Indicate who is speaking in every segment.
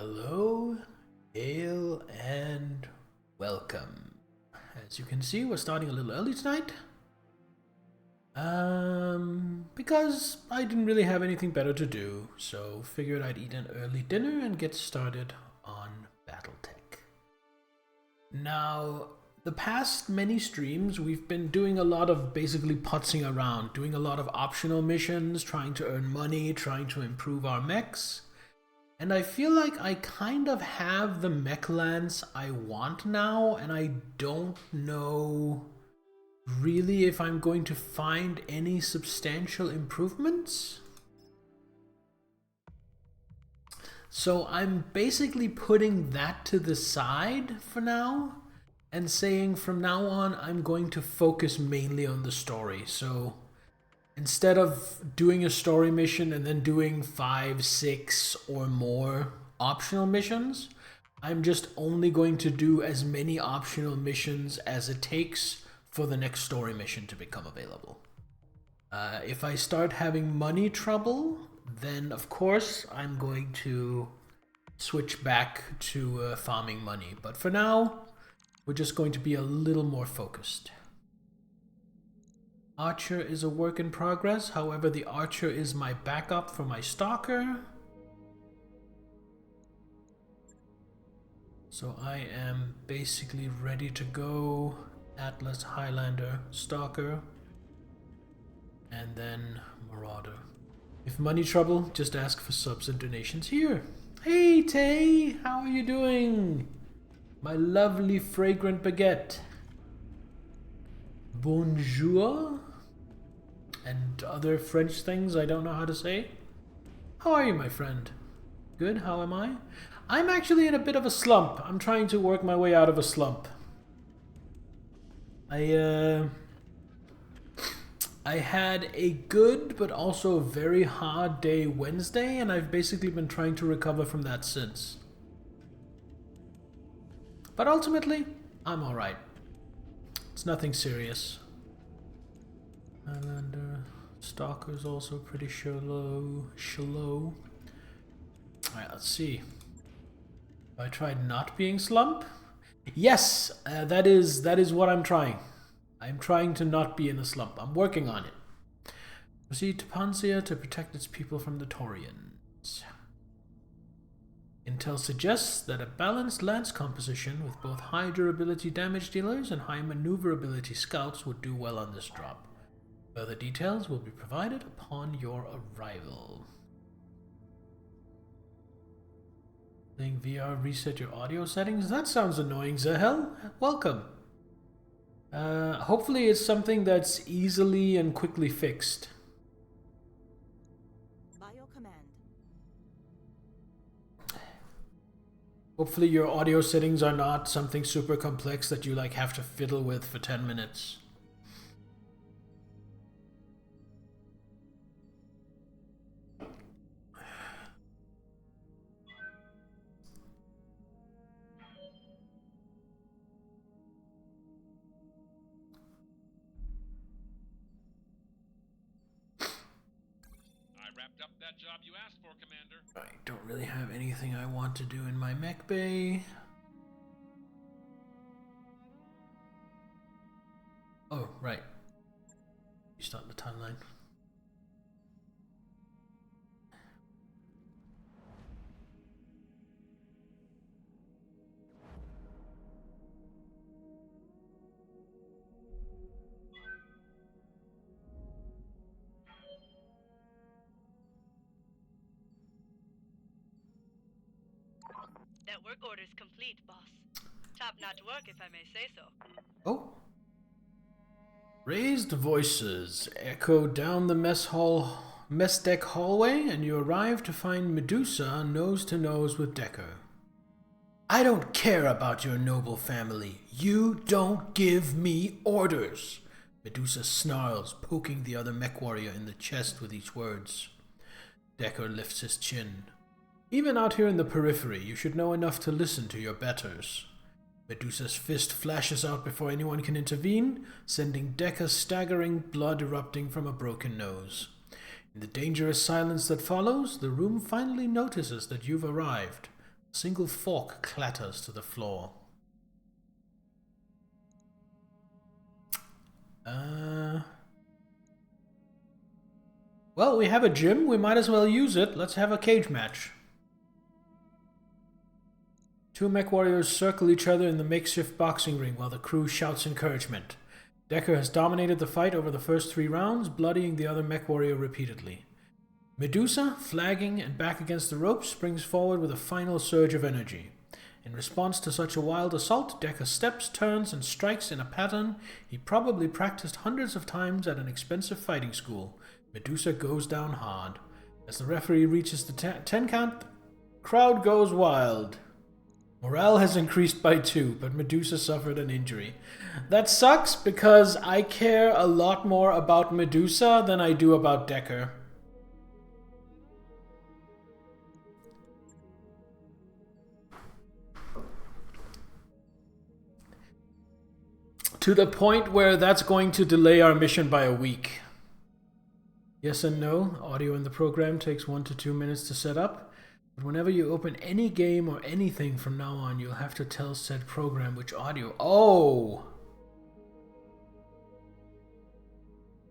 Speaker 1: Hello, hail, and welcome. As you can see, we're starting a little early tonight. Because I didn't really have anything better to do, so figured I'd eat an early dinner and get started on Battletech. Now, the past many streams, we've been doing a lot of basically putzing around, doing a lot of optional missions, trying to earn money, trying to improve our mechs. And I feel like I kind of have the mech lance I want now, and I don't know really if I'm going to find any substantial improvements. So I'm basically putting that to the side for now and saying from now on I'm going to focus mainly on the story. So instead of doing a story mission and then doing 5, 6 or more optional missions, I'm just only going to do as many optional missions as it takes for the next story mission to become available. If I start having money trouble, then of course I'm going to switch back to farming money. But for now, we're just going to be a little more focused. Archer is a work in progress, however the Archer is my backup for my Stalker. So I am basically ready to go. Atlas, Highlander, Stalker, and then Marauder. If money trouble, just ask for subs and donations here. Hey Tay, how are you doing? My lovely fragrant baguette. Bonjour. And other French things I don't know how to say. How are you, my friend? Good, how am I? I'm actually in a bit of a slump. I'm trying to work my way out of a slump. I had a good but also very hard day Wednesday, and I've basically been trying to recover from that since. But ultimately, I'm alright. It's nothing serious. Highlander, Stalker's also pretty shallow. Alright, let's see. Have I tried not being slump? Yes, that is what I'm trying. I'm trying to not be in a slump. I'm working on it. Proceed to Panzea to protect its people from the Taurians. Intel suggests that a balanced lance composition with both high durability damage dealers and high maneuverability scouts would do well on this drop. Further details will be provided upon your arrival. Saying VR reset your audio settings? That sounds annoying, Zahel. Welcome. Hopefully it's something that's easily and quickly fixed.
Speaker 2: By your command.
Speaker 1: Hopefully your audio settings are not something super complex that you like have to fiddle with for 10 minutes.
Speaker 3: Up that job you asked for, Commander.
Speaker 1: I don't really have anything I want to do in my mech bay. Oh, right. You start the timeline.
Speaker 4: That work order is complete, boss. Top-notch work, if I may say so.
Speaker 1: Oh. Raised voices echo down the mess deck hallway, and you arrive to find Medusa nose to nose with Decker. I don't care about your noble family. You don't give me orders. Medusa snarls, poking the other mech warrior in the chest with each words. Decker lifts his chin. Even out here in the periphery, you should know enough to listen to your betters. Medusa's fist flashes out before anyone can intervene, sending Decker staggering, blood erupting from a broken nose. In the dangerous silence that follows, the room finally notices that you've arrived. A single fork clatters to the floor. Well, we have a gym. We might as well use it. Let's have a cage match. Two mech warriors circle each other in the makeshift boxing ring while the crew shouts encouragement. Decker has dominated the fight over the first 3 rounds, bloodying the other mech warrior repeatedly. Medusa, flagging and back against the ropes, springs forward with a final surge of energy. In response to such a wild assault, Decker steps, turns, and strikes in a pattern he probably practiced hundreds of times at an expensive fighting school. Medusa goes down hard. As the referee reaches the 10 count, the crowd goes wild. Morale has increased by 2, but Medusa suffered an injury. That sucks because I care a lot more about Medusa than I do about Decker. To the point where that's going to delay our mission by a week. Yes and no. Audio in the program takes 1 to 2 minutes to set up. But whenever you open any game or anything from now on, you'll have to tell said program which audio. Oh!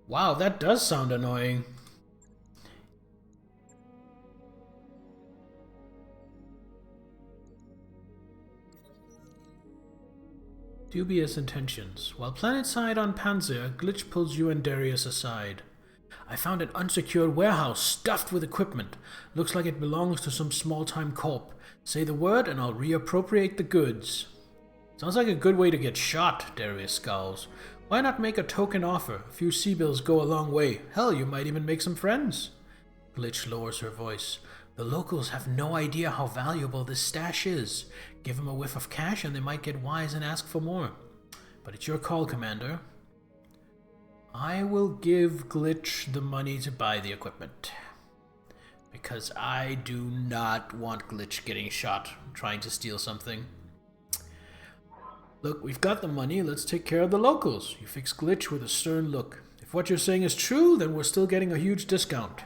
Speaker 1: Wow, that does sound annoying. Dubious intentions. While planetside on Panzer, Glitch pulls you and Darius aside. I found an unsecured warehouse stuffed with equipment. Looks like it belongs to some small-time corp. Say the word and I'll reappropriate the goods. Sounds like a good way to get shot, Darius scowls. Why not make a token offer? A few C-bills go a long way. Hell, you might even make some friends. Glitch lowers her voice. The locals have no idea how valuable this stash is. Give them a whiff of cash and they might get wise and ask for more. But it's your call, Commander. I will give Glitch the money to buy the equipment. Because I do not want Glitch getting shot trying to steal something. Look, we've got the money, let's take care of the locals. You fix Glitch with a stern look. If what you're saying is true, then we're still getting a huge discount.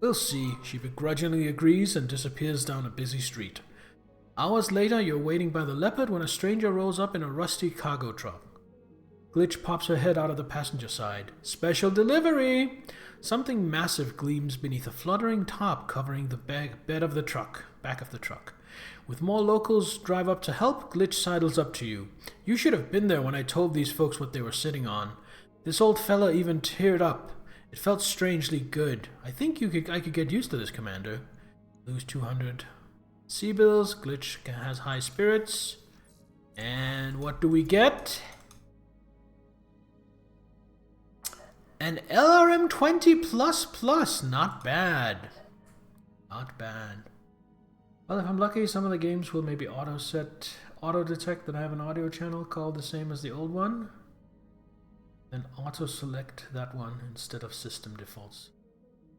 Speaker 1: We'll see, she begrudgingly agrees and disappears down a busy street. Hours later, you're waiting by the Leopard when a stranger rolls up in a rusty cargo truck. Glitch pops her head out of the passenger side. Special delivery! Something massive gleams beneath a fluttering top covering the back of the truck. With more locals drive up to help, Glitch sidles up to you. You should have been there when I told these folks what they were sitting on. This old fella even teared up. It felt strangely good. I think I could get used to this, Commander. Lose 200 C-bills. Glitch has high spirits. And what do we get? An LRM 20++. Not bad. Not bad. Well, if I'm lucky, some of the games will maybe auto-detect that I have an audio channel called the same as the old one. Then auto-select that one instead of system defaults.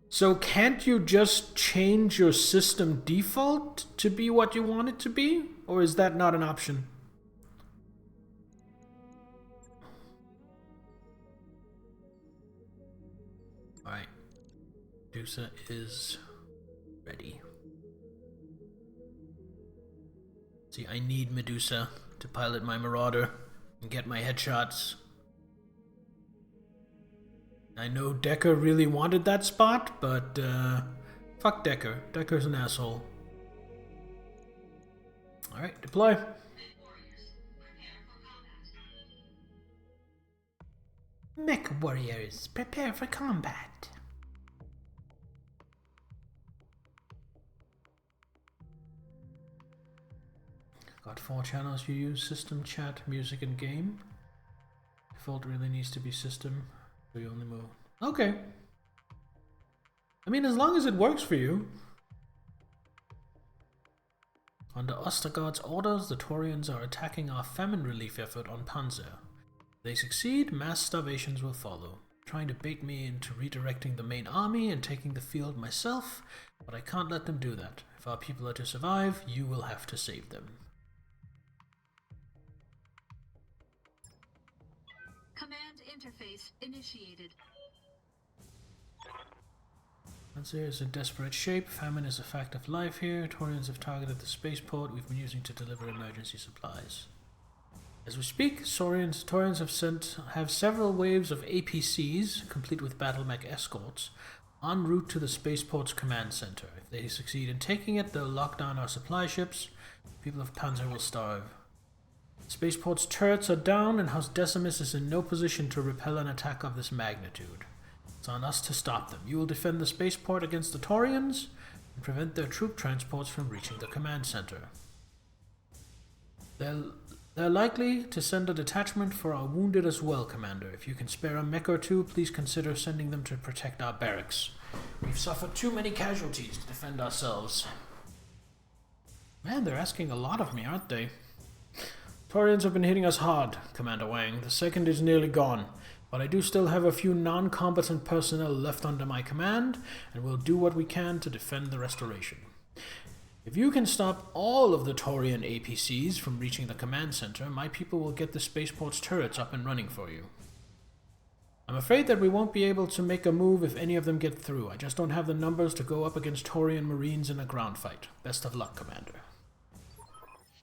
Speaker 1: So can't you just change your system default to be what you want it to be? Or is that not an option? Alright. Medusa is ready. See, I need Medusa to pilot my Marauder and get my headshots. I know Decker really wanted that spot, but fuck Decker. Decker's an asshole. Alright, deploy. Mech warriors, prepare for combat. Got 4 channels you use: system, chat, music, and game. Default really needs to be system. So you only move. Okay. I mean, as long as it works for you. Under Ostergaard's orders, the Taurians are attacking our famine relief effort on Panzer. If they succeed, mass starvations will follow. Trying to bait me into redirecting the main army and taking the field myself, but I can't let them do that. If our people are to survive, you will have to save them.
Speaker 2: Command interface initiated.
Speaker 1: Panzer is in desperate shape. Famine is a fact of life here. Taurians have targeted the spaceport we've been using to deliver emergency supplies. As we speak, Taurians have several waves of APCs, complete with Battletech escorts, en route to the spaceport's command center. If they succeed in taking it, they'll lock down our supply ships. People of Panzer will starve. Spaceport's turrets are down, and House Decimus is in no position to repel an attack of this magnitude. It's on us to stop them. You will defend the spaceport against the Taurians and prevent their troop transports from reaching the command center. They're likely to send a detachment for our wounded as well, Commander. If you can spare a mech or two, please consider sending them to protect our barracks. We've suffered too many casualties to defend ourselves. Man, they're asking a lot of me, aren't they? Taurians have been hitting us hard, Commander Wang. The second is nearly gone, but I do still have a few non-combatant personnel left under my command, and we'll do what we can to defend the restoration. If you can stop all of the Taurian APCs from reaching the command center, my people will get the spaceport's turrets up and running for you. I'm afraid that we won't be able to make a move if any of them get through. I just don't have the numbers to go up against Taurian Marines in a ground fight. Best of luck, Commander.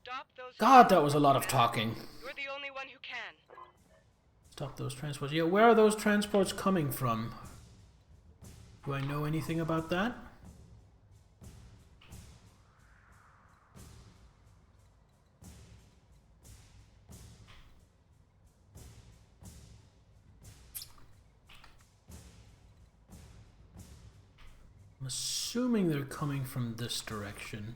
Speaker 4: Stop those.
Speaker 1: God, that was a lot of talking.
Speaker 4: You're the only one who can.
Speaker 1: Stop those transports. Yeah, where are those transports coming from? Do I know anything about that? I'm assuming they're coming from this direction.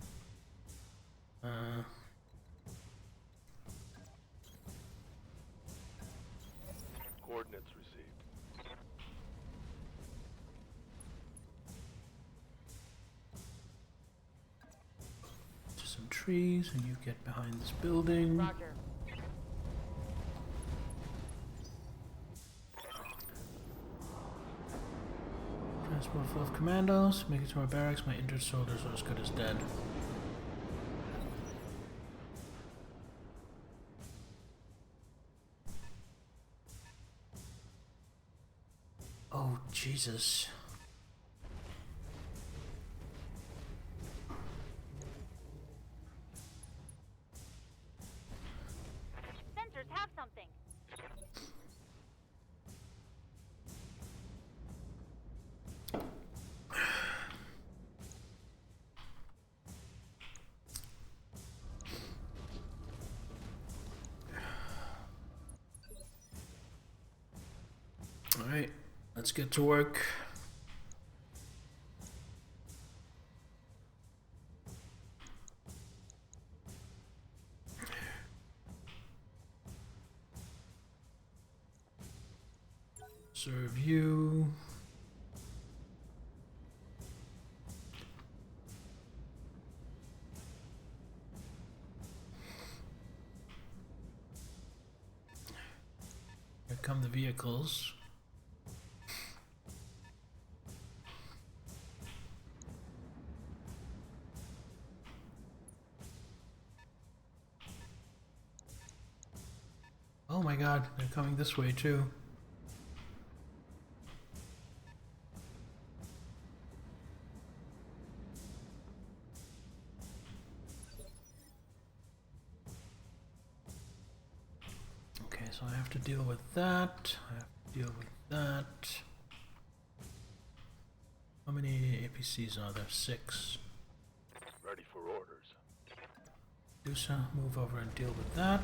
Speaker 2: Coordinates received.
Speaker 1: To some trees, and you get behind this building.
Speaker 5: Roger.
Speaker 1: Transport full of commandos. Make it to our barracks. My injured soldiers are as good as dead. Oh, Jesus.
Speaker 5: Sensors have something.
Speaker 1: Alright, let's get to work. Serve you. Here come the vehicles. Oh my god, they're coming this way too. Okay, so I have to deal with that. I have to deal with that. How many APCs are there? 6.
Speaker 2: Ready for orders.
Speaker 1: Dusa, move over and deal with that.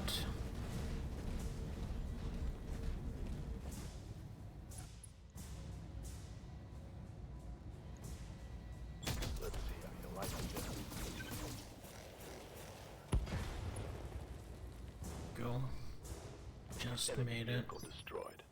Speaker 2: Let's see how you like it.
Speaker 1: Go. Just
Speaker 2: Enemy
Speaker 1: made it.
Speaker 2: vehicle destroyed.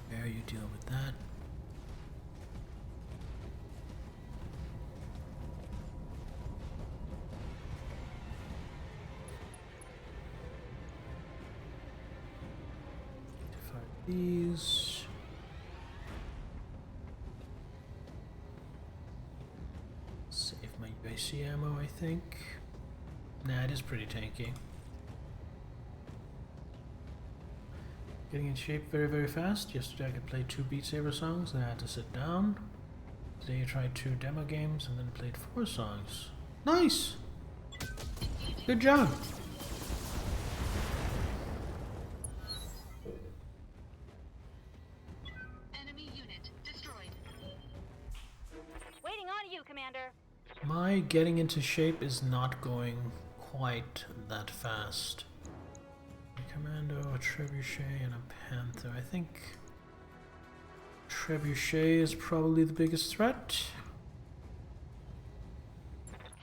Speaker 1: There, you deal with that. Fire these. AC ammo, I think. Nah, it is pretty tanky. Getting in shape very, very fast. Yesterday I could play 2 Beat Saber songs, then I had to sit down. Today I tried 2 demo games and then played 4 songs. Nice! Good job!
Speaker 6: Enemy unit destroyed.
Speaker 5: Waiting on you, Commander.
Speaker 1: My getting into shape is not going quite that fast. A Commando, a Trebuchet, and a Panther. I think Trebuchet is probably the biggest threat.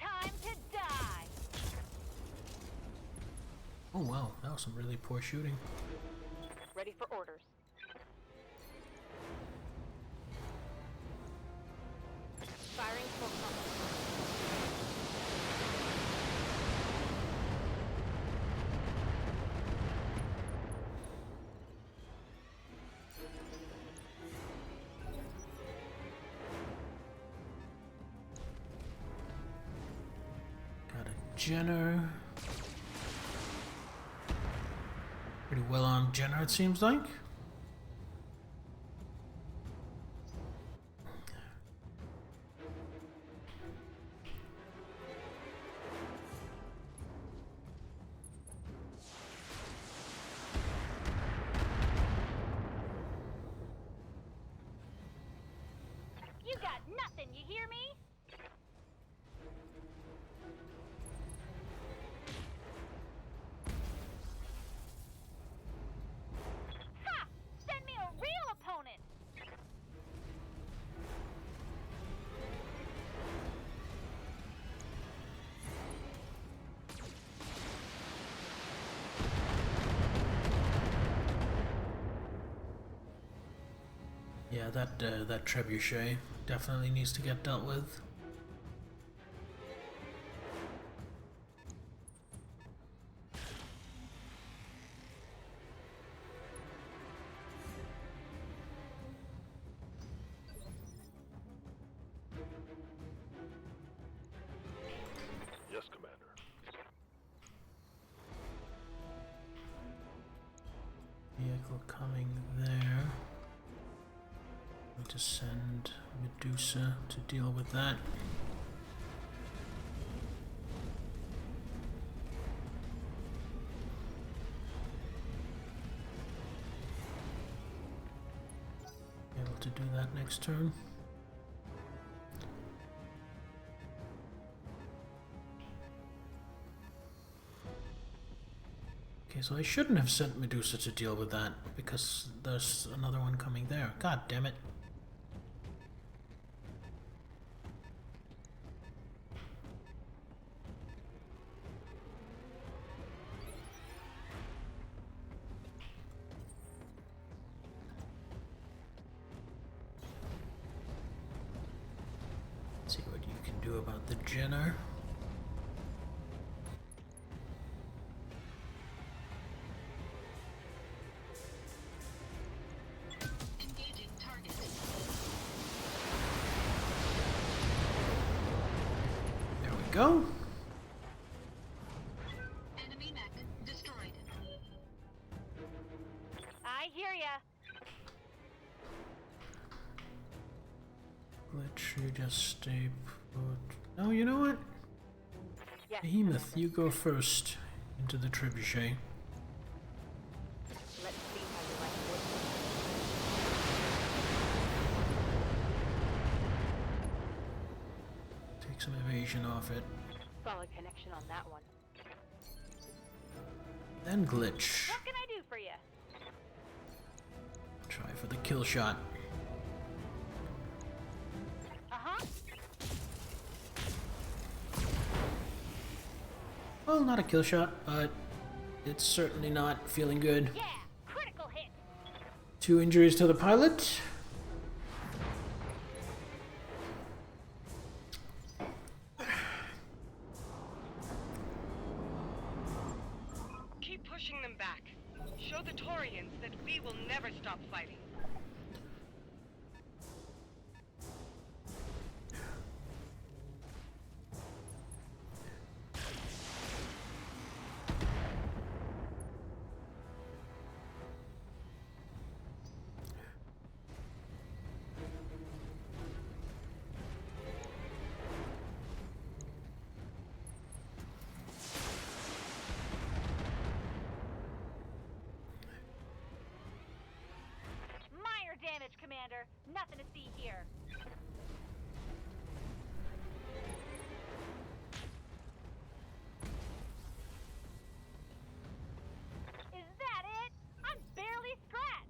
Speaker 5: Time to die.
Speaker 1: Oh wow, that was some really poor shooting.
Speaker 5: Ready for orders. Firing full complement.
Speaker 1: Got a Jenner. Pretty well armed Jenner, it seems like.
Speaker 5: You got nothing, you hear me? Ha! Send me a real opponent!
Speaker 1: Yeah, that Trebuchet definitely needs to get dealt with.
Speaker 2: Yes, Commander.
Speaker 1: Vehicle coming there. Need to send Medusa to deal with that. Able to do that next turn. Okay, so I shouldn't have sent Medusa to deal with that because there's another one coming there. God damn it. See what you can do about the Jenner.
Speaker 6: Engaging target.
Speaker 1: There we go.
Speaker 6: Enemy mech destroyed.
Speaker 5: I hear ya.
Speaker 1: Glitch, you just stay put. No, you know what?
Speaker 5: Yes,
Speaker 1: Behemoth,
Speaker 5: Commander.
Speaker 1: you go first into the Trebuchet.
Speaker 5: Let's see how you like this.
Speaker 1: Take some evasion off it.
Speaker 5: Solid connection on that one.
Speaker 1: Then glitch.
Speaker 5: What can I do for you?
Speaker 1: Try for the kill shot.
Speaker 5: Uh-huh.
Speaker 1: Well, not a kill shot, but it's certainly not feeling good.
Speaker 5: Yeah, critical hit.
Speaker 1: 2 injuries to the pilot.
Speaker 7: Keep pushing them back. Show the Taurians that we will never stop fighting.
Speaker 5: Nothing to see here. Is that it? I'm barely scratched.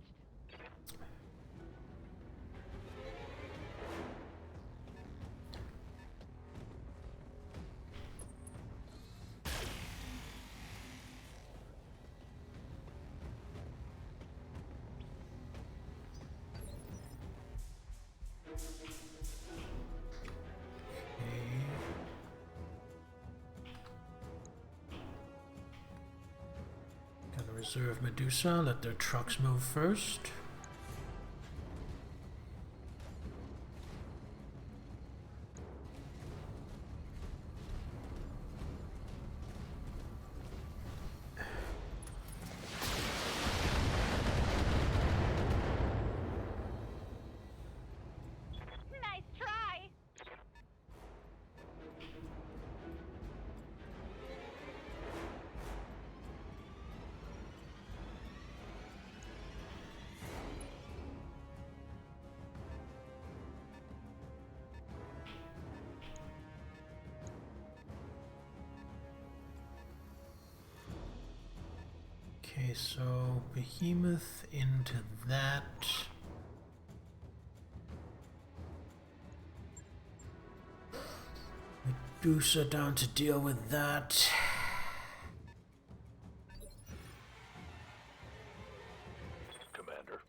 Speaker 1: Gonna reserve Medusa, let their trucks move first.
Speaker 5: Nice try.
Speaker 1: Okay, so Behemoth into that. Medusa down to deal with that.
Speaker 2: Commander.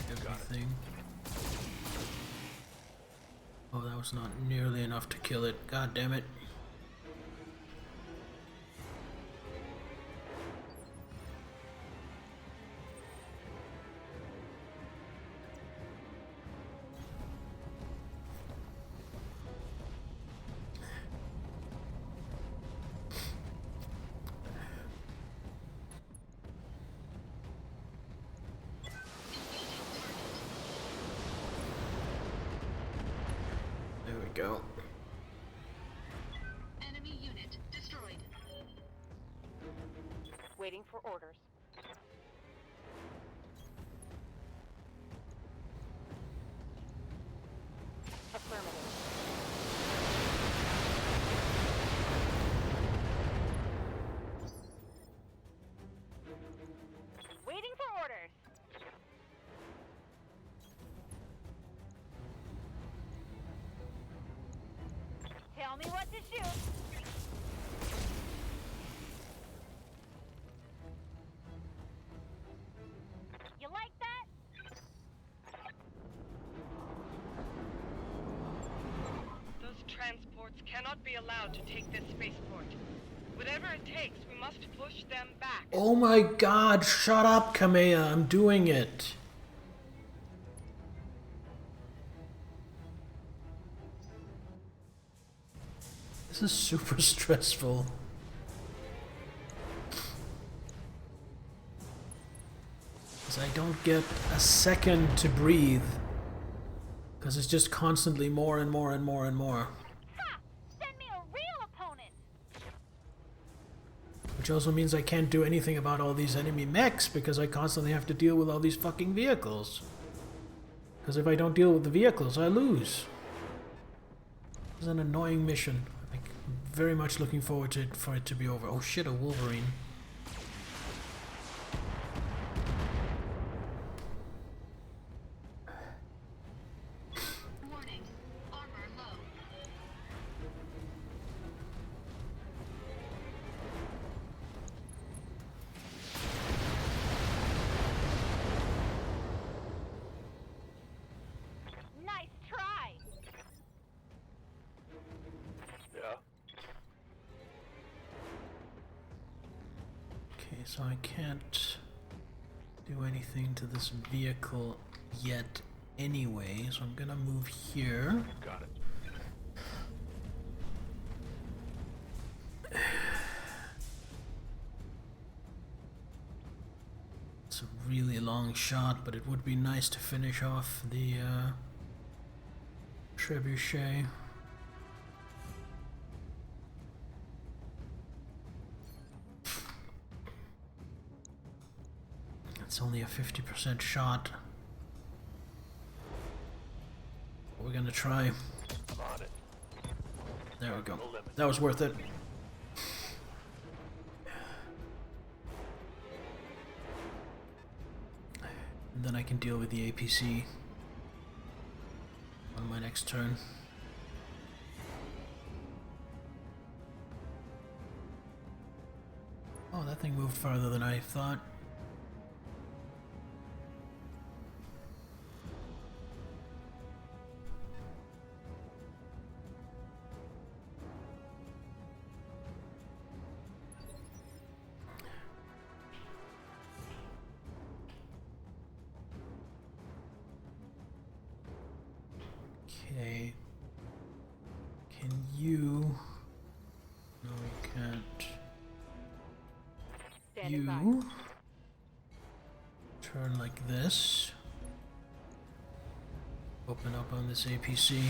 Speaker 1: Everything. Oh, that was not nearly enough to kill it. God damn it. There we go.
Speaker 6: Enemy unit destroyed.
Speaker 5: Waiting for orders. Affirmative. Waiting for orders. Tell me what to shoot. You like that?
Speaker 7: Those transports cannot be allowed to take this spaceport. Whatever it takes, we must push them back.
Speaker 1: Oh my god, shut up, Kamea. I'm doing it. This is super stressful. Because I don't get a second to breathe. Because it's just constantly more and more and more and more.
Speaker 5: Ha! Send me a real opponent.
Speaker 1: Which also means I can't do anything about all these enemy mechs because I constantly have to deal with all these fucking vehicles. Because if I don't deal with the vehicles, I lose. This is an annoying mission. I'm very much looking forward to for it to be over. Oh shit, a Wolverine.
Speaker 6: Warning. Armor low.
Speaker 5: Nice try.
Speaker 2: Yeah.
Speaker 1: Okay, so I can't do anything to this vehicle yet anyway, so I'm gonna move here.
Speaker 2: Got it.
Speaker 1: It's a really long shot, but it would be nice to finish off the trebuchet. It's only a 50% shot. We're gonna try.
Speaker 2: I'm on it.
Speaker 1: There we go. That was worth it. And then I can deal with the APC on my next turn. Oh, that thing moved farther than I thought. Okay. Can you... No, we can't. You... Turn like this. Open up on this APC.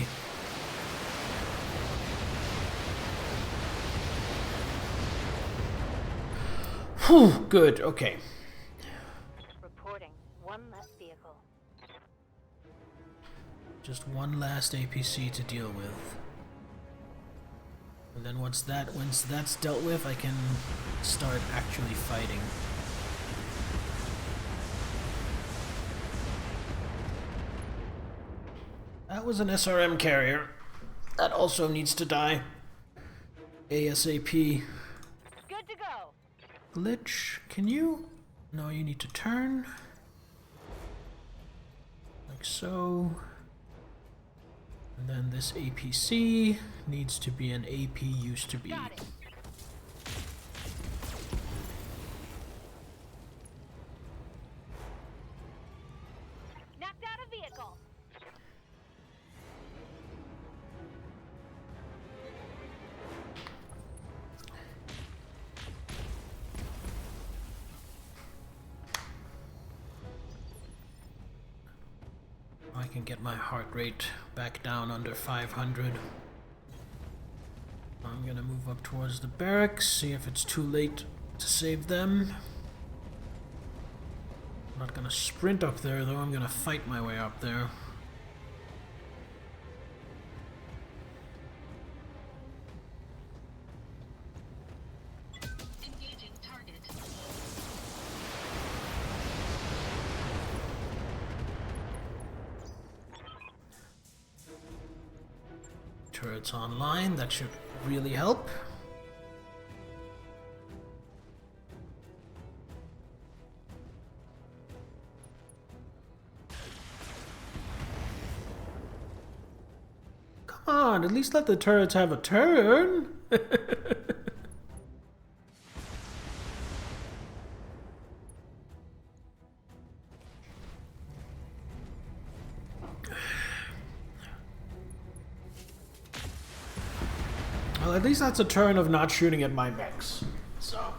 Speaker 1: Whew, good, okay.
Speaker 5: Reporting. One less vehicle.
Speaker 1: Just one last APC to deal with. And then once that's dealt with, I can start actually fighting. That was an SRM carrier. That also needs to die. ASAP.
Speaker 5: Good to go.
Speaker 1: Glitch, can you? No, you need to turn. Like so. And then this APC needs to be an AP used to be.
Speaker 5: Got it. Knocked out a vehicle.
Speaker 1: I can get my heart rate back down under 500. I'm gonna move up towards the barracks, see if it's too late to save them. I'm not gonna sprint up there though, I'm gonna fight my way up there.
Speaker 6: Engaging target.
Speaker 1: Turrets online, that should really help. Come on, at least let the turrets have a turn. Well, at least that's a turn of not shooting at my mechs, so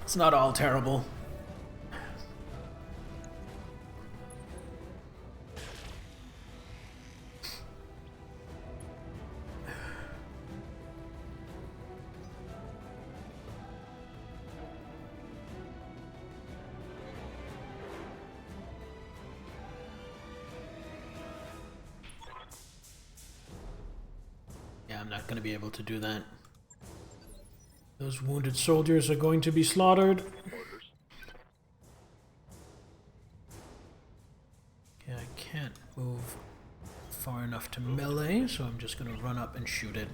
Speaker 1: it's not all terrible. Yeah, I'm not going to be able to do that. Those wounded soldiers are going to be slaughtered.
Speaker 2: Orders.
Speaker 1: Okay, I can't move far enough to melee, so I'm just going to run up and shoot it.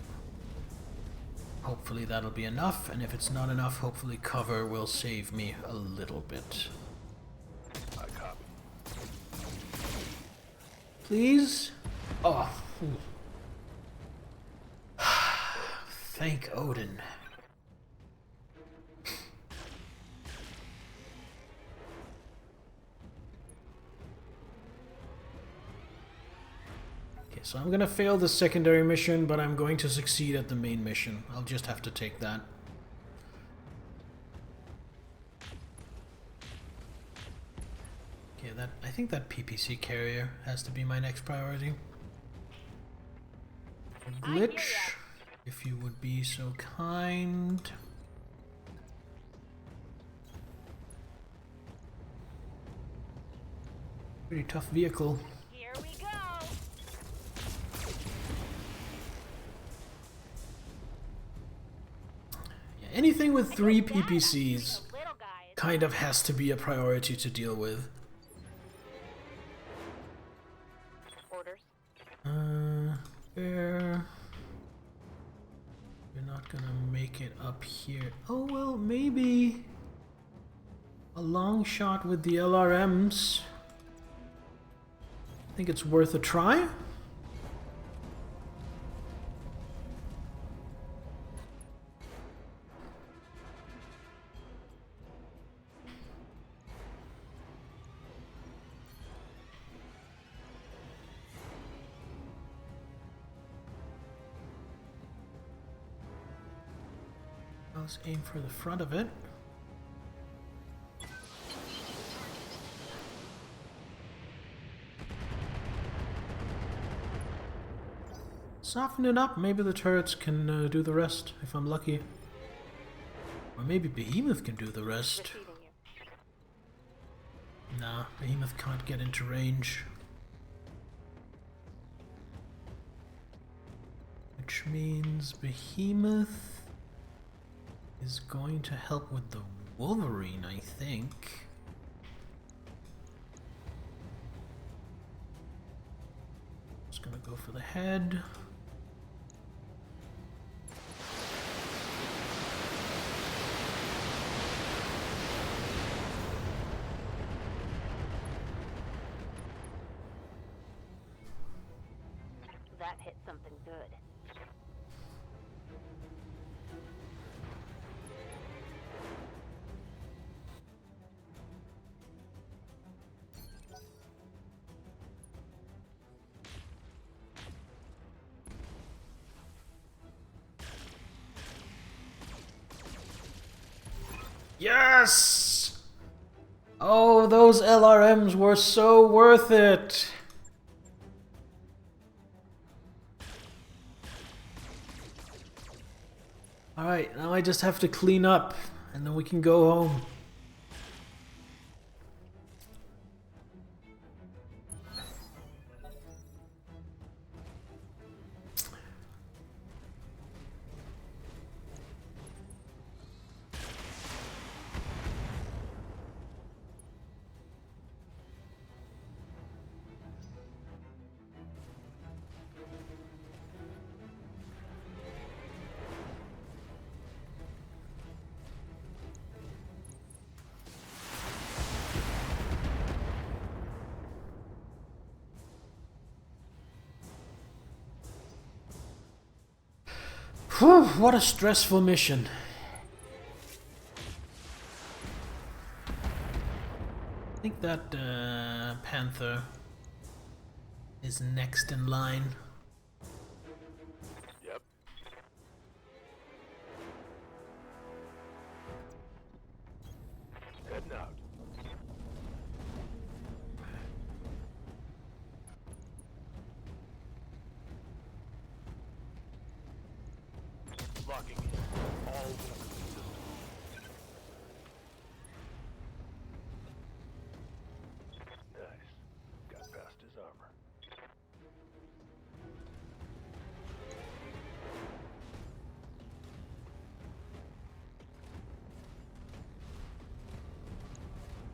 Speaker 1: Hopefully that'll be enough, and if it's not enough, hopefully cover will save me a little bit.
Speaker 2: I copy.
Speaker 1: Please? Oh. Thank Odin. Okay, so I'm gonna fail the secondary mission, but I'm going to succeed at the main mission. I'll just have to take that. Okay, I think that PPC carrier has to be my next priority. A
Speaker 5: I hear
Speaker 1: glitch,
Speaker 5: ya.
Speaker 1: if you would be so kind. Pretty tough vehicle.
Speaker 5: Here we go.
Speaker 1: Yeah, anything with 3 PPCs
Speaker 5: The little guy is
Speaker 1: kind of has to be a priority to deal with.
Speaker 5: orders.
Speaker 1: There. You're not gonna make it up here. Oh, well, maybe a long shot with the LRMs. I think it's worth a try. Let's aim for the front of it. Soften it up. Maybe the turrets can do the rest if I'm lucky. Or maybe Behemoth can do the rest.
Speaker 5: Receiving you.
Speaker 1: Nah, Behemoth can't get into range. Which means Behemoth is going to help with the Wolverine, I think. Just gonna go for the head.
Speaker 5: That hit something good.
Speaker 1: Yes! Oh, those LRMs were so worth it! Alright, now I just have to clean up, and then we can go home. Whew, what a stressful mission. I think that Panther is next in line.
Speaker 2: Yep. Heading out. Locking in all weapons systems. Nice. Got past his armor.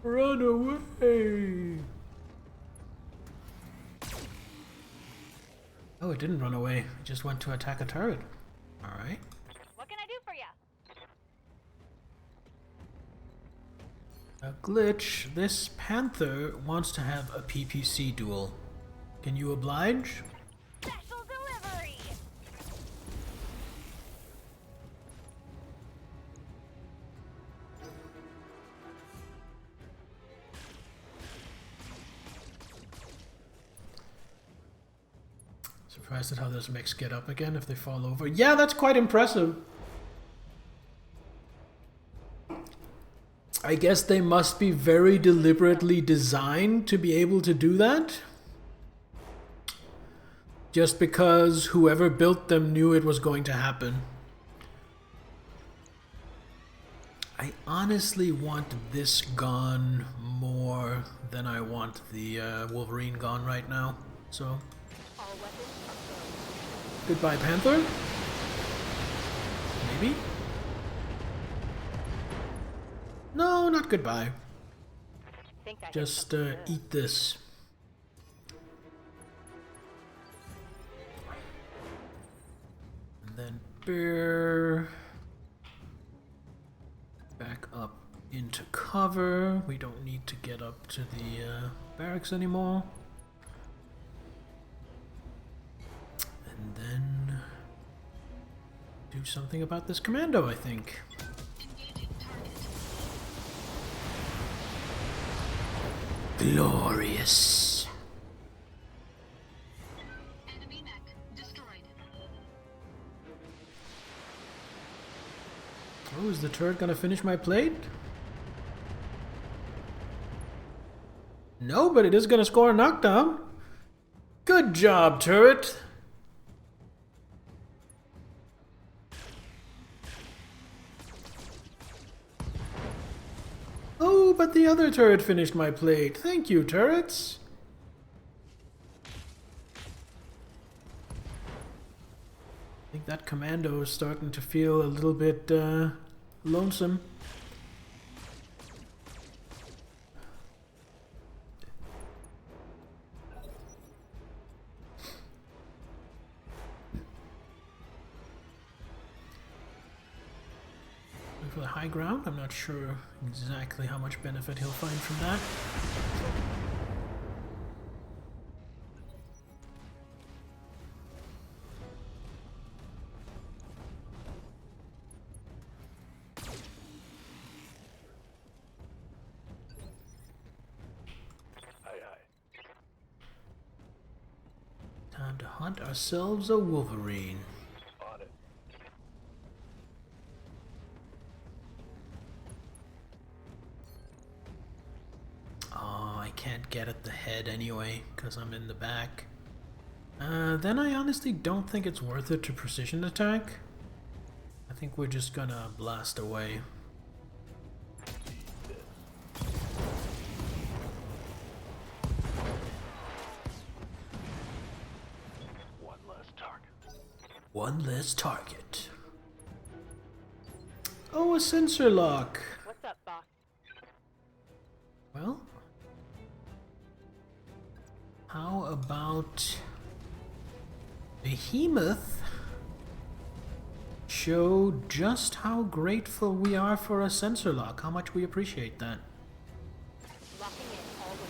Speaker 1: Run away! Oh, it didn't run away. It just went to attack a turret. Alright.
Speaker 5: What can I do for ya?
Speaker 1: A glitch. This Panther wants to have a PPC duel. Can you oblige?
Speaker 5: Special delivery!
Speaker 1: Surprised at how those mechs get up again if they fall over. Yeah, that's quite impressive. I guess they must be very deliberately designed to be able to do that. Just because whoever built them knew it was going to happen. I honestly want this gone more than I want the Wolverine gone right now. So, goodbye, Panther. Maybe? No, not goodbye. Just eat this. And then bear back up into cover. We don't need to get up to the barracks anymore. And then do something about this commando, I think.
Speaker 6: Engaging target.
Speaker 1: Glorious.
Speaker 6: Enemy mech destroyed.
Speaker 1: Oh, is the turret gonna finish my plate? No, but it is gonna score a knockdown. Good job, turret. Oh, but the other turret finished my plate. Thank you, turrets. I think that commando is starting to feel a little bit lonesome. For the high ground, I'm not sure exactly how much benefit he'll find from that.
Speaker 2: Aye, aye.
Speaker 1: Time to hunt ourselves a Wolverine.
Speaker 2: On it.
Speaker 1: Oh, I can't get at the head anyway, because I'm in the back. Then I honestly don't think it's worth it to precision attack. I think we're just gonna blast away.
Speaker 2: One less target.
Speaker 1: One less target. Oh, a sensor lock.
Speaker 7: What's up, boss?
Speaker 1: Well, how about Behemoth show just how grateful we are for a sensor lock, how much we appreciate that.
Speaker 7: Locking in all with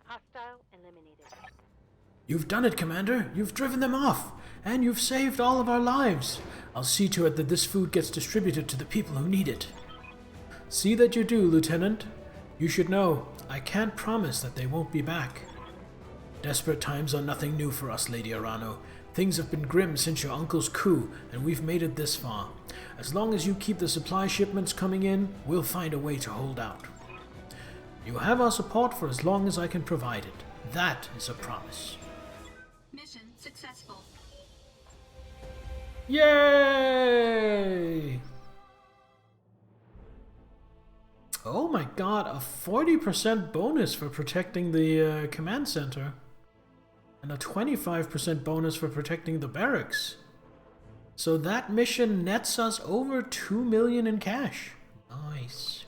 Speaker 7: hostile eliminated.
Speaker 1: You've done it, Commander. You've driven them off, and you've saved all of our lives. I'll see to it that this food gets distributed to the people who need it. See that you do, Lieutenant. You should know, I can't promise that they won't be back. Desperate times are nothing new for us, Lady Arano. Things have been grim since your uncle's coup, and we've made it this far. As long as you keep the supply shipments coming in, we'll find a way to hold out. You have our support for as long as I can provide it. That is a promise.
Speaker 6: Mission successful.
Speaker 1: Yay! Oh my god, a 40% bonus for protecting the command center. And a 25% bonus for protecting the barracks. So that mission nets us over 2 million in cash. Nice.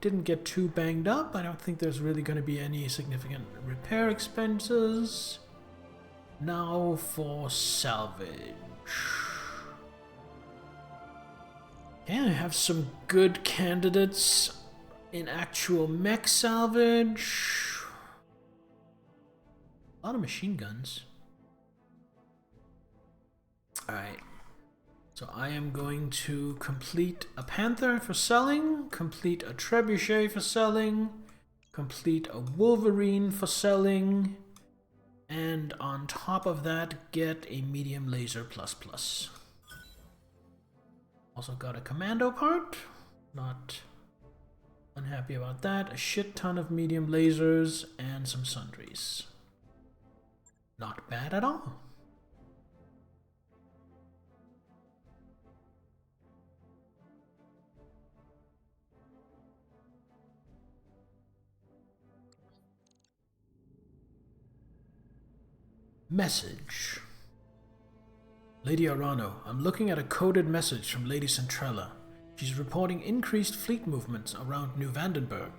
Speaker 1: Didn't get too banged up. I don't think there's really going to be any significant repair expenses. Now for salvage. Yeah, I have some good candidates in actual mech salvage. A lot of machine guns. Alright. So I am going to complete a Panther for selling, complete a Trebuchet for selling, complete a Wolverine for selling, and on top of that, get a medium laser ++. Also got a commando part, not Unhappy about that. A shit ton of medium lasers and some sundries. Not bad at all. Message. Lady Arano, I'm looking at a coded message from Lady Centrella. She's reporting increased fleet movements around New Vandenberg.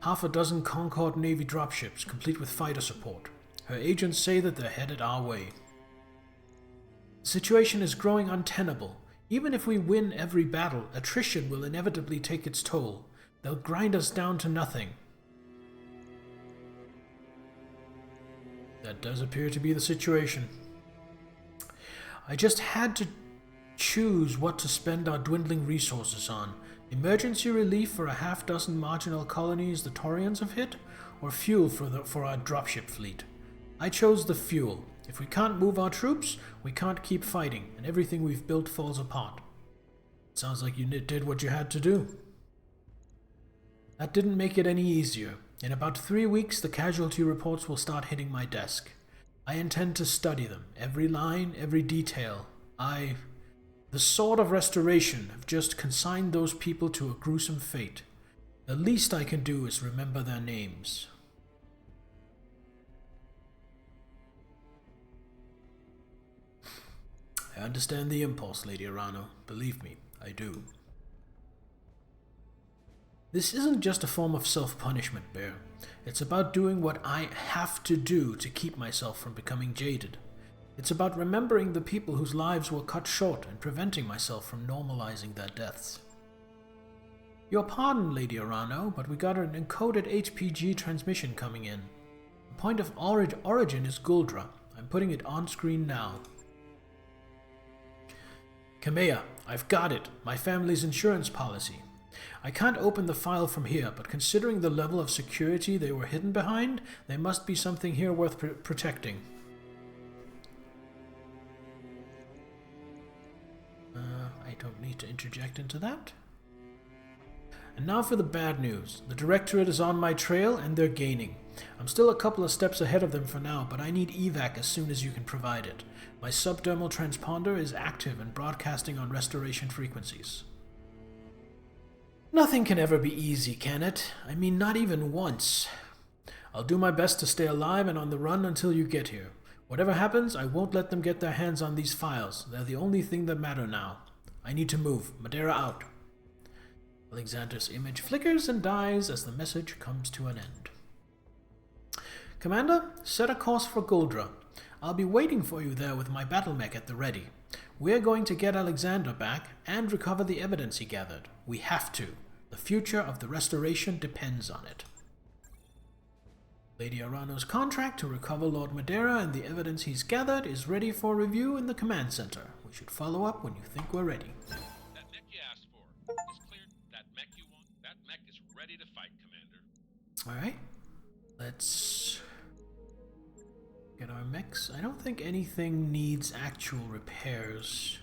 Speaker 1: Half a dozen Concord Navy dropships, complete with fighter support. Her agents say that they're headed our way. The situation is growing untenable. Even if we win every battle, attrition will inevitably take its toll. They'll grind us down to nothing. That does appear to be the situation. I just had to choose what to spend our dwindling resources on. Emergency relief for a half dozen marginal colonies the Taurians have hit, or fuel for our dropship fleet. I chose the fuel. If we can't move our troops, we can't keep fighting, and everything we've built falls apart. It sounds like you did what you had to do. That didn't make it any easier. In about 3 weeks, the casualty reports will start hitting my desk. I intend to study them, every line, every detail. The Sword of Restoration have just consigned those people to a gruesome fate. The least I can do is remember their names. I understand the impulse, Lady Arano. Believe me, I do. This isn't just a form of self-punishment, Bear. It's about doing what I have to do to keep myself from becoming jaded. It's about remembering the people whose lives were cut short and preventing myself from normalizing their deaths. Your pardon, Lady Arano, but we got an encoded HPG transmission coming in. The point of origin is Guldra. I'm putting it on screen now. Kamea, I've got it. My family's insurance policy. I can't open the file from here, but considering the level of security they were hidden behind, there must be something here worth protecting. I don't need to interject into that. And now for the bad news. The Directorate is on my trail, and they're gaining. I'm still a couple of steps ahead of them for now, but I need evac as soon as you can provide it. My subdermal transponder is active and broadcasting on restoration frequencies. Nothing can ever be easy, can it? I mean, not even once. I'll do my best to stay alive and on the run until you get here. Whatever happens, I won't let them get their hands on these files. They're the only thing that matter now. I need to move. Madeira out. Alexander's image flickers and dies as the message comes to an end. Commander, set a course for Guldra. I'll be waiting for you there with my battle mech at the ready. We're going to get Alexander back and recover the evidence he gathered. We have to. The future of the Restoration depends on it. Lady Arano's contract to recover Lord Madeira and the evidence he's gathered is ready for review in the command center. We should follow up when you think we're ready.
Speaker 3: That mech you asked for is cleared. That mech you want, that mech is ready to fight, Commander.
Speaker 1: Alright. Let's get our mechs. I don't think anything needs actual repairs.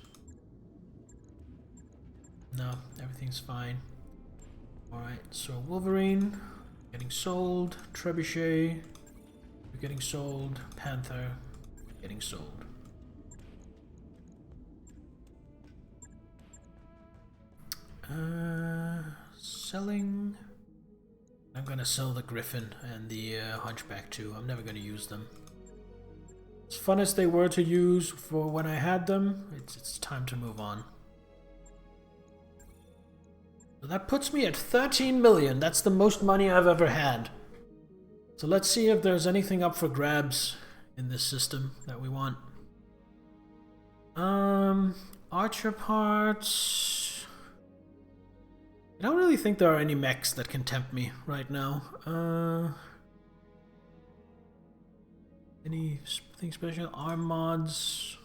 Speaker 1: No, everything's fine. Alright, so Wolverine getting sold, Trebuchet getting sold, Panther getting sold. Selling. I'm gonna sell the Griffin and the Hunchback too. I'm never gonna use them. As fun as they were to use for when I had them, it's time to move on. So that puts me at 13 million. That's the most money I've ever had. So let's see if there's anything up for grabs in this system that we want. Archer parts. I don't really think there are any mechs that can tempt me right now. Anything special? Arm mods.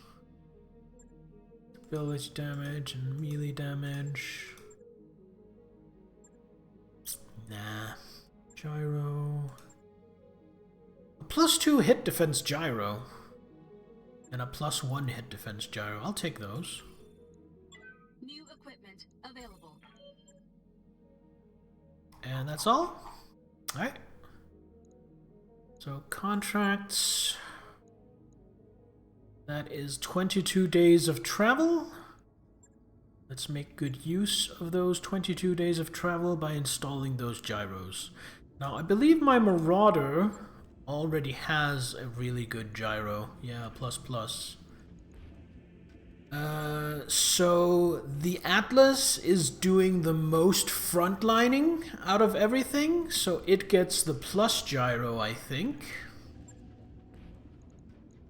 Speaker 1: Village damage and melee damage. Nah. Gyro. A +2 hit defense gyro. And a +1 hit defense gyro. I'll take those.
Speaker 6: New equipment available.
Speaker 1: And that's all? Alright. So contracts. That is 22 days of travel. Let's make good use of those 22 days of travel by installing those gyros. Now, I believe my Marauder already has a really good gyro. Yeah, plus plus. So the Atlas is doing the most frontlining out of everything, so it gets the plus gyro, I think.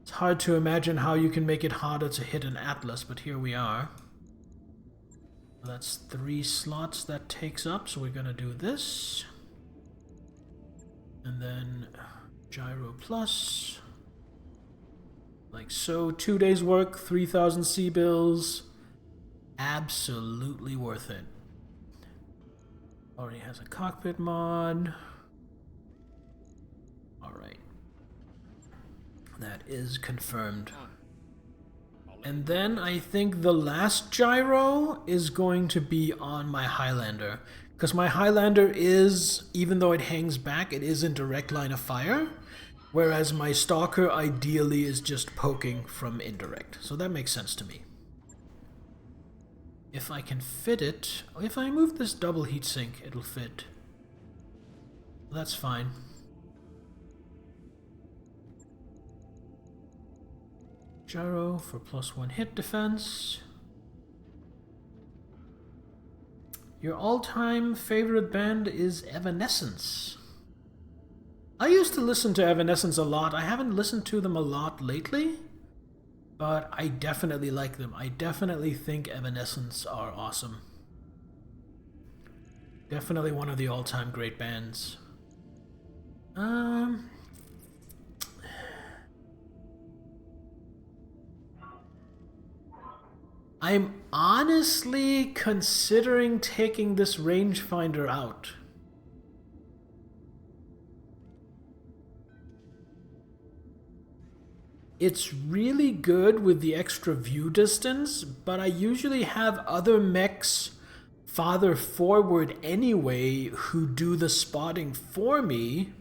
Speaker 1: It's hard to imagine how you can make it harder to hit an Atlas, but here we are. That's 3 slots that takes up, so we're gonna do this. And then gyro plus. Like so, 2 days work, 3,000 C-bills. Absolutely worth it. Already has a cockpit mod. Alright. That is confirmed. And then I think the last gyro is going to be on my Highlander. Because my Highlander is, even though it hangs back, it is in direct line of fire. Whereas my Stalker ideally is just poking from indirect. So that makes sense to me. If I can fit it, if I move this double heatsink, it'll fit. That's fine. Gyro for +1 hit defense. Your all-time favorite band is Evanescence. I used to listen to Evanescence a lot. I haven't listened to them a lot lately, but I definitely like them. I definitely think Evanescence are awesome. Definitely one of the all-time great bands. I'm honestly considering taking this rangefinder out. It's really good with the extra view distance, but I usually have other mechs farther forward anyway who do the spotting for me.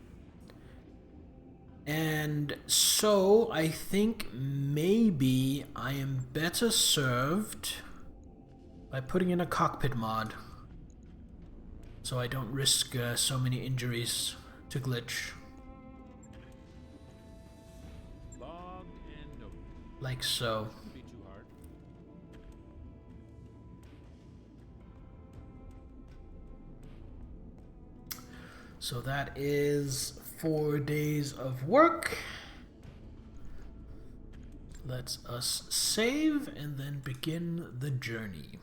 Speaker 1: And so I think maybe I am better served by putting in a cockpit mod, so I don't risk so many injuries to glitch. Like so. So that is 4 days of work. Let's us save and then begin the journey.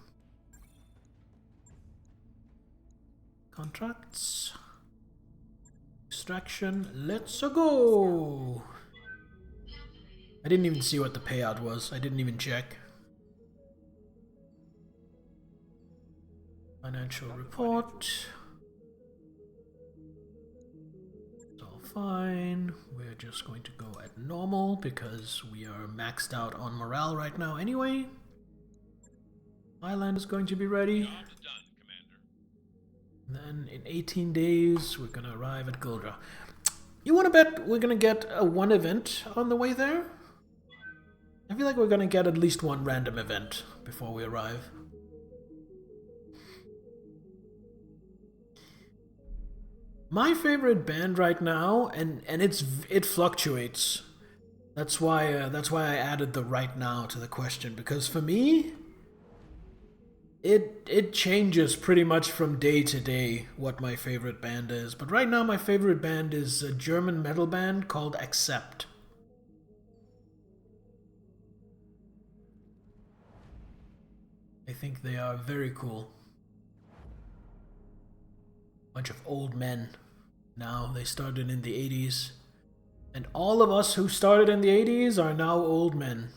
Speaker 1: Contracts. Extraction. Let's go. I didn't even see what the payout was. I didn't even check. Financial report. Fine, we're just going to go at normal because we are maxed out on morale right now anyway. Island is going to be ready.
Speaker 3: Job's done, Commander.
Speaker 1: Then in 18 days we're gonna arrive at Guldra. You wanna bet we're gonna get a 1 event on the way there? I feel like we're gonna get at least 1 random event before we arrive. My favorite band right now, and it fluctuates. That's why I added the right now to the question, because for me, it changes pretty much from day to day what my favorite band is. But right now, my favorite band is a German metal band called Accept. I think they are very cool. Bunch of old men. Now, they started in the 80s. And all of us who started in the 80s are now old men.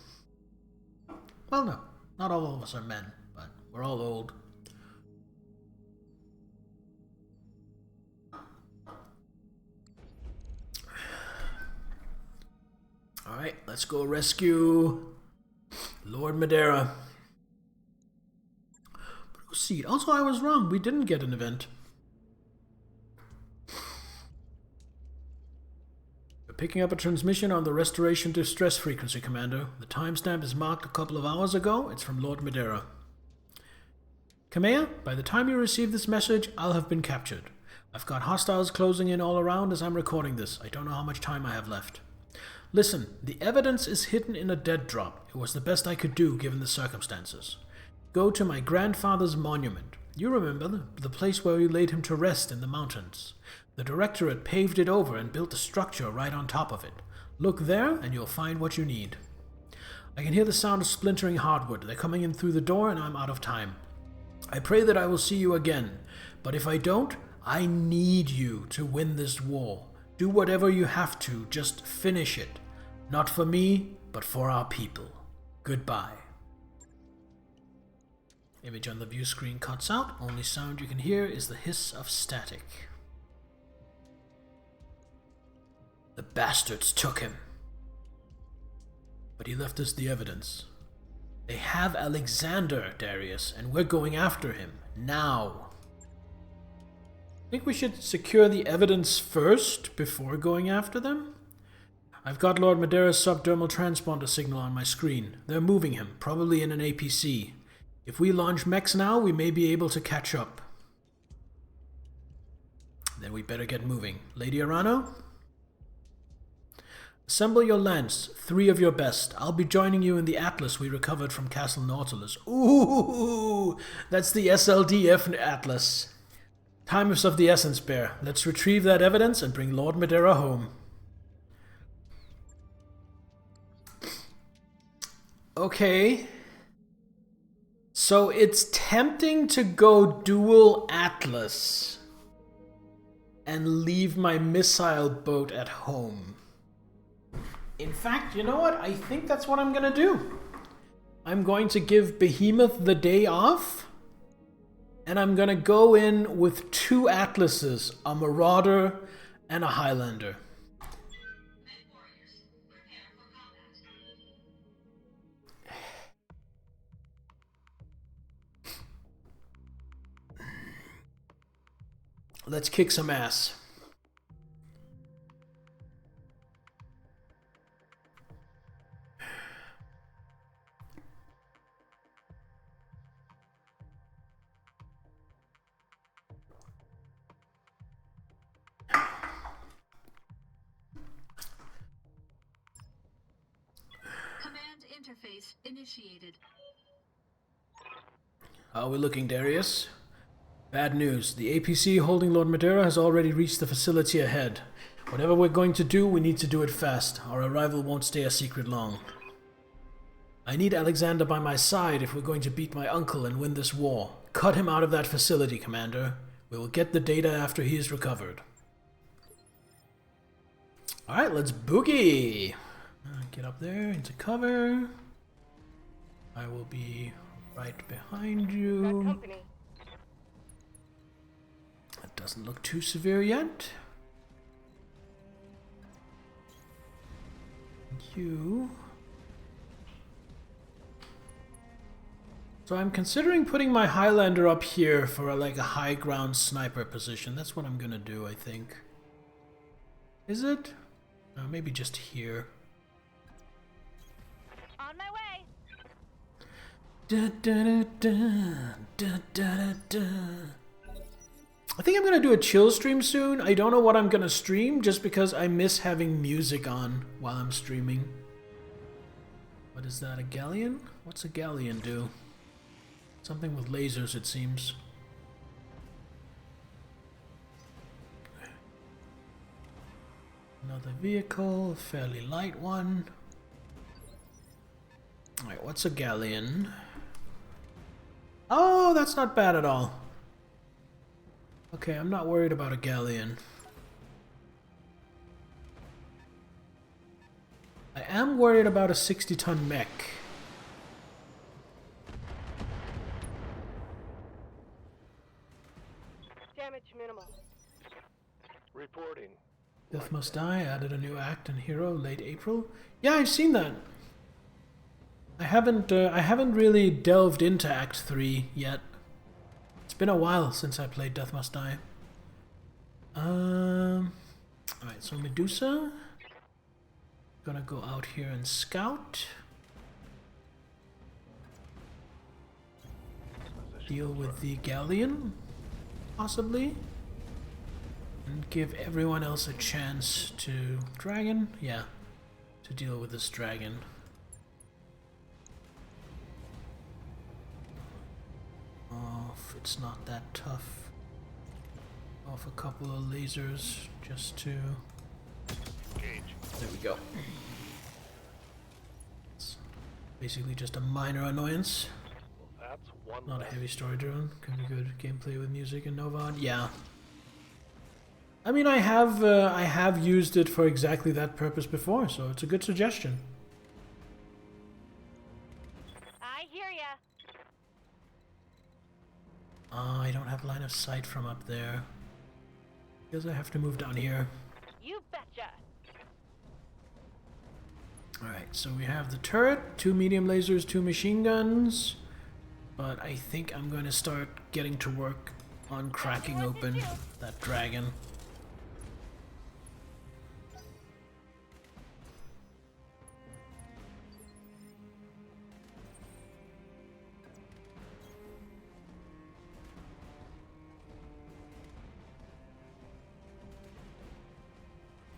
Speaker 1: Well, no. Not all of us are men, but we're all old. Alright, let's go rescue Lord Madeira. Proceed. Also, I was wrong. We didn't get an event. We're picking up a transmission on the restoration distress frequency, Commander. The timestamp is marked a couple of hours ago. It's from Lord Madeira. Kamea, by the time you receive this message, I'll have been captured. I've got hostiles closing in all around as I'm recording this. I don't know how much time I have left. Listen, the evidence is hidden in a dead drop. It was the best I could do given the circumstances. Go to my grandfather's monument. You remember the place where we laid him to rest in the mountains. The Directorate paved it over and built a structure right on top of it. Look there and you'll find what you need. I can hear the sound of splintering hardwood. They're coming in through the door and I'm out of time. I pray that I will see you again, but if I don't, I need you to win this war. Do whatever you have to, just finish it. Not for me, but for our people. Goodbye. Image on the view screen cuts out. Only sound you can hear is the hiss of static. The bastards took him. But he left us the evidence. They have Alexander, Darius, and we're going after him. Now. I think we should secure the evidence first before going after them. I've got Lord Madeira's subdermal transponder signal on my screen. They're moving him, probably in an APC. If we launch mechs now, we may be able to catch up. Then we better get moving. Lady Arano? Assemble your lance, 3 of your best. I'll be joining you in the Atlas we recovered from Castle Nautilus. Ooh, that's the SLDF Atlas. Time is of the essence, Bear. Let's retrieve that evidence and bring Lord Madeira home. Okay. So it's tempting to go dual Atlas and leave my missile boat at home. In fact, you know what? I think that's what I'm gonna do. I'm going to give Behemoth the day off, and I'm gonna go in with 2 Atlases, a Marauder and a Highlander. Let's kick some ass.
Speaker 6: Interface initiated.
Speaker 1: How are we looking, Darius? Bad news. The APC holding Lord Madeira has already reached the facility ahead. Whatever we're going to do, we need to do it fast. Our arrival won't stay a secret long. I need Alexander by my side if we're going to beat my uncle and win this war. Cut him out of that facility, Commander. We will get the data after he is recovered. Alright, let's boogie! Get up there into cover. I will be right behind you.
Speaker 7: Company.
Speaker 1: That doesn't look too severe yet. You. So I'm considering putting my Highlander up here for like a high ground sniper position. That's what I'm gonna do, I think. Is it? No, maybe just here.
Speaker 5: On my way.
Speaker 1: Da, da, da, da, da, da. I think I'm gonna do a chill stream soon. I don't know what I'm gonna stream just because I miss having music on while I'm streaming. What is that, a galleon? What's a galleon do? Something with lasers, it seems. Another vehicle, a fairly light one. Alright, what's a galleon? Oh, that's not bad at all. Okay, I'm not worried about a galleon. I am worried about a 60-ton mech.
Speaker 7: Damage minimal.
Speaker 2: Reporting.
Speaker 1: Death Must Die added a new act in Hero late April. Yeah, I've seen that. I haven't really delved into Act 3 yet. It's been a while since I played Death Must Die. Alright, so Medusa. Gonna go out here and scout. Deal with the galleon, possibly. And give everyone else a chance to... Dragon? Yeah. To deal with this dragon. Off, it's not that tough. Off a couple of lasers just to... There we go. It's basically just a minor annoyance.
Speaker 2: That's one.
Speaker 1: Not a heavy story driven. Can be good gameplay with music and no VOD. Yeah. I mean, I have used it for exactly that purpose before, so it's a good suggestion.
Speaker 5: I hear ya.
Speaker 1: I don't have line of sight from up there. Guess I have to move down here.
Speaker 5: You betcha.
Speaker 1: Alright, so we have the turret, 2 medium lasers, 2 machine guns. But I think I'm going to start getting to work on cracking open that dragon.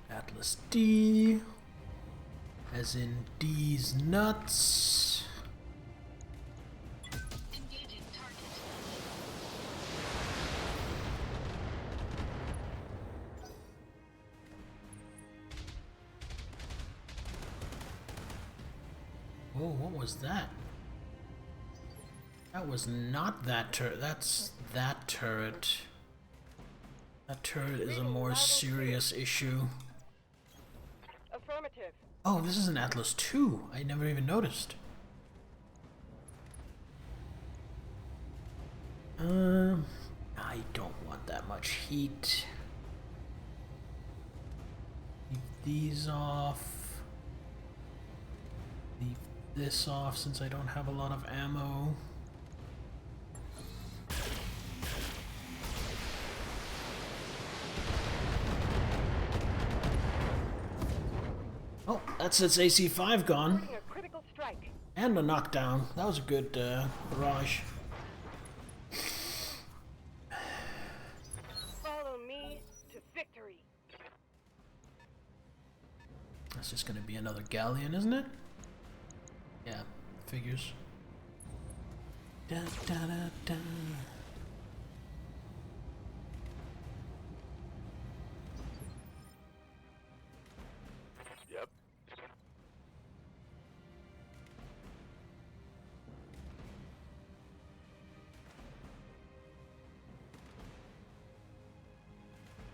Speaker 1: Atlas D, as in D's nuts.
Speaker 6: Engaging target.
Speaker 1: Whoa, what was that? That was not that turret. That's that turret. That turret is a more serious issue.
Speaker 7: Affirmative.
Speaker 1: Oh, this is an Atlas 2. I never even noticed. I don't want that much heat. Leave these off. Leave this off since I don't have a lot of ammo. Oh, that's its AC5 gone.
Speaker 7: A critical strike.
Speaker 1: And a knockdown. That was a good barrage.
Speaker 7: Follow me to victory.
Speaker 1: That's just gonna be another galleon, isn't it? Yeah, figures. Da, da, da, da.
Speaker 2: Yep.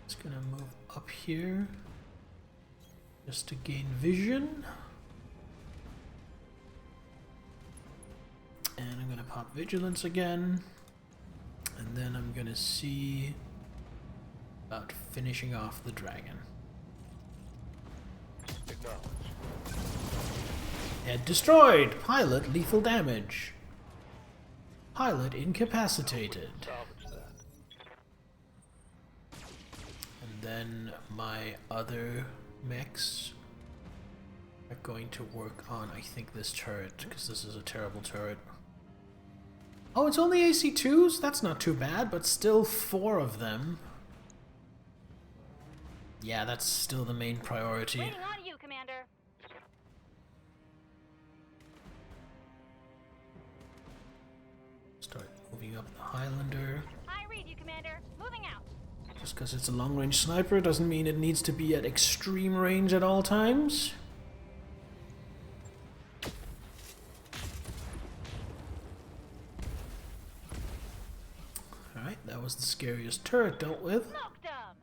Speaker 1: It's gonna move up here just to gain vision. And I'm gonna pop vigilance again. And then I'm gonna see about finishing off the dragon.
Speaker 2: Acknowledged.
Speaker 1: Head destroyed! Pilot lethal damage. Pilot incapacitated.
Speaker 2: Salvage that.
Speaker 1: And then my other mechs are going to work on, I think, this turret, because this is a terrible turret. Oh, it's only AC2s? That's not too bad, but still 4 of them. Yeah, that's still the main priority.
Speaker 5: Waiting on you, Commander.
Speaker 1: Start moving up the Highlander.
Speaker 5: I read you, Commander. Moving out.
Speaker 1: Just because it's a long-range sniper doesn't mean it needs to be at extreme range at all times. Alright, that was the scariest turret dealt with.
Speaker 5: Smoked 'em.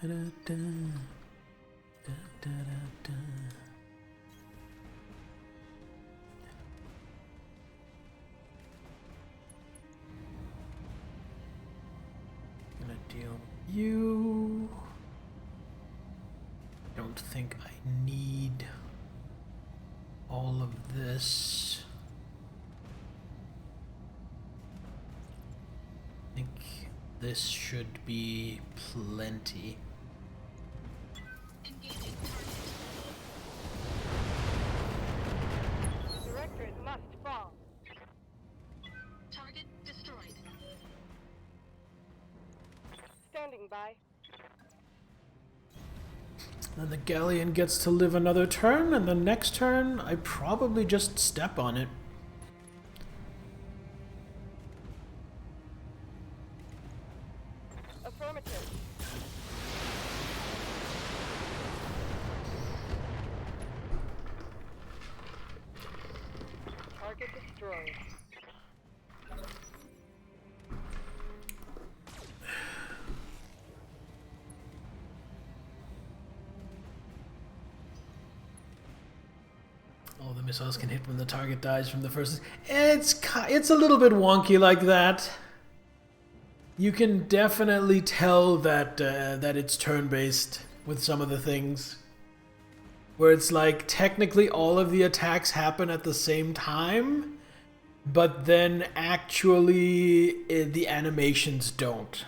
Speaker 1: Da, da, da. Da, da, da, da. Gonna deal with you. Don't think I need all of this. I think This should be plenty.
Speaker 6: Engaging target.
Speaker 7: Directors must fall.
Speaker 6: Target destroyed.
Speaker 7: Standing by.
Speaker 1: And the galleon gets to live another turn, and the next turn, I probably just step on it.
Speaker 7: Affirmative. Target destroyed.
Speaker 1: Oh, the missiles can hit when the target dies from the first... It's a little bit wonky like that. You can definitely tell that that it's turn-based with some of the things. Where it's like, technically all of the attacks happen at the same time, but then actually the animations don't.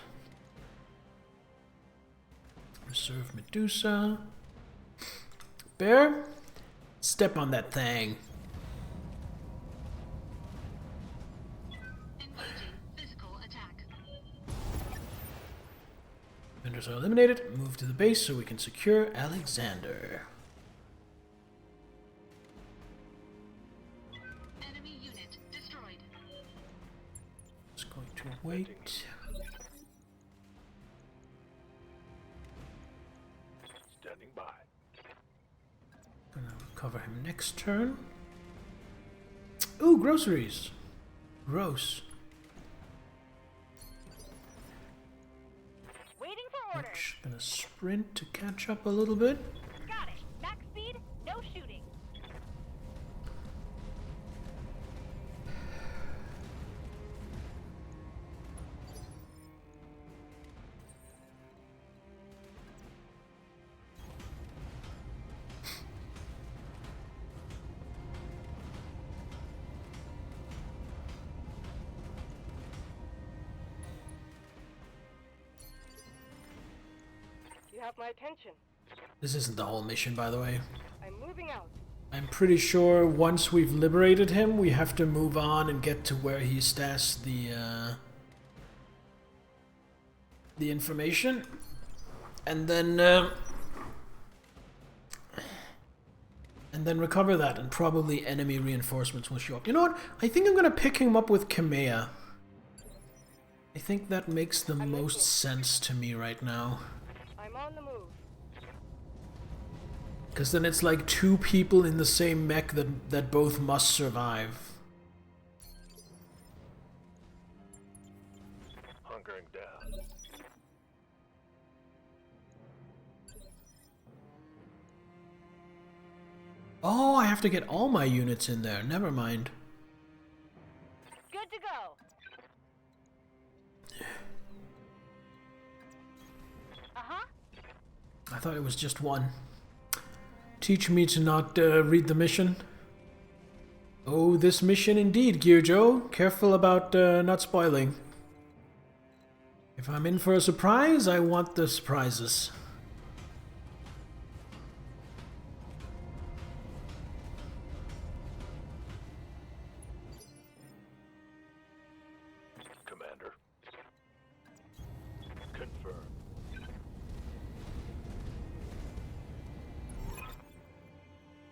Speaker 1: Reserve Medusa. Bear? Step on that thing.
Speaker 6: Engaging physical attack.
Speaker 1: Vendors are eliminated. Move to the base so we can secure Alexander.
Speaker 6: Enemy unit destroyed.
Speaker 1: Just going to wait.
Speaker 2: Standing by.
Speaker 1: Gonna cover him next turn. Ooh, groceries. Gross.
Speaker 5: Waiting for orders.
Speaker 1: Just gonna sprint to catch up a little bit.
Speaker 5: Got it. Max speed, no shooting.
Speaker 7: You have my attention.
Speaker 1: This isn't the whole mission, by the way.
Speaker 7: I'm moving out.
Speaker 1: I'm pretty sure once we've liberated him, we have to move on and get to where he stashed the information, and then recover that, and probably enemy reinforcements will show up. You know what? I think I'm gonna pick him up with Kamea. I think that makes the most sense to me right now.
Speaker 7: I'm on the move.
Speaker 1: Because then it's like two people in the same mech that both must survive.
Speaker 2: Hunkering down.
Speaker 1: Oh, I have to get all my units in there. Never mind.
Speaker 5: Good to go. Uh-huh.
Speaker 1: I thought it was just one. Teach me to not read the mission. Oh, this mission indeed, Gear Joe. Careful about not spoiling. If I'm in for a surprise, I want the surprises.
Speaker 2: Commander. Confirm.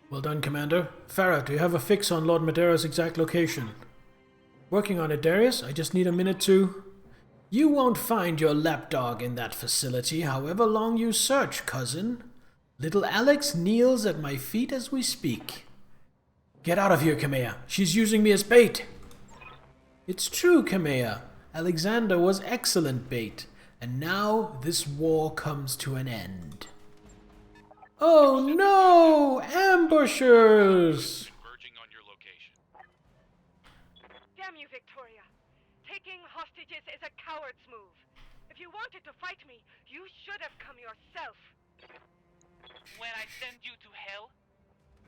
Speaker 1: Well done, Commander. Farah, do you have a fix on Lord Madera's exact location? Working on it, Darius. I just need a minute to... You won't find your lapdog in that facility, however long you search, cousin. Little Alex kneels at my feet as we speak. Get out of here, Kamea. She's using me as bait. It's true, Kamea. Alexander was excellent bait, and now this war comes to an end. Oh no! Ambushers!
Speaker 3: Converging on your location.
Speaker 7: Damn you, Victoria. Taking hostages is a coward's move. If you wanted to fight me, you should have come yourself.
Speaker 8: When I send you to hell,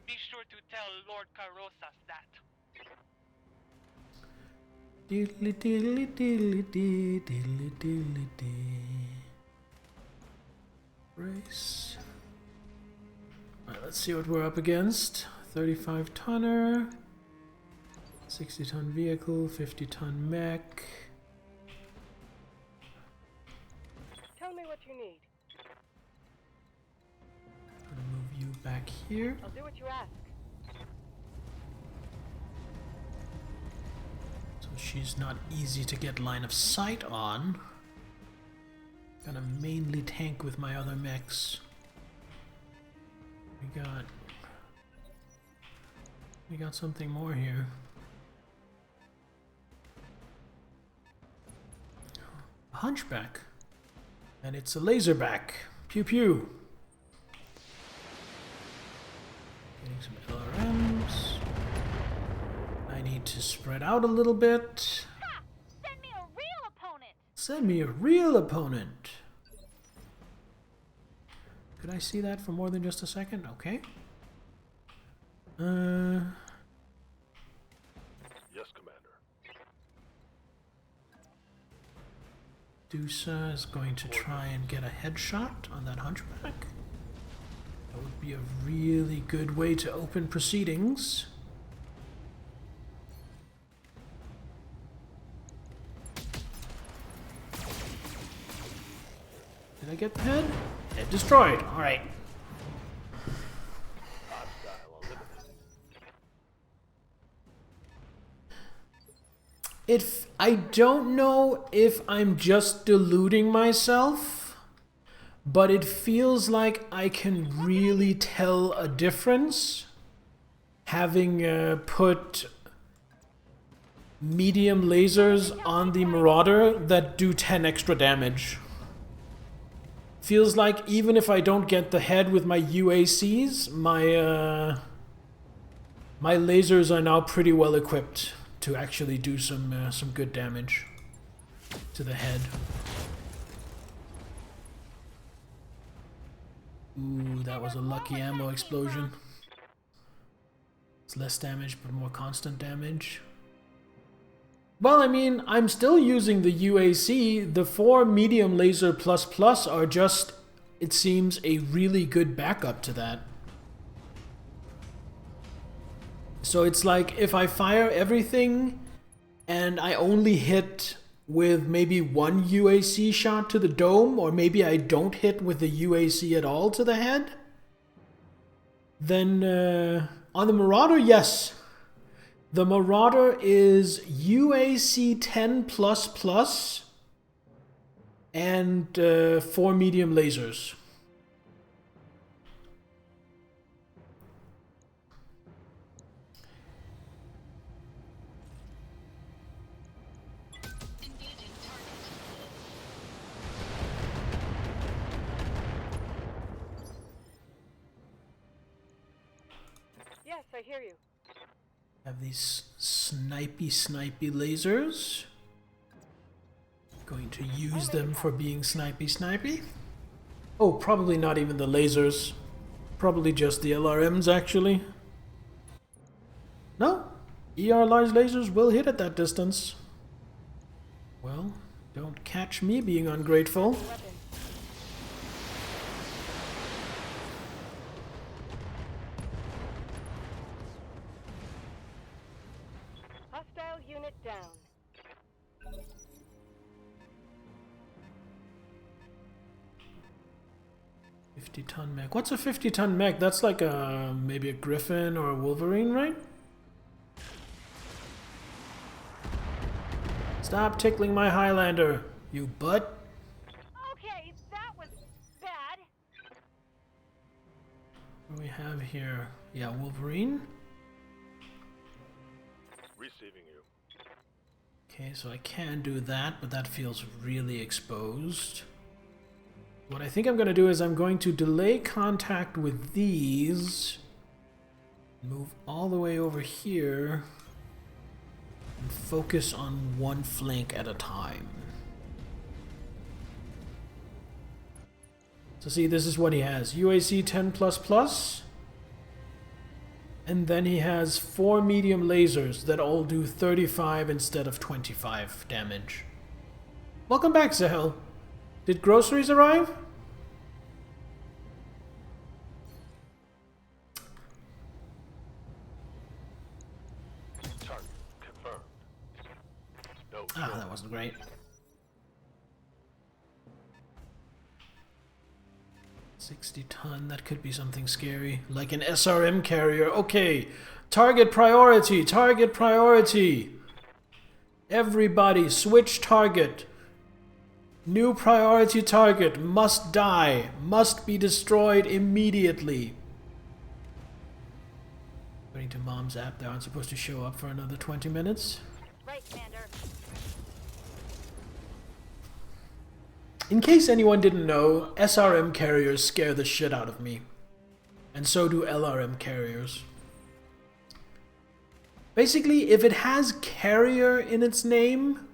Speaker 8: be sure to tell Lord Carrozas that.
Speaker 1: Diddly diddly diddly dee, diddly diddly dee. Race. Alright, let's see what we're up against. 35 tonner, 60 ton vehicle, 50 ton mech.
Speaker 7: Tell me what you need.
Speaker 1: I'm gonna move you back here.
Speaker 7: I'll do what you ask.
Speaker 1: So she's not easy to get line of sight on. Gonna mainly tank with my other mechs. We got something more here. A hunchback. And it's a laserback. Pew pew. Getting some LRMs. I need to spread out a little bit.
Speaker 5: Ha! Send me a real opponent!
Speaker 1: Send me a real opponent. Could I see that for more than just a second? Okay.
Speaker 2: Yes, Commander.
Speaker 1: Dusa is going to try and get a headshot on that hunchback. That would be a really good way to open proceedings. Did I get the head? Head destroyed. Alright.
Speaker 2: Hostile eliminated.
Speaker 1: I don't know if I'm just deluding myself, but it feels like I can really tell a difference having put medium lasers on the Marauder that do 10 extra damage. Feels like even if I don't get the head with my UACs, my lasers are now pretty well equipped to actually do some good damage to the head. Ooh, that was a lucky ammo explosion. It's less damage, but more constant damage. Well, I mean, I'm still using the UAC. The 4 medium laser plus plus are just, it seems, a really good backup to that. So it's like if I fire everything and I only hit with maybe 1 UAC shot to the dome, or maybe I don't hit with the UAC at all to the head, then on the Marauder, yes. The Marauder is UAC 10 plus plus and 4 medium lasers.
Speaker 6: Engaging target.
Speaker 7: Yes, I hear you.
Speaker 1: Have these snipey lasers. Going to use them for being snipey. Oh, probably not even the lasers. Probably just the LRMs, actually. No, ER large lasers will hit at that distance. Well, don't catch me being ungrateful.
Speaker 7: Weapon. Hostile unit down.
Speaker 1: $50-ton mech. What's a 50-ton mech? That's like a maybe a Griffin or a Wolverine, right? Stop tickling my Highlander, you butt.
Speaker 5: Okay, that was bad.
Speaker 1: What do we have here? Yeah, Wolverine.
Speaker 2: Receiving you.
Speaker 1: Okay, so I can do that, but that feels really exposed. What I think I'm going to do is I'm going to delay contact with these, move all the way over here, and focus on one flank at a time. So see, this is what he has. UAC 10 plus plus. And then he has 4 medium lasers that all do 35 instead of 25 damage. Welcome back, Zahel. Did groceries arrive?
Speaker 2: Target confirmed. No.
Speaker 1: Ah, that wasn't great. 60-ton, that could be something scary. Like an SRM carrier. Okay, target priority, target priority. Everybody, switch target. New priority target, must die, must be destroyed immediately. According to Mom's app, they aren't supposed to show up for another 20 minutes.
Speaker 5: Right, Commander.
Speaker 1: In case anyone didn't know, SRM carriers scare the shit out of me. And so do LRM carriers. Basically, if it has carrier in its name,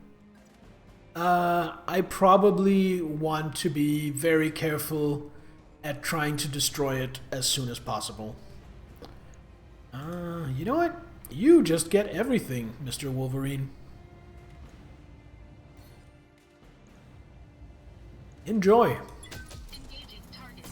Speaker 1: I probably want to be very careful at trying to destroy it as soon as possible. You know what? You just get everything, Mr. Wolverine. Enjoy.
Speaker 6: Engaging target.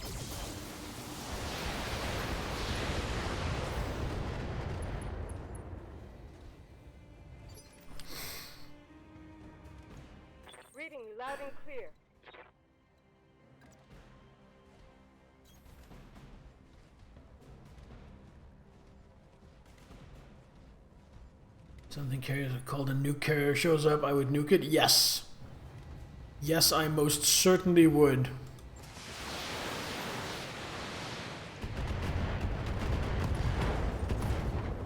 Speaker 7: Reading you loud and clear.
Speaker 1: Something carriers are called a nuke carrier shows up, I would nuke it? Yes. Yes, I most certainly would.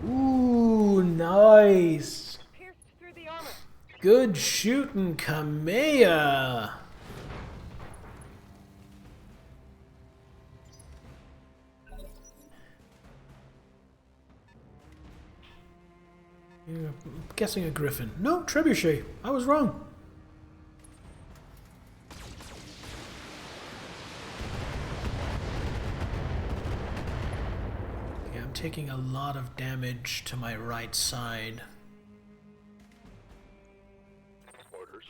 Speaker 1: Ooh, nice.
Speaker 7: Pierced through the armor.
Speaker 1: Good shooting, Kamea. I'm guessing a griffin. No, trebuchet. I was wrong. Okay, I'm taking a lot of damage to my right side.
Speaker 2: Orders.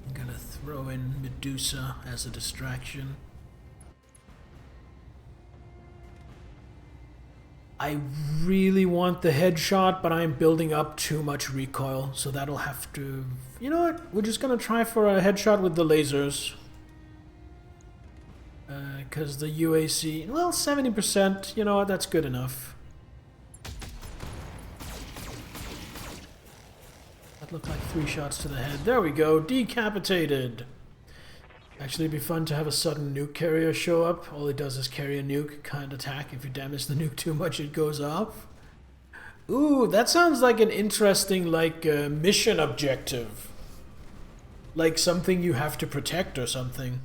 Speaker 1: I'm gonna throw in Medusa as a distraction. I really want the headshot, but I'm building up too much recoil, so that'll have to... You know what? We're just gonna try for a headshot with the lasers. Because the UAC... Well, 70%, you know what? That's good enough. That looked like 3 shots to the head. There we go. Decapitated. Actually, it'd be fun to have a sudden nuke carrier show up. All it does is carry a nuke, can't attack. If you damage the nuke too much, it goes off. Ooh, that sounds like an interesting, mission objective. Like something you have to protect or something.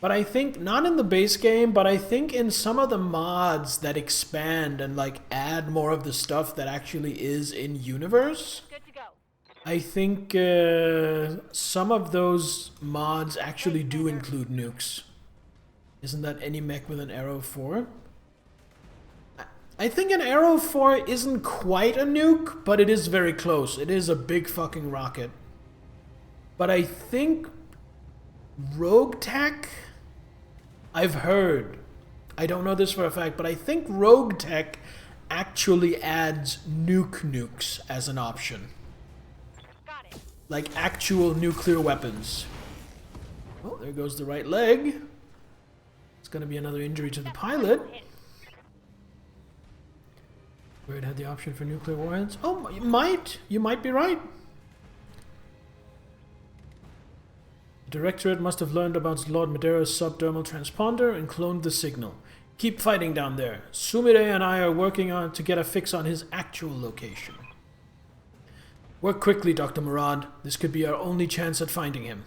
Speaker 1: But I think, not in the base game, but I think in some of the mods that expand and, add more of the stuff that actually is in universe.
Speaker 5: Good to go.
Speaker 1: I think some of those mods actually do include nukes. Isn't that any mech with an Arrow 4? I think an Arrow 4 isn't quite a nuke, but it is very close. It is a big fucking rocket. But I think Rogue Tech, I've heard, I don't know this for a fact, but I think Rogue Tech actually adds nukes as an option. Like actual nuclear weapons. Oh, there goes the right leg. It's gonna be another injury to the pilot. Where it had the option for nuclear warheads. Oh, you might be right. The Directorate must have learned about Lord Madera's subdermal transponder and cloned the signal. Keep fighting down there. Sumire and I are working on to get a fix on his actual location. Work quickly, Dr. Murad. This could be our only chance at finding him.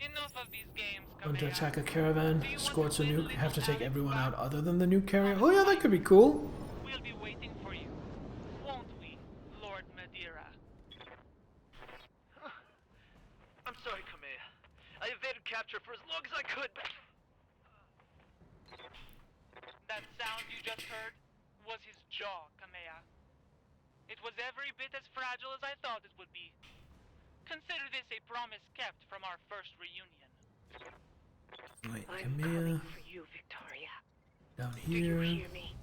Speaker 8: Enough of these games,
Speaker 1: Want to
Speaker 8: Kamea.
Speaker 1: attack a caravan,
Speaker 8: Do you want
Speaker 1: escorts a
Speaker 8: to win
Speaker 1: nuke, have to
Speaker 8: little
Speaker 1: take
Speaker 8: Alex
Speaker 1: everyone
Speaker 8: back?
Speaker 1: out other than the nuke carrier? Oh yeah, that could be cool.
Speaker 8: We'll be waiting for you, won't we, Lord Madeira?
Speaker 9: I'm sorry, Kamea. I have
Speaker 8: That sound you just heard was his jaw, Kamea. It was every bit as fragile as I thought it would be. Consider this a promise kept from our first reunion.
Speaker 1: Wait,
Speaker 7: I'm
Speaker 1: Kamea.
Speaker 7: coming for you, Victoria.
Speaker 1: Down
Speaker 7: Do you
Speaker 1: here.
Speaker 7: hear me?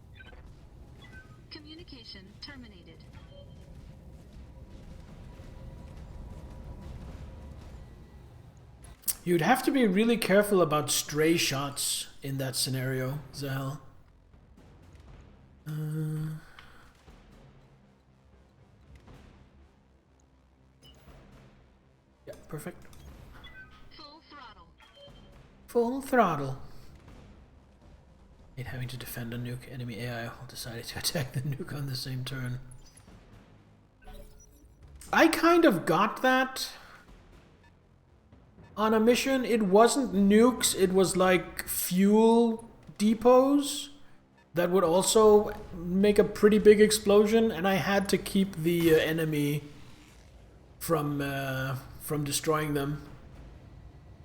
Speaker 6: Communication terminated.
Speaker 1: You'd have to be really careful about stray shots in that scenario, Zahel. Yeah, perfect.
Speaker 6: Full throttle.
Speaker 1: Full throttle. Hate having to defend a nuke. Enemy AI decided to attack the nuke on the same turn. I kind of got that on a mission. It wasn't nukes, it was like fuel depots that would also make a pretty big explosion, and I had to keep the enemy from destroying them.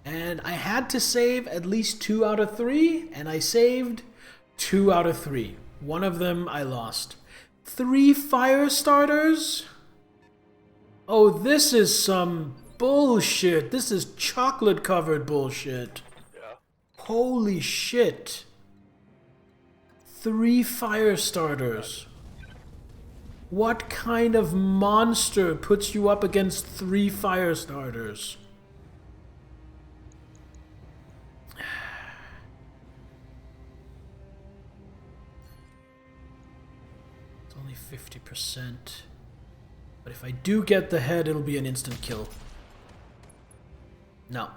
Speaker 1: And I had to save at least 2 out of 3, and I saved 2 out of 3. One of them I lost. 3 fire starters? Oh, this is some bullshit. This is chocolate covered bullshit.
Speaker 2: Yeah.
Speaker 1: Holy shit. 3 fire starters. What kind of monster puts you up against 3 fire starters? It's only 50%. But if I do get the head, it'll be an instant kill. No.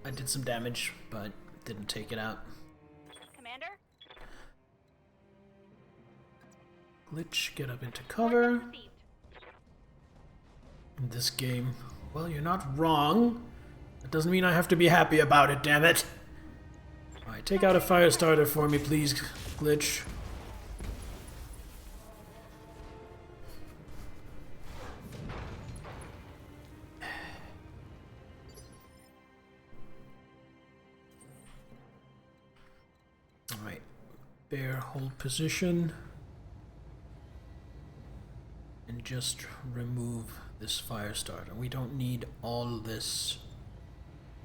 Speaker 1: I did some damage, but didn't take it out.
Speaker 5: Commander?
Speaker 1: Glitch, get up into cover.
Speaker 5: Received.
Speaker 1: In this game, well, you're not wrong. That doesn't mean I have to be happy about it, damn it. Alright, take out a fire starter for me, please, Glitch. Alright, bear hold position. And just remove this fire starter. We don't need all this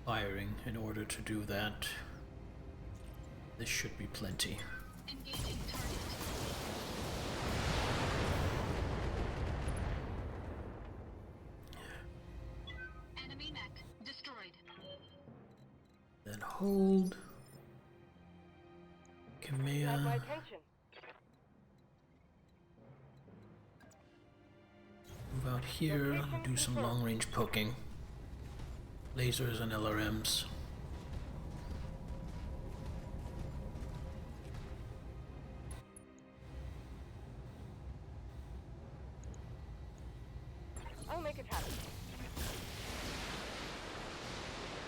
Speaker 1: firing in order to do that. This should be plenty.
Speaker 6: Engaging target. Enemy mech destroyed.
Speaker 1: Then hold.
Speaker 7: Have my
Speaker 1: Kamea.
Speaker 7: attention.
Speaker 1: Move out here. Do some long range poking. Lasers and LRMs.
Speaker 7: I'll make it happen.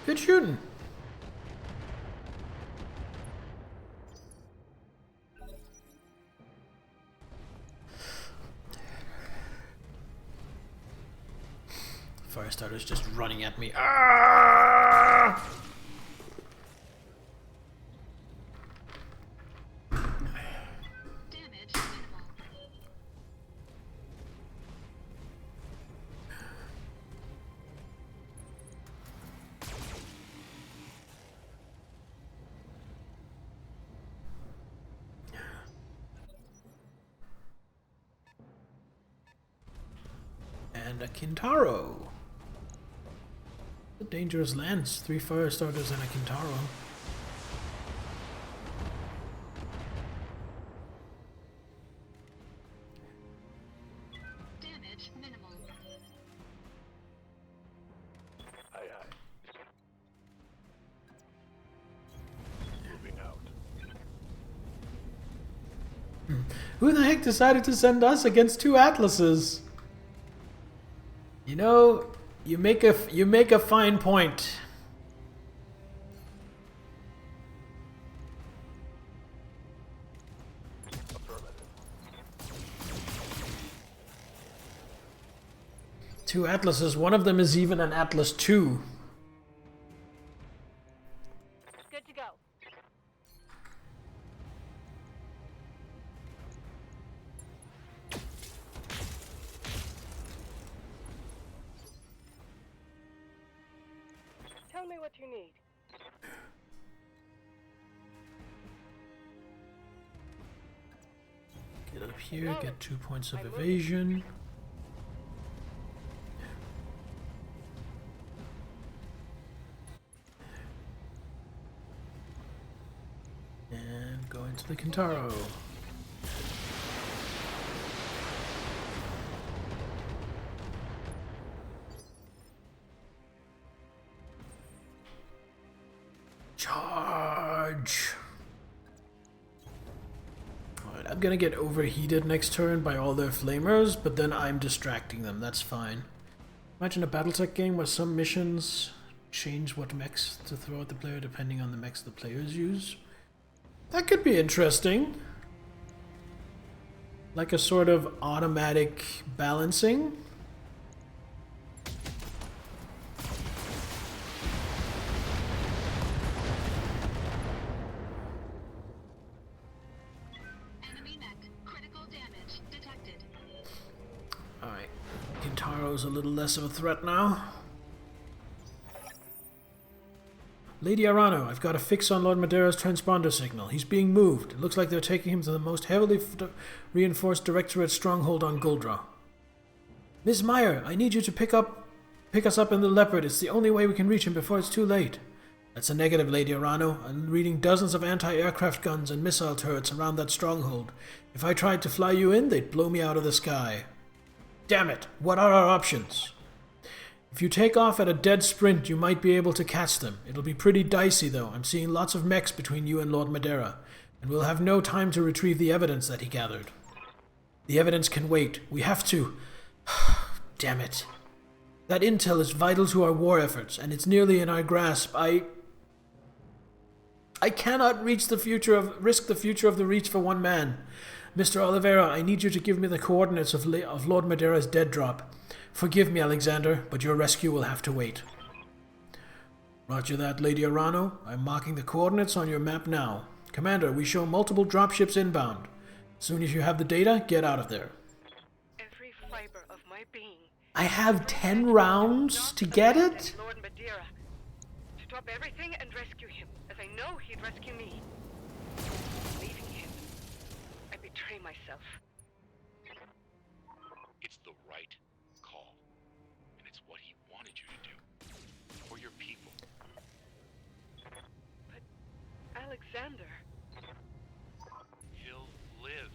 Speaker 1: Good shooting. Firestarter's just running at me. Ah!
Speaker 6: Damage minimal.
Speaker 1: And a Kintaro. A dangerous lance. 3 fire starters and a Kintaro.
Speaker 6: Damage minimal.
Speaker 2: Aye, aye. Moving out.
Speaker 1: Who the heck decided to send us against 2 Atlases? You know, you make a fine point.
Speaker 2: Affirmative.
Speaker 1: 2 Atlases. One of them is even an Atlas 2.
Speaker 5: Good to go.
Speaker 7: me what you need.
Speaker 1: Get up here, get 2 points of evasion. And go into the Kintaro. Charge! Alright, I'm gonna get overheated next turn by all their flamers, but then I'm distracting them, that's fine. Imagine a Battletech game where some missions change what mechs to throw at the player depending on the mechs the players use. That could be interesting. Like a sort of automatic balancing.
Speaker 6: Enemy mech. Critical damage detected.
Speaker 1: Alright, Kintaro's a little less of a threat now. Lady Arano, I've got a fix on Lord Madera's transponder signal. He's being moved. It looks like they're taking him to the most heavily reinforced Directorate stronghold on Guldra. Ms. Meyer, I need you to pick us up in the Leopard. It's the only way we can reach him before it's too late. That's a negative, Lady Arano. I'm reading dozens of anti-aircraft guns and missile turrets around that stronghold. If I tried to fly you in, they'd blow me out of the sky. Damn it! What are our options? If you take off at a dead sprint, you might be able to catch them. It'll be pretty dicey, though. I'm seeing lots of mechs between you and Lord Madera, and we'll have no time to retrieve the evidence that he gathered. The evidence can wait. We have to... Damn it. That intel is vital to our war efforts, and it's nearly in our grasp. I cannot risk the future of the Reach for one man. Mr. Oliveira, I need you to give me the coordinates of Lord Madera's dead drop. Forgive me, Alexander, but your rescue will have to wait. Roger that, Lady Arano. I'm marking the coordinates on your map now. Commander, we show multiple dropships inbound. As soon as you have the data, get out of there.
Speaker 7: Every fiber of my being.
Speaker 1: I have 10 rounds to get it?
Speaker 7: Lord Madeira. To drop everything and rescue him, as I know he'd rescue me. Leaving him, I betray myself.
Speaker 3: It's the right call. And it's what he wanted you to do. For your people.
Speaker 7: But Alexander.
Speaker 3: He'll live.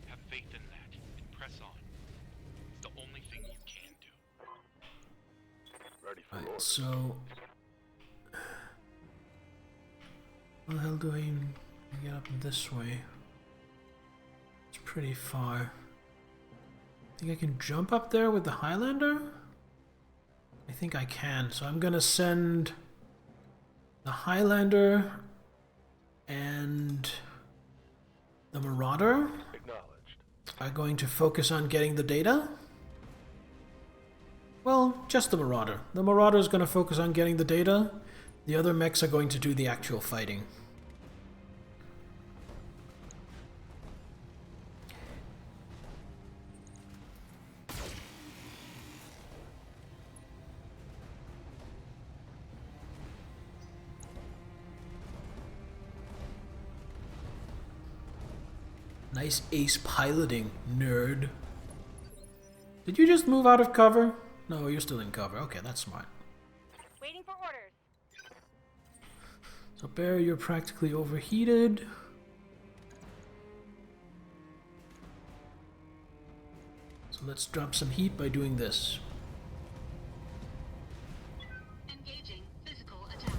Speaker 3: Have faith in that. And press on. It's the only thing you can do.
Speaker 2: Ready for
Speaker 1: Alright,
Speaker 2: orders.
Speaker 1: so... How the hell do I even get up this way? It's pretty far. Think I can jump up there with the Highlander? I think I can, so I'm gonna send the Highlander and the Marauder
Speaker 2: Acknowledged.
Speaker 1: are going to focus on getting the data. Well, just the Marauder. The Marauder is going to focus on getting the data. The other mechs are going to do the actual fighting. Nice ace piloting, nerd. Did you just move out of cover? No, you're still in cover. Okay, that's smart.
Speaker 5: Waiting for orders.
Speaker 1: So Bear, you're practically overheated. So let's drop some heat by doing this.
Speaker 6: Engaging physical attack.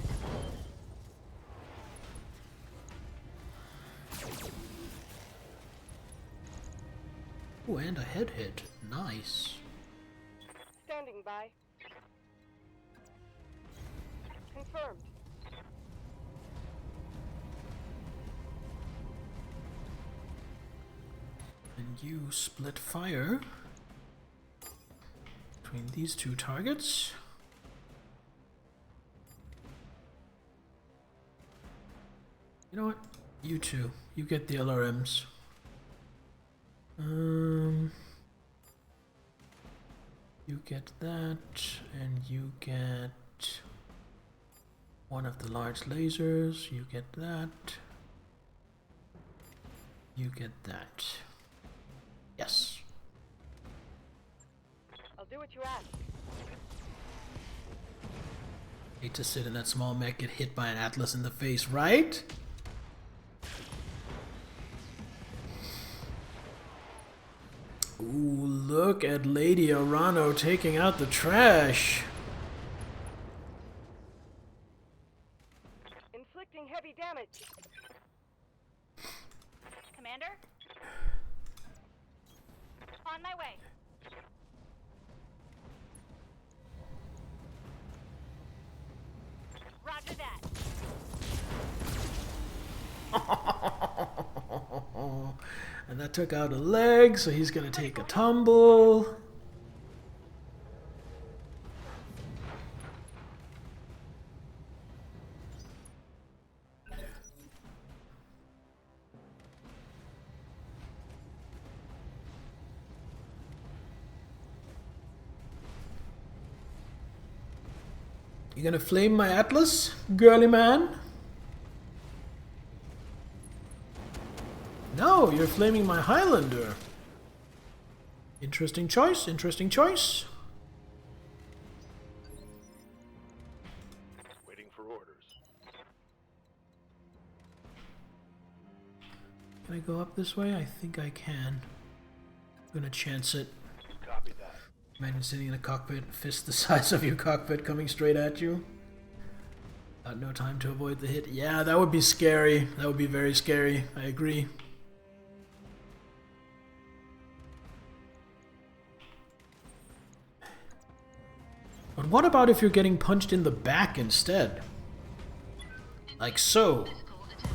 Speaker 1: Oh, and a head hit. Nice.
Speaker 7: Standing by. Confirmed.
Speaker 1: And you split fire between these two targets. You know what? You two. You get the LRMs. You get that, and you get One of the large lasers, you get that. You get that. Yes.
Speaker 7: I'll do what you ask.
Speaker 1: Hate to sit in that small mech, get hit by an Atlas in the face, right? Ooh, look at Lady Arano taking out the trash.
Speaker 7: Inflicting heavy damage.
Speaker 5: Commander? On my way. Roger that.
Speaker 1: And that took out a leg, so he's gonna take a tumble. You gonna flame my Atlas, girly man? No, you're flaming my Highlander. Interesting choice, interesting choice.
Speaker 2: Waiting for orders.
Speaker 1: Can I go up this way? I think I can. I'm gonna chance it.
Speaker 2: Copy that.
Speaker 1: Imagine sitting in a cockpit, fist the size of your cockpit coming straight at you. No time to avoid the hit. Yeah, that would be scary. That would be very scary. I agree. But what about if you're getting punched in the back instead? Like so.
Speaker 6: Physical attack.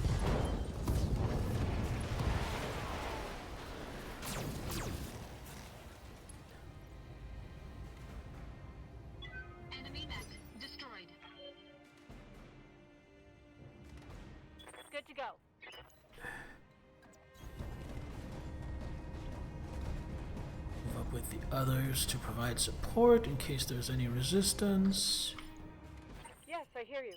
Speaker 6: Enemy mech destroyed.
Speaker 5: Good to go.
Speaker 1: Move up with the others to provide support in case there's any resistance.
Speaker 7: Yes, I hear you.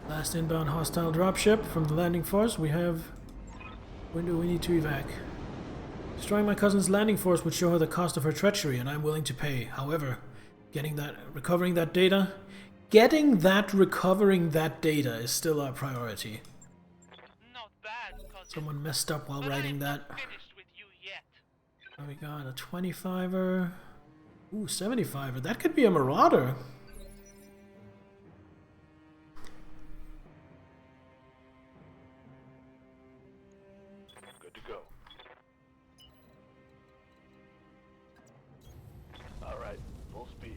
Speaker 1: Last inbound hostile dropship from the landing force. We have... When do we need to evac? Destroying my cousin's landing force would show her the cost of her treachery, and I'm willing to pay. However, recovering that data is still our priority.
Speaker 8: Not bad, cousin.
Speaker 1: Someone messed up while
Speaker 8: But
Speaker 1: writing
Speaker 8: I'm
Speaker 1: that.
Speaker 8: not finished with you yet.
Speaker 1: Oh, we got a 25er. Ooh, 75er. That could be a Marauder.
Speaker 2: Good to go. All right, full speed.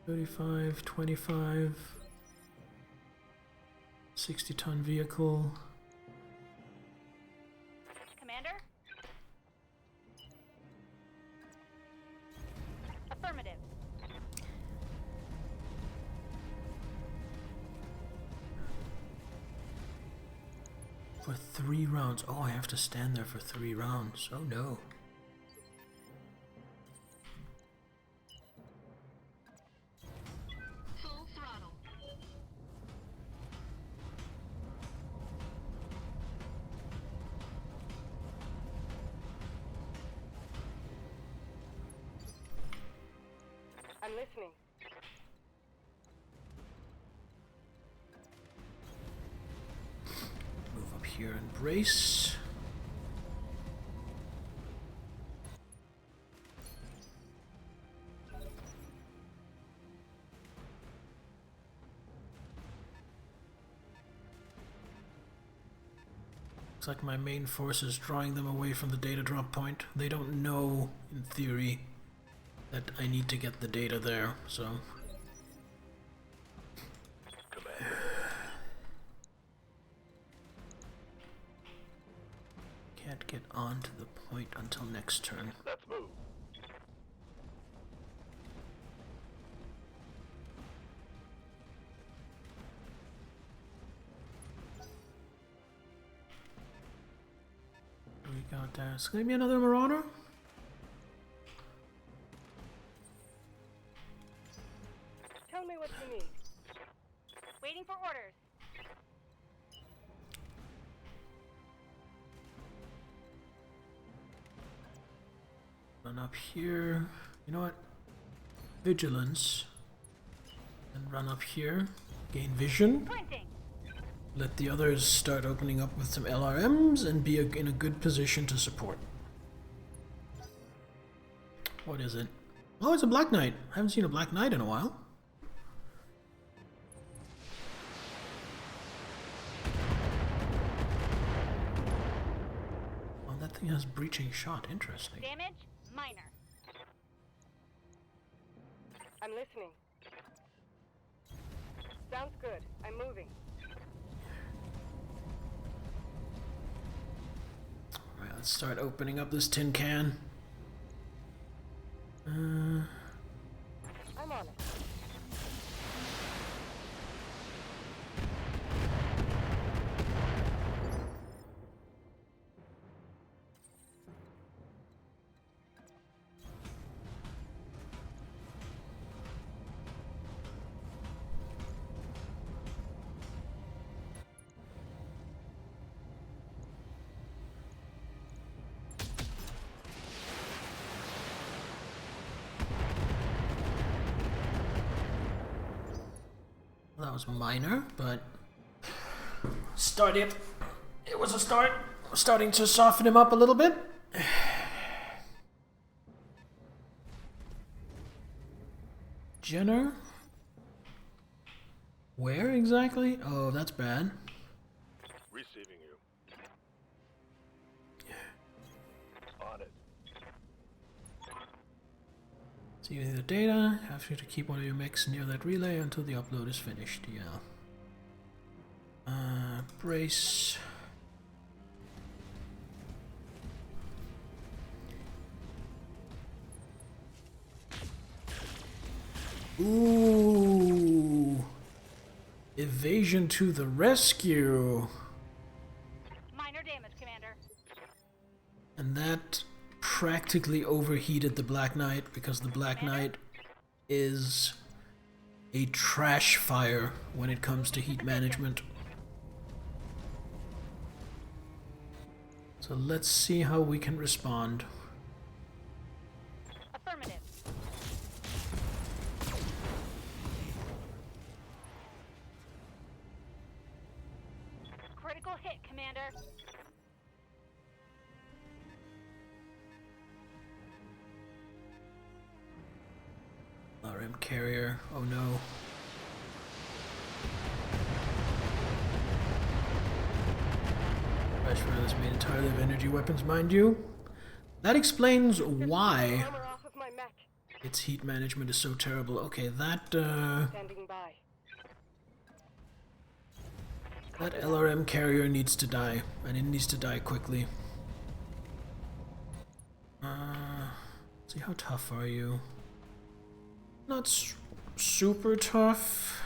Speaker 1: 35, 25. 60-ton vehicle.
Speaker 5: Commander? Affirmative.
Speaker 1: For 3 rounds. Oh, I have to stand there for 3 rounds. Oh no.
Speaker 6: Full throttle.
Speaker 7: I'm listening.
Speaker 1: Move up here and brace. Looks like my main force is drawing them away from the data drop point. They don't know, in theory, that I need to get the data there, so... Can't get on to the point until next turn.
Speaker 2: Let's move.
Speaker 1: We got that. It's gonna be another Marauder.
Speaker 7: Tell me what you need.
Speaker 5: Waiting for orders.
Speaker 1: Run up here. You know what? Vigilance. And run up here. Gain vision.
Speaker 5: Printing.
Speaker 1: Let the others start opening up with some LRMs and be in a good position to support. What is it? Oh, it's a Black Knight. I haven't seen a Black Knight in a while. Oh, that thing has breaching shot. Interesting.
Speaker 5: Damage minor.
Speaker 7: I'm listening. Sounds good. I'm moving.
Speaker 1: Alright, let's start opening up this tin can.
Speaker 7: I'm on it.
Speaker 1: That was minor, but start it. It was a start. We're starting to soften him up a little bit. Jenner? Where exactly? Oh, that's bad.
Speaker 2: Receiving you. On it.
Speaker 1: Receiving the data. Have you to keep one of your mechs near that relay until the upload is finished. Yeah. Brace. Ooh. Evasion to the rescue.
Speaker 5: Minor damage, Commander.
Speaker 1: And that practically overheated the Black Knight because the Black Knight is a trash fire when it comes to heat management. So let's see how we can respond.
Speaker 5: Affirmative. Critical hit, Commander.
Speaker 1: RM carrier, oh no. Fresh fire that's made entirely of energy weapons, mind you. That explains why
Speaker 7: Armor off of my mech.
Speaker 1: its heat management is so terrible. Okay, that
Speaker 7: Standing by.
Speaker 1: that LRM carrier needs to die, and it needs to die quickly. See, how tough are you? Not super tough.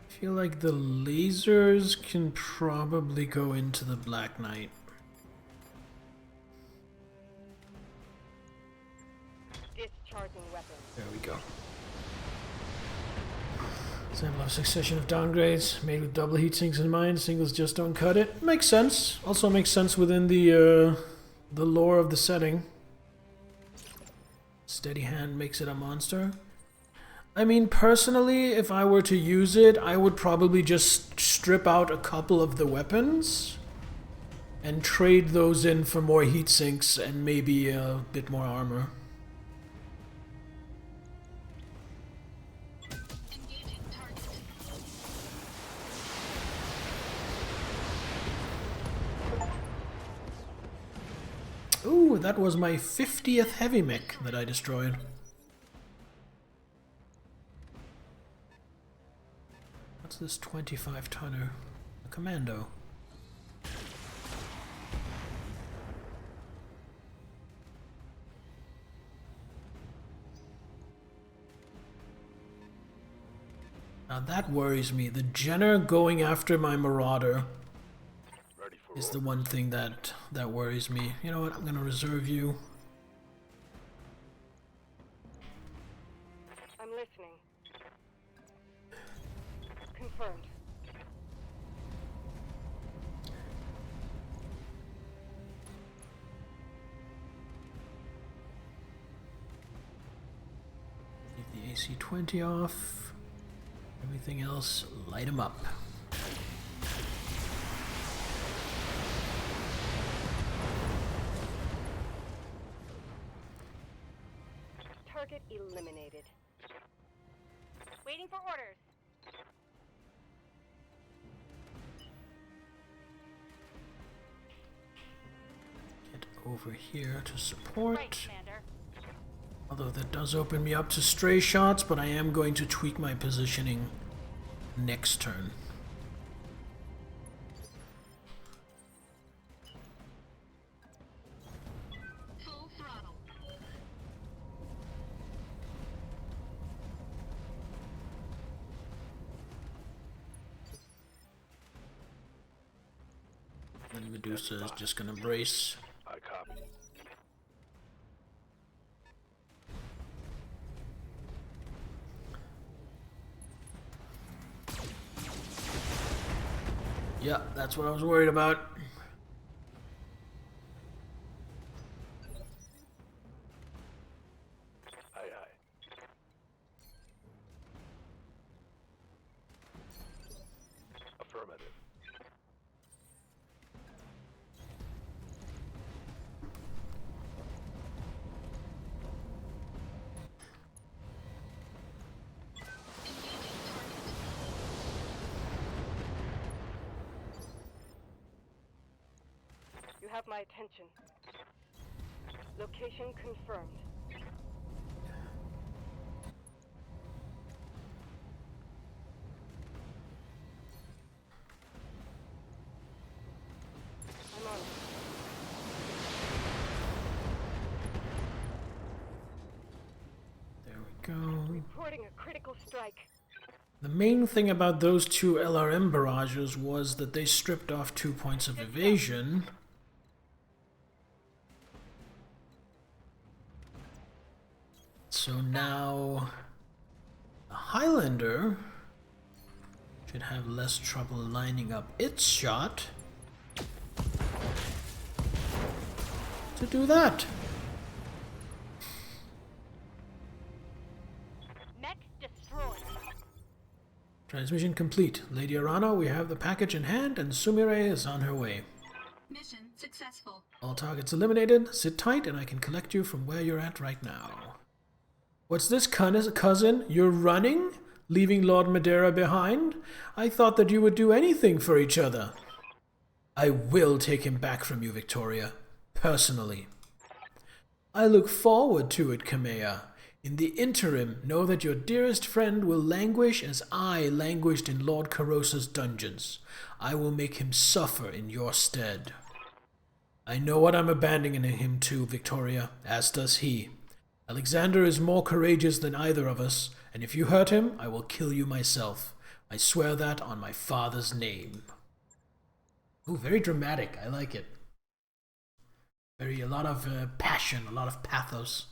Speaker 1: I feel like the lasers can probably go into the Black Knight.
Speaker 7: Discharging weapons.
Speaker 1: There we go. Example of succession of downgrades made with double heat sinks in mind. Singles just don't cut it. Makes sense. Also makes sense within the lore of the setting. Steady hand makes it a monster. I mean, personally, if I were to use it, I would probably just strip out a couple of the weapons and trade those in for more heat sinks and maybe a bit more armor.
Speaker 6: Engaging target.
Speaker 1: Ooh, Ooh, that was my 50th heavy mech that I destroyed. What's this 25-tonner? A commando. Now that worries me. The Jenner going after my Marauder is the one thing that worries me. You know what? I'm gonna reserve you.
Speaker 7: I'm listening. Confirmed.
Speaker 1: Leave the AC-20 off. Everything else, light them up.
Speaker 7: Target eliminated.
Speaker 5: Waiting for orders.
Speaker 1: Get over here to support.
Speaker 5: Right, Commander.
Speaker 1: Although that does open me up to stray shots, but I am going to tweak my positioning next turn.
Speaker 6: Full throttle.
Speaker 1: And Medusa is just gonna brace.
Speaker 2: I copy.
Speaker 1: Yeah, that's what I was worried about.
Speaker 2: Aye, aye. Affirmative.
Speaker 7: You have my attention. Location confirmed. I'm on it.
Speaker 1: There we go.
Speaker 7: Reporting a critical strike.
Speaker 1: The main thing about those two LRM barrages was that they stripped off 2 points of evasion. So now the Highlander should have less trouble lining up its shot to do that.
Speaker 5: Mech destroyed.
Speaker 1: Transmission complete. Lady Arana, we have the package in hand and Sumire is on her way.
Speaker 6: Mission successful.
Speaker 1: All targets eliminated. Sit tight and I can collect you from where you're at right now. What's this, cousin? You're running? Leaving Lord Madeira behind? I thought that you would do anything for each other. I will take him back from you, Victoria. Personally. I look forward to it, Kamea. In the interim, know that your dearest friend will languish as I languished in Lord Carosa's dungeons. I will make him suffer in your stead. I know what I'm abandoning him to, Victoria, as does he. Alexander is more courageous than either of us, and if you hurt him, I will kill you myself. I swear that on my father's name. Ooh, very dramatic. I like it. A lot of passion, a lot of pathos.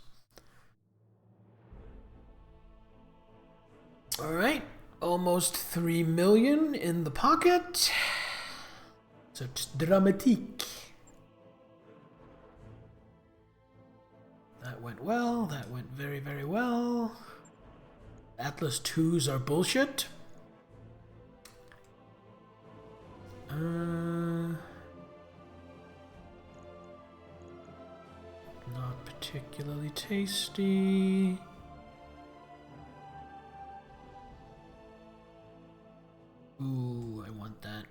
Speaker 1: Alright, almost 3 million in the pocket. So it's dramatique. That went well, that went very, very well. Atlas 2s are bullshit. Not particularly tasty. Ooh, I want that.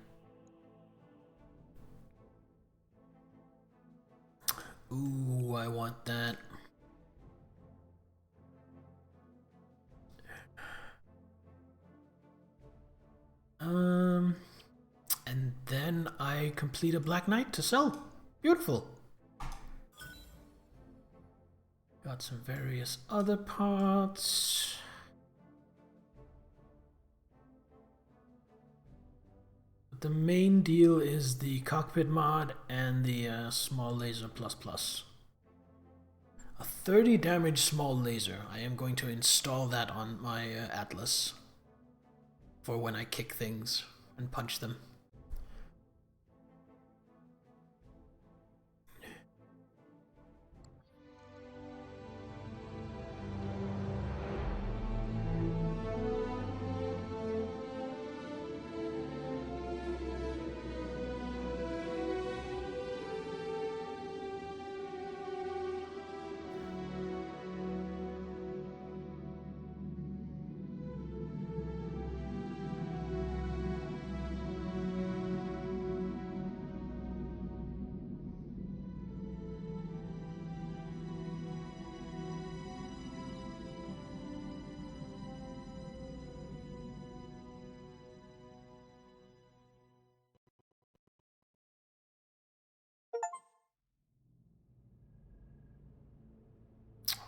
Speaker 1: Ooh, I want that? And then I complete a Black Knight to sell. Beautiful. Got some various other parts. The main deal is the cockpit mod and the small laser plus. A 30 damage small laser. I am going to install that on my Atlas for when I kick things and punch them.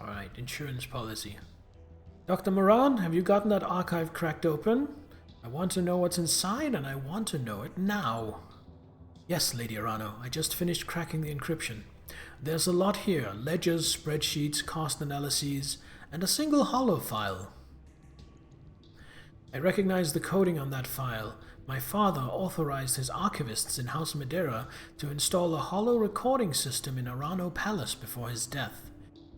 Speaker 1: Alright, insurance policy. Dr. Moran, have you gotten that archive cracked open? I want to know what's inside, and I want to know it now. Yes, Lady Arano, I just finished cracking the encryption. There's a lot here. Ledgers, spreadsheets, cost analyses, and a single hollow file. I recognize the coding on that file. My father authorized his archivists in House Madeira to install a hollow recording system in Arano Palace before his death.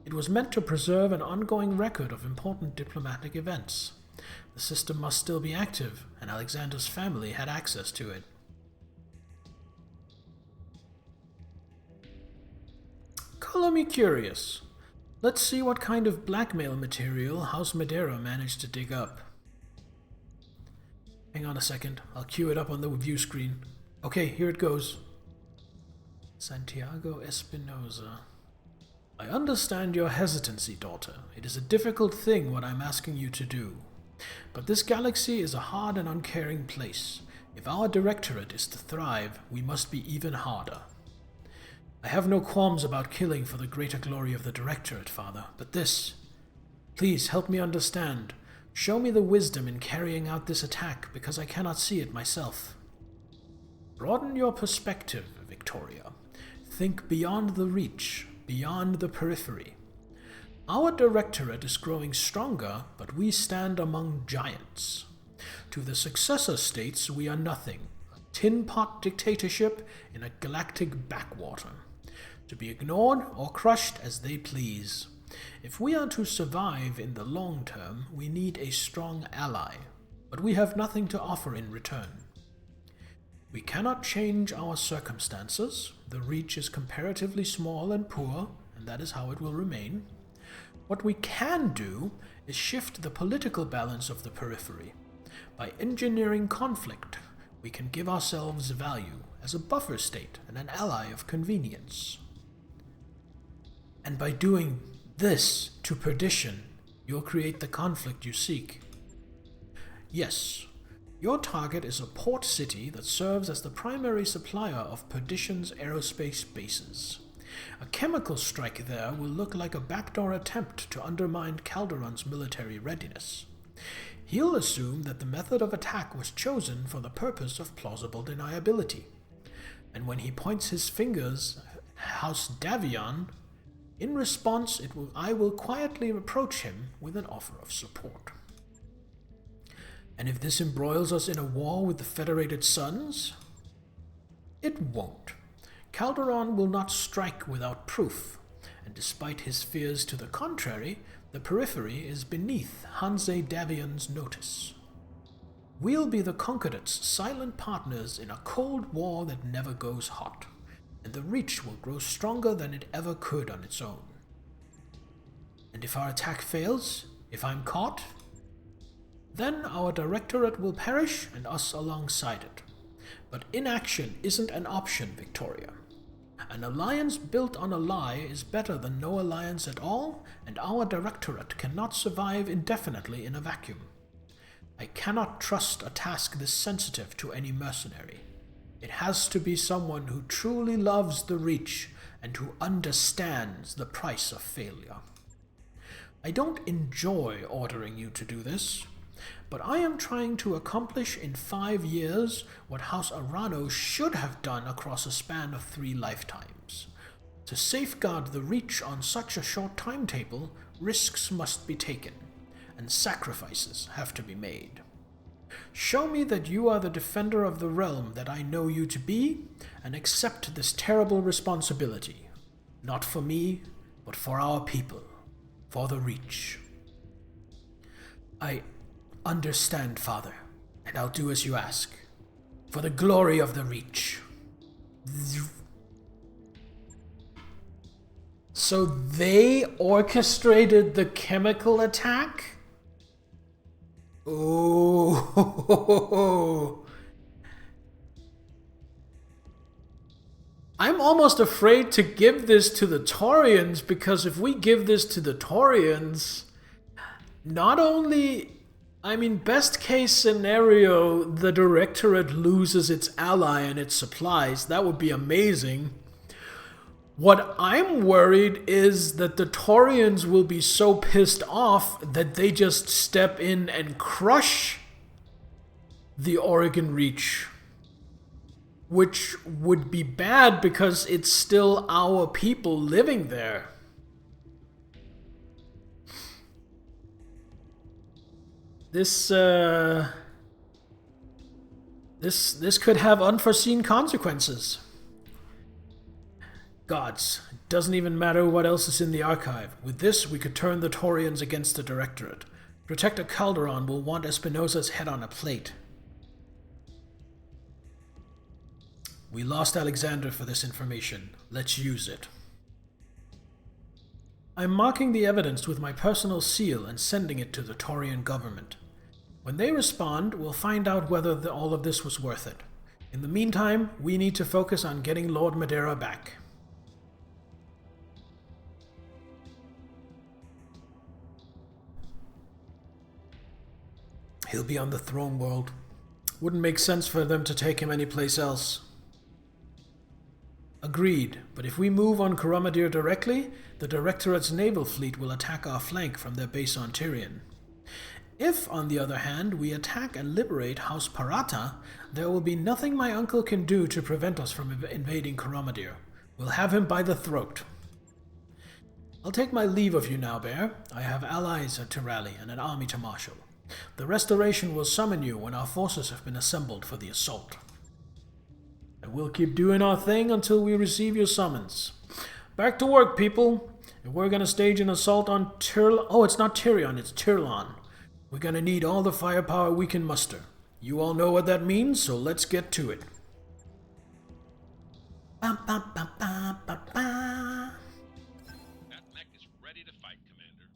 Speaker 1: It was meant to preserve an ongoing record of important diplomatic events. The system must still be active, and Alexander's family had access to it. Color me curious. Let's see what kind of blackmail material House Madeira managed to dig up. Hang on a second, I'll cue it up on the view screen. Okay, here it goes. Santiago Espinosa. I understand your hesitancy, daughter. It is a difficult thing what I'm asking you to do. But this galaxy is a hard and uncaring place. If our directorate is to thrive, we must be even harder. I have no qualms about killing for the greater glory of the directorate, Father, but this... Please help me understand. Show me the wisdom in carrying out this attack, because I cannot see it myself. Broaden your perspective, Victoria. Think beyond the reach, beyond the periphery. Our directorate is growing stronger, but we stand among giants. To the successor states, we are nothing. A tin-pot dictatorship in a galactic backwater. To be ignored or crushed as they please. If we are to survive in the long term, we need a strong ally, but we have nothing to offer in return. We cannot change our circumstances. The reach is comparatively small and poor, and that is how it will remain. What we can do is shift the political balance of the periphery. By engineering conflict, we can give ourselves value as a buffer state and an ally of convenience. And by doing this to perdition, you'll create the conflict you seek. Yes, your target is a port city that serves as the primary supplier of Perdition's aerospace bases. A chemical strike there will look like a backdoor attempt to undermine Calderon's military readiness. He'll assume that the method of attack was chosen for the purpose of plausible deniability. And when he points his fingers at House Davion, in response I will quietly approach him with an offer of support. And if this embroils us in a war with the Federated Suns? It won't. Calderon will not strike without proof, and despite his fears to the contrary, the periphery is beneath Hanse Davion's notice. We'll be the Concordate's silent partners in a cold war that never goes hot, and the Reach will grow stronger than it ever could on its own. And if our attack fails, if I'm caught, then our directorate will perish and us alongside it. But inaction isn't an option, Victoria. An alliance built on a lie is better than no alliance at all, and our directorate cannot survive indefinitely in a vacuum. I cannot trust a task this sensitive to any mercenary. It has to be someone who truly loves the Reach and who understands the price of failure. I don't enjoy ordering you to do this, but I am trying to accomplish in 5 years what House Arano should have done across a span of 3 lifetimes. To safeguard the Reach on such a short timetable, risks must be taken, and sacrifices have to be made. Show me that you are the defender of the realm that I know you to be, and accept this terrible responsibility. Not for me, but for our people, for the Reach. I understand, Father, and I'll do as you ask. For the glory of the Reach. So they orchestrated the chemical attack? Oh. I'm almost afraid to give this to the Taurians, because if we give this to the Taurians, not only, I mean, best case scenario, the Directorate loses its ally and its supplies. That would be amazing. What I'm worried is that the Taurians will be so pissed off that they just step in and crush the Oregon Reach. Which would be bad because it's still our people living there. This could have unforeseen consequences. Gods, it doesn't even matter what else is in the archive. With this, we could turn the Taurians against the Directorate. Protector Calderon will want Espinosa's head on a plate. We lost Alexander for this information. Let's use it. I'm marking the evidence with my personal seal and sending it to the Taurian government. When they respond, we'll find out whether all of this was worth it. In the meantime, we need to focus on getting Lord Madeira back. He'll be on the throne world. Wouldn't make sense for them to take him anyplace else. Agreed, but if we move on Coromandel directly, the Directorate's naval fleet will attack our flank from their base on Tyrion. If, on the other hand, we attack and liberate House Parata, there will be nothing my uncle can do to prevent us from invading Coromandel. We'll have him by the throat. I'll take my leave of you now, Bear. I have allies to rally and an army to marshal. The Restoration will summon you when our forces have been assembled for the assault. And we'll keep doing our thing until we receive your summons. Back to work, people. If we're going to stage an assault on Oh, it's not Tyrion, it's Tirlon. We're going to need all the firepower we can muster. You all know what that means, so let's get to it.
Speaker 3: That mech is ready to fight, Commander.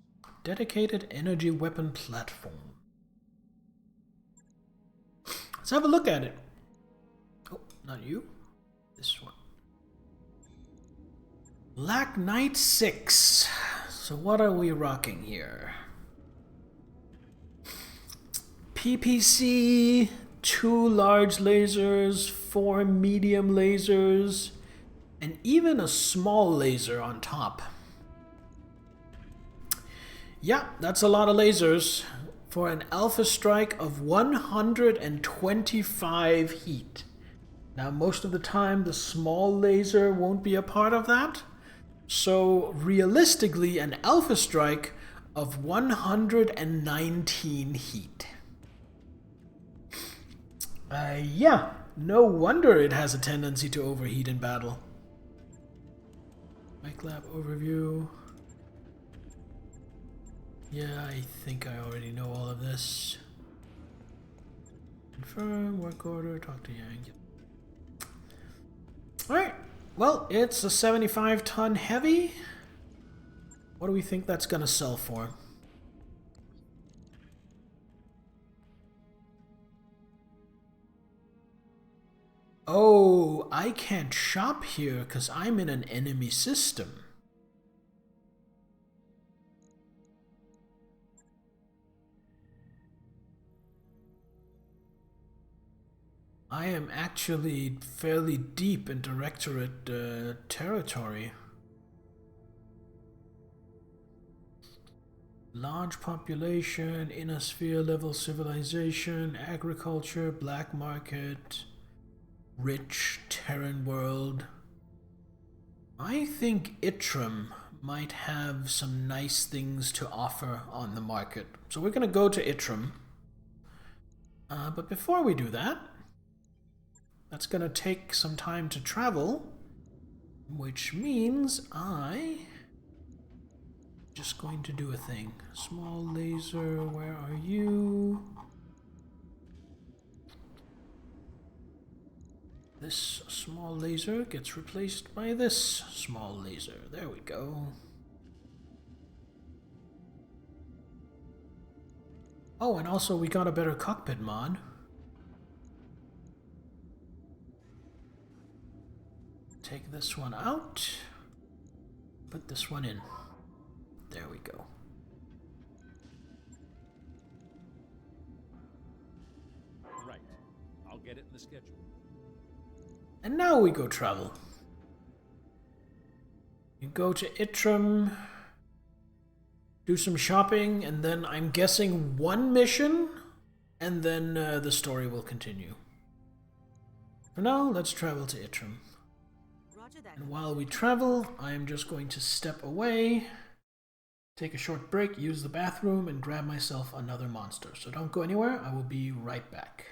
Speaker 1: Dedicated energy weapon platform. Let's have a look at it. Oh, not you. This one. Black Knight 6. So what are we rocking here? PPC, 2 large lasers, 4 medium lasers, and even a small laser on top. Yeah, that's a lot of lasers for an alpha strike of 125 heat. Now, most of the time, the small laser won't be a part of that. So, realistically, an alpha strike of 119 heat. Yeah, no wonder it has a tendency to overheat in battle. Mech lab overview. Yeah, I think I already know all of this. Confirm, work order, talk to Yang. Alright, well, it's a 75-ton heavy. What do we think that's gonna sell for? Oh, I can't shop here because I'm in an enemy system. I am actually fairly deep in Directorate territory. Large population, inner sphere level civilization, agriculture, black market, rich Terran world. I think Itram might have some nice things to offer on the market. So we're gonna go to Itram. But before we do that, that's gonna take some time to travel, which means I just going to do a thing. Small laser, where are you? This small laser gets replaced by this small laser. There we go. Oh, and also we got a better cockpit mod. Take this one out. Put this one in. There we go.
Speaker 9: Right. I'll get it in the schedule.
Speaker 1: And now we go travel. You go to Itram, do some shopping, and then I'm guessing one mission, and then the story will continue. For now, let's travel to Itram.
Speaker 10: Roger that.
Speaker 1: And while we travel, I'm just going to step away, take a short break, use the bathroom, and grab myself another monster. So don't go anywhere, I will be right back.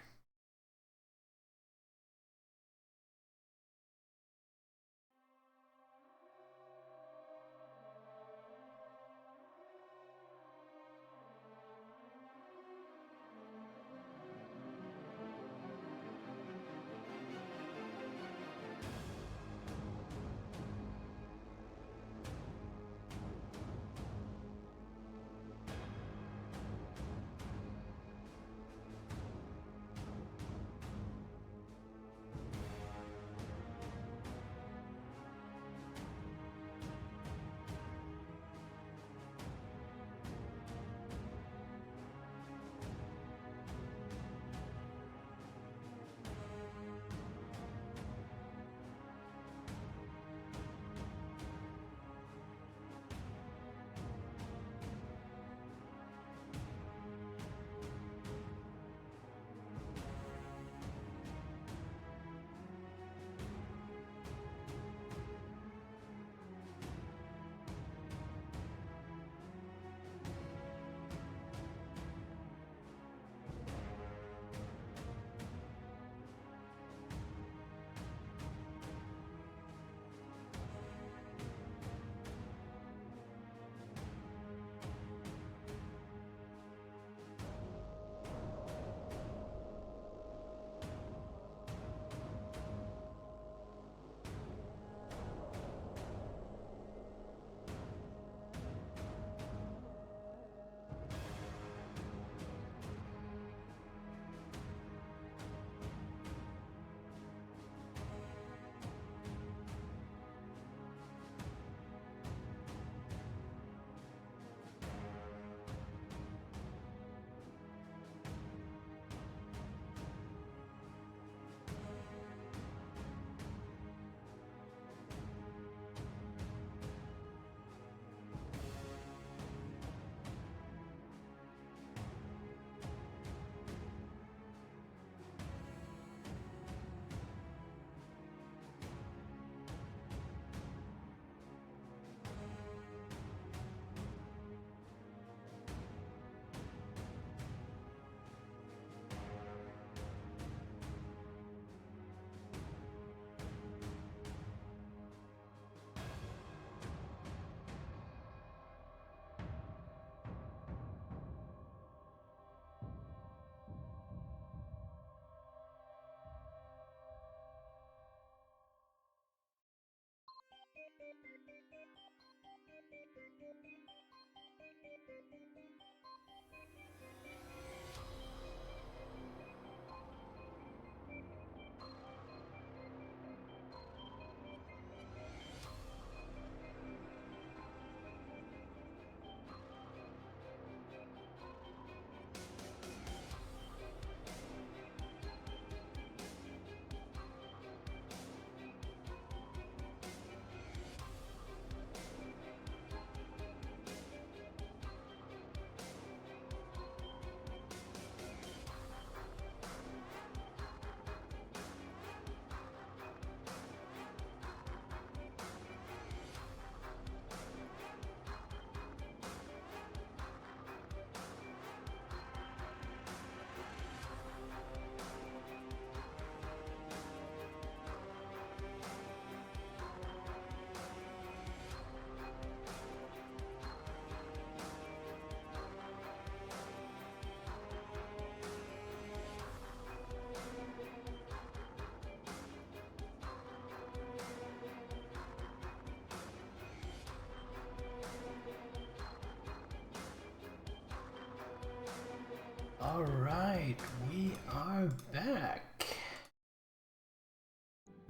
Speaker 1: Alright, we are back.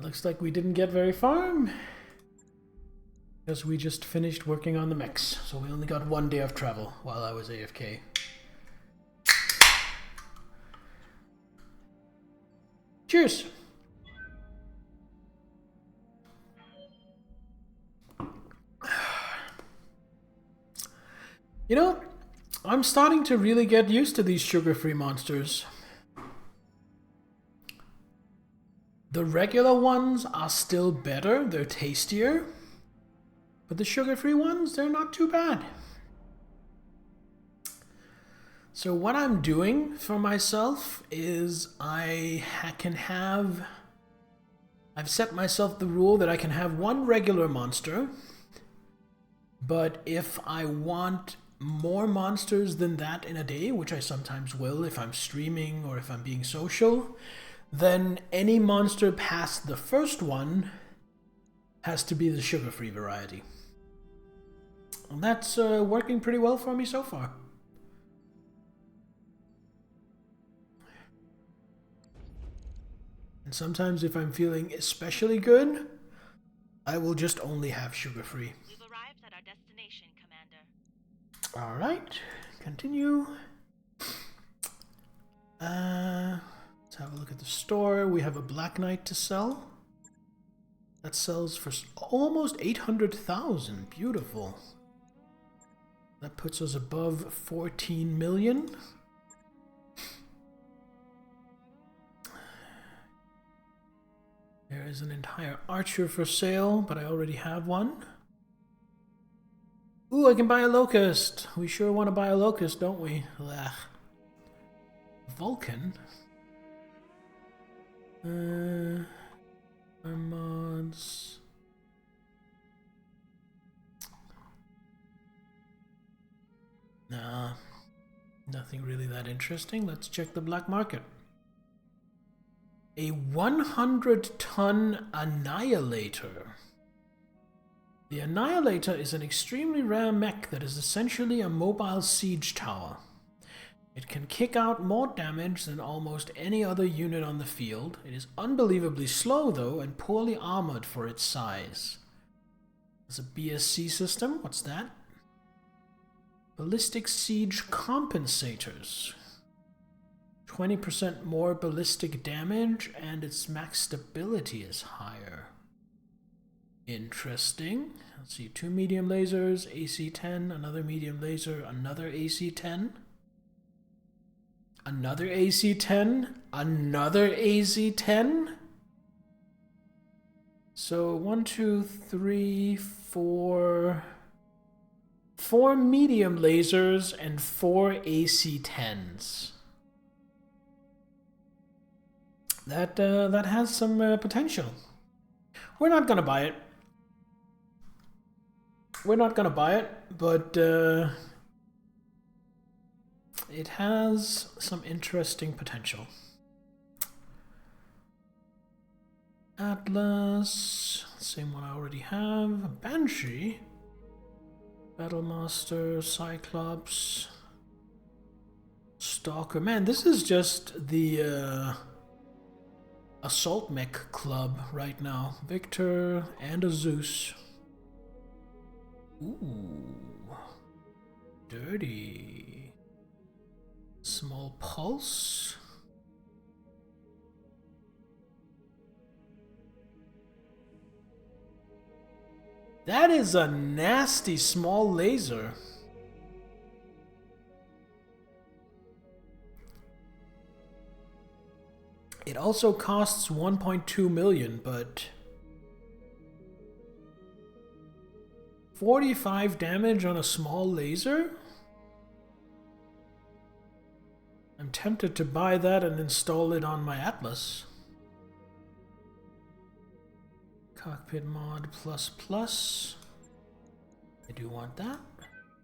Speaker 1: Looks like we didn't get very far, because we just finished working on the mechs, so we only got 1 day of travel while I was AFK. Cheers! You know, I'm starting to really get used to these sugar-free monsters. The regular ones are still better, they're tastier, but the sugar-free ones, they're not too bad. So what I'm doing for myself is I've set myself the rule that I can have 1 regular monster, but if I want more monsters than that in a day, which I sometimes will if I'm streaming or if I'm being social, then any monster past the first one has to be the sugar-free variety. And that's working pretty well for me so far. And sometimes if I'm feeling especially good, I will just only have sugar-free.
Speaker 10: We've arrived at our destination, Commander.
Speaker 1: Alright, continue. Let's have a look at the store. We have a Black Knight to sell. That sells for almost 800,000. Beautiful. That puts us above 14 million. There is an entire archer for sale, but I already have one. Ooh, I can buy a locust. We sure want to buy a locust, don't we? Ugh. Vulcan? Our mods. Nah, nothing really that interesting. Let's check the black market. A 100-ton Annihilator. The Annihilator is an extremely rare mech that is essentially a mobile siege tower. It can kick out more damage than almost any other unit on the field. It is unbelievably slow though and poorly armored for its size. There's a BSC system. What's that? Ballistic Siege Compensators. 20% more ballistic damage and its max stability is higher. Interesting. Let's see, 2 medium lasers, AC-10, another medium laser, another AC-10. Another AC-10, another AC-10. So 1, 2, 3, 4... 4 medium lasers and 4 AC-10s. That has some potential. We're not gonna buy it. We're not gonna buy it, but it has some interesting potential. Atlas, same one I already have. Banshee, Battlemaster, Cyclops, Stalker. Man, this is just the Assault Mech Club right now. Victor and a Zeus. Ooh, dirty. Small Pulse. That is a nasty small laser. It also costs 1.2 million, but 45 damage on a small laser? I'm tempted to buy that and install it on my Atlas. Cockpit mod plus. I do want that.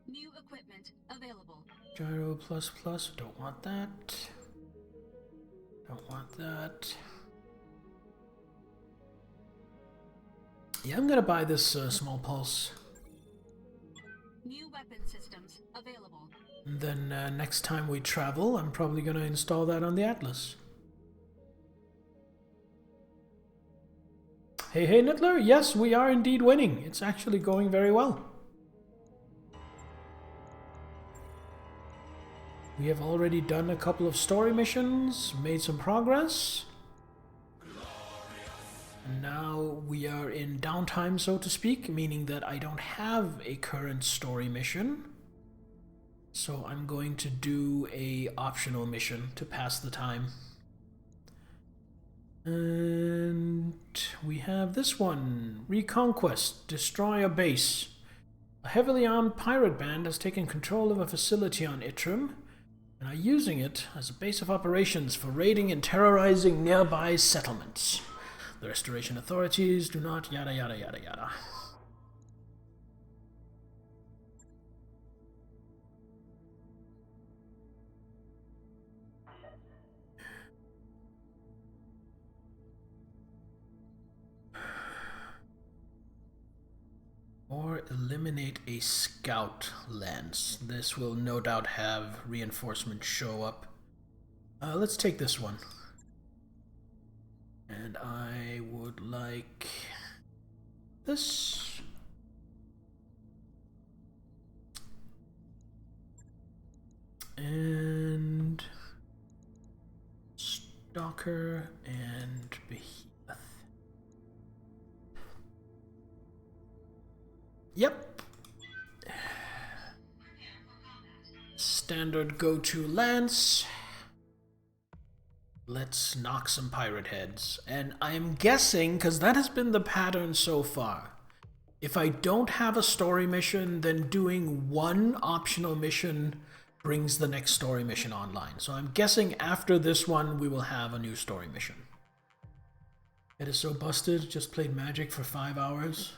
Speaker 6: New equipment available.
Speaker 1: Gyro plus. Don't want that. Don't want that. Yeah, I'm gonna buy this small pulse.
Speaker 6: New weapon systems available.
Speaker 1: And then next time we travel, I'm probably going to install that on the Atlas. Hey, hey, Nittler. Yes, we are indeed winning. It's actually going very well. We have already done a couple of story missions, made some progress. And now we are in downtime, so to speak, meaning that I don't have a current story mission. So I'm going to do a optional mission to pass the time. And we have this one. Reconquest. Destroy a base. A heavily armed pirate band has taken control of a facility on Itrim and are using it as a base of operations for raiding and terrorizing nearby settlements. The restoration authorities do not yada yada yada yada. Or eliminate a scout lance. This will no doubt have reinforcements show up. Let's take this one. And I would like this. And Stalker and Behemoth. Yep. Standard go-to lance. Let's knock some pirate heads. And I'm guessing, because that has been the pattern so far, if I don't have a story mission, then doing one optional mission brings the next story mission online. So I'm guessing after this one, we will have a new story mission. It is so busted, just played Magic for 5 hours.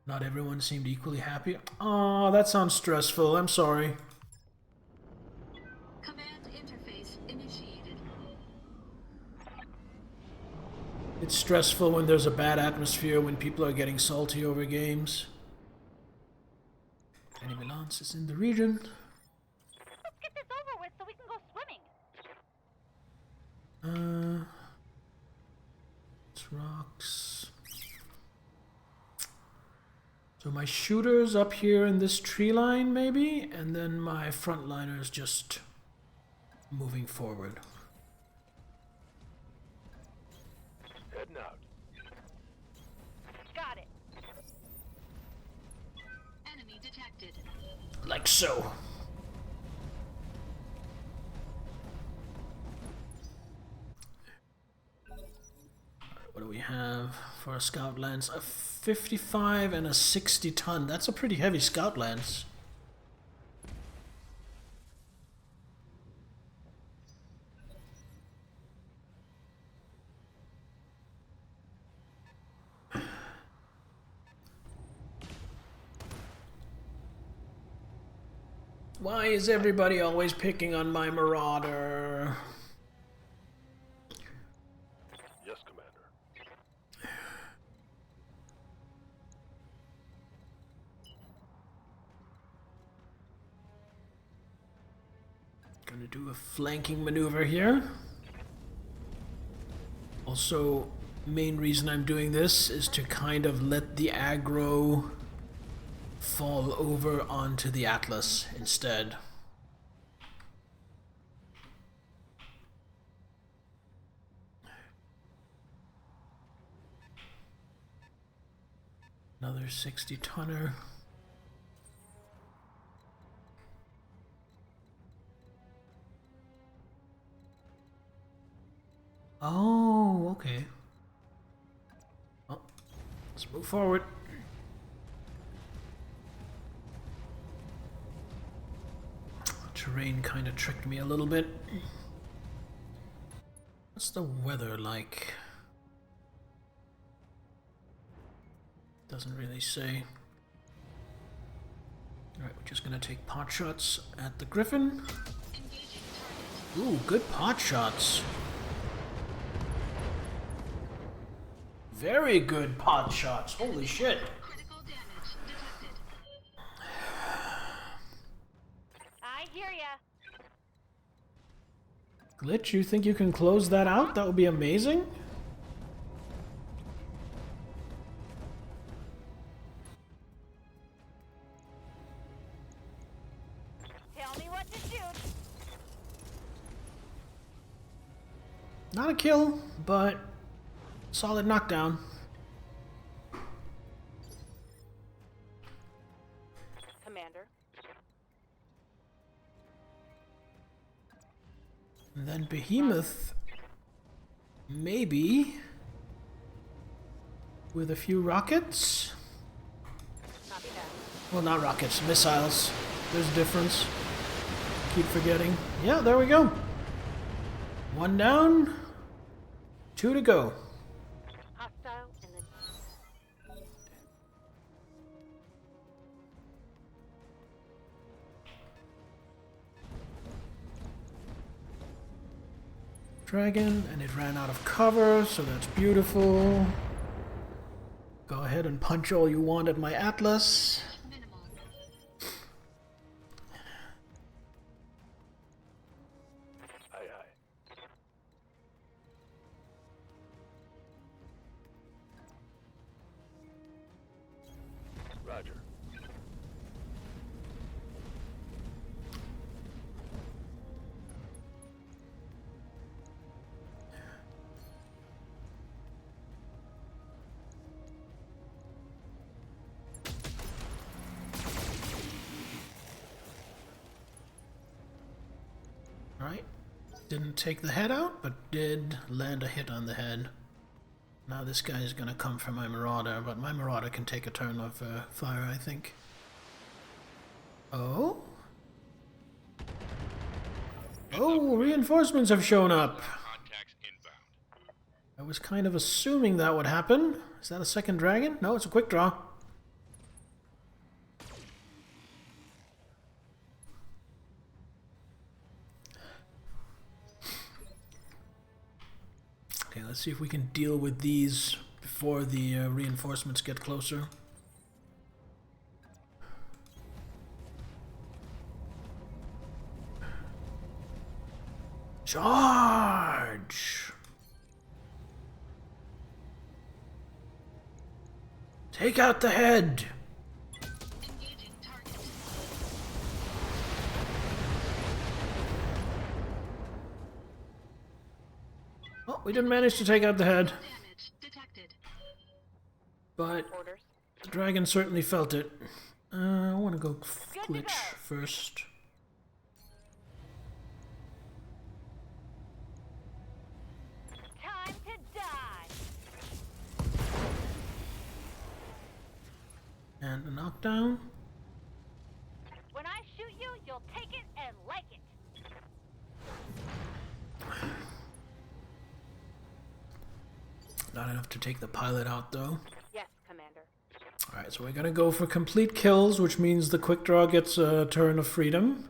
Speaker 1: Not everyone seemed equally happy. Aw, that sounds stressful. I'm sorry.
Speaker 6: Command interface initiated.
Speaker 1: It's stressful when there's a bad atmosphere, when people are getting salty over games. Enemy lance is in the region.
Speaker 5: Let's get this over with so we can go swimming.
Speaker 1: It's rocks. So my shooter's up here in this tree line, maybe, and then my frontliner's just moving forward.
Speaker 2: Heading out.
Speaker 5: Got it.
Speaker 6: Enemy detected.
Speaker 1: Like so. What do we have for a scout lance? A 55 and a 60 ton. That's a pretty heavy scout lance. Why is everybody always picking on my marauder?
Speaker 2: Yes, Commander.
Speaker 1: Gonna do a flanking maneuver here. Also, main reason I'm doing this is to kind of let the aggro fall over onto the Atlas instead. Another 60-tonner. Oh, okay. Well, let's move forward. Terrain kind of tricked me a little bit. What's the weather like? Doesn't really say. Alright, we're just gonna take pot shots at the Griffin. Ooh, good pot shots. Very good pot shots. Holy shit.
Speaker 6: Critical damage detected.
Speaker 5: I
Speaker 1: Glitch, you think you can close that out? That would be amazing.
Speaker 5: Tell me what to shoot.
Speaker 1: Not a kill, but solid knockdown.
Speaker 5: Commander.
Speaker 1: And then Behemoth, maybe, with a few rockets?
Speaker 5: Copy that.
Speaker 1: Well, not rockets, missiles. There's a difference. Keep forgetting. Yeah, there we go. 1 down, 2 to go.
Speaker 5: Hostile and then
Speaker 1: Dragon, and it ran out of cover, so that's beautiful. Go ahead and punch all you want at my Atlas.
Speaker 6: Minimal.
Speaker 2: Aye, aye. Roger.
Speaker 1: Right. Didn't take the head out, but did land a hit on the head. Now this guy is going to come for my Marauder, but my Marauder can take a turn of fire, I think. Oh? Oh, reinforcements have shown up.
Speaker 3: Contacts inbound.
Speaker 1: I was kind of assuming that would happen. Is that a second dragon? No, it's a quick draw. Okay, let's see if we can deal with these before the reinforcements get closer. Charge! Take out the head!
Speaker 6: Engaging target.
Speaker 1: Oh, we didn't manage to take out the head,
Speaker 6: Damage detected.
Speaker 1: but
Speaker 5: orders.
Speaker 1: the dragon certainly felt it. I want to go
Speaker 5: Good to
Speaker 1: glitch
Speaker 5: go.
Speaker 1: first.
Speaker 5: Time to die.
Speaker 1: And a knockdown.
Speaker 5: When I shoot you, you'll take it and like it.
Speaker 1: Not enough to take the pilot out, though.
Speaker 5: Yes, Commander.
Speaker 1: Alright, so we're gonna go for complete kills, which means the quick draw gets a turn of freedom.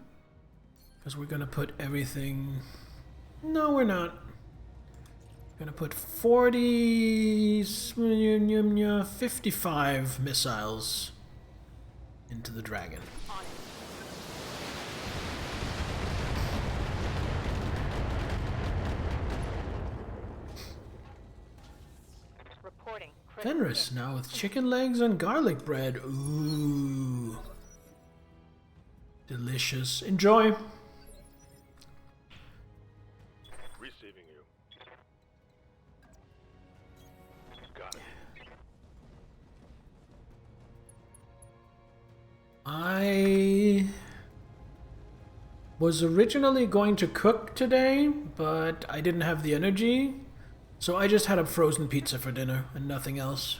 Speaker 1: Because we're gonna put everything... No, we're not. Gonna put 55 missiles into the dragon.
Speaker 5: On it. Reporting. critical
Speaker 1: Fenris now with chicken legs and garlic bread. Ooh. Delicious. Enjoy.
Speaker 2: Receiving you. Got it.
Speaker 1: I was originally going to cook today, but I didn't have the energy, so I just had a frozen pizza for dinner and nothing else.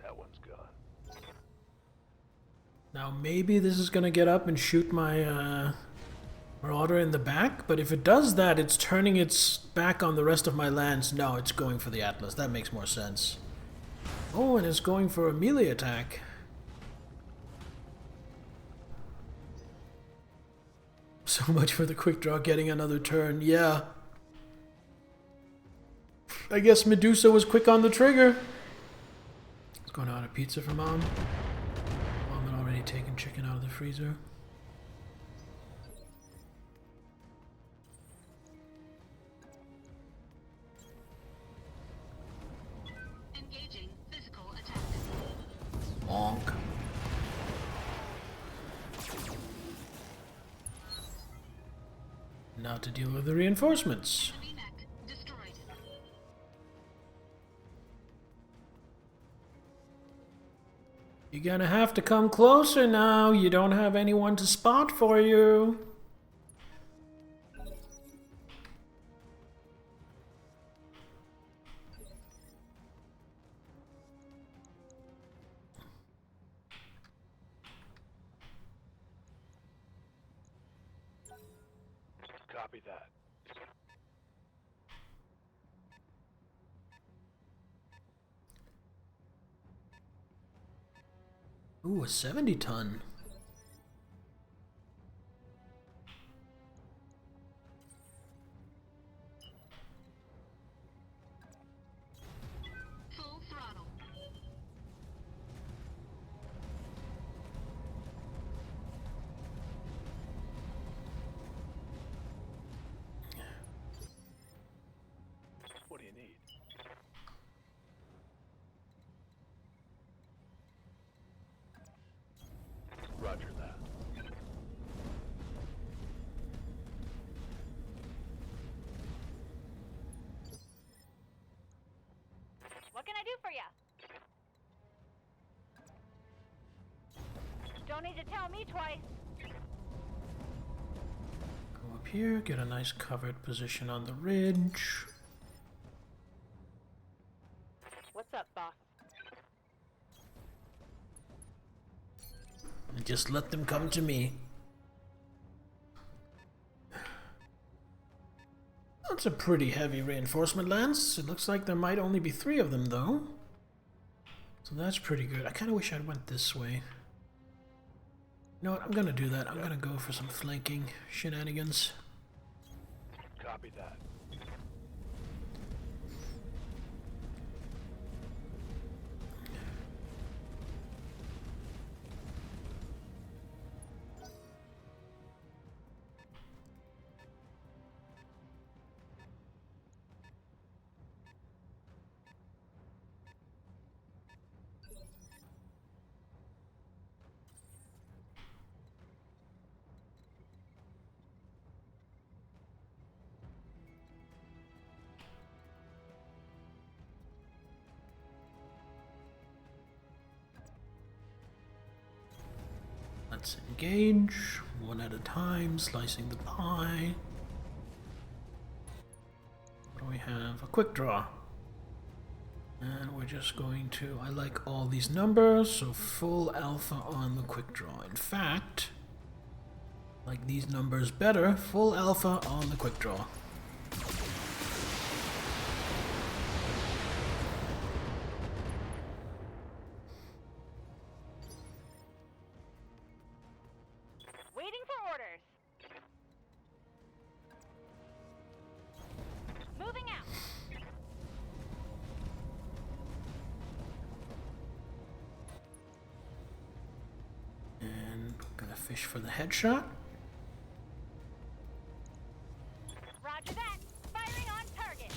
Speaker 2: That one's gone.
Speaker 1: Now maybe this is gonna get up and shoot my Marauder in the back, but if it does that, it's turning its back on the rest of my lands. No, it's going for the Atlas. That makes more sense. Oh, and it's going for a melee attack. So much for the quick draw getting another turn. Yeah. I guess Medusa was quick on the trigger. So Going to order pizza for Mom. Mom had already taken chicken out of the freezer.
Speaker 6: Engaging physical attack.
Speaker 1: Bonk. Now to deal with the reinforcements.
Speaker 6: Enemy mech destroyed.
Speaker 1: You're gonna have to come closer now. You don't have anyone to spot for you.
Speaker 2: Copy that.
Speaker 1: Ooh, a 70-ton.
Speaker 6: Full throttle.
Speaker 2: What do you need? Roger that.
Speaker 5: What can I do for ya? Don't need to tell me twice.
Speaker 1: Go up here, get a nice covered position on the ridge.
Speaker 4: What's up, boss?
Speaker 1: And just let them come to me. That's a pretty heavy reinforcement lance. It looks like there might only be 3 of them, though. So that's pretty good. I kind of wish I'd went this way. You know what? I'm gonna do that. I'm gonna go for some flanking shenanigans.
Speaker 2: Copy that.
Speaker 1: Let's engage, one at a time, slicing the pie. What do we have? A quick draw. And we're just going to, I like all these numbers, so full alpha on the quick draw. In fact, I like these numbers better, full alpha on the quick draw.
Speaker 5: Waiting for orders. Moving out.
Speaker 1: And gonna fish for the headshot.
Speaker 5: Roger that. Firing on target.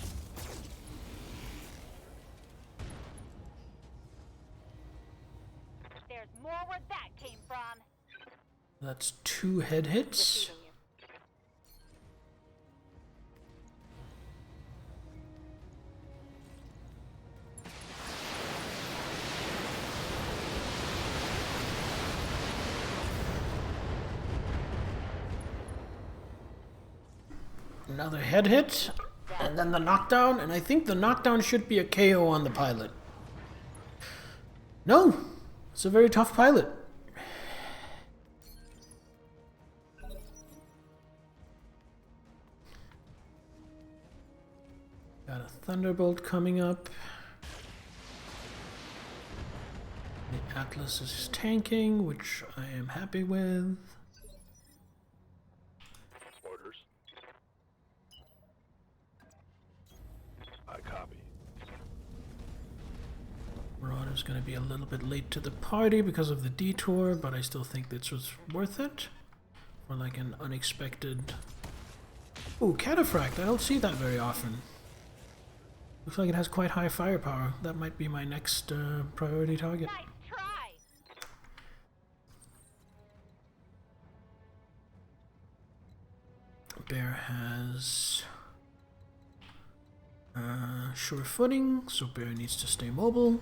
Speaker 5: There's more where that came from.
Speaker 1: That's 2 head hits.
Speaker 4: Receiving you.
Speaker 1: Another head hit, and then the knockdown, and I think the knockdown should be a KO on the pilot. No! It's a very tough pilot. Got a Thunderbolt coming up. The Atlas is tanking, which I am happy with.
Speaker 2: Orders. I copy.
Speaker 1: Marauder's gonna be a little bit late to the party because of the detour, but I still think this was worth it. For like an unexpected... Ooh, Cataphract! I don't see that very often. Looks like it has quite high firepower. That might be my next priority target.
Speaker 5: Nice try.
Speaker 1: Bear has sure footing, so Bear needs to stay mobile.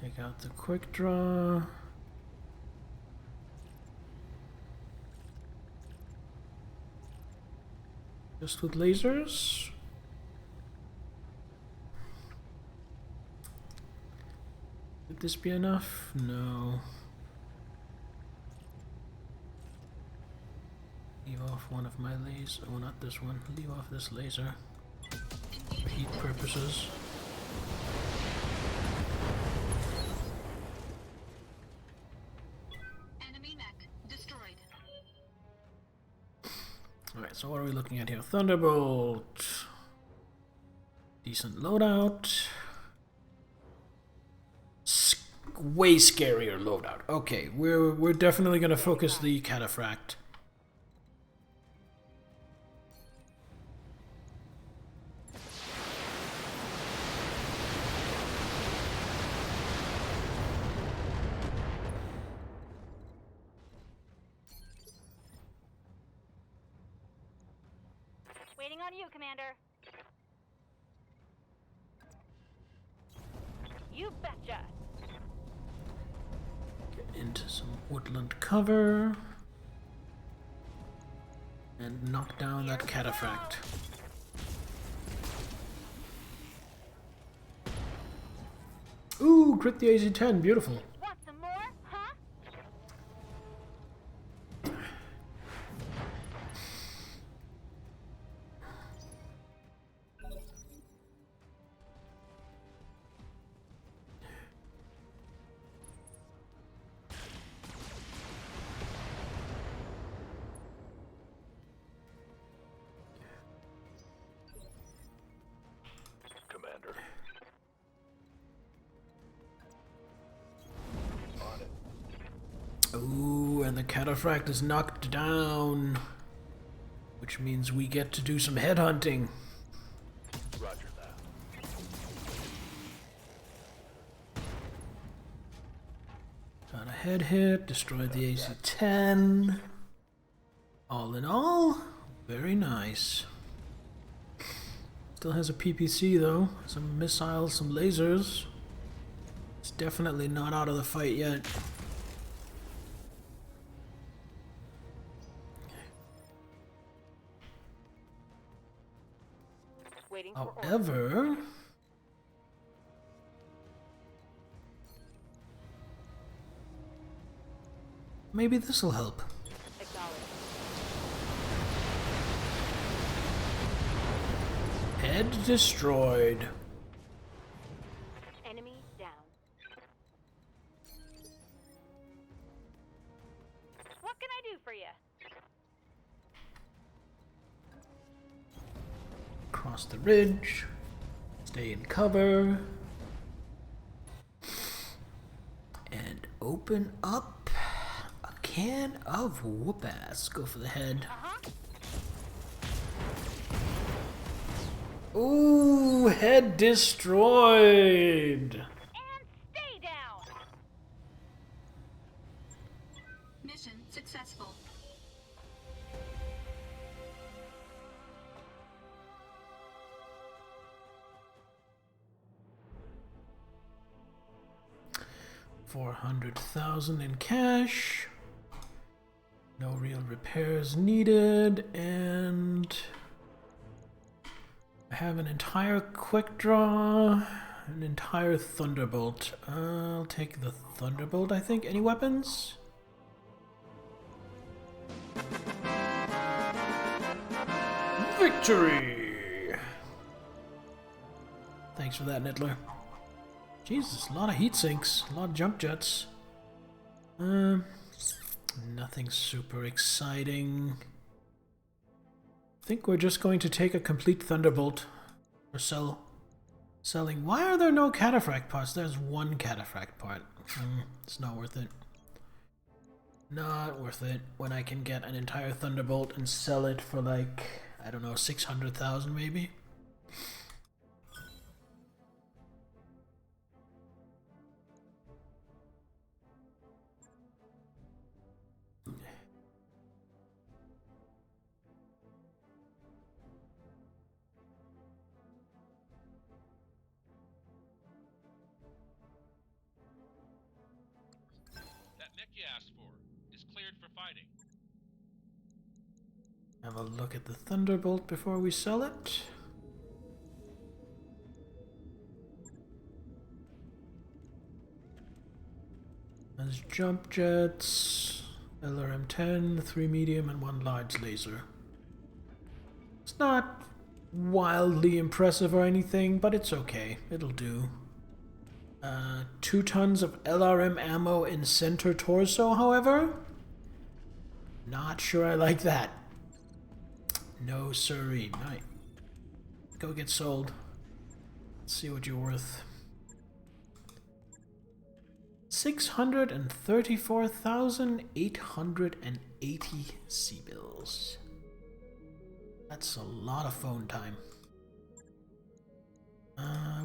Speaker 1: Take out the quick draw. Just with lasers. Would this be enough? No. Leave off one of my lasers. Oh, not this one. Leave off this laser. For heat purposes.
Speaker 6: Enemy mech destroyed.
Speaker 1: Alright, so what are we looking at here? Thunderbolt. Decent loadout. Way scarier loadout. Okay, we're definitely gonna focus the Cataphract.
Speaker 5: Waiting on you, Commander. You betcha.
Speaker 1: Get into some woodland cover. And knock down that Cataphract. Ooh, crit the AC-10, beautiful.
Speaker 5: Want some more, huh?
Speaker 2: Commander. On it.
Speaker 1: Ooh, and the Cataphract is knocked down. Which means we get to do some headhunting.
Speaker 2: Roger that.
Speaker 1: Got a head hit, destroyed the AC-10. All in all, very nice. Still has a PPC though, some missiles, some lasers. It's definitely not out of the fight yet.
Speaker 5: Waiting for orders.
Speaker 1: However, maybe this'll help.
Speaker 5: Acknowledged.
Speaker 1: Head destroyed.
Speaker 5: Enemy down. What can I do for you?
Speaker 1: Cross the ridge. Stay in cover. And open up a can of whoop-ass. Go for the head. Ooh, head destroyed.
Speaker 5: And stay down.
Speaker 6: Mission successful.
Speaker 1: $400,000 in cash. No real repairs needed, and I have an entire quick draw, an entire Thunderbolt. I'll take the Thunderbolt, I think. Any weapons? Victory! Thanks for that, Nittler. Jesus, a lot of heat sinks, a lot of jump jets. Nothing super exciting. I think we're just going to take a complete Thunderbolt or selling. Why are there no cataphract parts? There's one cataphract part. It's not worth it. Not worth it when I can get an entire Thunderbolt and sell it for like, I don't know, 600,000 maybe.
Speaker 3: That mech you asked for is cleared for fighting.
Speaker 1: Have a look at the Thunderbolt before we sell it. There's jump jets, LRM-10, 3 medium and 1 large laser. It's not wildly impressive or anything, but it's okay. It'll do. 2 tons of LRM ammo in center torso, however. Not sure I like that. No siree. Night. Go get sold. Let's see what you're worth. 634,880 C-bills. That's a lot of phone time.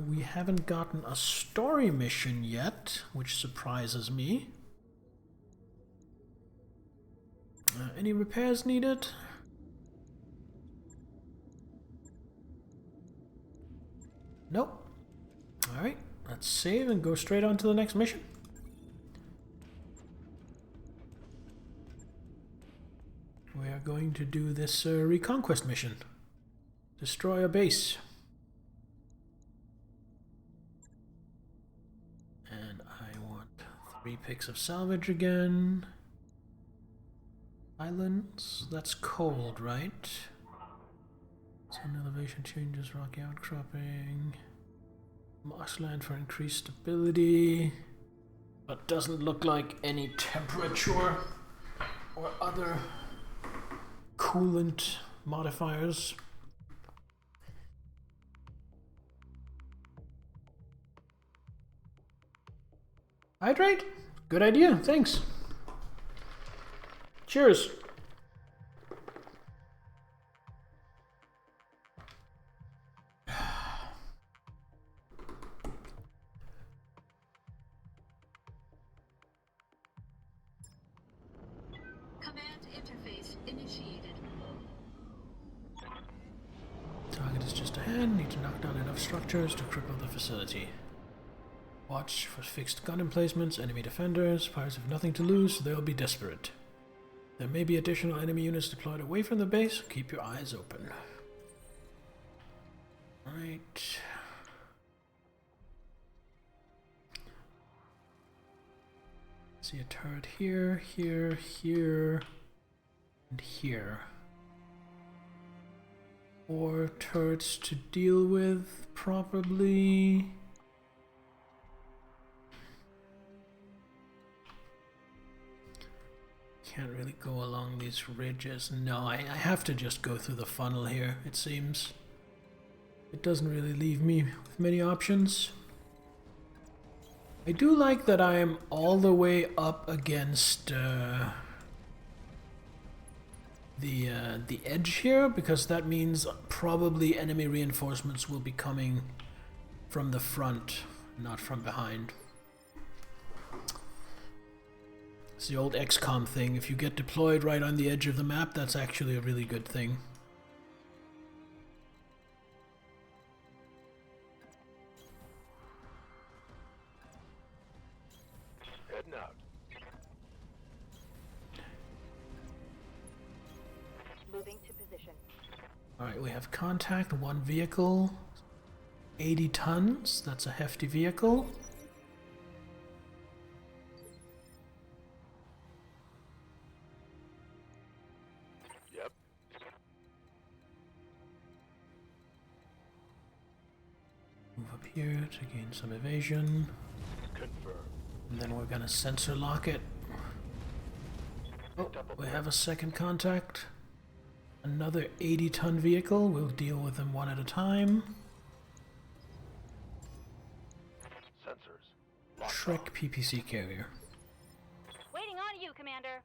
Speaker 1: We haven't gotten a story mission yet, which surprises me. Any repairs needed? Nope. Alright, let's save and go straight on to the next mission. We are going to do this Reconquest mission. Destroy a base. And I want 3 picks of salvage again. Islands. That's cold, right? Sun elevation changes, rocky outcropping. Marshland for increased stability. But doesn't look like any temperature or other coolant modifiers. Hydrate? Good idea, thanks. Cheers.
Speaker 6: Command interface initiated.
Speaker 1: Target is just ahead. Need to knock down enough structures to cripple the facility. Watch for fixed gun emplacements, enemy defenders. Pirates have nothing to lose, so they'll be desperate. There may be additional enemy units deployed away from the base. Keep your eyes open. Right. See a turret here, here, here, and here. 4 turrets to deal with, probably. Can't really go along these ridges. No, I have to just go through the funnel here, it seems. It doesn't really leave me with many options. I do like that I am all the way up against the edge here, because that means probably enemy reinforcements will be coming from the front, not from behind. It's the old XCOM thing. If you get deployed right on the edge of the map, that's actually a really good thing.
Speaker 2: Heading out.
Speaker 5: Moving to position.
Speaker 1: Alright, we have contact, 1 vehicle, 80 tons, that's a hefty vehicle.
Speaker 2: Yep.
Speaker 1: Move up here to gain some evasion.
Speaker 2: Confirmed.
Speaker 1: And then we're gonna sensor lock it. Oh, we have a second contact. Another 80-ton vehicle. We'll deal with them one at a time.
Speaker 2: Sensors.
Speaker 1: Shrek PPC carrier.
Speaker 5: Waiting on you, Commander.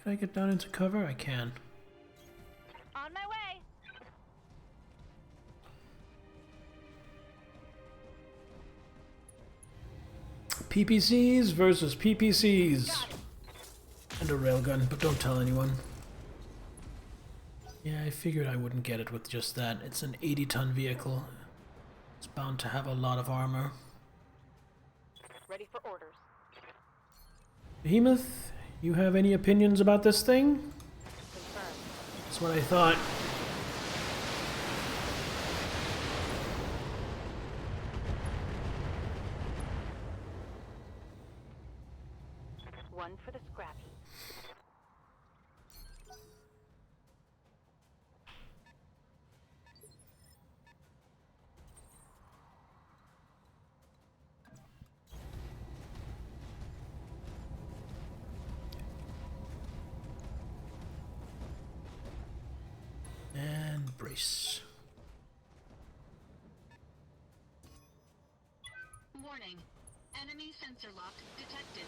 Speaker 1: Can I get down into cover? I can.
Speaker 5: On my way.
Speaker 1: PPCs versus PPCs. And a railgun, but don't tell anyone. Yeah, I figured I wouldn't get it with just that. It's an 80-ton vehicle. It's bound to have a lot of armor.
Speaker 7: Ready for orders.
Speaker 1: Behemoth, you have any opinions about this thing?
Speaker 7: Confirmed.
Speaker 1: That's what I thought.
Speaker 7: One for the scrap heap.
Speaker 1: And brace.
Speaker 6: Warning. Enemy sensor lock detected.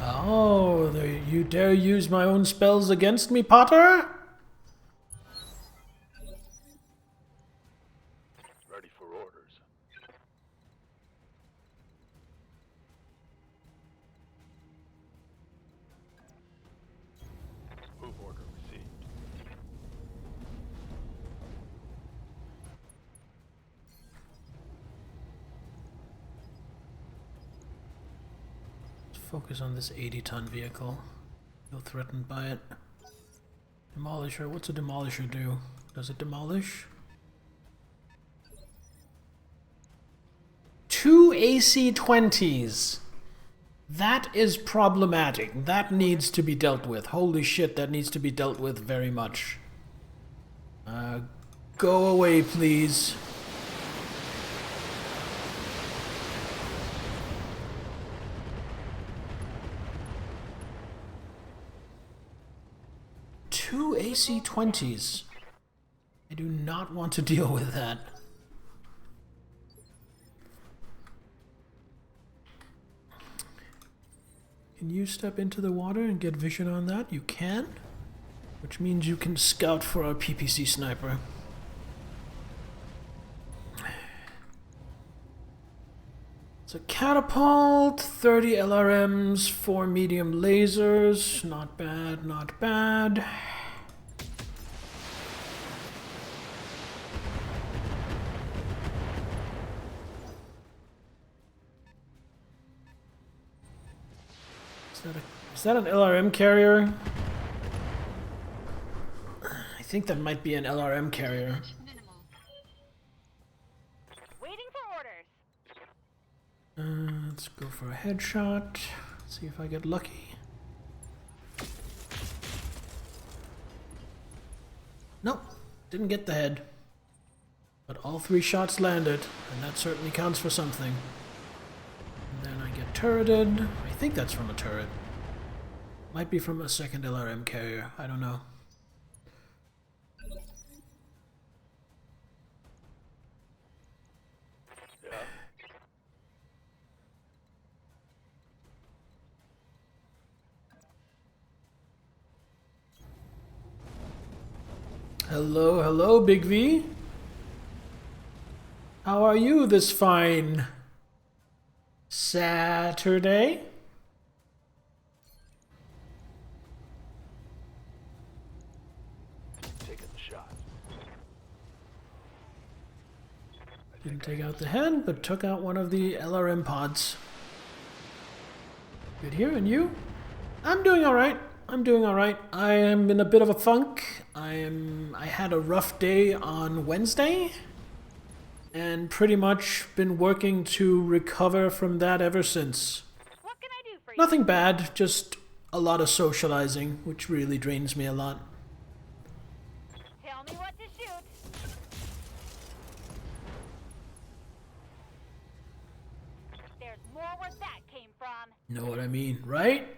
Speaker 1: Oh, you dare use my own spells against me, Potter?
Speaker 2: Ready for orders. Move order received.
Speaker 1: Let's focus on this 80-ton vehicle. Feel threatened by it. Demolisher. What's a demolisher do? Does it demolish? 2 AC-20s. That is problematic. That needs to be dealt with. Holy shit, that needs to be dealt with very much. Go away, please. Two AC-20s. I do not want to deal with that. Can you step into the water and get vision on that? You can. Which means you can scout for our PPC sniper. It's a catapult, 30 LRMs, 4 medium lasers. Not bad, not bad. Is that an LRM carrier? I think that might be an LRM carrier.
Speaker 6: Minimal.
Speaker 5: Waiting for orders.
Speaker 1: Let's go for a headshot. See if I get lucky. Nope, didn't get the head. But all 3 shots landed, and that certainly counts for something. And then I get turreted. I think that's from a turret. Might be from a second LRM carrier, I don't know. Hello, hello, Big V. How are you this fine Saturday?
Speaker 2: Taking the shot.
Speaker 1: Didn't take out the head, but took out one of the LRM pods. Good here, and you? I'm doing alright. I'm doing alright. I am in a bit of a funk. I had a rough day on Wednesday, and pretty much been working to recover from that ever since.
Speaker 5: What can I do for you?
Speaker 1: Nothing bad, just a lot of socializing, which really drains me a lot.
Speaker 5: Tell more where that came from.
Speaker 1: Know what I mean, right?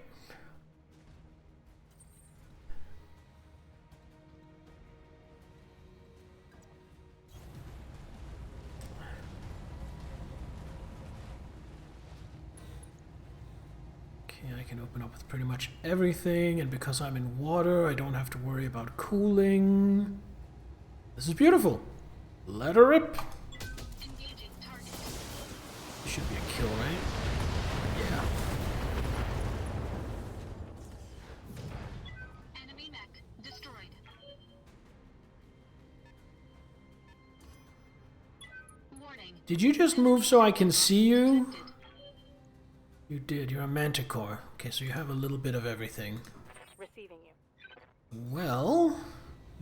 Speaker 1: Okay, I can open up with pretty much everything, and because I'm in water, I don't have to worry about cooling. This is beautiful. Let her rip.
Speaker 6: Engaging target.
Speaker 1: This should be a kill, right? Yeah.
Speaker 6: Enemy mech destroyed. Warning.
Speaker 1: Did you just move so I can see you?
Speaker 6: Detected.
Speaker 1: You did. You're a manticore. Okay, so you have a little bit of everything.
Speaker 7: Receiving you.
Speaker 1: Well,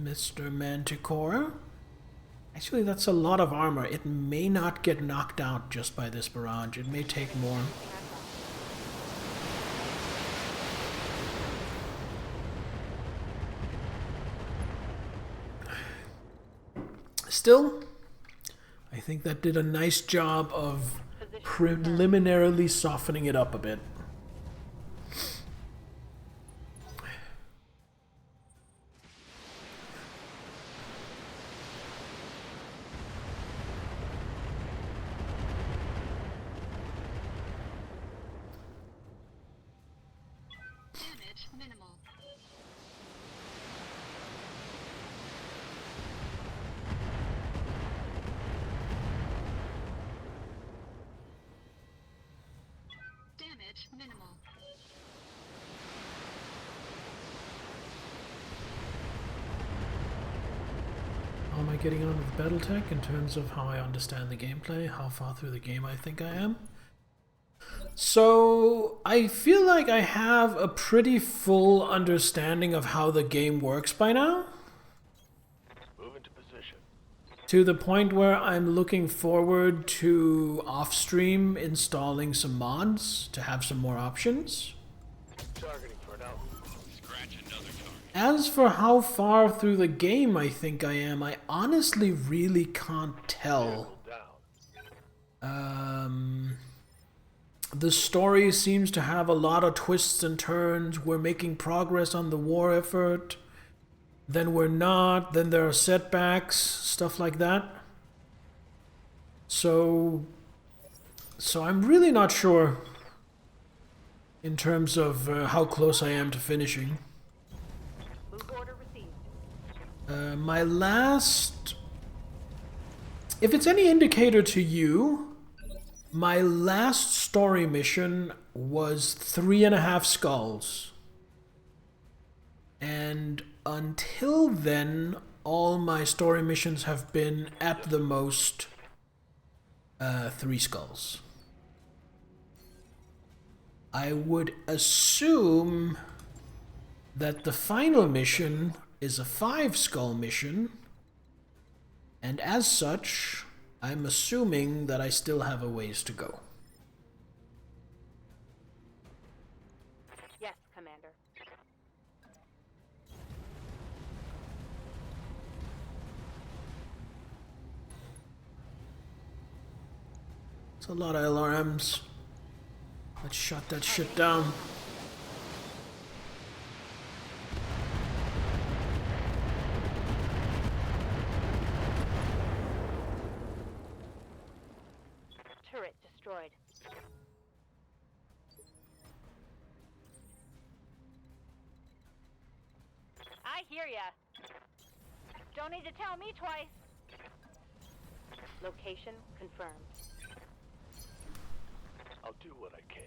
Speaker 1: Mr. Manticore. Actually, that's a lot of armor. It may not get knocked out just by this barrage. It may take more. Still, I think that did a nice job of preliminarily softening it up a bit.
Speaker 6: Damage minimal. Damage minimal.
Speaker 1: How am I getting on with Battletech in terms of how I understand the gameplay? How far through the game I think I am? So, I feel like I have a pretty full understanding of how the game works by now.
Speaker 2: Move into position.
Speaker 1: To the point where I'm looking forward to off-stream installing some mods to have some more options.
Speaker 2: Targeting for an outlet.
Speaker 3: Scratch another target.
Speaker 1: As for how far through the game I think I am, I honestly really can't tell.
Speaker 2: Down.
Speaker 1: The story seems to have a lot of twists and turns. We're making progress on the war effort. Then we're not. Then there are setbacks, stuff like that. So I'm really not sure in terms of how close I am to finishing.
Speaker 7: Move order received.
Speaker 1: My last... If it's any indicator to you, my last story mission was 3.5 skulls. And until then, all my story missions have been at the most 3 skulls. I would assume that the final mission is a 5 skull mission, and as such, I'm assuming that I still have a ways to go.
Speaker 7: Yes, Commander.
Speaker 1: It's a lot of LRMs. Let's shut that shit down.
Speaker 7: Turret destroyed.
Speaker 5: I hear ya. Don't need to tell me twice.
Speaker 7: Location confirmed.
Speaker 2: I'll do what I can.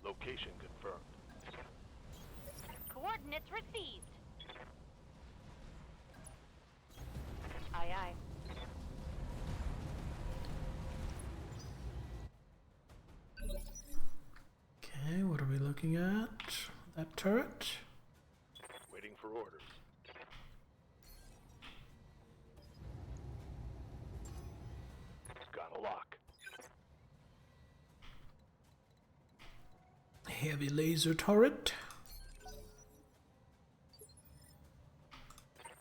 Speaker 2: Location confirmed.
Speaker 5: Coordinates received.
Speaker 7: Aye, aye.
Speaker 1: Okay, what are we looking at? That turret?
Speaker 2: Waiting for orders. Got a lock.
Speaker 1: heavy laser turret.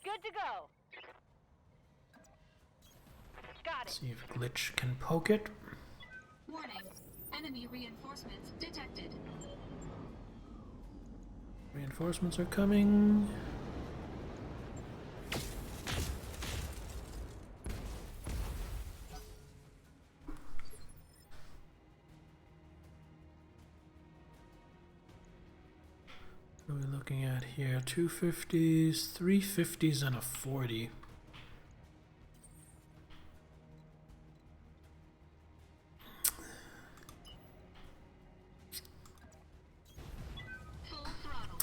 Speaker 5: Good to go. Got it.
Speaker 1: See if Glitch can poke it.
Speaker 6: Warning. Enemy reinforcements detected.
Speaker 1: Reinforcements are coming. What are we looking at here? 250s, 350s, and a 40.
Speaker 6: Full throttle.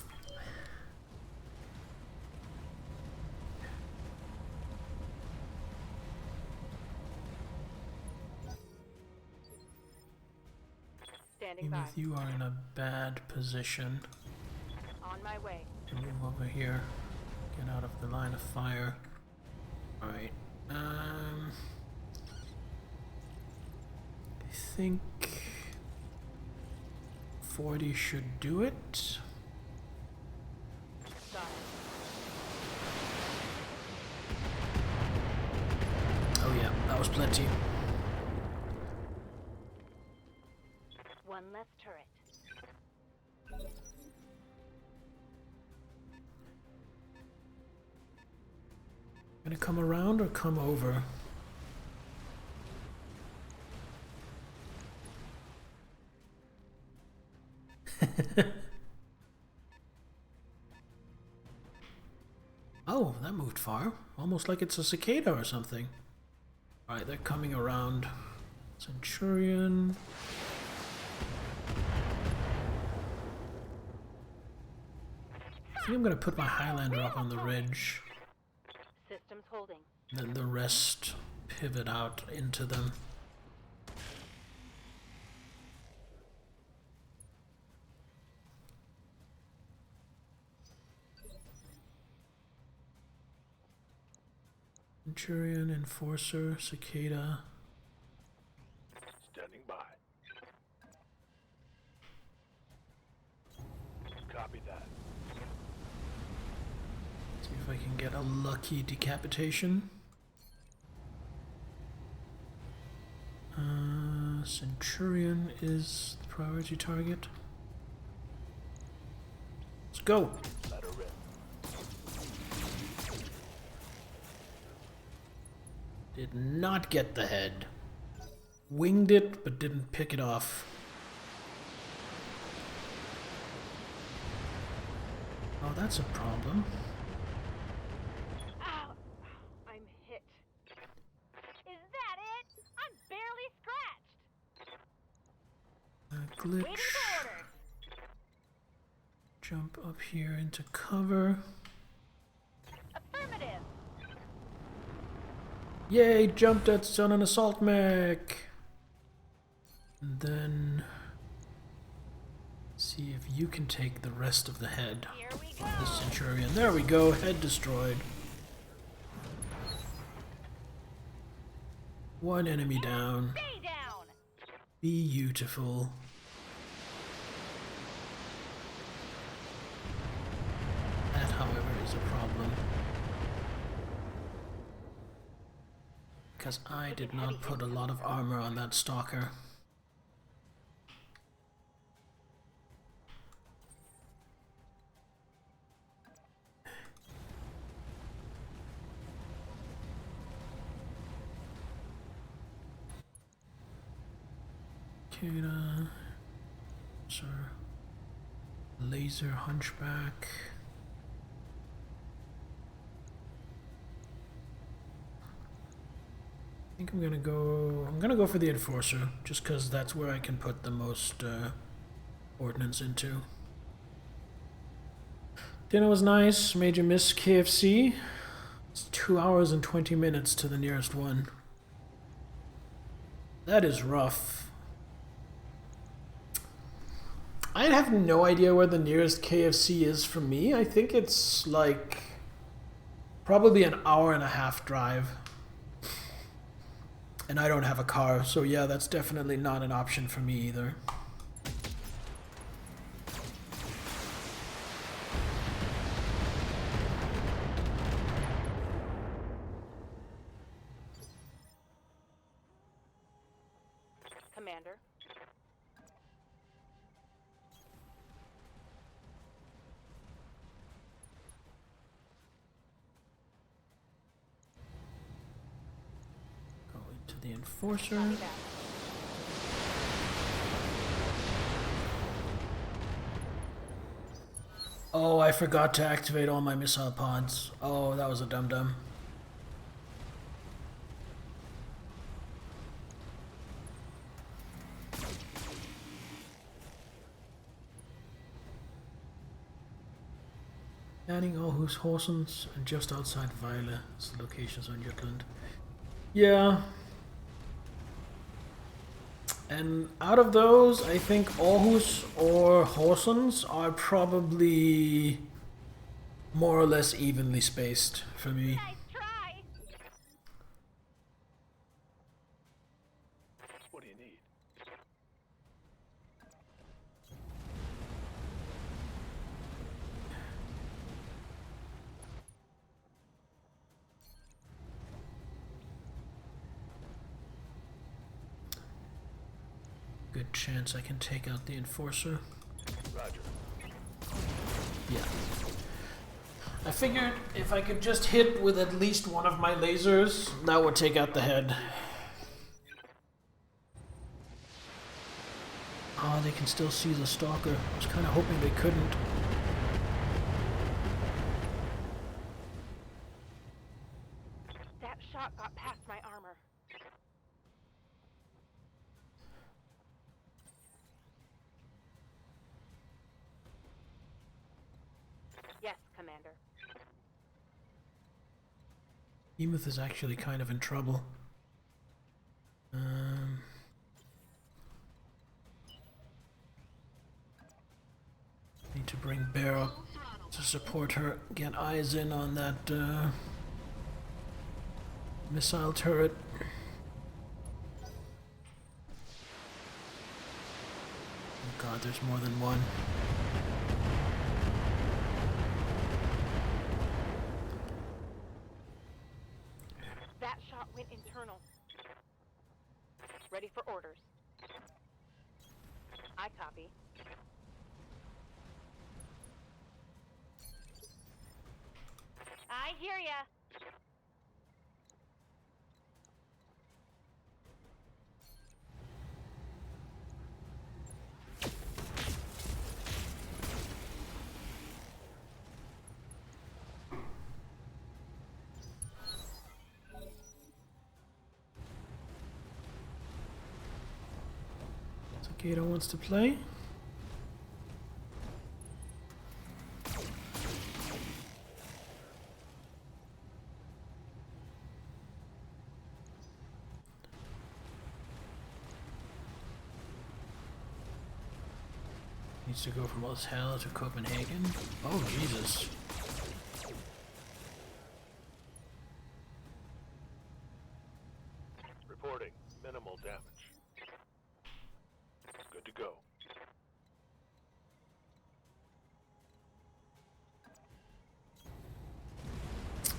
Speaker 5: Standing by.
Speaker 1: Enith, you are in a bad position.
Speaker 5: On my way.
Speaker 1: Move over here. Get out of the line of fire. Alright. I think 40 should do it.
Speaker 5: Got it.
Speaker 1: Oh yeah, that was plenty.
Speaker 5: One less turret.
Speaker 1: Gonna come around or come over? Oh, that moved far. Almost like it's a cicada or something. Alright, they're coming around. Centurion. I think I'm gonna put my Highlander up on the ridge.
Speaker 5: Systems holding.
Speaker 1: Then the rest pivot out into them. Centurion, Enforcer, Cicada.
Speaker 2: Standing by. Copy that.
Speaker 1: See if I can get a lucky decapitation. Centurion is the priority target. Let's go!
Speaker 2: Let her rip.
Speaker 1: Did not get the head. Winged it, but didn't pick it off. Oh, that's a problem.
Speaker 5: Ow! I'm hit. Is that it? I'm barely scratched.
Speaker 1: Glitch.
Speaker 5: Waiting for orders.
Speaker 1: Jump up here into cover.
Speaker 5: Affirmative.
Speaker 1: Yay, jumped at on an assault mech. And then see if you can take the rest of the head.
Speaker 5: Here we go.
Speaker 1: The Centurion. There we go, head destroyed. One enemy down.
Speaker 5: Stay down.
Speaker 1: Beautiful. That, however, is a problem. Because I did not put a lot of armor on that stalker. Cicada, sir, laser hunchback. I think I'm gonna go for the enforcer, just because that's where I can put the most ordnance into. Dinner was nice. Made you miss KFC? It's 2 hours and 20 minutes to the nearest one. That is rough. I have no idea where the nearest KFC is from me. I think it's like probably an hour and a half drive. And I don't have a car, so yeah, that's definitely not an option for me either. enforcer. Oh, I forgot to activate all my missile pods. Oh, that was a dum-dum. Adding Aarhus Horsens and just outside Vejle as locations on Jutland. Yeah. And out of those, I think Aarhus or Horsens are probably more or less evenly spaced for me.
Speaker 5: Nice try.
Speaker 2: What do you need?
Speaker 1: Good chance I can take out the enforcer.
Speaker 2: Roger.
Speaker 1: Yeah. I figured if I could just hit with at least one of my lasers, that would take out the head. Oh, they can still see the stalker. I was kind of hoping they couldn't.
Speaker 7: That shot got past my armor. Yes, Commander.
Speaker 1: Emuth is actually kind of in trouble. Need to bring Bear up to support her. Get eyes in on that missile turret. Oh god, there's more than one.
Speaker 7: That shot went internal. Ready for orders. I copy.
Speaker 5: I hear ya.
Speaker 1: So Gato wants to play. Needs to go from Oslo to Copenhagen. Oh, Jesus.
Speaker 2: Reporting minimal damage. Good to go.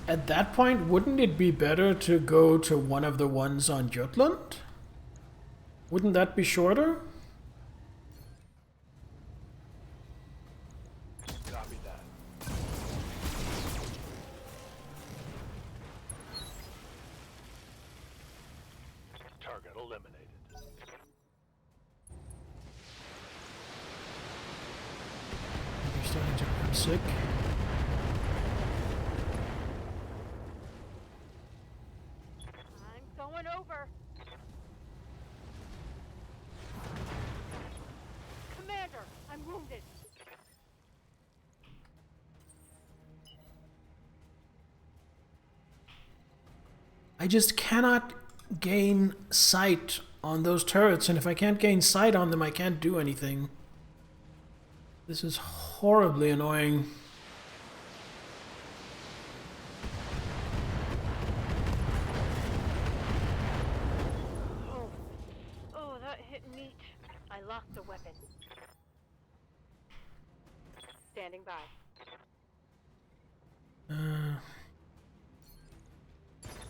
Speaker 1: At that point, wouldn't it be better to go to one of the ones on Jutland? Wouldn't that be shorter?
Speaker 2: Copy that. Target eliminated.
Speaker 1: You're starting to become sick.
Speaker 5: I'm going over.
Speaker 7: Commander, I'm wounded.
Speaker 1: I just cannot gain sight on those turrets, and if I can't gain sight on them, I can't do anything. This is horribly annoying.
Speaker 7: Oh, that hit neat. I locked the weapon. Standing by.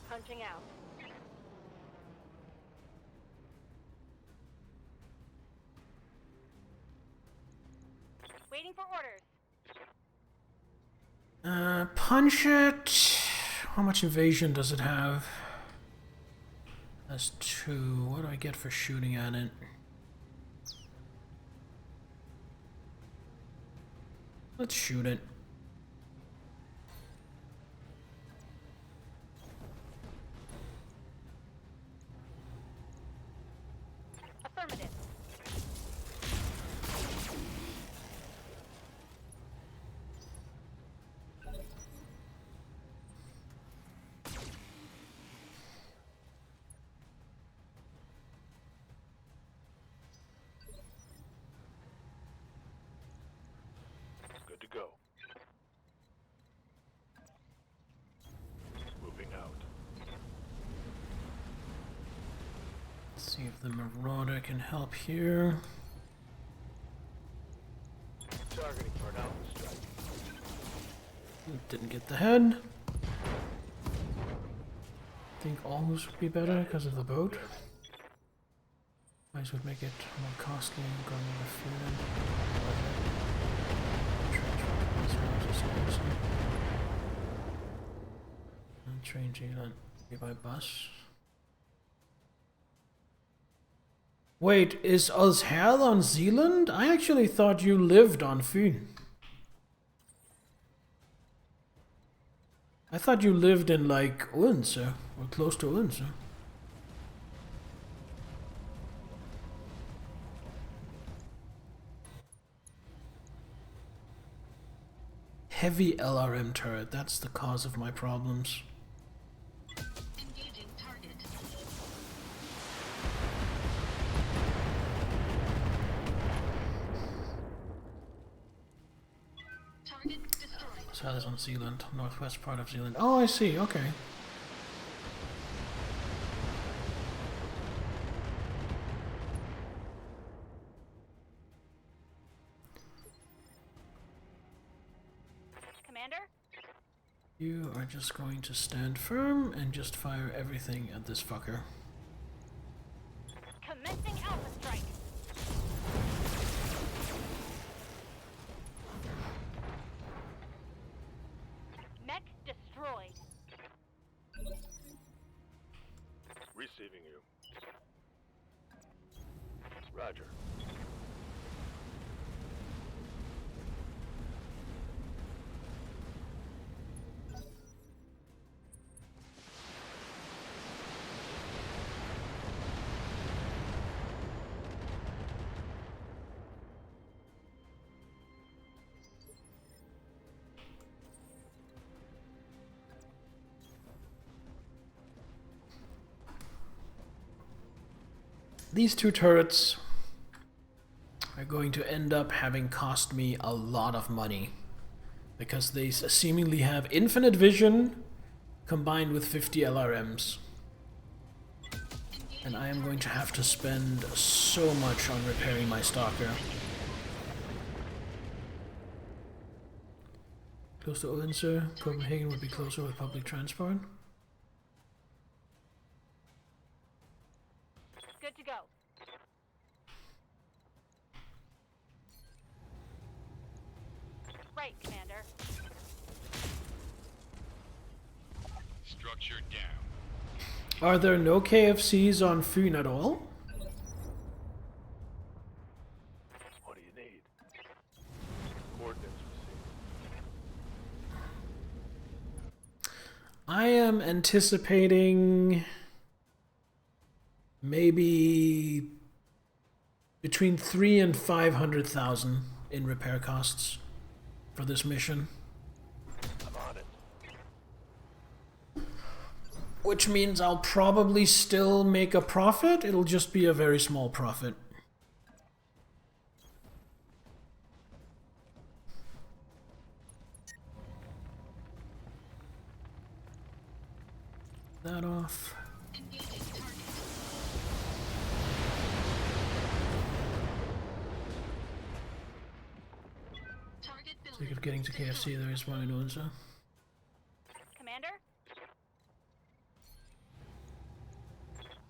Speaker 7: Punching out.
Speaker 5: Waiting for orders.
Speaker 1: Punch it. How much evasion does it have? That's 2. What do I get for shooting at it? Let's shoot it.
Speaker 5: Affirmative.
Speaker 2: Good to go. Moving out.
Speaker 1: Let's see if the Marauder can help here.
Speaker 2: Targeting for an outlet strike.
Speaker 1: Didn't get the head. I think almost would be better because of the boat. Might would make it more costly going over fuel. Train Zealand by bus. Wait, is us hell on Zealand? I actually thought you lived on Fyn. I thought you lived in like Odense or close to Odense. Heavy LRM turret, that's the cause of my problems.
Speaker 6: Engaging target. Target destroyed.
Speaker 1: So that is on Zealand, northwest part of Zealand. Oh, I see, okay.
Speaker 5: Commander?
Speaker 1: You are just going to stand firm and just fire everything at this fucker.
Speaker 5: Commencing Alpha Strike. Mech destroyed.
Speaker 2: Receiving you. Roger.
Speaker 1: These 2 turrets are going to end up having cost me a lot of money because they seemingly have infinite vision combined with 50 LRMs. And I am going to have to spend so much on repairing my Stalker. Close to Odense, Copenhagen would be closer with public transport.
Speaker 5: Good to go. Right, Commander.
Speaker 3: Structure down.
Speaker 1: Are there no KFCs on Fyn at all?
Speaker 2: What do you need? Coordinates received.
Speaker 1: I am anticipating maybe between 300,000 and 500,000 in repair costs for this mission.
Speaker 2: I'm on it.
Speaker 1: Which means I'll probably still make a profit. It'll just be a very small profit. That off.
Speaker 6: Engaging target. Target building.
Speaker 1: Speaking of getting to KFC, there is one in Odense.
Speaker 5: Commander?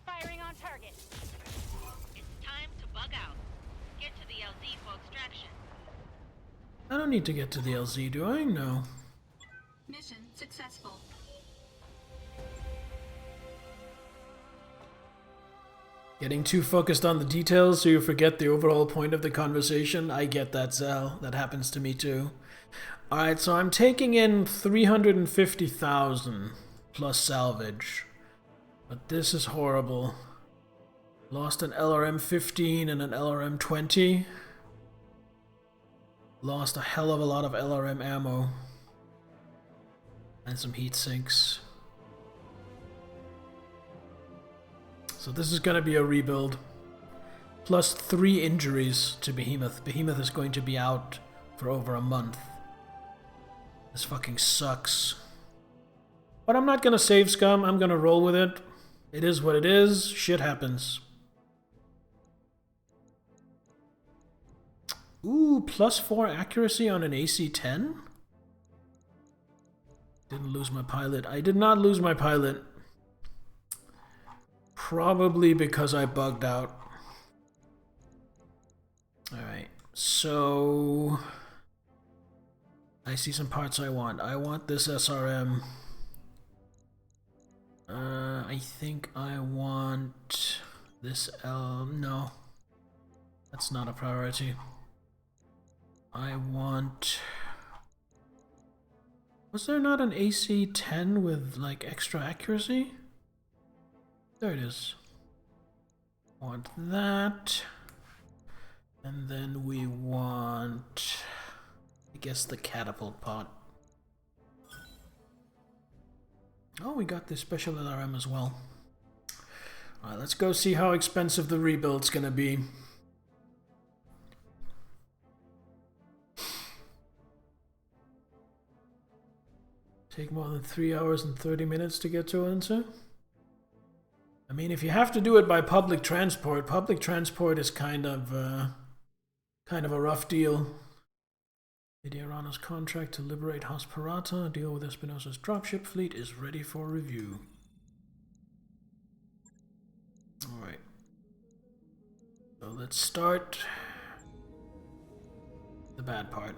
Speaker 5: Firing on target.
Speaker 10: It's time to bug out. Get to the LZ for extraction.
Speaker 1: I don't need to get to the LZ, do I? No.
Speaker 6: Mission successful.
Speaker 1: Getting too focused on the details so you forget the overall point of the conversation. I get that, Zell. That happens to me too. Alright, so I'm taking in 350,000 plus salvage. But this is horrible. Lost an LRM 15 and an LRM 20. Lost a hell of a lot of LRM ammo. And some heat sinks. So this is going to be a rebuild. Plus 3 injuries to Behemoth. Behemoth is going to be out for over a month. This fucking sucks. But I'm not going to save scum. I'm going to roll with it. It is what it is. Shit happens. Ooh, plus 4 accuracy on an AC-10? Didn't lose my pilot. I did not lose my pilot. Probably because I bugged out. Alright, so... I see some parts I want. I want this SRM. I think I want this no. That's not a priority. I want... Was there not an AC-10 with, like, extra accuracy? There it is. Want that. And then we want... I guess the catapult pot. Oh, we got the special LRM as well. Alright, let's go see how expensive the rebuild's gonna be. Take more than 3 hours and 30 minutes to get to Odense? I mean, if you have to do it by public transport is kind of a rough deal. Idiarano's contract to liberate Hasparata, deal with Espinosa's dropship fleet is ready for review. Alright. So let's start the bad part.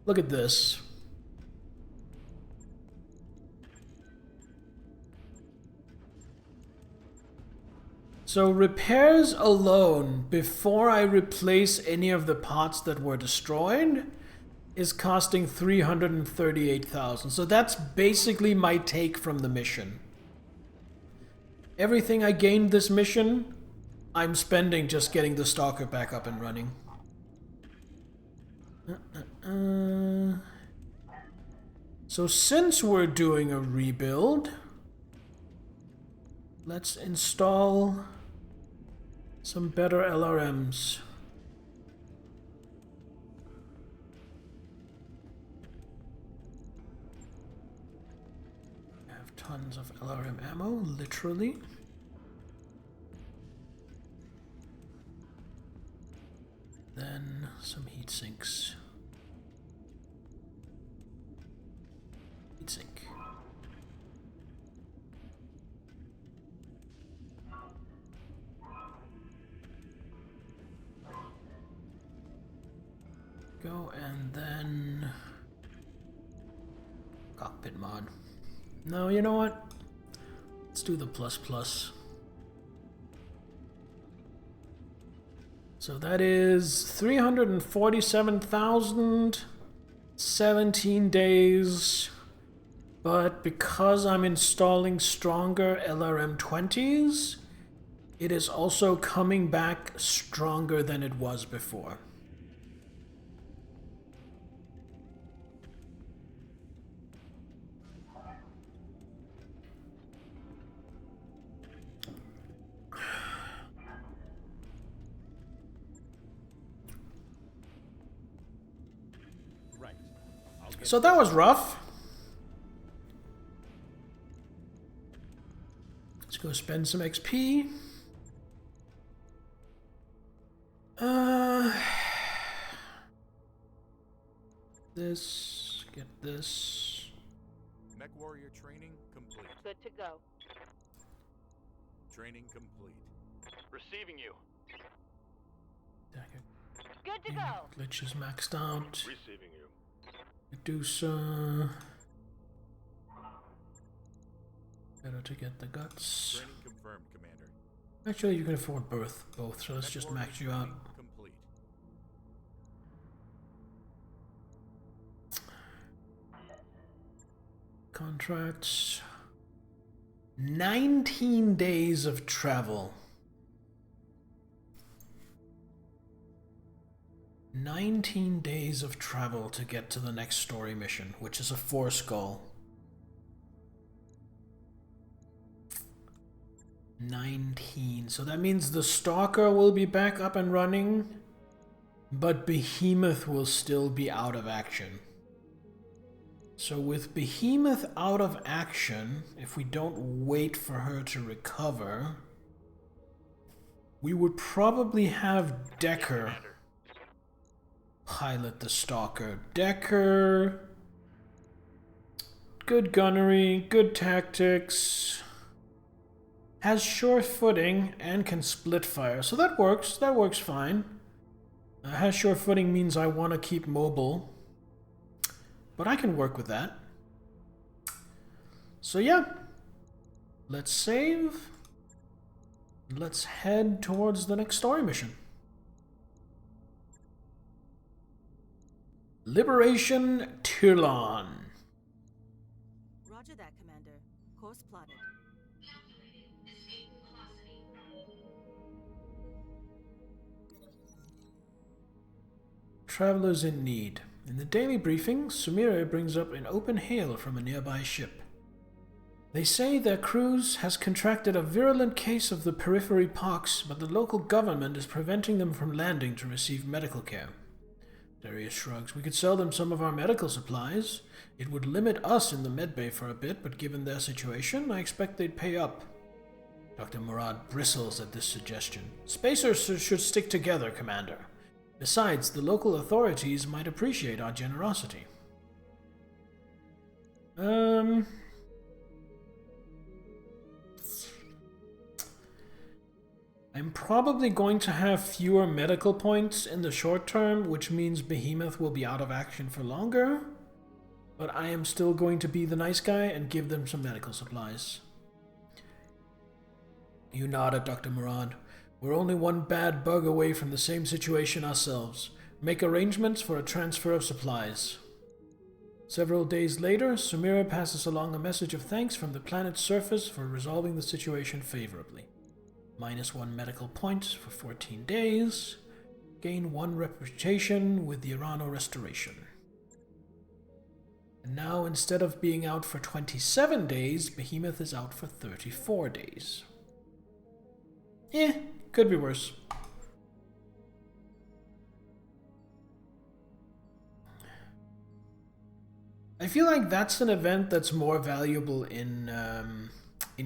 Speaker 1: Look at this. So repairs alone, before I replace any of the pots that were destroyed, is costing 338,000. So that's basically my take from the mission. Everything I gained this mission, I'm spending just getting the Stalker back up and running. So since we're doing a rebuild, let's install some better LRMs. I have tons of LRM ammo, literally. Then some heat sinks. Heat sink. Go, and then cockpit mod. No, you know what? Let's do the plus. So that is 347,000, 17 days. But because I'm installing stronger LRM-20s, it is also coming back stronger than it was before. So that was rough. Let's go spend some XP. Get this.
Speaker 9: Mech warrior training complete.
Speaker 5: Good to go.
Speaker 9: Training complete.
Speaker 2: Receiving you.
Speaker 5: Good to go.
Speaker 1: Glitches maxed out.
Speaker 2: Receiving you.
Speaker 1: Medusa. Better to get the guts.
Speaker 9: Training confirmed, Commander.
Speaker 1: Actually, you can afford both, so let's just max you out.
Speaker 9: Complete.
Speaker 1: Contracts. 19 days of travel. 19 days of travel to get to the next story mission, which is a 4 skull. 19. So that means the Stalker will be back up and running, but Behemoth will still be out of action. So with Behemoth out of action, if we don't wait for her to recover, we would probably have Decker pilot the Stalker. Decker, good gunnery, good tactics, has sure footing, and can split fire. So that works fine. Has sure footing means I want to keep mobile, but I can work with that. So yeah, let's save. Let's head towards the next story mission. Liberation Tirlon.
Speaker 11: Roger that, Commander. Course plotted.
Speaker 6: Calculating escape velocity.
Speaker 1: Travelers in need. In the daily briefing, Sumire brings up an open hail from a nearby ship. They say their cruise has contracted a virulent case of the periphery pox, but the local government is preventing them from landing to receive medical care. Darius shrugs. We could sell them some of our medical supplies. It would limit us in the medbay for a bit, but given their situation, I expect they'd pay up. Dr. Murad bristles at this suggestion. Spacers should stick together, Commander. Besides, the local authorities might appreciate our generosity. I'm probably going to have fewer medical points in the short term, which means Behemoth will be out of action for longer. But I am still going to be the nice guy and give them some medical supplies. You nod at Dr. Murad. We're only one bad bug away from the same situation ourselves. Make arrangements for a transfer of supplies. Several days later, Sumira passes along a message of thanks from the planet's surface for resolving the situation favorably. -1 medical point for 14 days. Gain 1 reputation with the Irano restoration. And now, instead of being out for 27 days, Behemoth is out for 34 days. Could be worse. I feel like that's an event that's more valuable in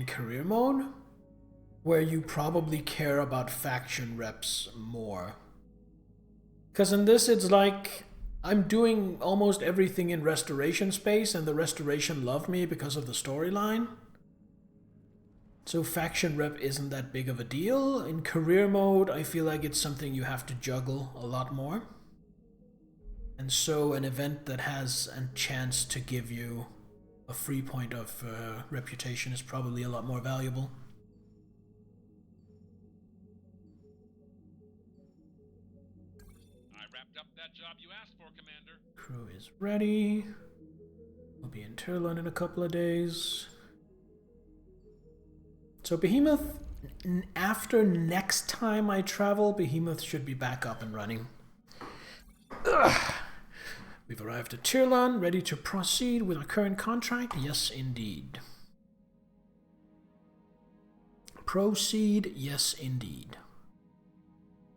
Speaker 1: career mode, where you probably care about faction reps more. Because in this, it's like, I'm doing almost everything in restoration space, and the restoration love me because of the storyline. So faction rep isn't that big of a deal. In career mode, I feel like it's something you have to juggle a lot more. And so an event that has a chance to give you a free point of reputation is probably a lot more valuable.
Speaker 3: I wrapped up that job you asked for, Commander.
Speaker 1: Crew is ready. We'll be in Tirlon in a couple of days. So Behemoth, after next time I travel, Behemoth should be back up and running. Ugh. We've arrived at Tirlon, ready to proceed with our current contract. Yes, indeed. Proceed, yes, indeed.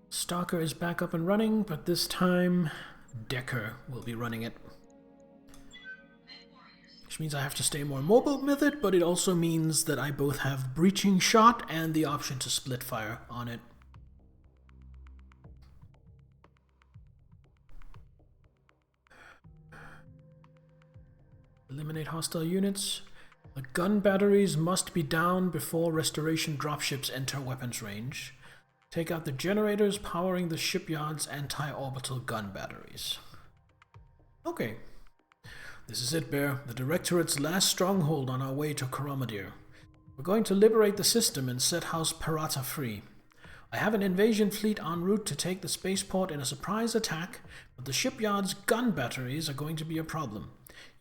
Speaker 1: Stalker is back up and running, but this time Decker will be running it. Which means I have to stay more mobile with it, but it also means that I both have breaching shot and the option to split fire on it. Eliminate hostile units. The gun batteries must be down before restoration dropships enter weapons range. Take out the generators powering the shipyard's anti-orbital gun batteries. Okay. This is it, Bear. The Directorate's last stronghold on our way to Koromadir. We're going to liberate the system and set House Parata free. I have an invasion fleet en route to take the spaceport in a surprise attack, but the shipyard's gun batteries are going to be a problem.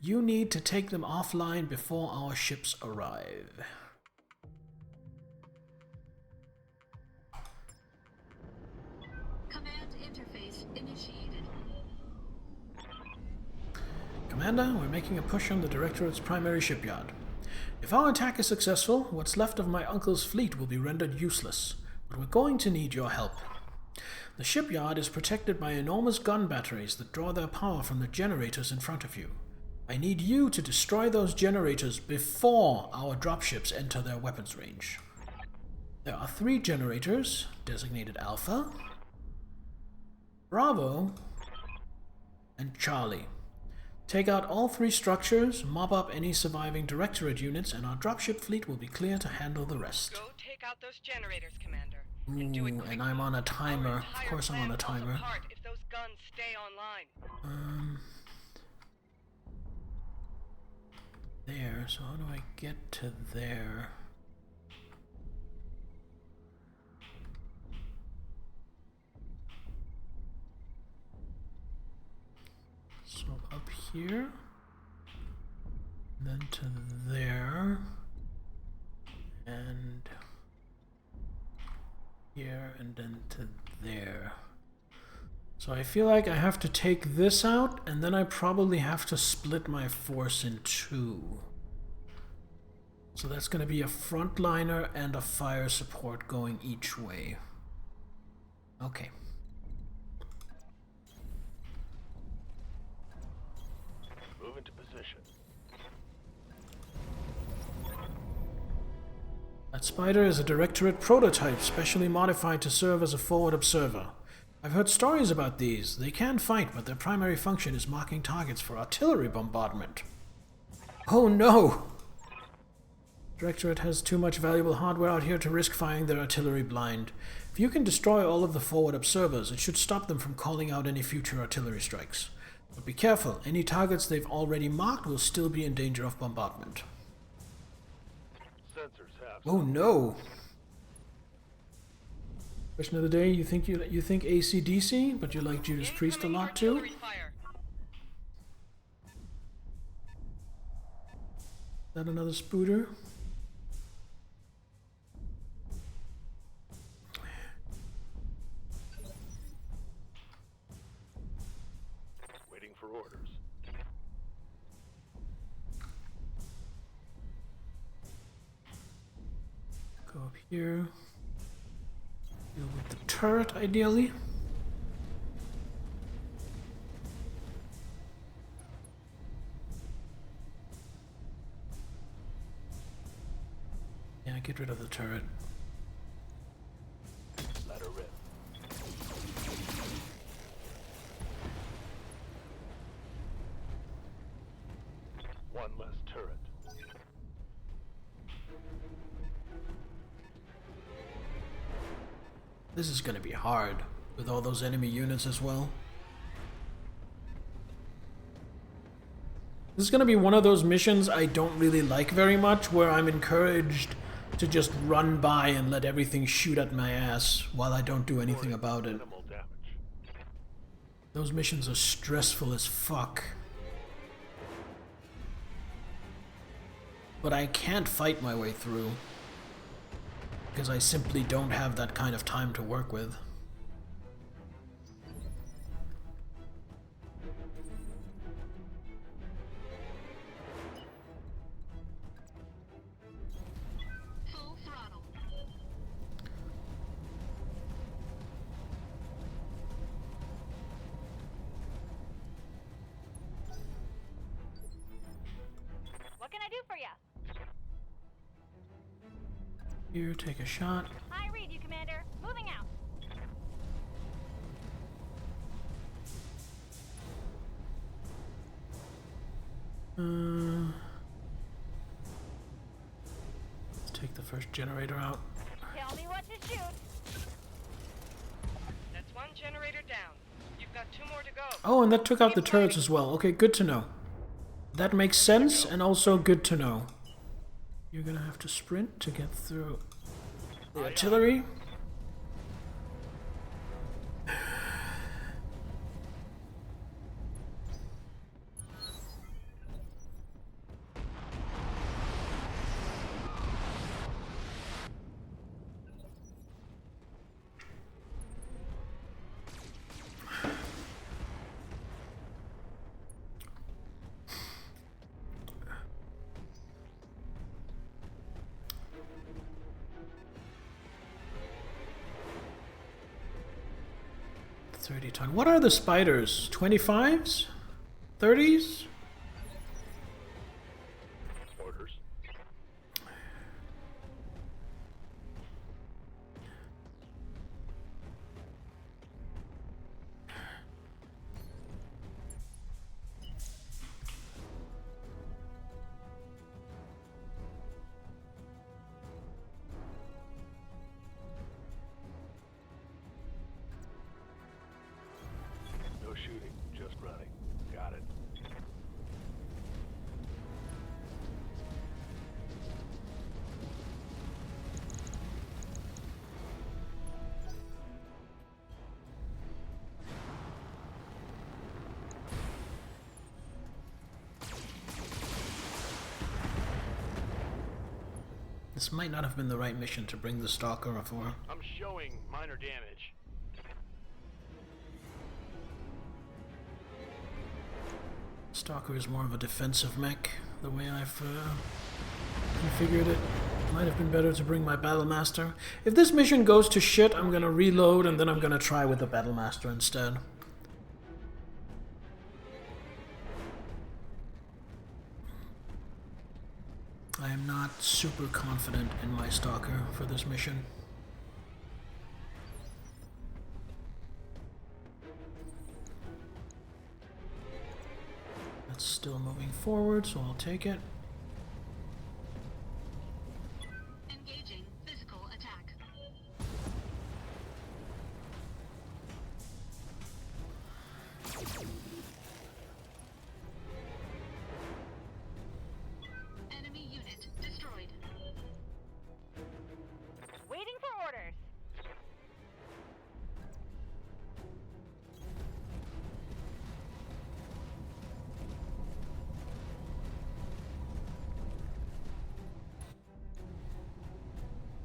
Speaker 1: You need to take them offline before our ships arrive.
Speaker 6: Command interface initiated.
Speaker 1: Commander, we're making a push on the Directorate's primary shipyard. If our attack is successful, what's left of my uncle's fleet will be rendered useless. But we're going to need your help. The shipyard is protected by enormous gun batteries that draw their power from the generators in front of you. I need you to destroy those generators before our dropships enter their weapons range. There are 3 generators, designated Alpha, Bravo, and Charlie. Take out all 3 structures, mop up any surviving Directorate units, and our dropship fleet will be clear to handle the rest.
Speaker 7: Go take out those generators, Commander.
Speaker 1: Ooh, and I'm on a timer. Of course I'm on a timer.
Speaker 7: If those guns stay online.
Speaker 1: There, so how do I get to there? So up here, then to there, and here, and then to there. So I feel like I have to take this out, and then I probably have to split my force in 2. So that's going to be a frontliner and a fire support going each way. Okay.
Speaker 2: Move into position.
Speaker 1: That Spider is a Directorate prototype, specially modified to serve as a forward observer. I've heard stories about these. They can fight, but their primary function is marking targets for artillery bombardment. Oh no! Directorate has too much valuable hardware out here to risk firing their artillery blind. If you can destroy all of the forward observers, it should stop them from calling out any future artillery strikes. But be careful, any targets they've already marked will still be in danger of bombardment.
Speaker 2: Sensors have.
Speaker 1: Oh no! Question of the day, you think AC/DC, but you like Judas Priest a lot too? Is that another spooter?
Speaker 2: Waiting for orders.
Speaker 1: Go up here. Deal with the turret, ideally. Yeah, get rid of the turret.
Speaker 2: Let her rip. One less turret.
Speaker 1: This is going to be hard, with all those enemy units as well. This is going to be one of those missions I don't really like very much, where I'm encouraged to just run by and let everything shoot at my ass while I don't do anything about it.
Speaker 2: Minimal damage.
Speaker 1: Those missions are stressful as fuck. But I can't fight my way through, because I simply don't have that kind of time to work with.
Speaker 6: Full throttle.
Speaker 5: What can I do for ya?
Speaker 1: Here, take a shot.
Speaker 5: I read you, Commander. Moving out.
Speaker 1: Let's take the first generator out.
Speaker 5: Tell me what to shoot.
Speaker 7: That's 1 generator down. You've got 2 more to go.
Speaker 1: Oh, and that took out the turrets as well. Okay, good to know. That makes sense, and also good to know. You're gonna have to sprint to get through the artillery. $30 What are the spiders? 25s? 30s?
Speaker 2: Orders. No shooting, just running. Got it.
Speaker 1: This might not have been the right mission to bring the stalker for.
Speaker 2: I'm showing minor damage.
Speaker 1: Stalker is more of a defensive mech, the way I've configured it. Might have been better to bring my Battlemaster. If this mission goes to shit, I'm gonna reload and then I'm gonna try with the Battlemaster instead. I am not super confident in my Stalker for this mission. That's still moving forward, so I'll take it.
Speaker 6: Engaging physical attack. Enemy unit destroyed.
Speaker 5: Waiting for orders.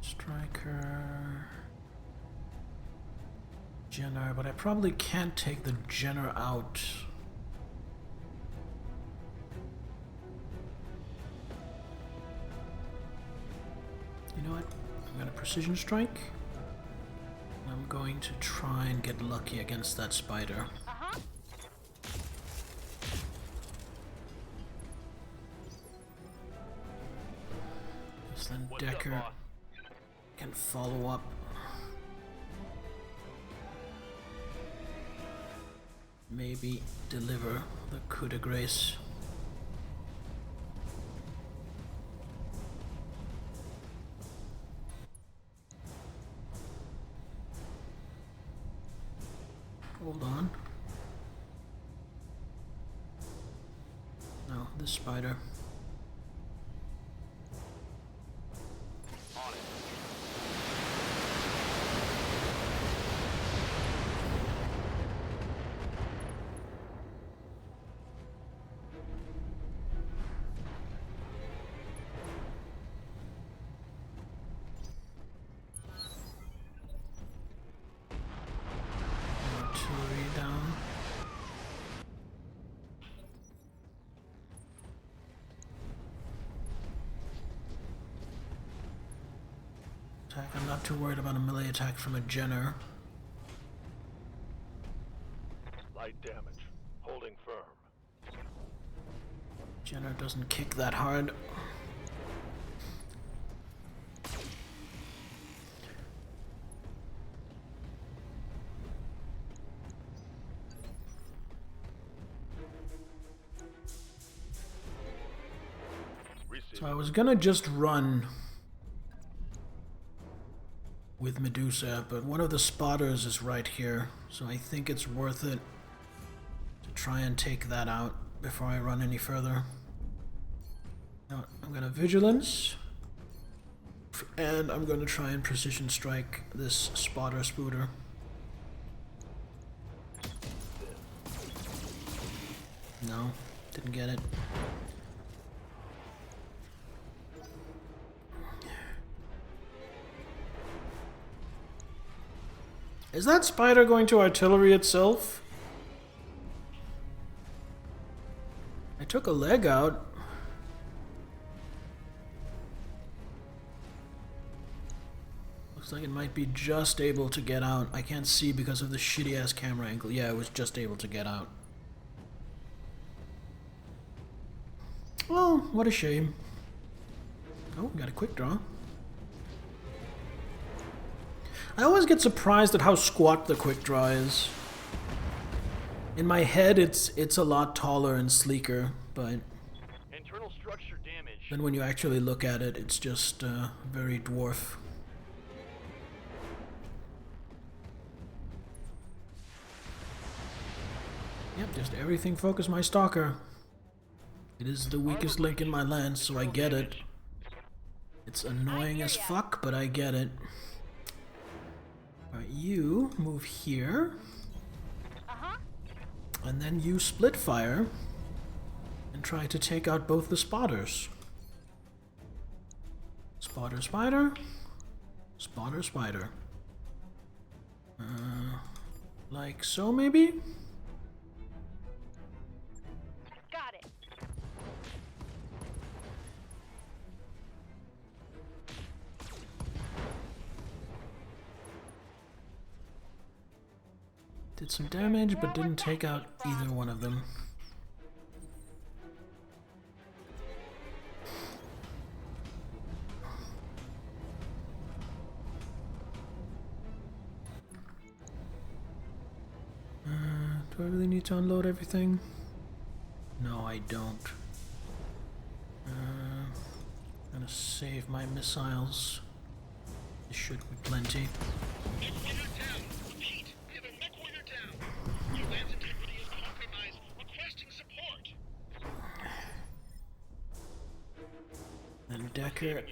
Speaker 1: Striker. Jenner, but I probably can't take the Jenner out. You know what? I'm gonna precision strike. I'm going to try and get lucky against that spider.
Speaker 5: Uh-huh.
Speaker 1: Because then
Speaker 2: What's up,
Speaker 1: Decker
Speaker 2: boss?
Speaker 1: can follow up. Maybe deliver the coup de grace. Hold on. No, this spider.
Speaker 2: On it.
Speaker 1: Artillery down. Attack. I'm not too worried about a melee attack from a Jenner.
Speaker 2: Light damage. Holding firm.
Speaker 1: Jenner doesn't kick that hard.
Speaker 2: Receive.
Speaker 1: So I was gonna just run with Medusa, but one of the spotters is right here, so I think it's worth it to try and take that out before I run any further. No, I'm gonna Vigilance. And I'm going to try and precision strike this spotter spooter. No, didn't get it. Is that spider going to artillery itself? I took a leg out. Looks like it might be just able to get out. I can't see because of the shitty ass camera angle. Yeah, it was just able to get out. Oh, what a shame. Oh, got a quick draw. I always get surprised at how squat the quick draw is. In my head, it's a lot taller and sleeker, but
Speaker 2: Internal structure damage.
Speaker 1: then when you actually look at it, it's just very dwarf. Yep, just everything focus my stalker. It is the weakest link in my lance, so I get it. It's annoying as fuck, but I get it. Alright, you move here. And then you split fire and try to take out both the spotters. Spotter, spider. Spotter, spider. Like so, maybe?
Speaker 5: Got it.
Speaker 1: Did some damage, but didn't take out either one of them. Do I really need to unload everything? No, I don't. Gonna save my missiles. This should be plenty. Then Decker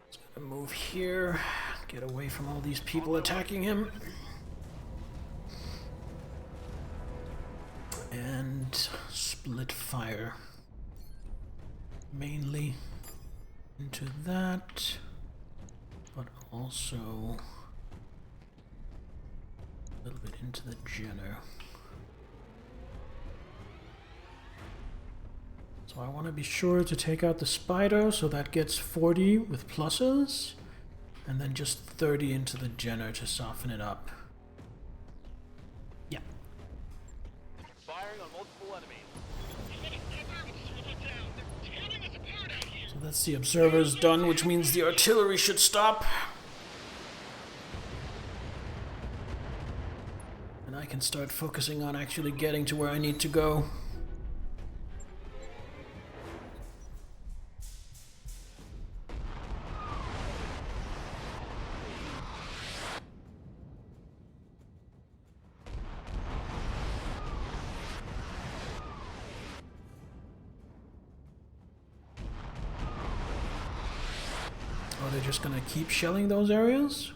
Speaker 1: is gonna move here, get away from all these people attacking him. And split fire. Mainly into that, but also a little bit into the Jenner. So I want to be sure to take out the spider, so that gets 40 with pluses, and then just 30 into the Jenner to soften it up. Yeah.
Speaker 2: Firing on multiple enemies.
Speaker 1: So that's the observers done, which means the artillery should stop. And I can start focusing on actually getting to where I need to go. Oh, they're just gonna keep shelling those areas?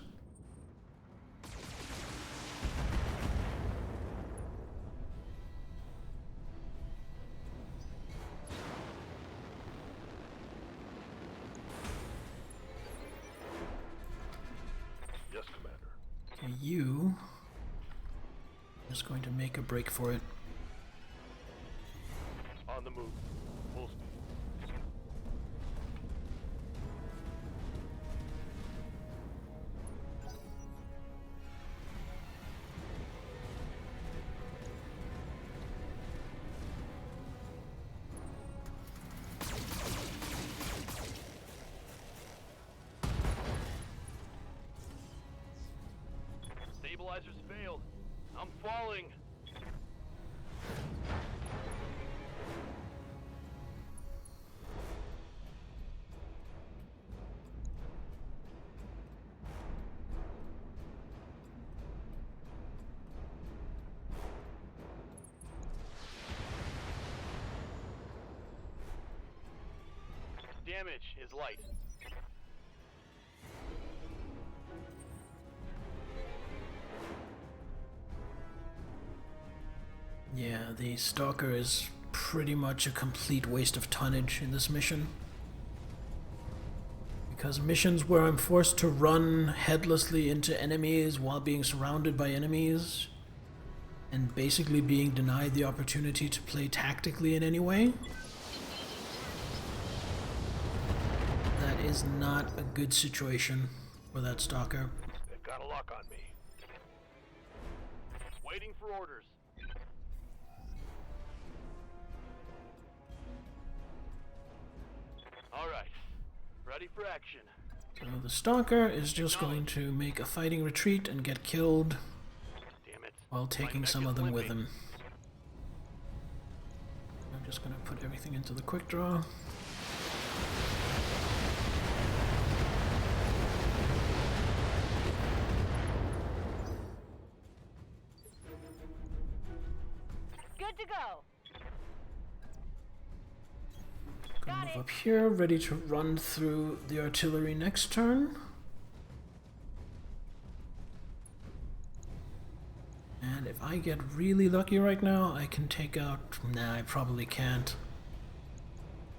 Speaker 2: Yes, Commander.
Speaker 1: Okay, you is going to make a break for it.
Speaker 2: On the move. Full speed. Stabilizers failed. I'm falling. Damage is light.
Speaker 1: Yeah, the Stalker is pretty much a complete waste of tonnage in this mission. Because missions where I'm forced to run headlessly into enemies while being surrounded by enemies and basically being denied the opportunity to play tactically in any way, that is not a good situation for that Stalker.
Speaker 2: They've got a lock on me. Waiting for orders. All right. Ready for action.
Speaker 1: So the Stalker is just going to make a fighting retreat and get killed
Speaker 2: Damn it.
Speaker 1: while taking some of them with him. I'm just going to put everything into the quick draw.
Speaker 5: Good to go.
Speaker 1: Gonna move up here, ready to run through the artillery next turn. And if I get really lucky right now, I can take out... Nah, I probably can't.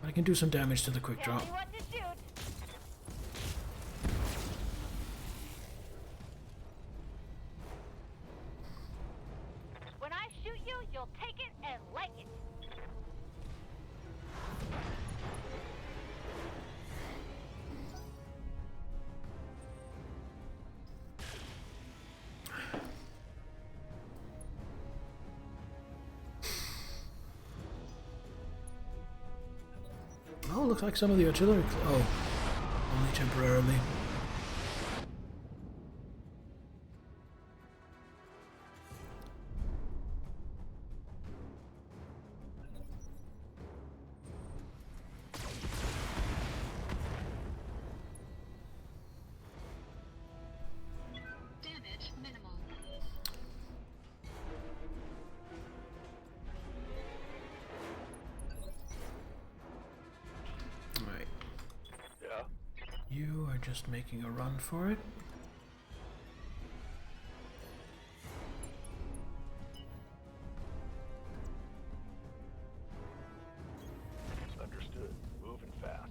Speaker 1: But I can do some damage to the quick draw.
Speaker 5: Tell me what to shoot. When I shoot you, you'll take it and like it.
Speaker 1: Oh, looks like some of the artillery... Oh, only temporarily.
Speaker 6: Damage minimal.
Speaker 1: Alright.
Speaker 2: Yeah.
Speaker 1: You are just making a run for it.
Speaker 2: Understood. Moving fast.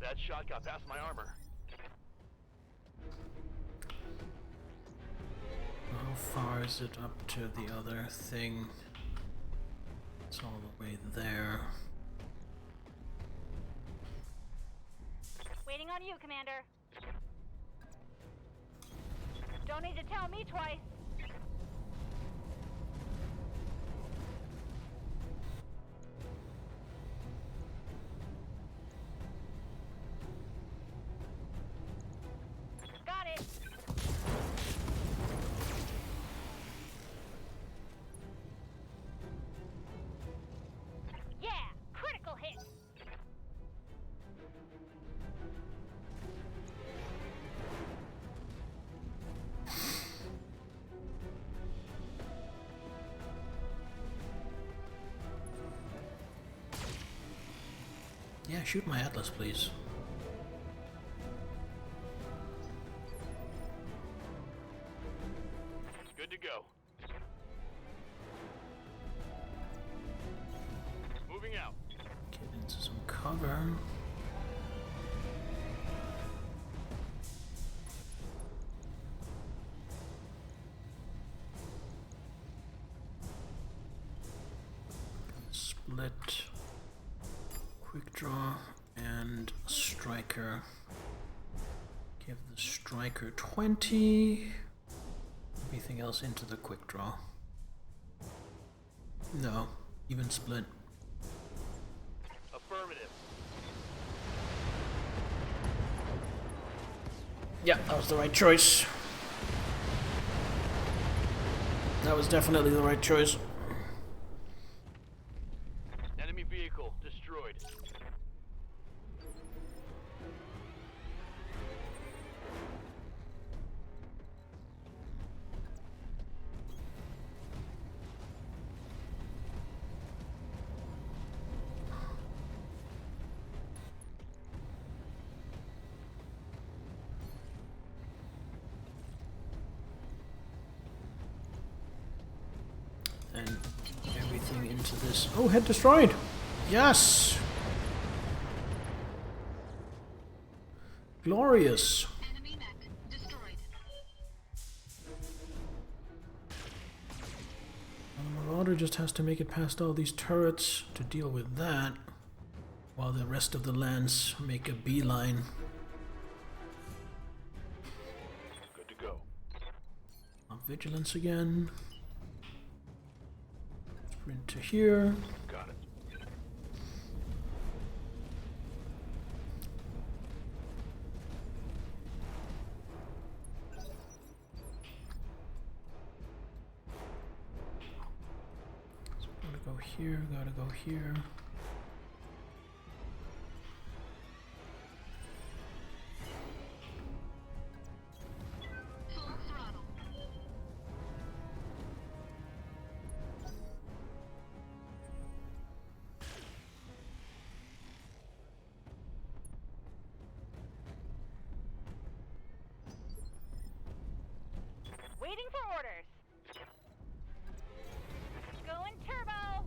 Speaker 2: That shot got past my armor.
Speaker 1: How far is it up to the other thing? It's all the way there.
Speaker 5: Waiting on you, Commander. Don't need to tell me twice. Got it. Yeah, critical hit.
Speaker 1: Yeah, shoot my Atlas, please.
Speaker 2: Good to go. Moving out.
Speaker 1: Get into some cover. Split. Quick draw and striker. Give the striker 20. Everything else into the quick draw. No, even split.
Speaker 2: Affirmative.
Speaker 1: Yeah, that was the right choice. That was definitely the right choice.
Speaker 2: Enemy vehicle destroyed.
Speaker 1: and everything into this. Oh, head destroyed! Yes! Glorious!
Speaker 6: Enemy mech destroyed.
Speaker 1: The Marauder just has to make it past all these turrets to deal with that, while the rest of the lands make a beeline.
Speaker 2: Good to go.
Speaker 1: Up vigilance again. Sprint to here.
Speaker 2: Got it.
Speaker 1: So gotta go here, gotta go here.
Speaker 6: Full throttle.
Speaker 5: Waiting for orders. Going turbo.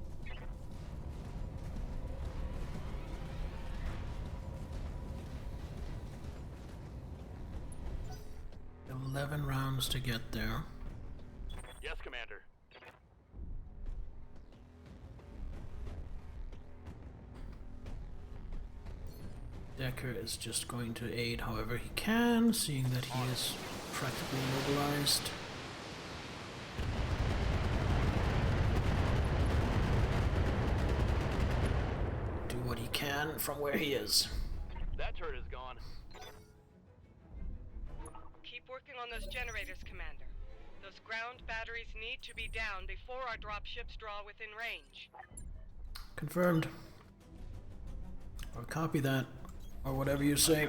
Speaker 1: 11 rounds to get there.
Speaker 2: Yes, Commander.
Speaker 1: Decker is just going to aid however he can, seeing that he is practically mobilized. Do what he can from where he is.
Speaker 2: That turret is gone.
Speaker 7: Keep working on those generators, Commander. Those ground batteries need to be down before our drop ships draw within range.
Speaker 1: Confirmed. Or copy that. Or whatever you say.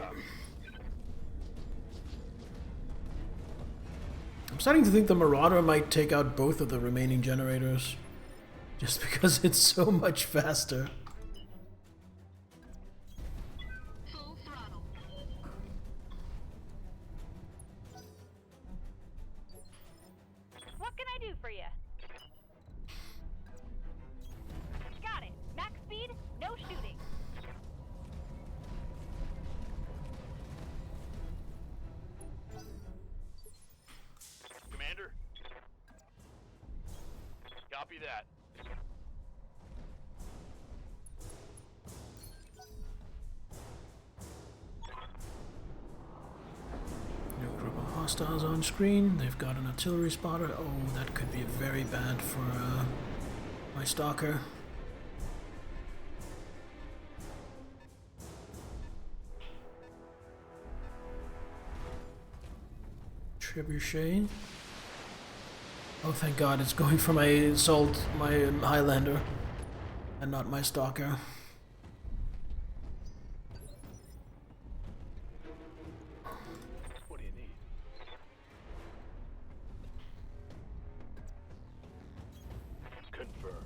Speaker 1: I'm starting to think the Marauder might take out both of the remaining generators. Just because it's so much faster.
Speaker 6: Full throttle.
Speaker 5: What can I do for you? Got it. Max speed, no shooting.
Speaker 2: Commander? Copy that.
Speaker 1: New group of hostiles on screen. They've got an artillery spotter. Oh, that could be very bad for my stalker. Trebuchet. Oh, thank God, it's going for my assault, my Highlander, and not my stalker.
Speaker 2: What do you need? Confirmed.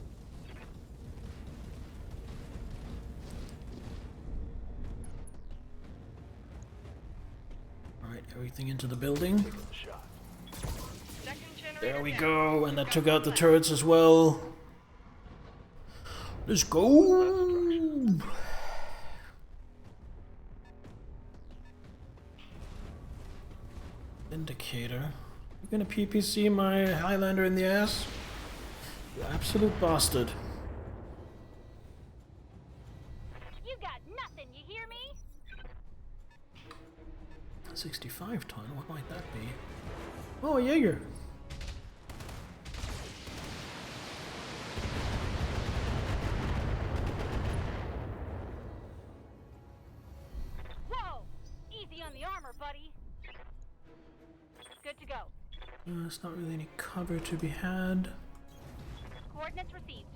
Speaker 1: Alright, everything into the building.
Speaker 2: Shot.
Speaker 7: Second generator
Speaker 1: There we
Speaker 7: down.
Speaker 1: go, and that took out the turrets as well. Let's go! Indicator. You gonna PPC my Highlander in the ass? You absolute bastard.
Speaker 5: You got nothing, you hear me?
Speaker 1: 65 ton, what might that be? Oh, a Jaeger.
Speaker 5: Whoa! Easy on the armor, buddy. Good to go.
Speaker 1: There's not really any cover to be had.
Speaker 5: Coordinates received.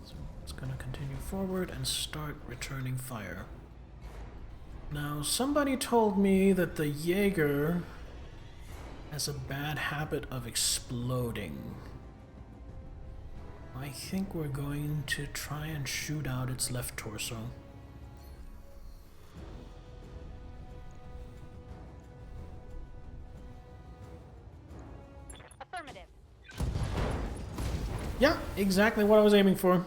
Speaker 1: So it's gonna continue forward and start returning fire. Now, somebody told me that the Jaeger has a bad habit of exploding. I think we're going to try and shoot out its left torso.
Speaker 5: Affirmative.
Speaker 1: Yeah, exactly what I was aiming for.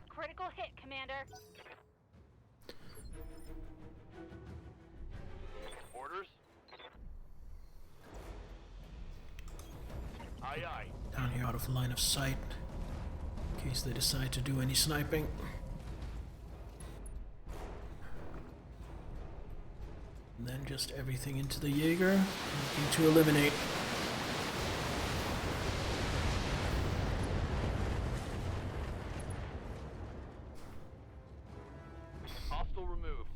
Speaker 5: Critical hit, Commander.
Speaker 2: Orders? Aye, aye.
Speaker 1: Down here out of line of sight. In case they decide to do any sniping. And then just everything into the Jaeger. Looking to eliminate.
Speaker 2: Hostile removed.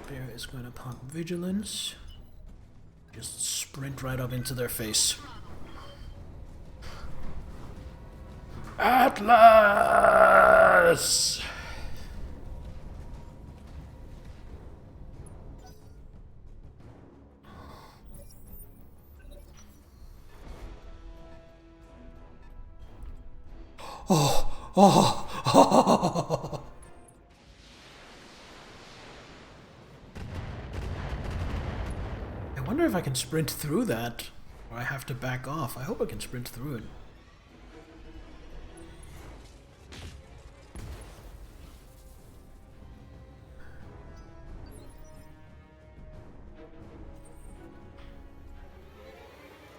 Speaker 1: Bear is going to pop vigilance. Just sprint right up into their face. Atlas! Oh. I wonder if I can sprint through that, or I have to back off. I hope I can sprint through it.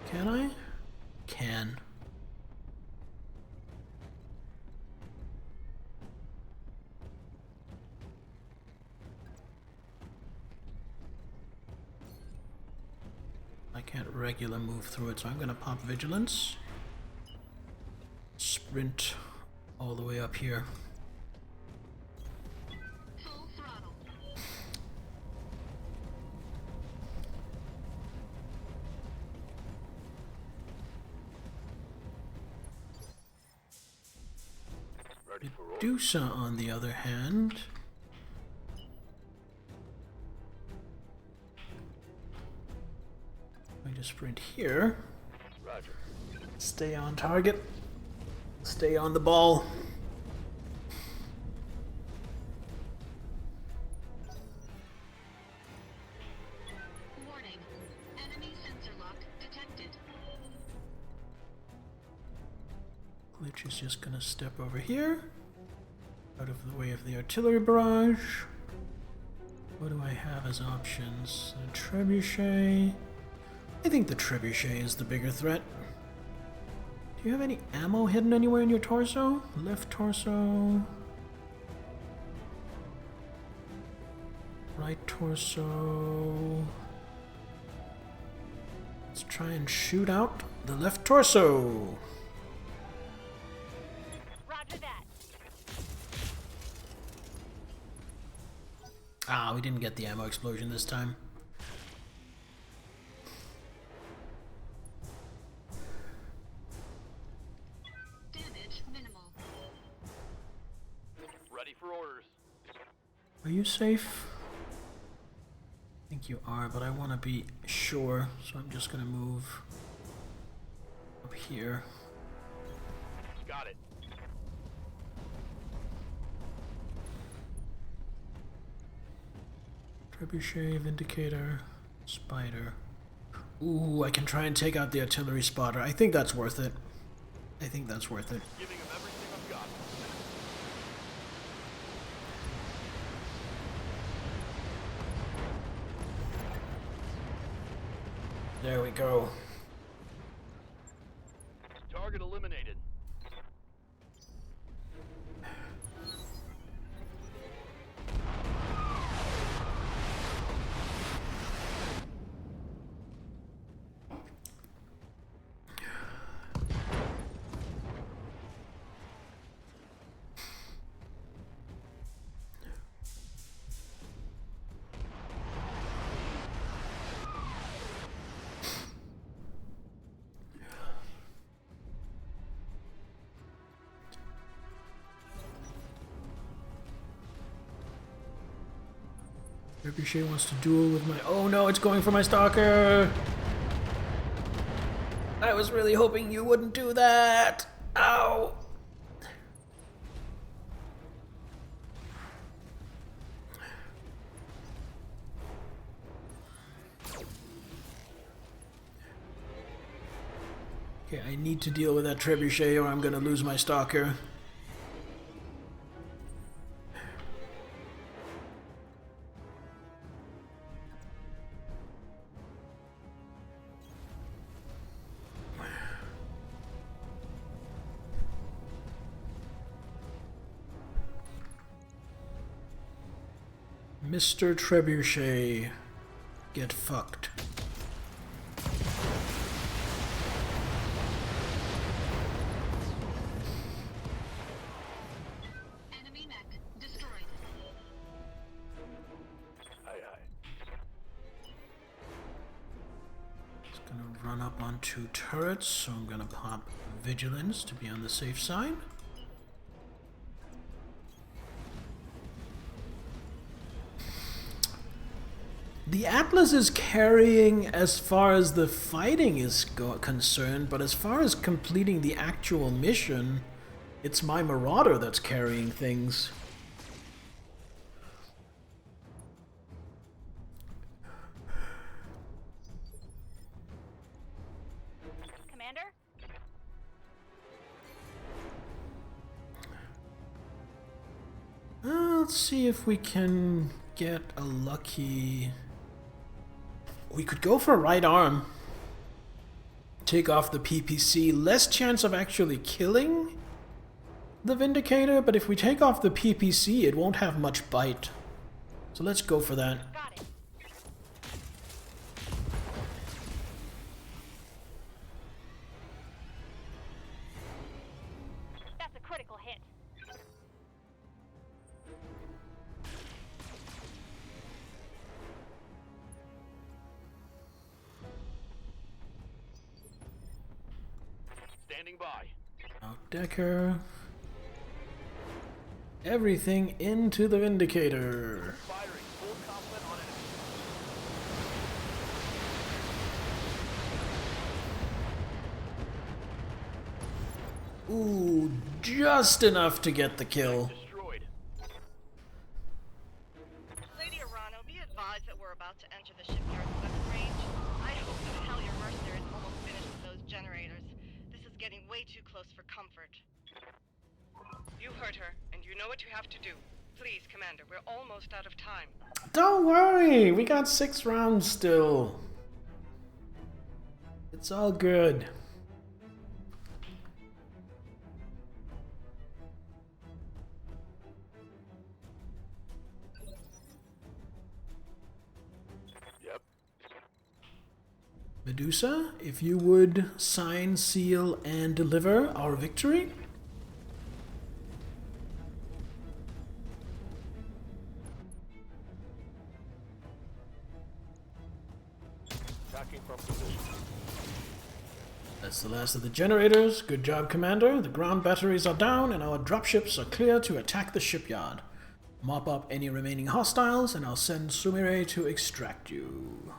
Speaker 1: Can I? Can. I can't regular move through it, so I'm gonna pop vigilance. Sprint all the way up here.
Speaker 6: Full throttle.
Speaker 2: Ready for orders.
Speaker 1: Medusa, on the other hand, I'm going to sprint here.
Speaker 2: Roger.
Speaker 1: Stay on target. Stay on the ball.
Speaker 6: Warning. Enemy sensor lock detected.
Speaker 1: Glitch is just gonna step over here, out of the way of the artillery barrage. What do I have as options? A trebuchet. I think the trebuchet is the bigger threat. Do you have any ammo hidden anywhere in your torso? Left torso. Right torso. Let's try and shoot out the left torso.
Speaker 5: Roger that.
Speaker 1: Ah, we didn't get the ammo explosion this time.
Speaker 6: Damage minimal.
Speaker 2: Ready for orders.
Speaker 1: Are you safe? I think you are, but I want to be sure, so I'm just going to move up here.
Speaker 2: Got it.
Speaker 1: Trebuchet, Vindicator, Spider. Ooh, I can try and take out the artillery spotter. I think that's worth it. I think that's worth it.
Speaker 2: Giving them everything I've got.
Speaker 1: There we go.
Speaker 2: Target eliminated.
Speaker 1: Trebuchet wants to duel with my... Oh no, it's going for my stalker! I was really hoping you wouldn't do that! Ow! Okay, I need to deal with that trebuchet or I'm gonna lose my stalker. Mr. Trebuchet, get fucked.
Speaker 6: Enemy mech destroyed.
Speaker 2: Aye, aye.
Speaker 1: It's gonna run up on 2 turrets, so I'm gonna pop Vigilance to be on the safe side. The Atlas is carrying as far as the fighting is concerned, but as far as completing the actual mission, it's my Marauder that's carrying things.
Speaker 5: Commander?
Speaker 1: Let's see if we can get a lucky... We could go for right arm. Take off the PPC. Less chance of actually killing the Vindicator, but if we take off the PPC, it won't have much bite. So let's go for that.
Speaker 5: Got it. That's a critical hit.
Speaker 2: Standing by.
Speaker 1: Outdecker. Everything into the Vindicator.
Speaker 2: Firing full complement on enemy.
Speaker 1: Ooh, just enough to get the kill.
Speaker 2: Destroyed.
Speaker 7: Lady Arano, be advised that we're about to enter the shipyard's weapon range. I hope to hell your mercenary is almost finished with those generators. This is getting way too close for comfort. You heard her, and you know what you have to do. Please, Commander, we're almost out of time.
Speaker 1: Don't worry, we got 6 rounds still. It's all good.
Speaker 2: Yep.
Speaker 1: Medusa, if you would sign, seal, and deliver our victory.
Speaker 2: Attacking from position.
Speaker 1: That's the last of the generators. Good job, Commander. The ground batteries are down and our dropships are clear to attack the shipyard. Mop up any remaining hostiles and I'll send Sumire to extract you.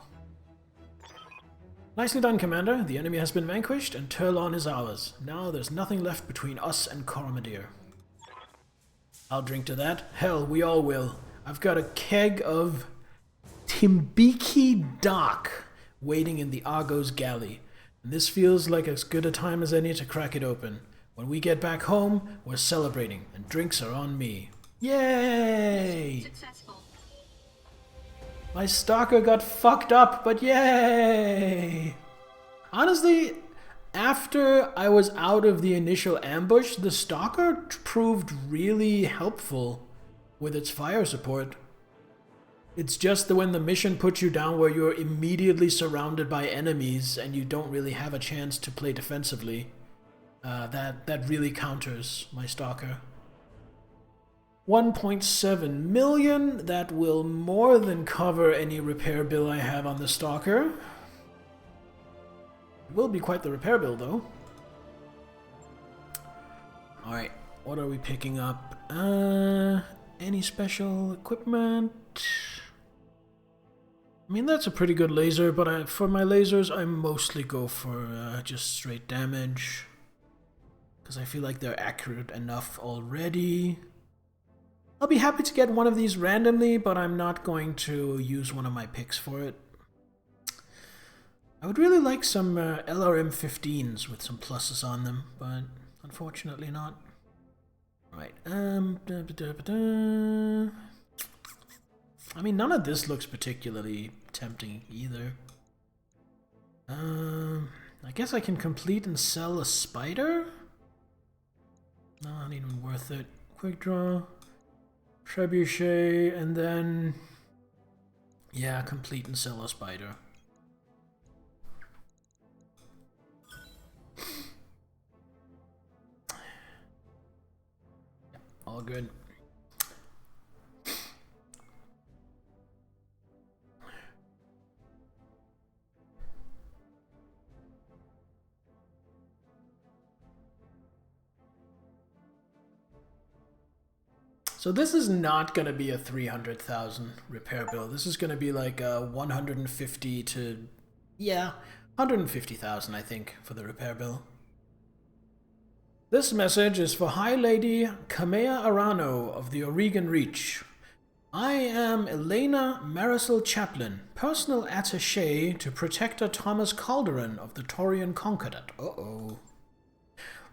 Speaker 1: Nicely done, Commander. The enemy has been vanquished and Turlon is ours. Now there's nothing left between us and Coromir. I'll drink to that. Hell, we all will. I've got a keg of Timbiki Dock waiting in the Argo's galley. And this feels like as good a time as any to crack it open. When we get back home, we're celebrating, and drinks are on me. Yay!
Speaker 6: Successful.
Speaker 1: My stalker got fucked up, but yay! Honestly, after I was out of the initial ambush, the stalker proved really helpful with its fire support. It's just that when the mission puts you down where you're immediately surrounded by enemies and you don't really have a chance to play defensively, that really counters my stalker. 1.7 million, that will more than cover any repair bill I have on the stalker. It will be quite the repair bill though. Alright, what are we picking up? Any special equipment? I mean, that's a pretty good laser, but for my lasers, I mostly go for just straight damage. Because I feel like they're accurate enough already. I'll be happy to get one of these randomly, but I'm not going to use one of my picks for it. I would really like some LRM-15s with some pluses on them, but unfortunately not. Right. I mean, none of this looks particularly tempting either. I guess I can complete and sell a spider? No, not even worth it. Quick draw, trebuchet, and then... yeah, complete and sell a spider. All good. So this is not going to be a 300,000 repair bill. This is going to be like a 150 to, yeah, 150,000 I think for the repair bill. This message is for High Lady Kamea Arano of the Oregon Reach. I am Elena Marisol Chaplin, personal attaché to Protector Thomas Calderon of the Taurian Concordat. Uh-oh.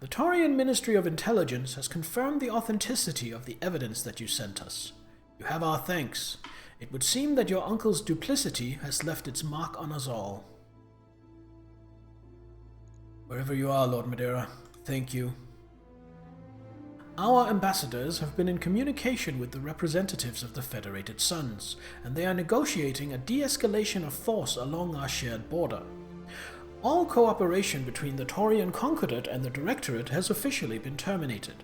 Speaker 1: The Taurian Ministry of Intelligence has confirmed the authenticity of the evidence that you sent us. You have our thanks. It would seem that your uncle's duplicity has left its mark on us all. Wherever you are, Lord Madeira, thank you. Our ambassadors have been in communication with the representatives of the Federated Suns, and they are negotiating a de-escalation of force along our shared border. All cooperation between the Taurian Concordat and the Directorate has officially been terminated.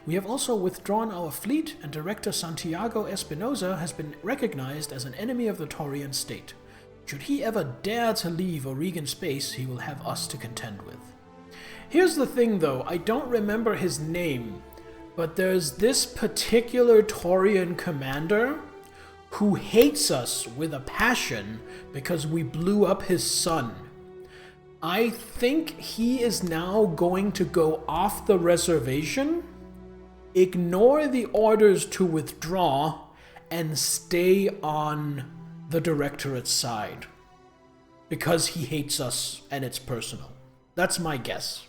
Speaker 1: We have also withdrawn our fleet, and Director Santiago Espinosa has been recognized as an enemy of the Taurian state. Should he ever dare to leave Oregon space, he will have us to contend with. Here's the thing though, I don't remember his name, but there's this particular Taurian commander who hates us with a passion because we blew up his son. I think he is now going to go off the reservation, ignore the orders to withdraw, and stay on the Directorate's side. Because he hates us and it's personal. That's my guess.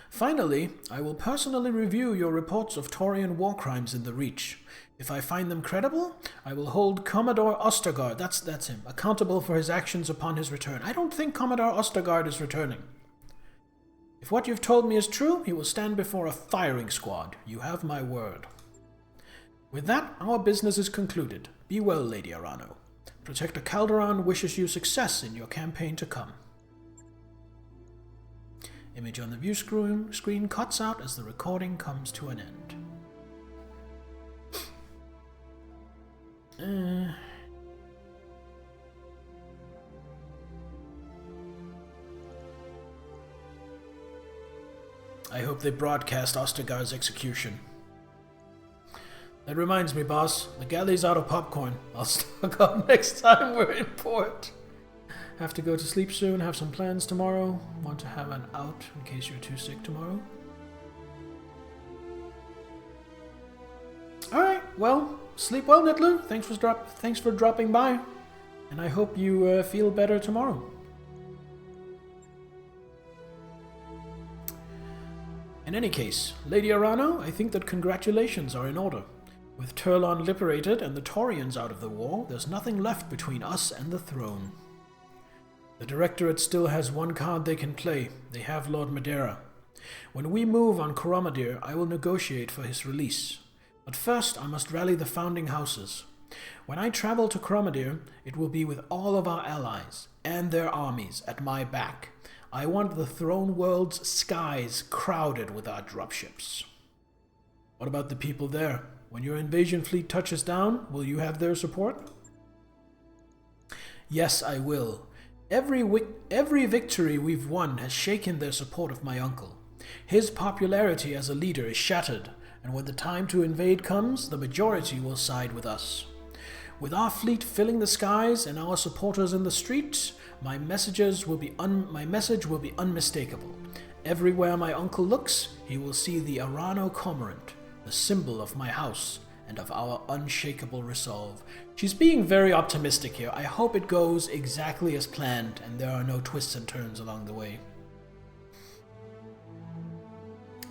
Speaker 1: Finally, I will personally review your reports of Taurian war crimes in the Reach. If I find them credible, I will hold Commodore Ostergaard, that's him, accountable for his actions upon his return. I don't think Commodore Ostergaard is returning. If what you've told me is true, he will stand before a firing squad. You have my word. With that, our business is concluded. Be well, Lady Arano. Protector Calderon wishes you success in your campaign to come. Image on the view screen cuts out as the recording comes to an end. I hope they broadcast Ostergaard's execution. That reminds me, boss, the galley's out of popcorn. I'll stock up next time we're in port. Have to go to sleep soon, have some plans tomorrow. Want to have an out in case you're too sick tomorrow. Alright, well, sleep well, Nittler. Thanks for dropping by. And I hope you feel better tomorrow. In any case, Lady Arano, I think that congratulations are in order. With Turlon liberated and the Taurians out of the war, there's nothing left between us and the throne. The Directorate still has one card they can play. They have Lord Madeira. When we move on Coromadir, I will negotiate for his release. But first, I must rally the founding houses. When I travel to Coromadir, it will be with all of our allies and their armies at my back. I want the throne world's skies crowded with our dropships. What about the people there? When your invasion fleet touches down, will you have their support? Yes, I will. Every victory we've won has shaken their support of my uncle. His popularity as a leader is shattered, and when the time to invade comes, the majority will side with us. With our fleet filling the skies and our supporters in the streets, my message will be unmistakable. Everywhere my uncle looks, he will see the Arano Cormorant, the symbol of my house, and of our unshakable resolve. She's being very optimistic here. I hope it goes exactly as planned and there are no twists and turns along the way.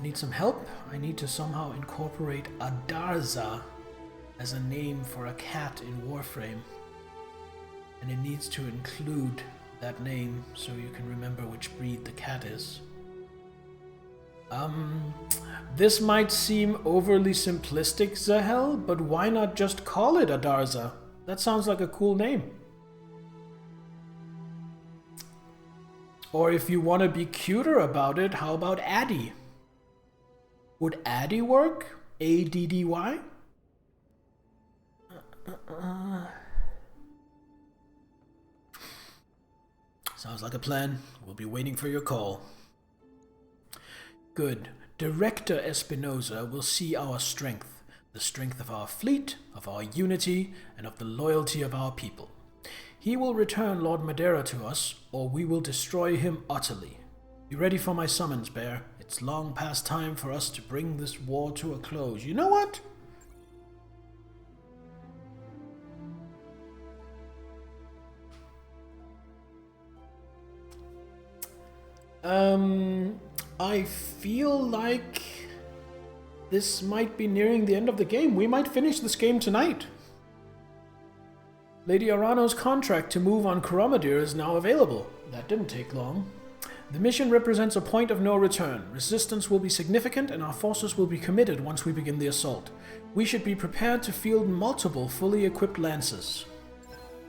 Speaker 1: Need some help? I need to somehow incorporate Adarza as a name for a cat in Warframe. And it needs to include that name so you can remember which breed the cat is. This might seem overly simplistic, Zahel, but why not just call it Adarza? That sounds like a cool name. Or if you want to be cuter about it, how about Addy? Would Addy work? A-D-D-Y? Sounds like a plan. We'll be waiting for your call. Good. Director Espinosa will see our strength, the strength of our fleet, of our unity, and of the loyalty of our people. He will return Lord Madeira to us, or we will destroy him utterly. Be ready for my summons, Bear. It's long past time for us to bring this war to a close. You know what? I feel like this might be nearing the end of the game. We might finish this game tonight. Lady Arano's contract to move on Koromadir is now available. That didn't take long. The mission represents a point of no return. Resistance will be significant and our forces will be committed once we begin the assault. We should be prepared to field multiple fully equipped lances.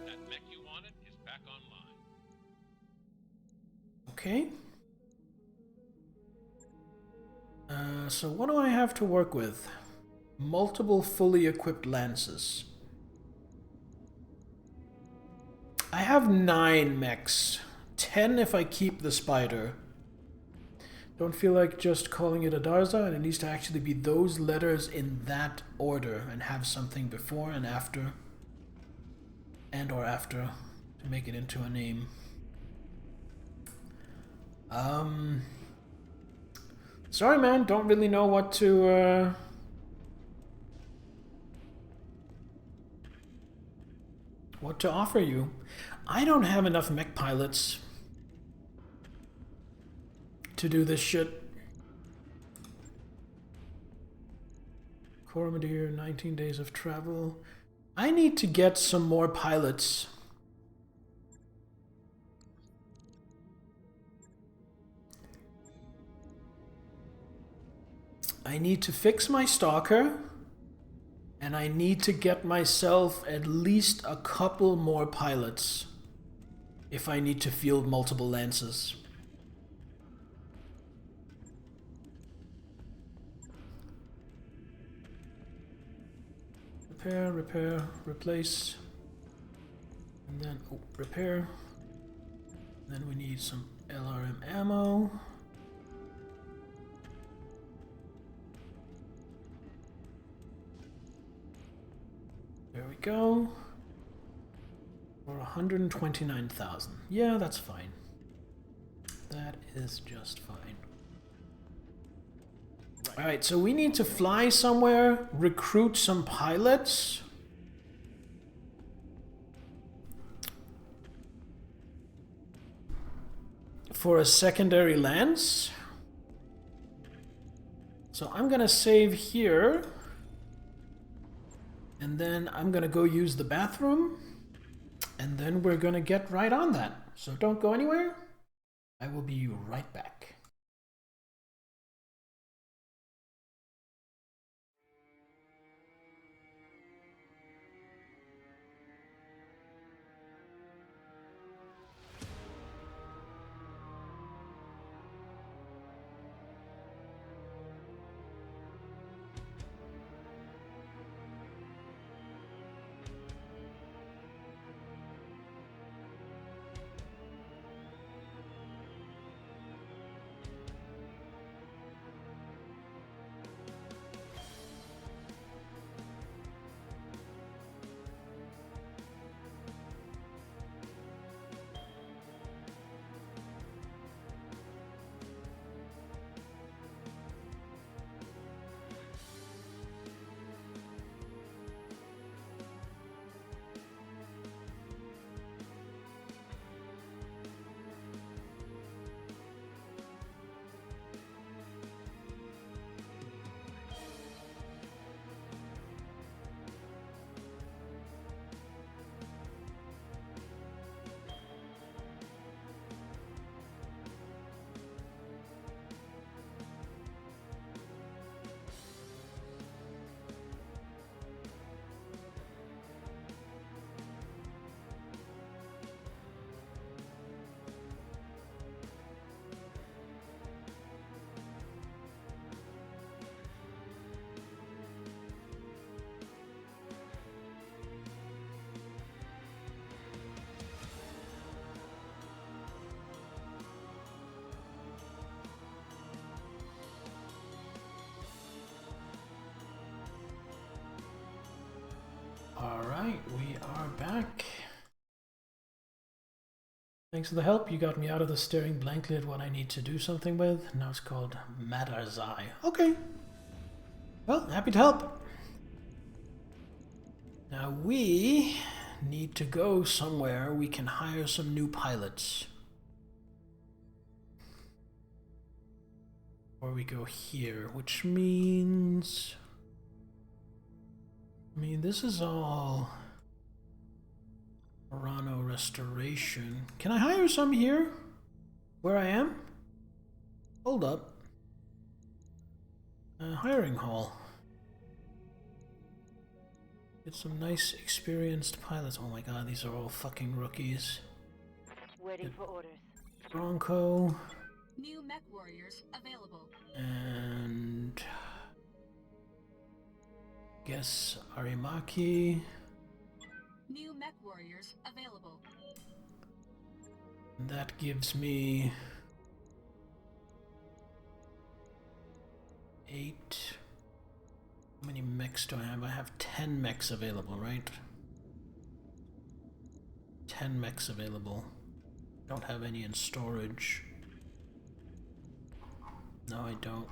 Speaker 3: That mech you wanted is back online.
Speaker 1: Okay. So what do I have to work with? Multiple fully equipped lances. I have 9 mechs. 10 if I keep the spider. Don't feel like just calling it Adarza, and it needs to actually be those letters in that order and have something before and after. And or after to make it into a name. Sorry, man, don't really know what to, what to offer you. I don't have enough mech pilots to do this shit. Koromadir, 19 days of travel. I need to get some more pilots. I need to fix my stalker, and I need to get myself at least a couple more pilots if I need to field multiple lances. Repair, repair, replace, and then repair. Then we need some LRM ammo. There we go. For 129,000. Yeah, that's fine. That is just fine. Right. Alright, so we need to fly somewhere, recruit some pilots. For a secondary lance. So I'm gonna save here. And then I'm gonna go use the bathroom. And then we're gonna get right on that. So don't go anywhere. I will be right back. Alright, we are back. Thanks for the help. You got me out of the staring blankly at what I need to do something with. Now it's called Matter's Eye. Okay. Well, happy to help. Now we need to go somewhere we can hire some new pilots. Or we go here, which means... I mean, this is all Murano restoration. Can I hire some here? Where I am? Hold up. Hiring hall. Get some nice experienced pilots. Oh my god, these are all fucking rookies.
Speaker 5: Waiting for orders.
Speaker 1: Bronco.
Speaker 6: New mech warriors available.
Speaker 1: And... guess Arimaki.
Speaker 6: New mech warriors available.
Speaker 1: And that gives me 8. How many mechs do I have? I have 10 mechs available, right? 10 mechs available. Don't have any in storage. No, I don't.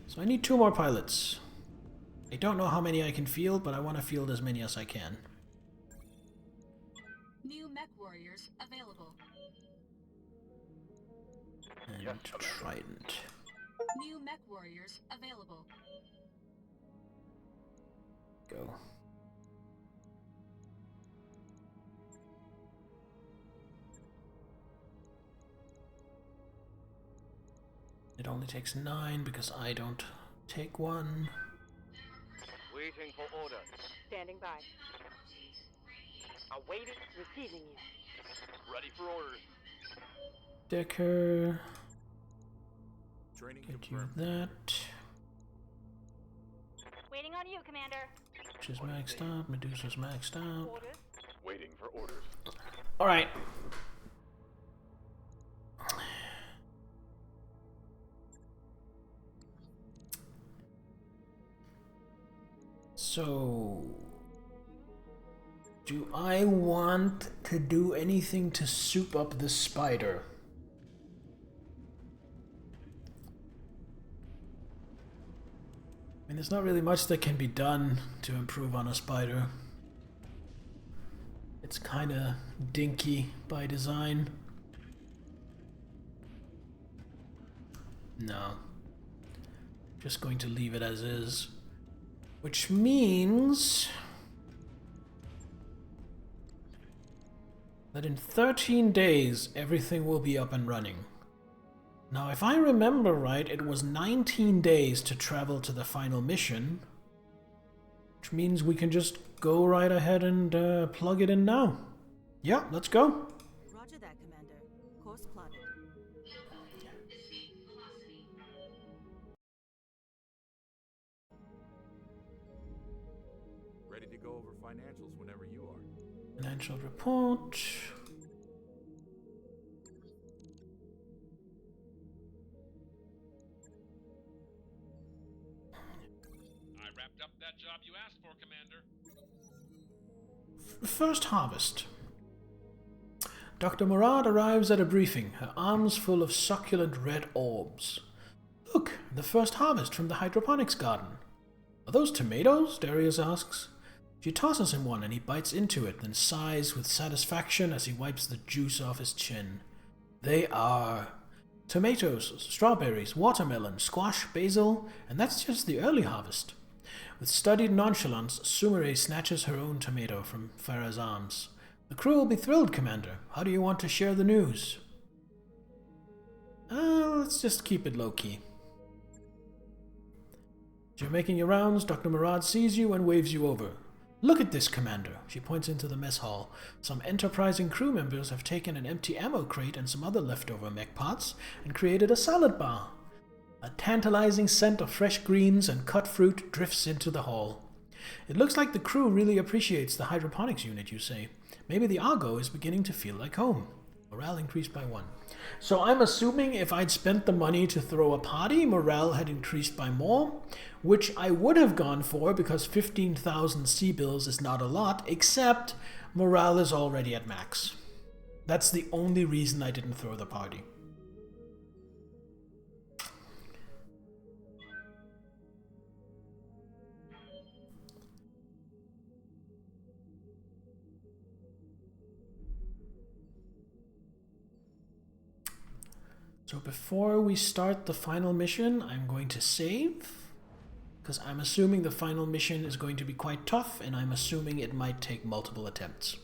Speaker 1: So I need 2 more pilots. I don't know how many I can field, but I want to field as many as I can.
Speaker 6: New mech warriors available.
Speaker 1: And Trident.
Speaker 6: New mech warriors available.
Speaker 1: Go. It only takes 9 because I don't take 1.
Speaker 2: Waiting for orders.
Speaker 5: Standing by.
Speaker 2: Awaiting.
Speaker 5: Receiving you.
Speaker 2: Ready for orders.
Speaker 1: Decker.
Speaker 9: Training
Speaker 1: Get you
Speaker 9: confirmed.
Speaker 1: that.
Speaker 5: Waiting on you, Commander.
Speaker 1: Which is maxed out. Medusa's maxed out.
Speaker 5: Orders.
Speaker 2: Waiting for orders.
Speaker 1: Alright. So, do I want to do anything to soup up the spider? I mean, there's not really much that can be done to improve on a spider. It's kind of dinky by design. No. Just going to leave it as is. Which means that in 13 days, everything will be up and running. Now, if I remember right, it was 19 days to travel to the final mission, which means we can just go right ahead and plug it in now. Yeah, let's go.
Speaker 11: Roger that, Commander. Course plotted.
Speaker 9: Ready to go over financials whenever you are.
Speaker 1: Financial report.
Speaker 3: I wrapped up that job you asked for, Commander.
Speaker 1: First harvest. Dr. Murad arrives at a briefing, her arms full of succulent red orbs. Look, the first harvest from the hydroponics garden. Are those tomatoes? Darius asks. She tosses him one and he bites into it, then sighs with satisfaction as he wipes the juice off his chin. They are tomatoes, strawberries, watermelon, squash, basil, and that's just the early harvest. With studied nonchalance, Sumire snatches her own tomato from Farah's arms. The crew will be thrilled, Commander. How do you want to share the news? Let's just keep it low-key. As you're making your rounds, Dr. Murad sees you and waves you over. Look at this, Commander. She points into the mess hall. Some enterprising crew members have taken an empty ammo crate and some other leftover mech parts and created a salad bar. A tantalizing scent of fresh greens and cut fruit drifts into the hall. It looks like the crew really appreciates the hydroponics unit, you say. Maybe the Argo is beginning to feel like home. Morale increased by 1. So I'm assuming if I'd spent the money to throw a party, morale had increased by more, which I would have gone for because 15,000 sea bills is not a lot, except morale is already at max. That's the only reason I didn't throw the party. So before we start the final mission, I'm going to save, because I'm assuming the final mission is going to be quite tough, and I'm assuming it might take multiple attempts.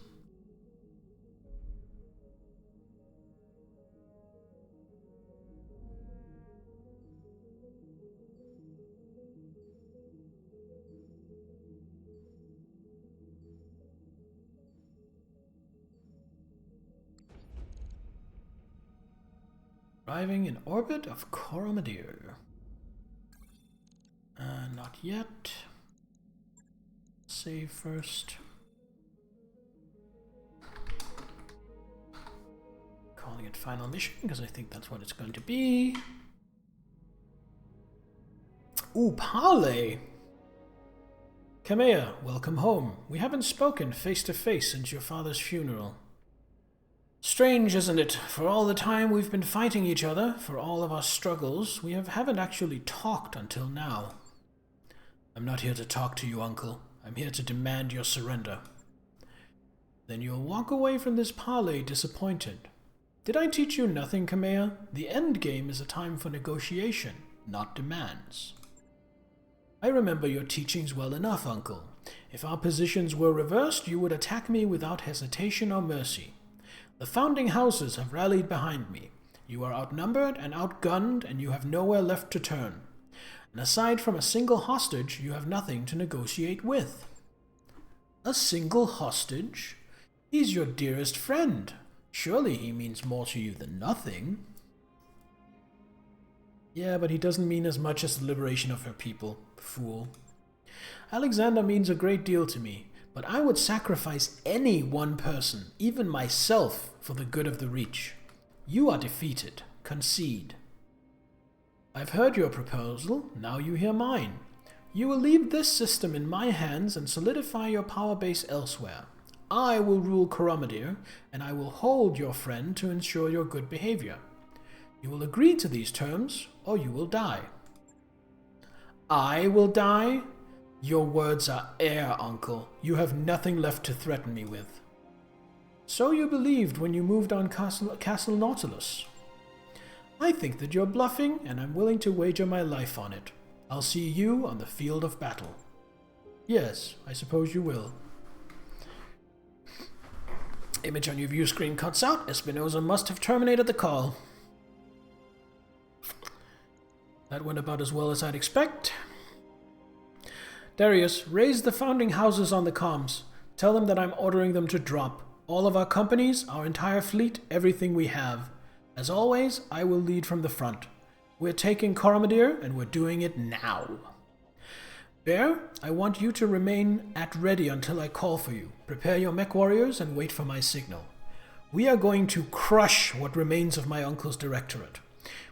Speaker 1: Arriving in orbit of Coromadir. Not yet. Save first. Calling it final mission because I think that's what it's going to be. Ooh, parley! Kamea, welcome home. We haven't spoken face to face since your father's funeral. Strange, isn't it? For all the time we've been fighting each other, for all of our struggles, we haven't actually talked until now. I'm not here to talk to you, Uncle. I'm here to demand your surrender. Then you'll walk away from this parley disappointed. Did I teach you nothing, Kamea? The end game is a time for negotiation, not demands. I remember your teachings well enough, Uncle. If our positions were reversed, you would attack me without hesitation or mercy. The founding houses have rallied behind me. You are outnumbered and outgunned, and you have nowhere left to turn. And aside from a single hostage, you have nothing to negotiate with. A single hostage? He's your dearest friend. Surely he means more to you than nothing. Yeah, but he doesn't mean as much as the liberation of her people, fool. Alexander means a great deal to me. But I would sacrifice any one person, even myself, for the good of the Reach. You are defeated. Concede. I've heard your proposal, now you hear mine. You will leave this system in my hands and solidify your power base elsewhere. I will rule Coromadir, and I will hold your friend to ensure your good behavior. You will agree to these terms, or you will die. I will die? Your words are air, Uncle. You have nothing left to threaten me with. So you believed when you moved on Castle Nautilus. I think that you're bluffing, and I'm willing to wager my life on it. I'll see you on the field of battle. Yes, I suppose you will. Image on your view screen cuts out. Espinosa must have terminated the call. That went about as well as I'd expect. Darius, raise the founding houses on the comms. Tell them that I'm ordering them to drop. All of our companies, our entire fleet, everything we have. As always, I will lead from the front. We're taking Coromadir, and we're doing it now. Bear, I want you to remain at ready until I call for you. Prepare your mech warriors and wait for my signal. We are going to crush what remains of my uncle's directorate.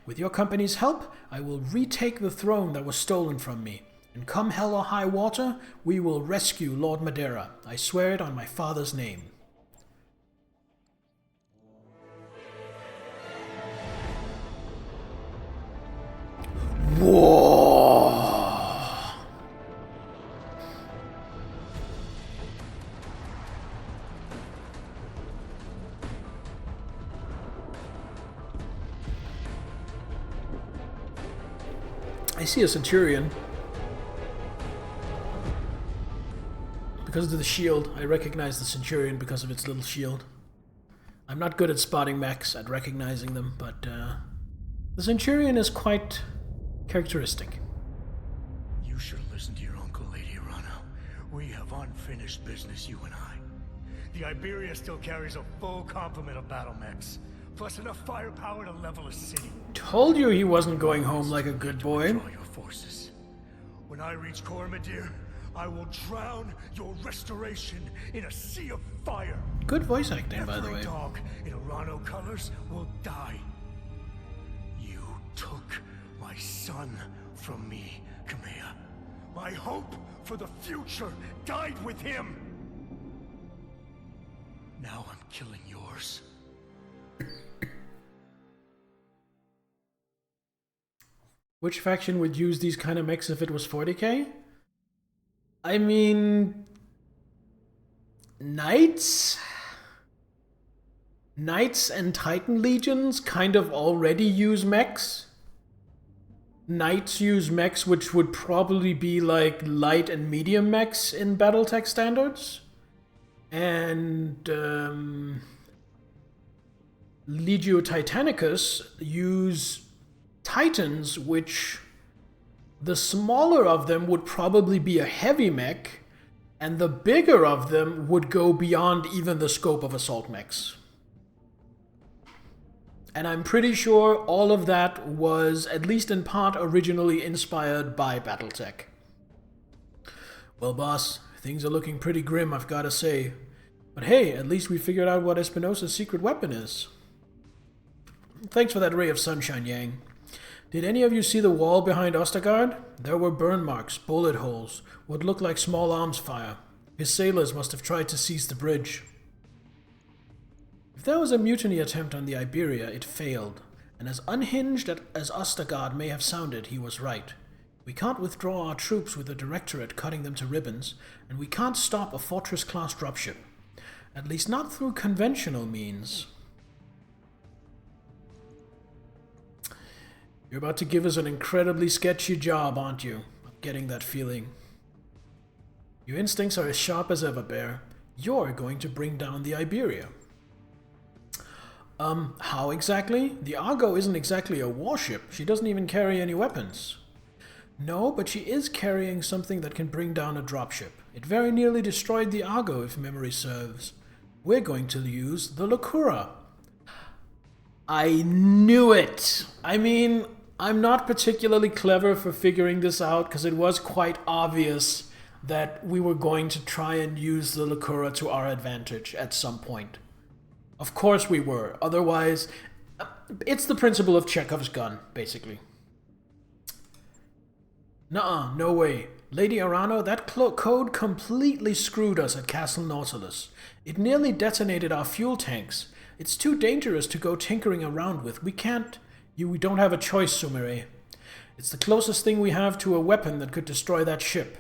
Speaker 1: With your company's help, I will retake the throne that was stolen from me. And come hell or high water, we will rescue Lord Madeira. I swear it on my father's name. Whoa! I see a Centurion. Because of the shield, I recognize the Centurion because of its little shield. I'm not good at spotting mechs, at recognizing them, but the Centurion is quite characteristic.
Speaker 12: You should listen to your uncle, Lady Arano. We have unfinished business, you and I. The Iberia still carries a full complement of battle mechs, plus enough firepower to level a city.
Speaker 1: Told you he wasn't going home like a good boy.
Speaker 12: Control your forces. When I reach Coromadir, I will drown your restoration in a sea of fire.
Speaker 1: Good voice acting, by the way.
Speaker 12: Every dog in Arano colors will die. took my son from me, Kamea. My hope for the future died with him. Now I'm killing yours.
Speaker 1: Which faction would use these kind of mechs if it was 40k? I mean... Knights? Knights and Titan Legions kind of already use mechs. Knights use mechs which would probably be like light and medium mechs in Battletech standards. And Legio Titanicus use Titans, which the smaller of them would probably be a heavy mech, and the bigger of them would go beyond even the scope of assault mechs. And I'm pretty sure all of that was, at least in part, originally inspired by Battletech. Well, boss, things are looking pretty grim, I've gotta say. But hey, at least we figured out what Espinosa's secret weapon is. Thanks for that ray of sunshine, Yang. Did any of you see the wall behind Ostergaard? There were burn marks, bullet holes, what looked like small arms fire. His sailors must have tried to seize the bridge. If there was a mutiny attempt on the Iberia, it failed, and as unhinged as Ostergaard may have sounded, he was right. We can't withdraw our troops with the Directorate cutting them to ribbons, and we can't stop a Fortress-class dropship. At least not through conventional means. You're about to give us an incredibly sketchy job, aren't you? I'm getting that feeling. Your instincts are as sharp as ever, Bear. You're going to bring down the Iberia. How exactly? The Argo isn't exactly a warship. She doesn't even carry any weapons. No, but she is carrying something that can bring down a dropship. It very nearly destroyed the Argo, if memory serves. We're going to use the Lacura. I knew it! I mean, I'm not particularly clever for figuring this out, because it was quite obvious that we were going to try and use the Lacura to our advantage at some point. Of course we were. Otherwise, it's the principle of Chekhov's gun, basically. Nuh-uh, no way. Lady Arano, that code completely screwed us at Castle Nautilus. It nearly detonated our fuel tanks. It's too dangerous to go tinkering around with. We can't... We don't have a choice, Sumire. It's the closest thing we have to a weapon that could destroy that ship.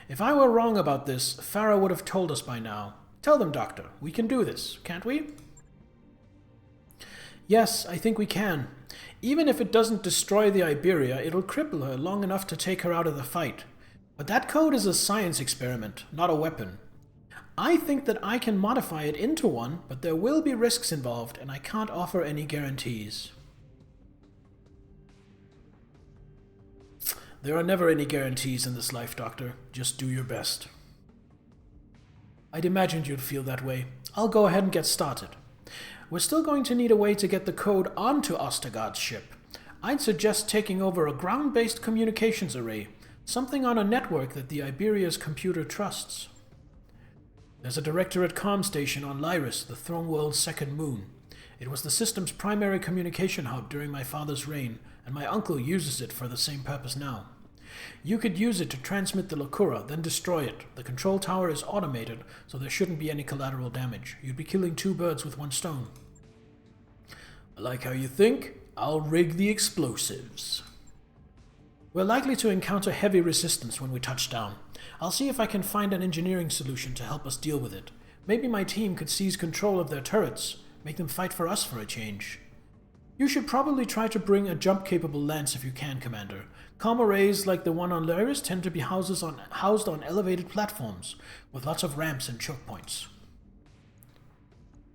Speaker 1: If I were wrong about this, Farah would have told us by now. Tell them, Doctor. We can do this, can't we? Yes, I think we can. Even if it doesn't destroy the Iberia, it'll cripple her long enough to take her out of the fight. But that code is a science experiment, not a weapon. I think that I can modify it into one, but there will be risks involved, and I can't offer any guarantees. There are never any guarantees in this life, Doctor. Just do your best. I'd imagined you'd feel that way. I'll go ahead and get started. We're still going to need a way to get the code onto Ostergaard's ship. I'd suggest taking over a ground-based communications array, something on a network that the Iberia's computer trusts. There's a Directorate comm station on Lyris, the Throne World's second moon. It was the system's primary communication hub during my father's reign, and my uncle uses it for the same purpose now. You could use it to transmit the Lacura, then destroy it. The control tower is automated, so there shouldn't be any collateral damage. You'd be killing two birds with one stone. I like how you think. I'll rig the explosives. We're likely to encounter heavy resistance when we touch down. I'll see if I can find an engineering solution to help us deal with it. Maybe my team could seize control of their turrets, make them fight for us for a change. You should probably try to bring a jump-capable lance if you can, Commander. Comm arrays like the one on Lyris tend to be housed on elevated platforms, with lots of ramps and choke points.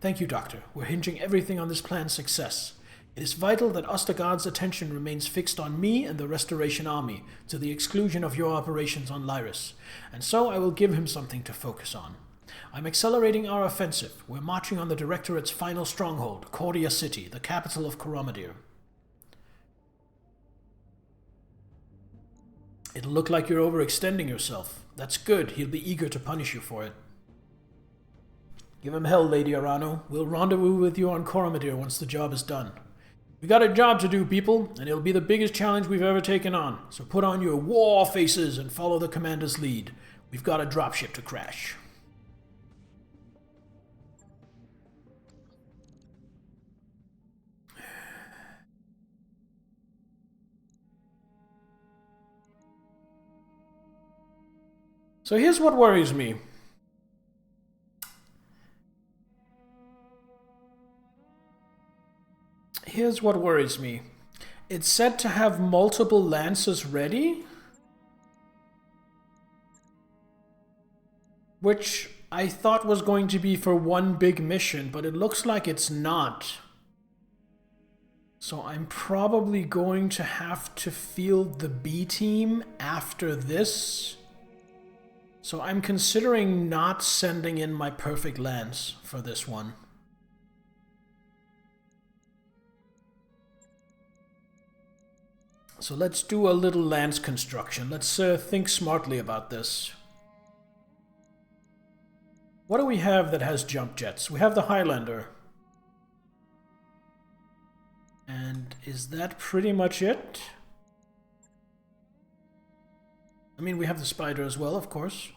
Speaker 1: Thank you, Doctor. We're hinging everything on this plan's success. It is vital that Ostergaard's attention remains fixed on me and the Restoration Army, to the exclusion of your operations on Lyris, and so I will give him something to focus on. I'm accelerating our offensive. We're marching on the Directorate's final stronghold, Cordia City, the capital of Coromedir. It'll look like you're overextending yourself. That's good. He'll be eager to punish you for it. Give him hell, Lady Arano. We'll rendezvous with you on Coromedir once the job is done. We got a job to do, people, and it'll be the biggest challenge we've ever taken on. So put on your war faces and follow the commander's lead. We've got a dropship to crash. So here's what worries me. Here's what worries me. It's said to have multiple lances ready, which I thought was going to be for one big mission, but it looks like it's not. So I'm probably going to have to field the B team after this. So I'm considering not sending in my perfect lance for this one. So let's do a little lance construction. Let's think smartly about this. What do we have that has jump jets? We have the Highlander. And is that pretty much it? I mean, we have the Spider as well, of course.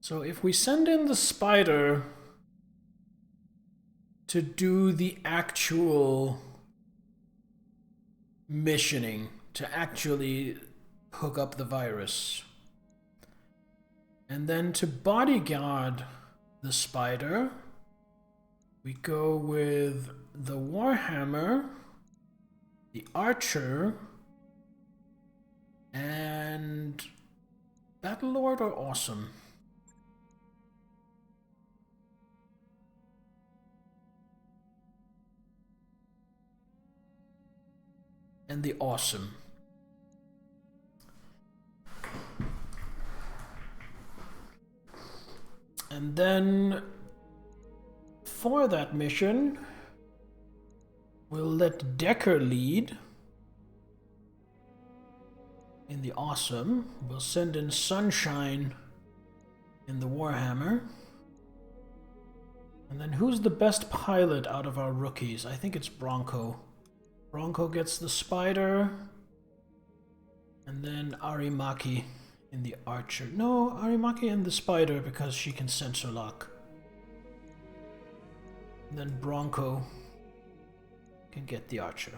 Speaker 1: So if we send in the Spider to do the actual missioning, to actually hook up the virus, and then to bodyguard the Spider, we go with the Warhammer, the Archer, and Battlelord or Awesome? And the Awesome. And then for that mission, we'll let Decker lead in the Awesome. We'll send in Sunshine in the Warhammer. And then who's the best pilot out of our rookies? I think it's Bronco. Bronco gets the Spider, and then Arimaki in the Archer. No, Arimaki in the Spider because she can sensor lock. And then Bronco can get the Archer.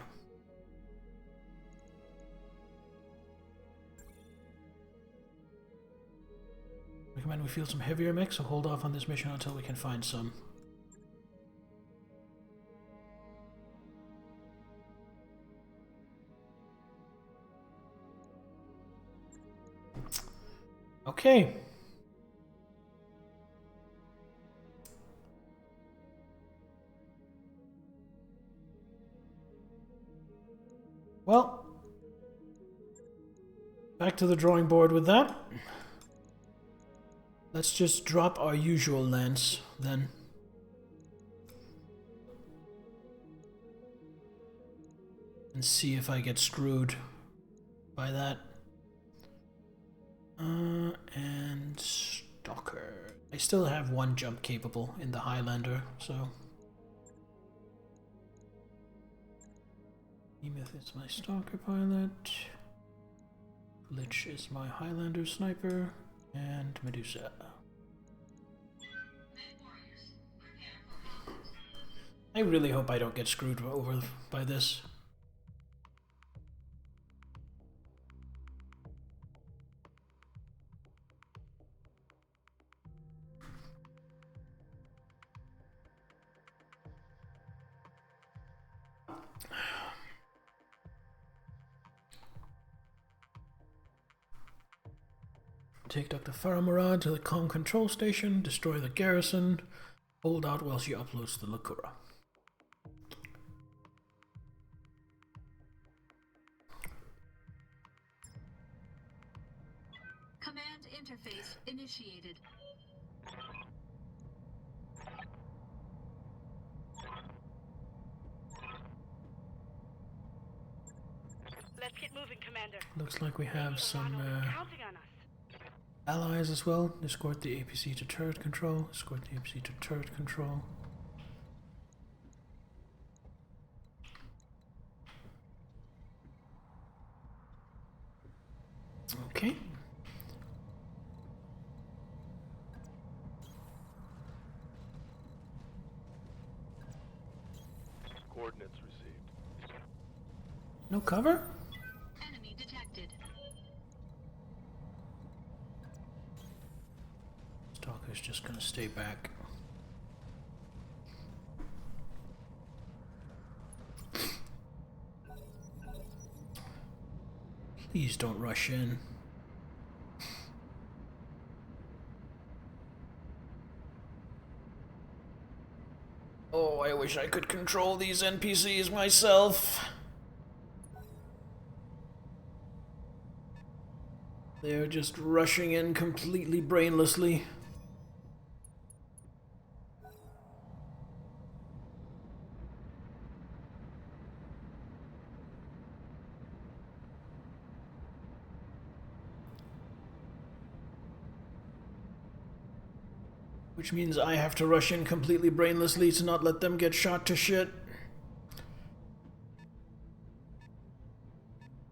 Speaker 1: Recommend we field some heavier mechs, so hold off on this mission until we can find some. Okay. Well, back to the drawing board with that. Let's just drop our usual lance then. And see if I get screwed by that. And Stalker. I still have one jump capable in the Highlander, so. Emeth is my Stalker pilot. Lich is my Highlander sniper. And Medusa. I really hope I don't get screwed over by this. Take Dr. Faramurad to the comm control station, destroy the garrison, hold out while she uploads the Lakura.
Speaker 6: Command interface initiated.
Speaker 4: Get moving, Commander.
Speaker 1: Looks like we have some
Speaker 4: Counting on us.
Speaker 1: allies as well. Escort the APC to turret control. Escort the APC to turret control. Okay.
Speaker 2: Coordinates received.
Speaker 1: No cover?
Speaker 6: Enemy detected.
Speaker 1: Stalker's just gonna stay back. Please don't rush in. Oh, I wish I could control these NPCs myself. They're just rushing in completely brainlessly. Which means I have to rush in completely brainlessly to not let them get shot to shit.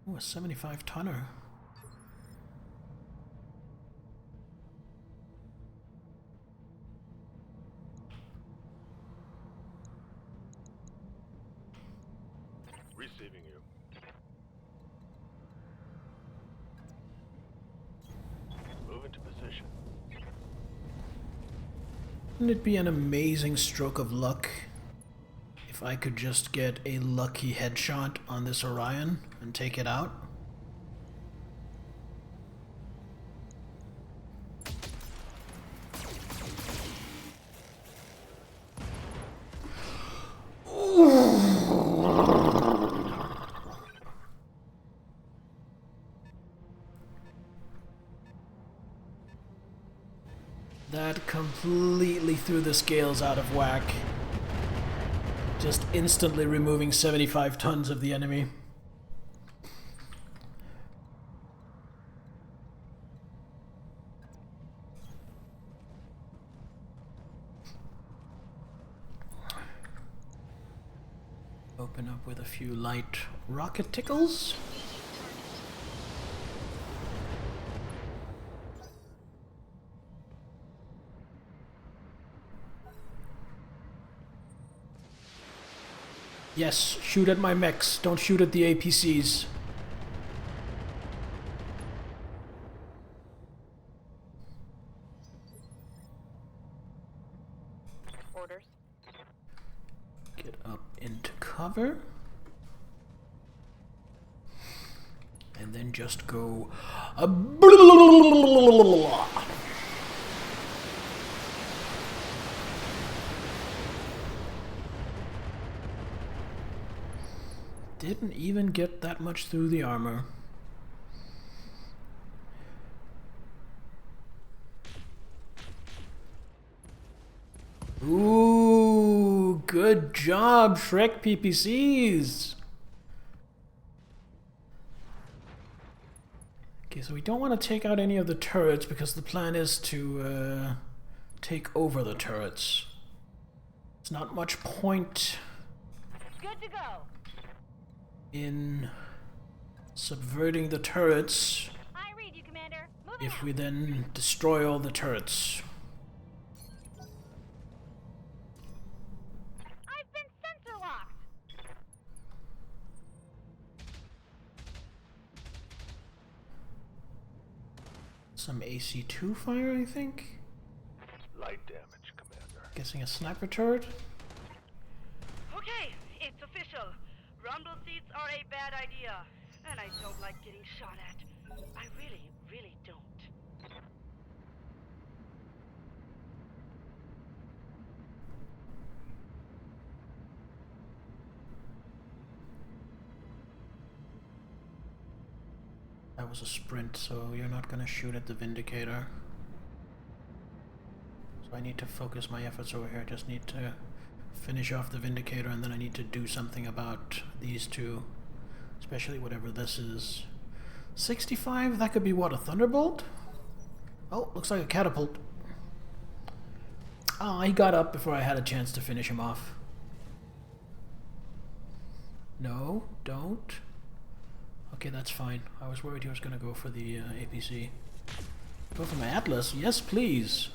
Speaker 1: Ooh, a 75-tonner.
Speaker 2: Receiving you. Move into position.
Speaker 1: Wouldn't it be an amazing stroke of luck if I could just get a lucky headshot on this Orion and take it out? That completely threw the scales out of whack. Just instantly removing 75 tons of the enemy. Open up with a few light rocket tickles. Yes, shoot at my mechs. Don't shoot at the APCs.
Speaker 4: Orders.
Speaker 1: Get up into cover. And then just go... Didn't even get that much through the armor. Ooh, good job, Shrek PPCs. Okay, so we don't want to take out any of the turrets because the plan is to take over the turrets. There's not much point
Speaker 5: Good to go.
Speaker 1: in subverting the turrets
Speaker 5: I read you, Commander. Moving
Speaker 1: if
Speaker 5: out.
Speaker 1: we then destroy all the turrets.
Speaker 5: I've been sensor locked.
Speaker 1: Some AC2 fire, I think?
Speaker 2: Light damage, Commander.
Speaker 1: Guessing a sniper turret?
Speaker 7: Okay, it's official. Rumble seats are a bad idea. And I don't like getting shot at. I really, really don't.
Speaker 1: That was a sprint, so you're not gonna shoot at the Vindicator. So I need to focus my efforts over here. I just need to finish off the Vindicator, and then I need to do something about these two Especially whatever this is. 65, that could be what, a thunderbolt? Oh, looks like a catapult. Ah, he got up before I had a chance to finish him off. No, don't. Okay, that's fine. I was worried he was going to go for the APC. Go for my Atlas? Yes, please.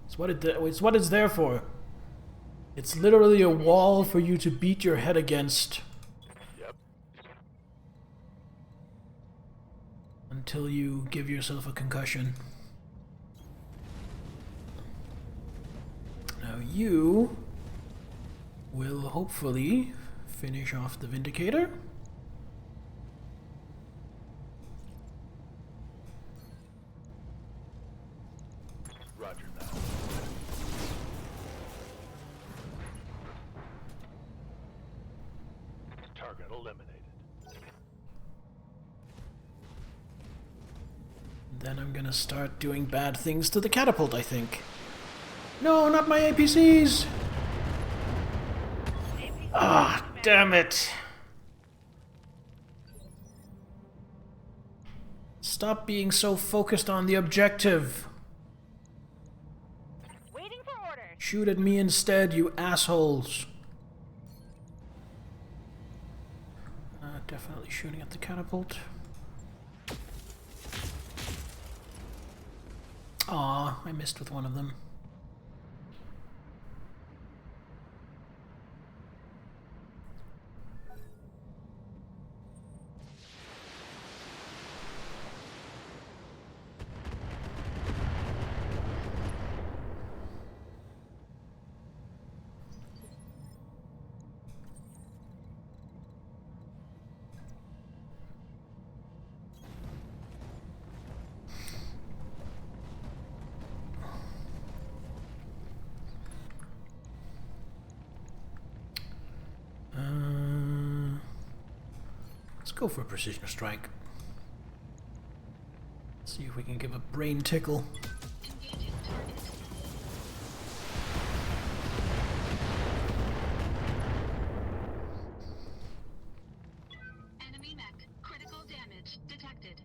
Speaker 1: It's what it's there for. It's literally a wall for you to beat your head against.
Speaker 2: Yep.
Speaker 1: Until you give yourself a concussion. Now you will hopefully finish off the Vindicator.
Speaker 2: Roger that. Target eliminated.
Speaker 1: Then I'm gonna start doing bad things to the catapult, I think. No, not my APCs! Ah, damn it! Stop being so focused on the objective.
Speaker 5: Waiting for orders.
Speaker 1: Shoot at me instead, you assholes. Definitely shooting at the catapult. Aw, I missed with one of them. Let's go for a precision strike. See if we can give a brain tickle.
Speaker 6: Engaging target. Enemy mech. Critical damage detected.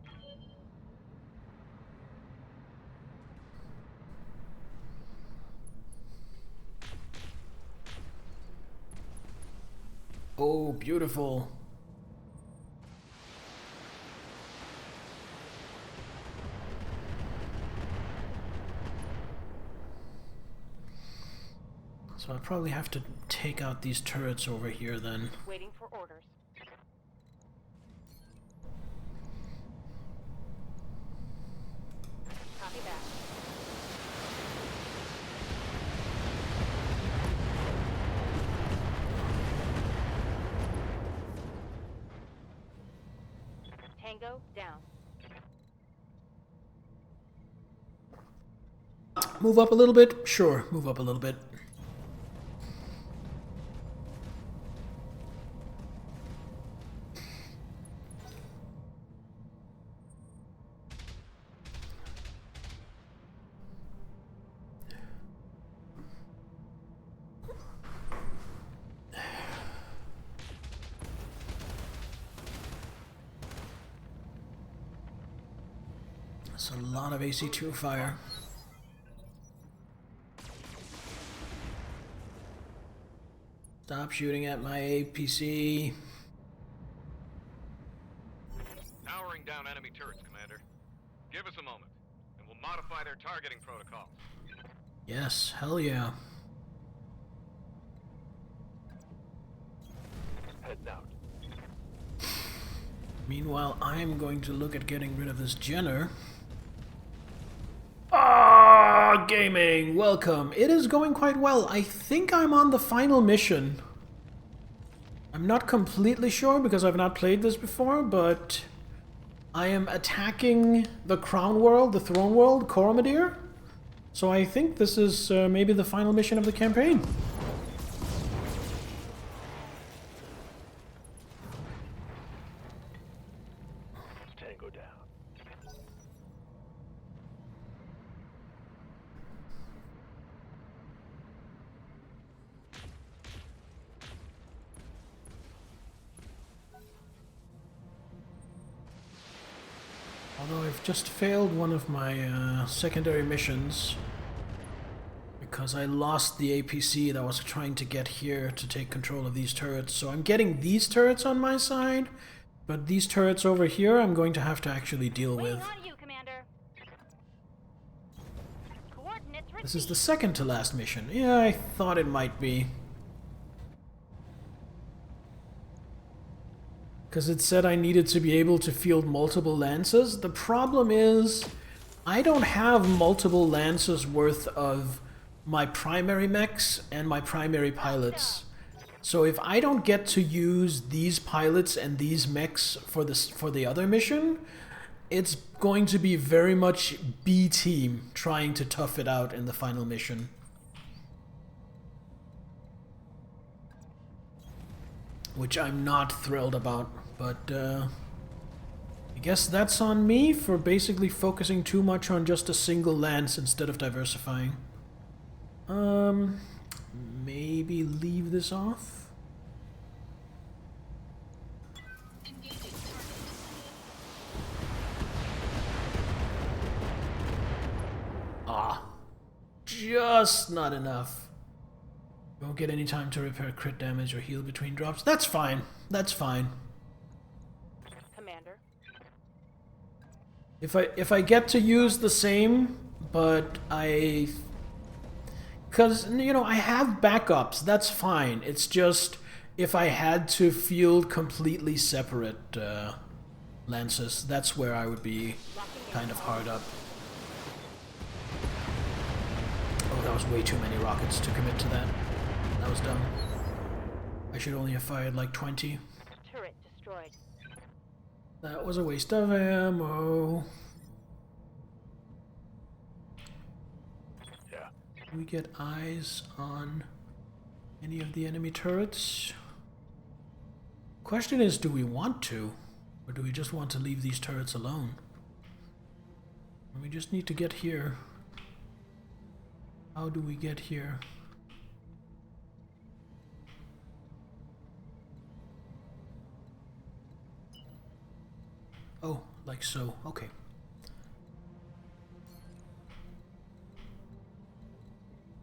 Speaker 1: Oh, beautiful. So I'll probably have to take out these turrets over here then.
Speaker 5: Waiting for orders. Copy that. Tango down.
Speaker 1: Move up a little bit? Sure, move up a little bit. That's a lot of AC2 fire. Stop shooting at my APC.
Speaker 13: Powering down enemy turrets, Commander. Give us a moment, and we'll modify their targeting protocols.
Speaker 1: Yes, hell yeah.
Speaker 2: Heading out.
Speaker 1: Meanwhile, I'm going to look at getting rid of this Jenner. Ah, gaming, welcome. It is going quite well. I think I'm on the final mission. I'm not completely sure because I've not played this before, but I am attacking the Crown World, the Throne World, Coromadir. So I think this is maybe the final mission of the campaign.
Speaker 2: Tango down.
Speaker 1: Although I've just failed one of my secondary missions because I lost the APC that I was trying to get here to take control of these turrets. So I'm getting these turrets on my side, but these turrets over here I'm going to have to actually deal with.
Speaker 5: On you, Commander. Coordinates
Speaker 1: This is the second to last mission. Yeah, I thought it might be. Because it said I needed to be able to field multiple lances. The problem is, I don't have multiple lances worth of my primary mechs and my primary pilots. So if I don't get to use these pilots and these mechs for the other mission, it's going to be very much B team trying to tough it out in the final mission. Which I'm not thrilled about. But, I guess that's on me for basically focusing too much on just a single lance instead of diversifying. Maybe leave this off? Ah, just not enough. Won't get any time to repair crit damage or heal between drops. That's fine. That's fine. If I get to use the same, but because, you know, I have backups, that's fine. It's just if I had to field completely separate lances, that's where I would be kind of hard up. Oh, that was way too many rockets to commit to that. That was dumb. I should only have fired like 20.
Speaker 5: Turret destroyed.
Speaker 1: That was a waste of ammo.
Speaker 2: Yeah.
Speaker 1: Do we get eyes on any of the enemy turrets? Question is, do we want to? Or do we just want to leave these turrets alone? We just need to get here. How do we get here? Oh, like so. Okay.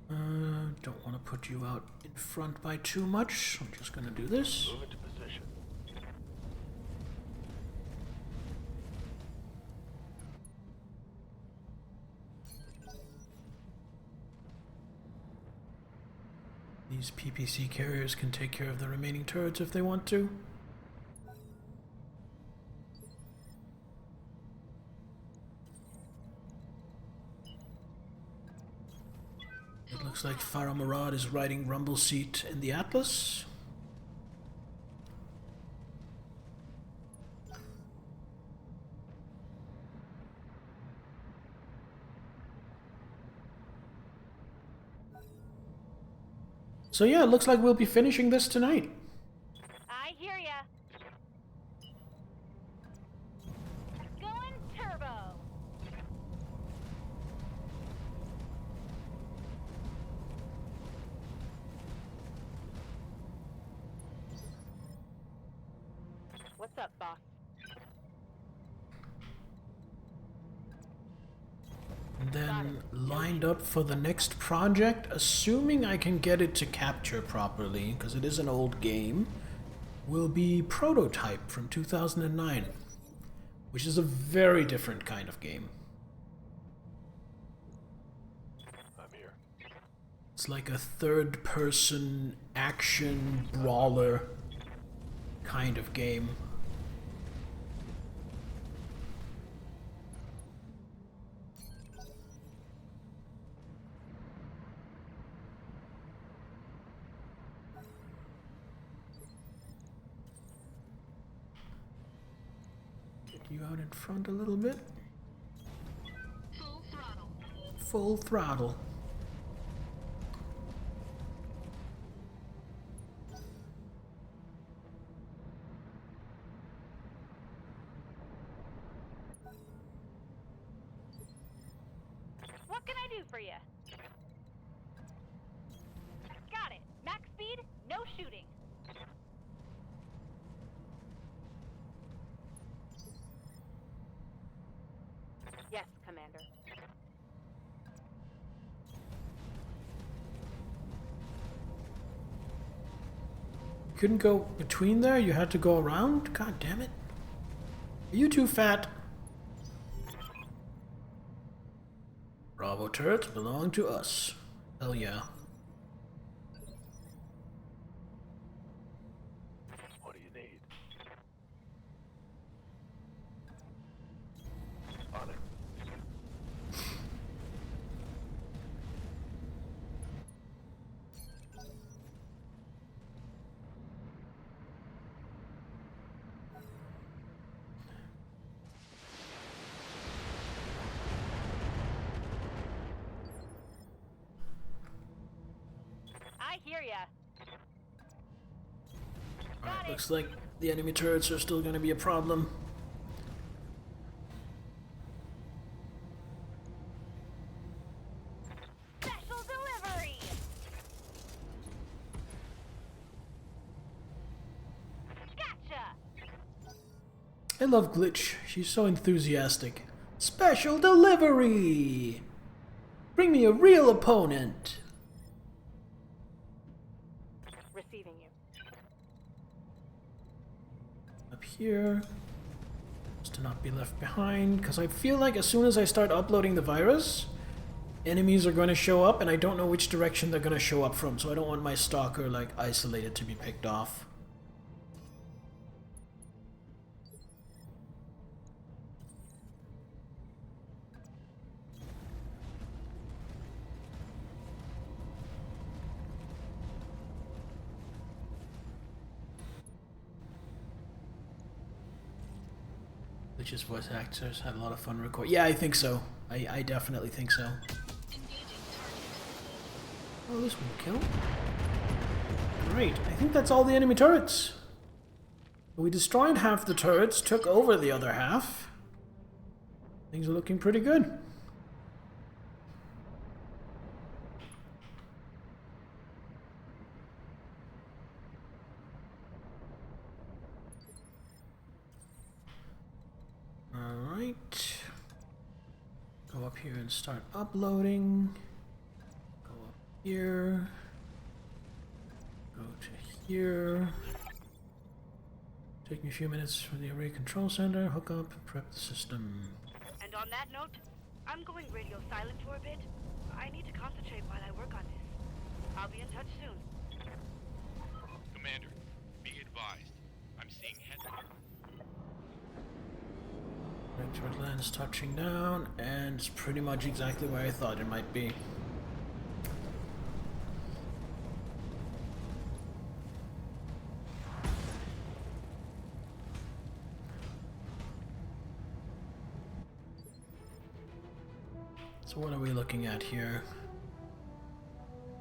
Speaker 1: Don't want to put you out in front by too much. I'm just going to do this.
Speaker 2: Move into position.
Speaker 1: These PPC carriers can take care of the remaining turrets if they want to. It looks like Farah Murad is riding Rumble Seat in the Atlas. So yeah, it looks like we'll be finishing this tonight.
Speaker 5: I hear ya. Going turbo. What's up, boss?
Speaker 1: And then lined up for the next project, assuming I can get it to capture properly, because it is an old game, will be Prototype from 2009, which is a very different kind of game.
Speaker 2: I'm here.
Speaker 1: It's like a third-person action brawler kind of game. You out in front a little bit.
Speaker 6: Full throttle.
Speaker 1: Full throttle.
Speaker 5: What can I do for you? Got it. Max speed, no shooting. Commander.
Speaker 1: Couldn't go between there? You had to go around? God damn it. Are you too fat? Bravo turrets belong to us. Hell yeah.
Speaker 2: What do you need? On it.
Speaker 5: I hear ya.
Speaker 1: Alright, looks like the enemy turrets are still gonna be a problem.
Speaker 5: Special delivery. Gotcha.
Speaker 1: I love Glitch. She's so enthusiastic. Special delivery! Bring me a real opponent!
Speaker 5: Receiving you.
Speaker 1: Up here. Just to not be left behind, because I feel like as soon as I start uploading the virus, enemies are going to show up, and I don't know which direction they're going to show up from, so I don't want my stalker, like, isolated to be picked off. Glitch's voice actors had a lot of fun recording. Yeah, I think so. I definitely think so. Oh, this one kill. Great. I think that's all the enemy turrets. We destroyed half the turrets, took over the other half. Things are looking pretty good. Alright. Go up here and start uploading. Go up here. Go to here. Take me a few minutes for the array control center. Hook up, prep the system.
Speaker 7: And on that note, I'm going radio silent for a bit. I need to concentrate while I work on this. I'll be in touch soon.
Speaker 3: Commander, be advised. I'm seeing head.
Speaker 1: Vector lens touching down, and it's pretty much exactly where I thought it might be. So what are we looking at here?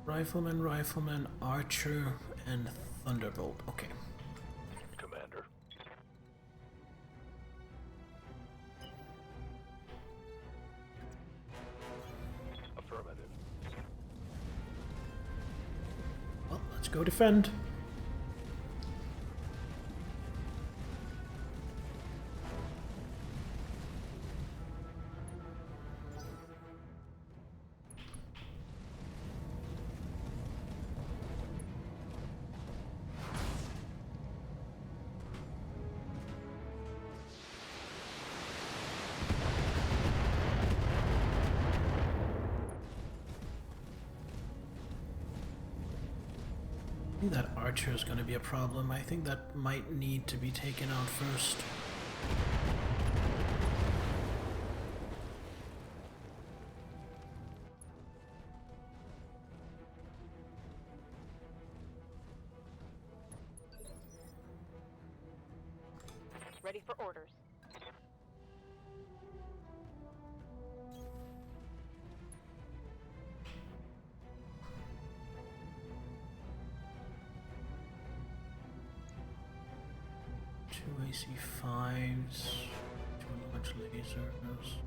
Speaker 1: Rifleman, rifleman, archer, and thunderbolt. Okay.
Speaker 2: Commander. Affirmative.
Speaker 1: Well, let's go defend. I think that archer is going to be a problem. I think that might need to be taken out first.
Speaker 5: Ready for orders.
Speaker 1: Two AC5s, two large lasers.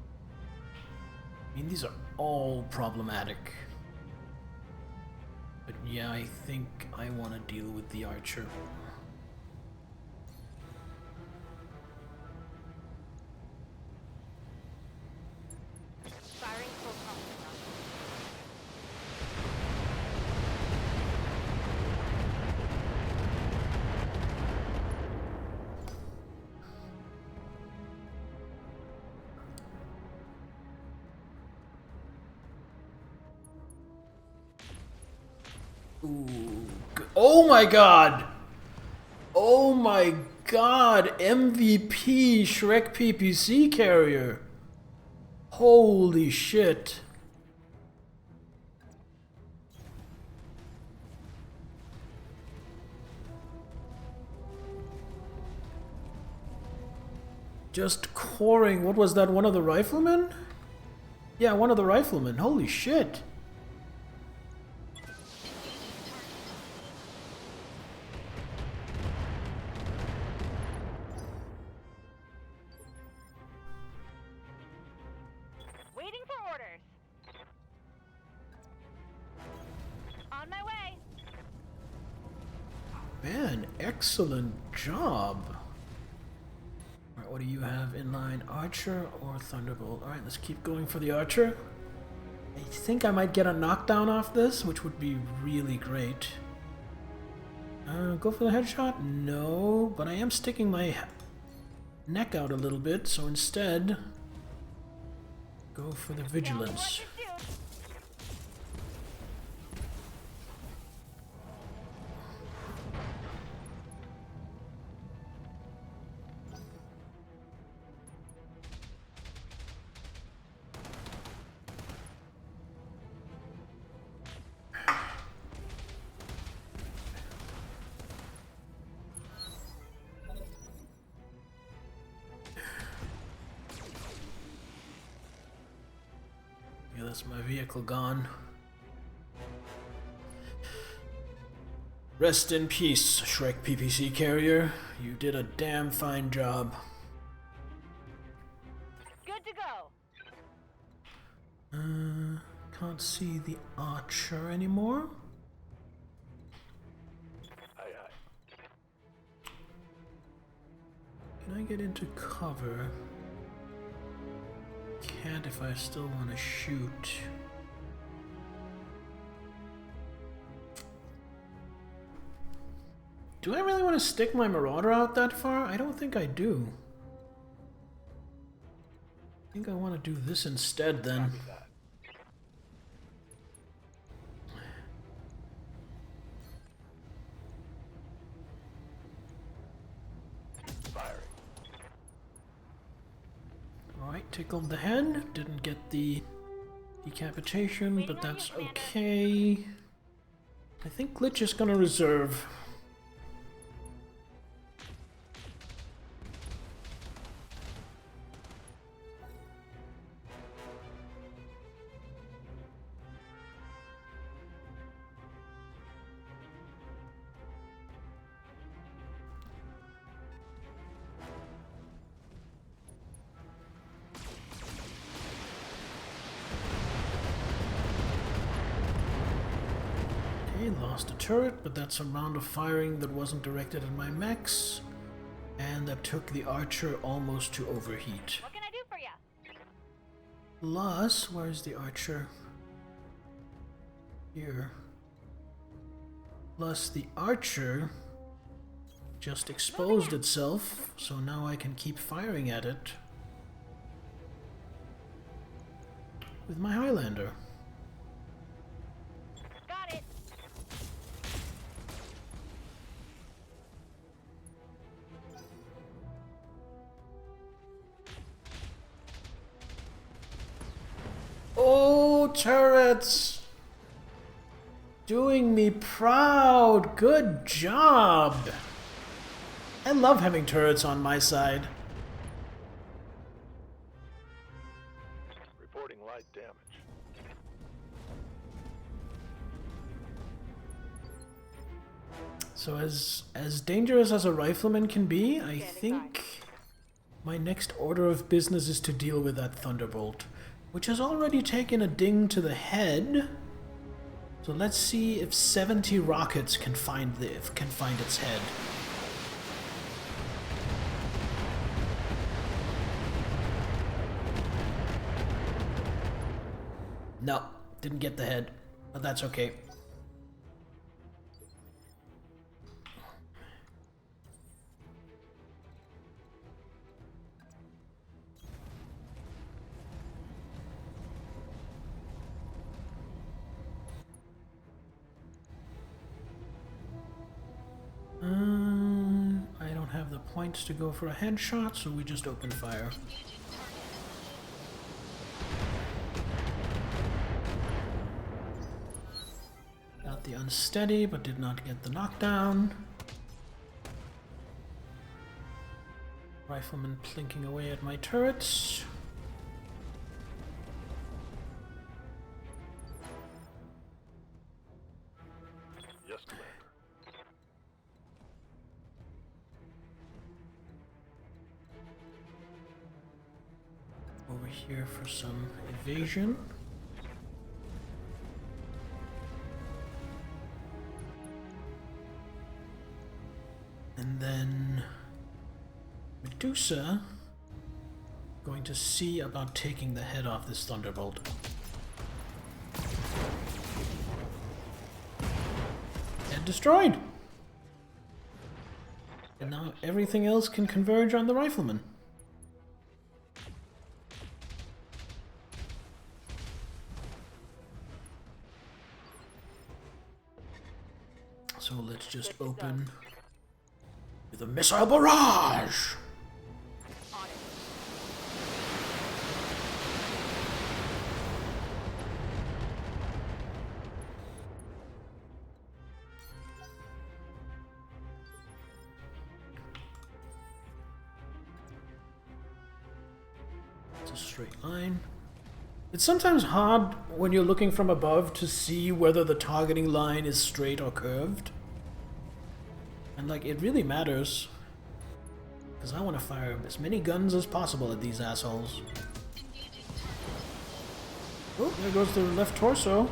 Speaker 1: I mean, these are all problematic. But yeah, I think I want to deal with the archer. Ooh. Oh my god! Oh my god! MVP Shrek PPC carrier! Holy shit! Just coring. What was that? One of the riflemen? Yeah, one of the riflemen. Holy shit!
Speaker 5: Waiting for orders. On my way.
Speaker 1: Man, excellent job. Alright, what do you have in line? Archer or Thunderbolt? Alright, let's keep going for the Archer. I think I might get a knockdown off this, which would be really great. Go for the headshot? No, but I am sticking my neck out a little bit, so instead, go for the Vigilance. Yeah, that's my vehicle gone. Rest in peace, Shrek PPC carrier. You did a damn fine job.
Speaker 5: Good to go.
Speaker 1: Can't see the Archer anymore.
Speaker 2: Aye, aye.
Speaker 1: Can I get into cover? Can't if I still want to shoot. Do I really want to stick my Marauder out that far? I don't think I do. I think I want to do this instead then.
Speaker 2: Copy that. Firing.
Speaker 1: Alright, tickled the head. Didn't get the decapitation, but that's okay. I think Glitch is gonna reserve. Lost a turret, but that's a round of firing that wasn't directed at my mechs, and that took the Archer almost to overheat.
Speaker 5: What can I do for you?
Speaker 1: Plus, where's the Archer? Here. Plus, the Archer just exposed itself, so now I can keep firing at it with my Highlander.
Speaker 5: Got it.
Speaker 1: Oh, turrets! Doing me proud! Good job! I love having turrets on my side.
Speaker 2: Reporting light damage.
Speaker 1: So as dangerous as a rifleman can be, I think my next order of business is to deal with that Thunderbolt, which has already taken a ding to the head. So let's see if 70 rockets can find its head. No, didn't get the head, but that's okay. points to go for a headshot, so we just open fire. Got the unsteady, but did not get the knockdown. Rifleman plinking away at my turrets.
Speaker 2: Yes, Commander.
Speaker 1: Over here for some evasion. And then Medusa going to see about taking the head off this Thunderbolt. Head destroyed! And now everything else can converge on the Rifleman. So let's just open with a missile barrage! It's a straight line. It's sometimes hard when you're looking from above to see whether the targeting line is straight or curved. And like, it really matters. Because I want to fire as many guns as possible at these assholes. Oh, there goes the left torso.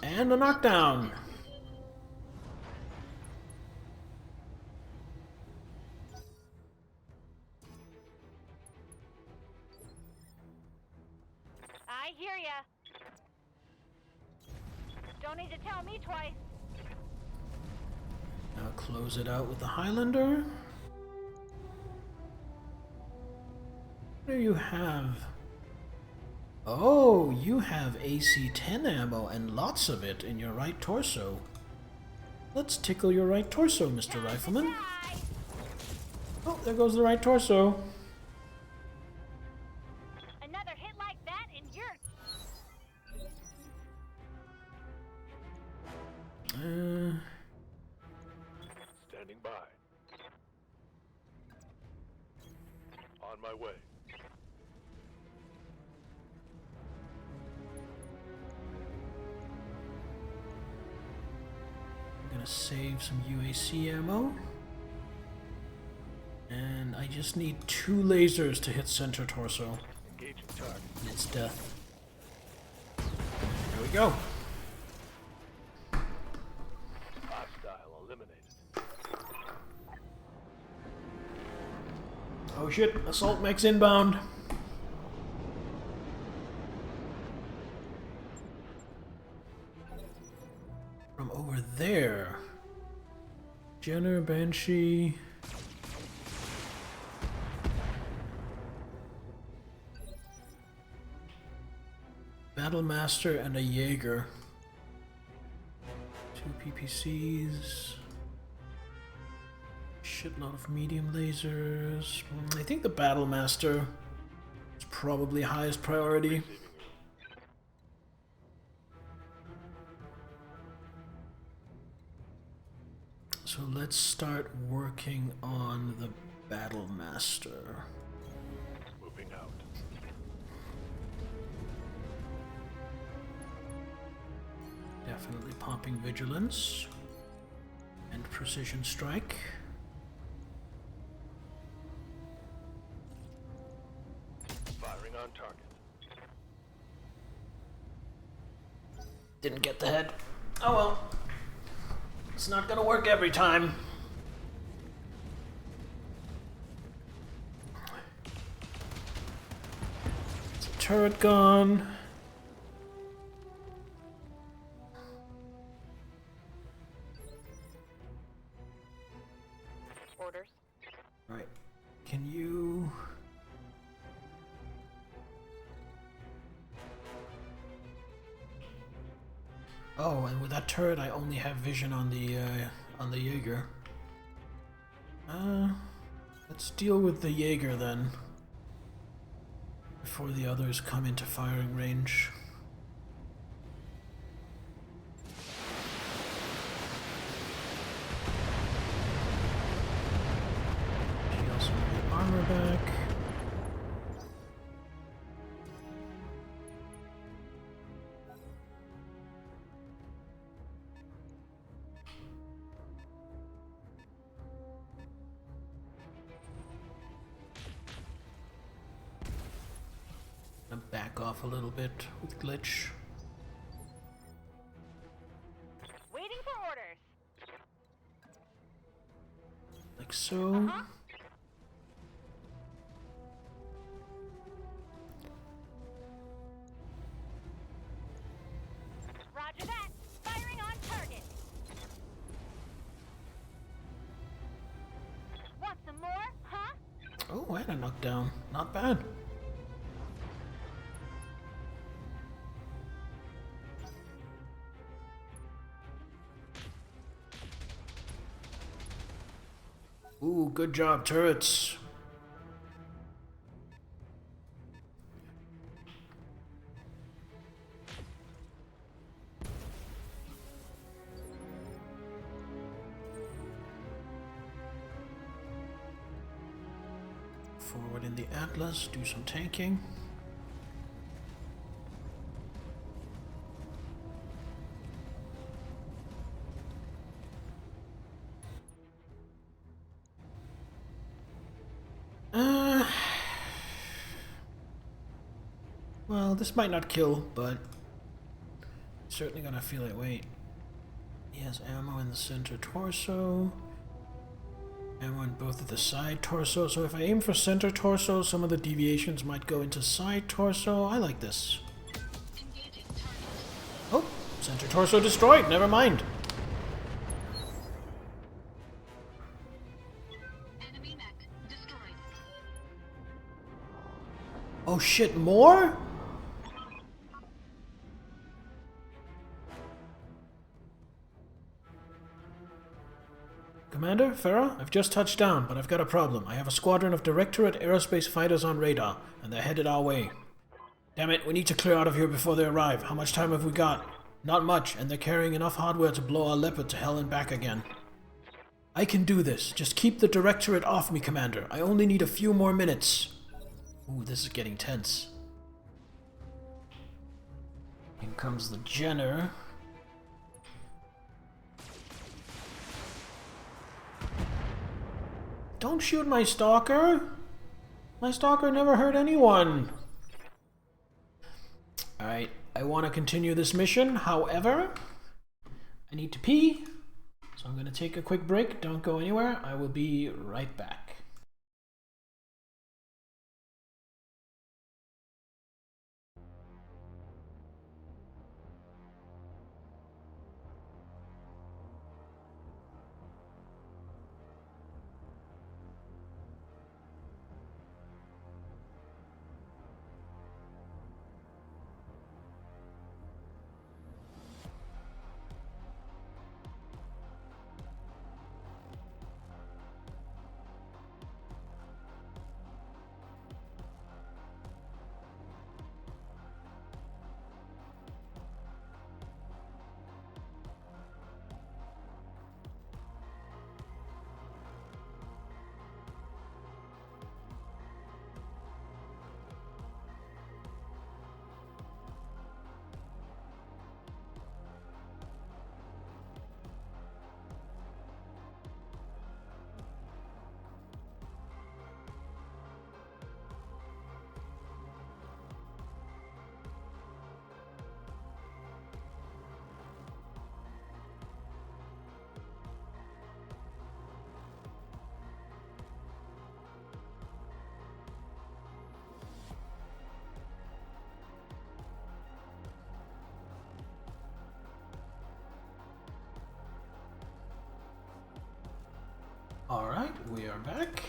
Speaker 1: And a knockdown.
Speaker 5: I hear ya. Don't need to tell me twice.
Speaker 1: Now close it out with the Highlander. What do you have? Oh, you have AC-10 ammo and lots of it in your right torso. Let's tickle your right torso, Mr. Rifleman. Oh, there goes the right torso.
Speaker 5: Another hit like that and you're...
Speaker 2: Standing by. On my way.
Speaker 1: I'm gonna save some UAC ammo. And I just need 2 lasers to hit center torso.
Speaker 2: Engaging target.
Speaker 1: And it's death. There we go.
Speaker 2: Hostile eliminated.
Speaker 1: Oh shit, assault mech's inbound. From over there. Jenner, Banshee. Battlemaster and a Jaeger. 2 PPCs. Shitload of medium lasers. I think the Battlemaster is probably highest priority. So let's start working on the Battlemaster.
Speaker 2: Moving out.
Speaker 1: Definitely popping Vigilance and Precision Strike.
Speaker 2: Firing on target.
Speaker 1: Didn't get the head. Oh well. It's not gonna work every time. It's a turret gone.
Speaker 7: Orders.
Speaker 1: Right. Can you... Oh, and with that turret, I only have vision on the Jaeger. Let's deal with the Jaeger then, before the others come into firing range. Heal some of the armor back. Back off a little bit with glitch.
Speaker 5: Waiting for orders.
Speaker 1: Like so.
Speaker 5: Roger that. Firing on target. Want some more, huh?
Speaker 1: Oh, and a knockdown. Not bad. Ooh, good job, turrets. Forward in the Atlas, do some tanking. Well, this might not kill, but certainly gonna feel it. Wait. He has ammo in the center torso. Ammo in both of the side torso. So if I aim for center torso, some of the deviations might go into side torso. I like this. Oh, center torso destroyed. Never mind.
Speaker 6: Enemy mech destroyed.
Speaker 1: Oh shit, more? Commander, Farah, I've just touched down, but I've got a problem. I have a squadron of Directorate aerospace fighters on radar, and they're headed our way. Damn it, we need to clear out of here before they arrive. How much time have we got? Not much, and they're carrying enough hardware to blow our Leopard to hell and back again. I can do this. Just keep the Directorate off me, Commander. I only need a few more minutes. Ooh, this is getting tense. In comes the Jenner. Don't shoot my stalker! My stalker never hurt anyone! Alright, I want to continue this mission, however, I need to pee, so I'm going to take a quick break. Don't go anywhere, I will be right back. Alright, we are back.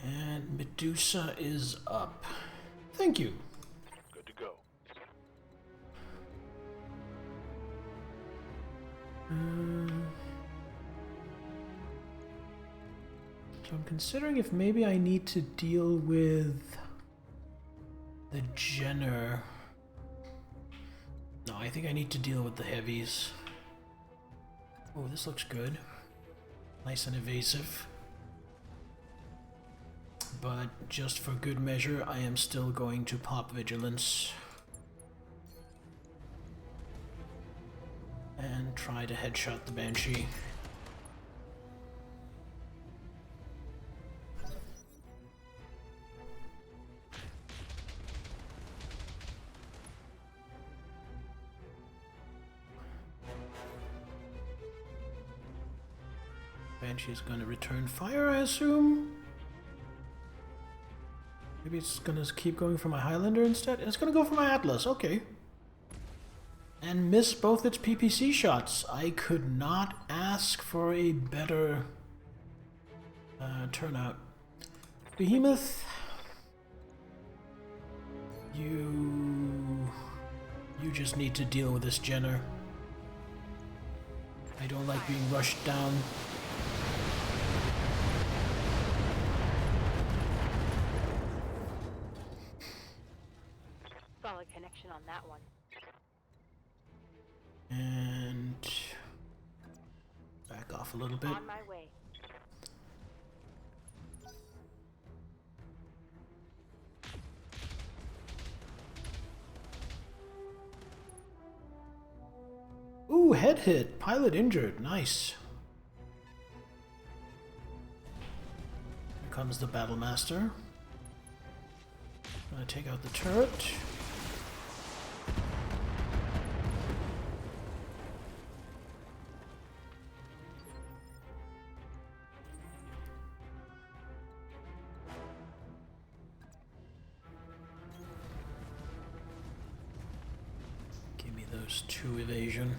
Speaker 1: And Medusa is up. Thank you.
Speaker 2: Good to go.
Speaker 1: So I'm considering if maybe I need to deal with the Jenner. No, I think I need to deal with the heavies. Oh, this looks good. Nice and evasive. But just for good measure, I am still going to pop Vigilance. And try to headshot the Banshee. Banshee's gonna return fire, I assume. Maybe it's gonna keep going for my Highlander instead. It's gonna go for my Atlas, okay. And miss both its PPC shots. I could not ask for a better turnout. Behemoth, you just need to deal with this Jenner. I don't like being rushed down.
Speaker 5: Solid connection on that one.
Speaker 1: And back off a little bit.
Speaker 5: On my way.
Speaker 1: Ooh, head hit. Pilot injured. Nice. Here comes the Battlemaster. Gonna take out the turret. Give me those 2 evasion.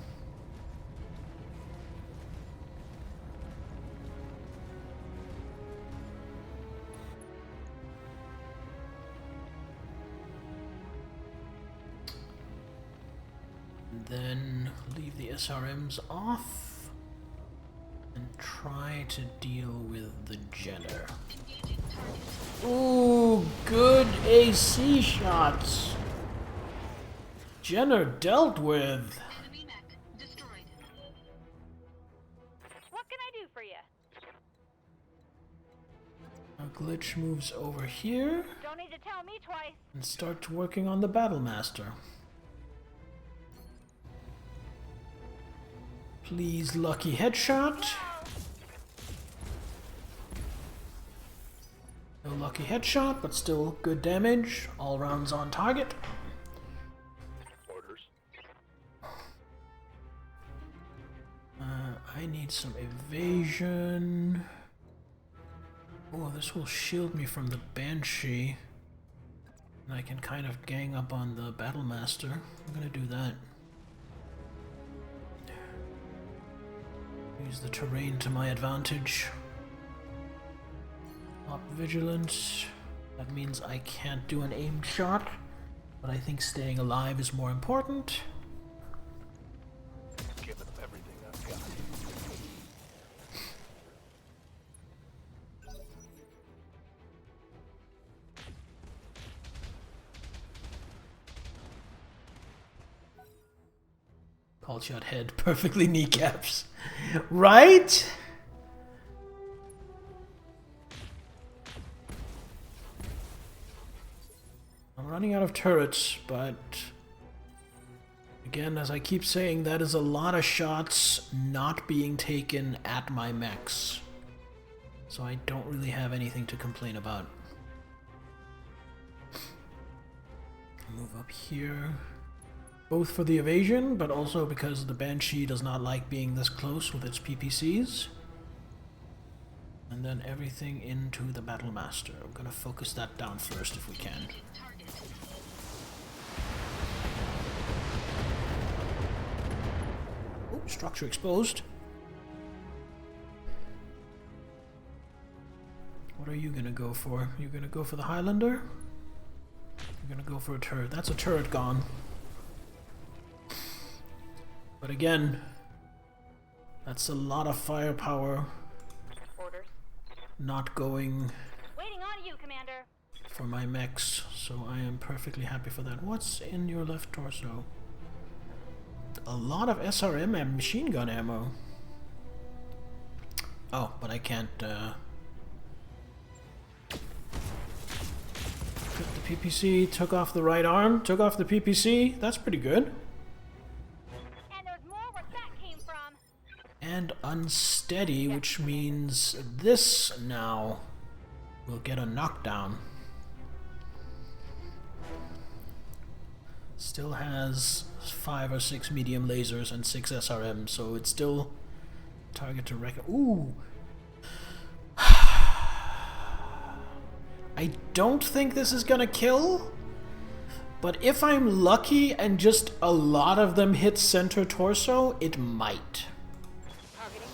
Speaker 1: Then leave the SRMs off and try to deal with the Jenner. Ooh, good AC shots. Jenner dealt with.
Speaker 6: Enemy mech destroyed.
Speaker 5: What can I do for you?
Speaker 1: A glitch moves over here
Speaker 5: Don't need to tell me twice.
Speaker 1: and starts working on the Battlemaster. Please, lucky headshot. No lucky headshot, but still good damage. All rounds on target.
Speaker 2: Orders.
Speaker 1: I need some evasion. Oh, this will shield me from the Banshee. And I can kind of gang up on the Battlemaster. I'm gonna do that. Use the terrain to my advantage. Pop vigilance. That means I can't do an aimed shot, but I think staying alive is more important.
Speaker 2: Giving them everything I've got.
Speaker 1: Call shot head, perfectly kneecaps. Right? I'm running out of turrets, but again, as I keep saying, that is a lot of shots not being taken at my mechs. So I don't really have anything to complain about. Move up here. Both for the evasion, but also because the Banshee does not like being this close with its PPCs. And then everything into the Battlemaster. I'm gonna focus that down first if we can. Oh, structure exposed. What What are you gonna go for? You gonna go for the Highlander? You're gonna go for a turret. That's a turret gone. But again, that's a lot of firepower.
Speaker 5: Orders.
Speaker 1: Not going
Speaker 5: Waiting on you, Commander.
Speaker 1: for my mechs, so I am perfectly happy for that. What's in your left torso? A lot of SRM and machine gun ammo. Oh, but I can't put the PPC, took off the right arm, took off the PPC. That's pretty good.
Speaker 5: And there's more where that came from.
Speaker 1: And unsteady, which means this now will get a knockdown. Still has 5 or 6 medium lasers and 6 SRM, so it's still target to reckon. Ooh! I don't think this is gonna kill, but if I'm lucky and just a lot of them hit center torso, it might.
Speaker 5: Targeting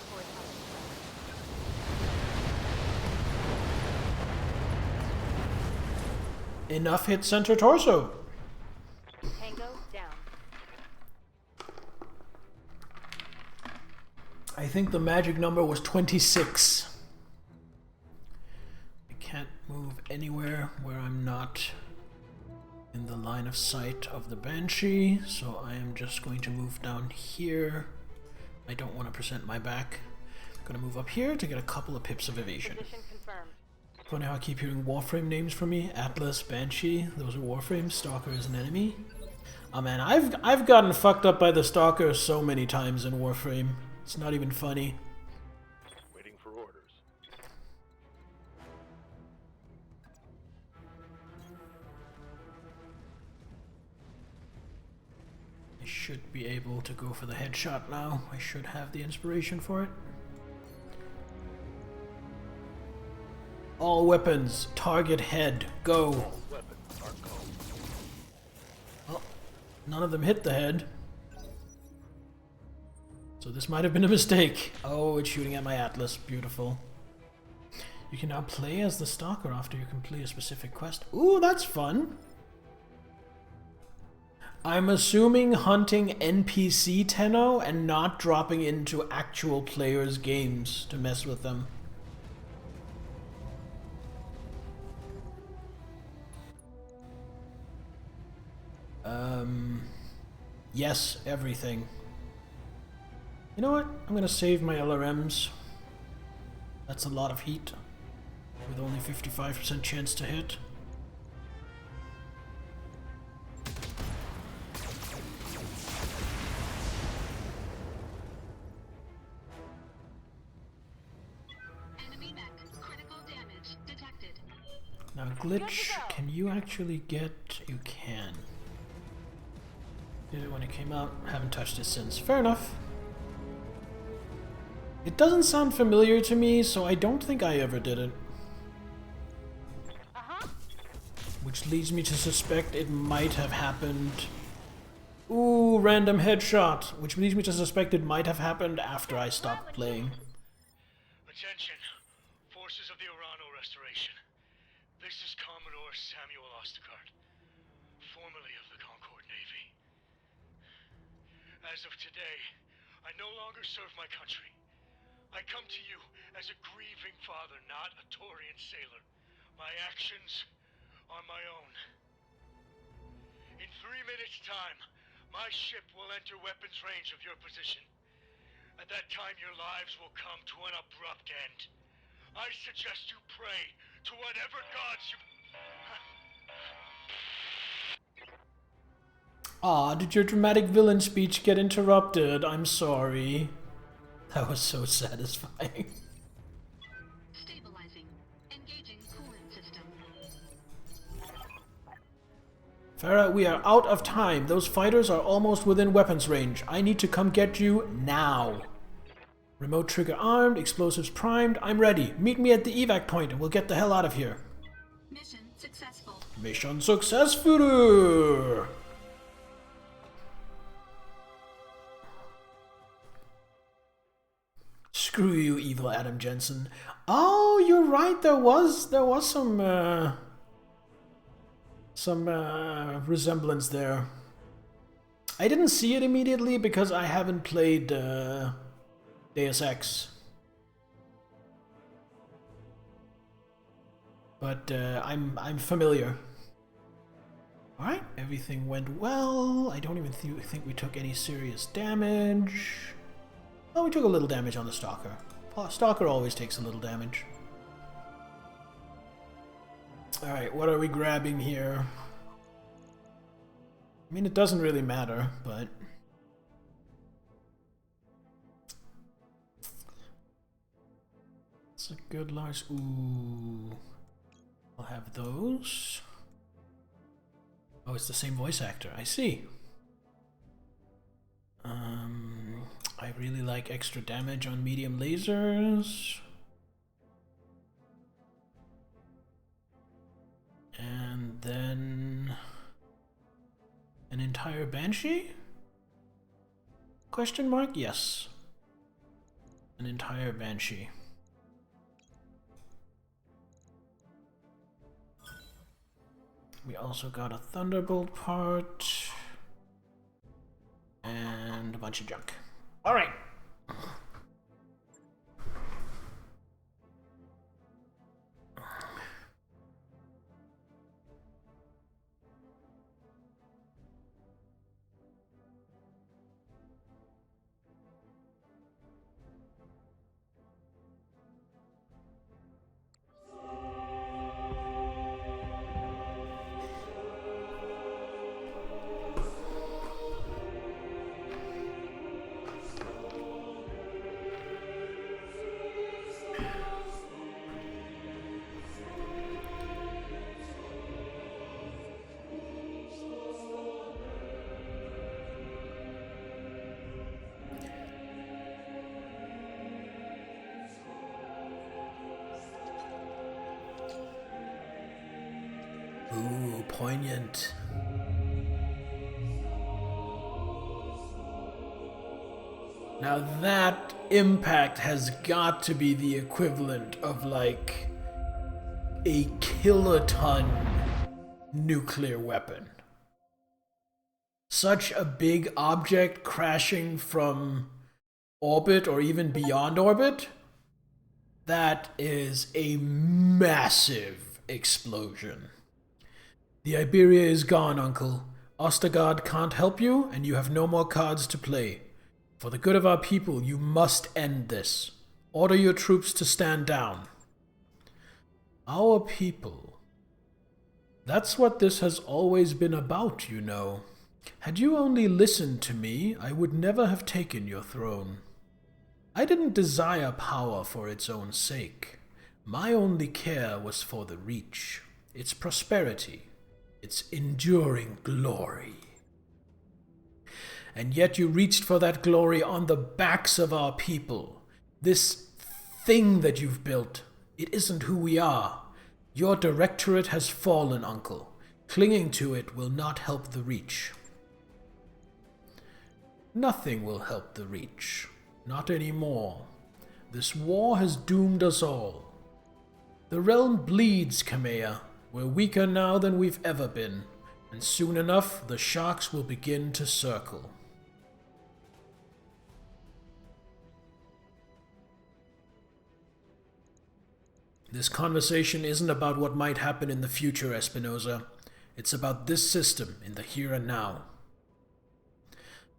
Speaker 5: for
Speaker 1: Enough hit center torso.
Speaker 5: Tango down.
Speaker 1: I think the magic number was 26. I can't move anywhere where I'm not in the line of sight of the Banshee, so I am just going to move down here. I don't want to present my back. I'm going to move up here to get a couple of pips of evasion.
Speaker 5: Position confirmed.
Speaker 1: Funny how I keep hearing Warframe names from me. Atlas, Banshee, those are Warframes. Stalker is an enemy. Oh man, I've gotten fucked up by the Stalker so many times in Warframe. It's not even funny.
Speaker 2: Waiting for orders.
Speaker 1: I should be able to go for the headshot now. I should have the inspiration for it. All weapons, target head, go.
Speaker 2: Weapons are cold.
Speaker 1: Well, none of them hit the head. So this might have been a mistake. Oh, it's shooting at my Atlas. Beautiful. You can now play as the Stalker after you complete a specific quest. Ooh, that's fun. I'm assuming hunting NPC Tenno and not dropping into actual players' games to mess with them. Yes, everything. You know what? I'm gonna save my LRMs. That's a lot of heat, with only 55% chance to hit.
Speaker 6: Enemy mech. Critical damage detected.
Speaker 1: Now, glitch, can you actually get... You can. Did it when it came out, haven't touched it since. Fair enough. It doesn't sound familiar to me, so I don't think I ever did it. Which leads me to suspect it might have happened... Ooh, random headshot! Which leads me to suspect it might have happened after I stopped playing.
Speaker 12: Attention, forces of the Urano Restoration. This is Commodore Samuel Ostergaard, formerly of the Concord Navy. As of today, I no longer serve my country. I come to you as a grieving father, not a Taurian sailor. My actions are my own. In 3 minutes' time, my ship will enter weapons range of your position. At that time, your lives will come to an abrupt end. I suggest you pray to whatever gods you...
Speaker 1: Aw, did your dramatic villain speech get interrupted? I'm sorry. That was so satisfying.
Speaker 6: Stabilizing. Engaging coolant system.
Speaker 1: Farah, we are out of time. Those fighters are almost within weapons range. I need to come get you now. Remote trigger armed, explosives primed. I'm ready. Meet me at the evac point and we'll get the hell out of here.
Speaker 6: Mission successful.
Speaker 1: Mission successful! Screw you, evil Adam Jensen. Oh, you're right. There was some resemblance there. I didn't see it immediately because I haven't played Deus Ex. But I'm familiar. Alright, everything went well. I don't even think we took any serious damage. Oh, we took a little damage on the Stalker. Stalker always takes a little damage. Alright, what are we grabbing here? I mean, it doesn't really matter, but... it's a good large... ooh... I'll have those. Oh, it's the same voice actor. I see. I really like extra damage on medium lasers. And then... an entire Banshee? Question mark? Yes. An entire Banshee. We also got a Thunderbolt part. And a bunch of junk. Alright. Ooh, poignant. Now that impact has got to be the equivalent of like a kiloton nuclear weapon. Such a big object crashing from orbit or even beyond orbit, that is a massive explosion. The Iberia is gone, Uncle. Ostergaard can't help you, and you have no more cards to play. For the good of our people, you must end this. Order your troops to stand down. Our people. That's what this has always been about, you know. Had you only listened to me, I would never have taken your throne. I didn't desire power for its own sake. My only care was for the Reach, its prosperity, its enduring glory. And yet you reached for that glory on the backs of our people. This thing that you've built, it isn't who we are. Your directorate has fallen, Uncle. Clinging to it will not help the Reach. Nothing will help the Reach. Not anymore. This war has doomed us all. The realm bleeds, Kamea. We're weaker now than we've ever been, and soon enough the sharks will begin to circle. This conversation isn't about what might happen in the future, Espinosa. It's about this system in the here and now.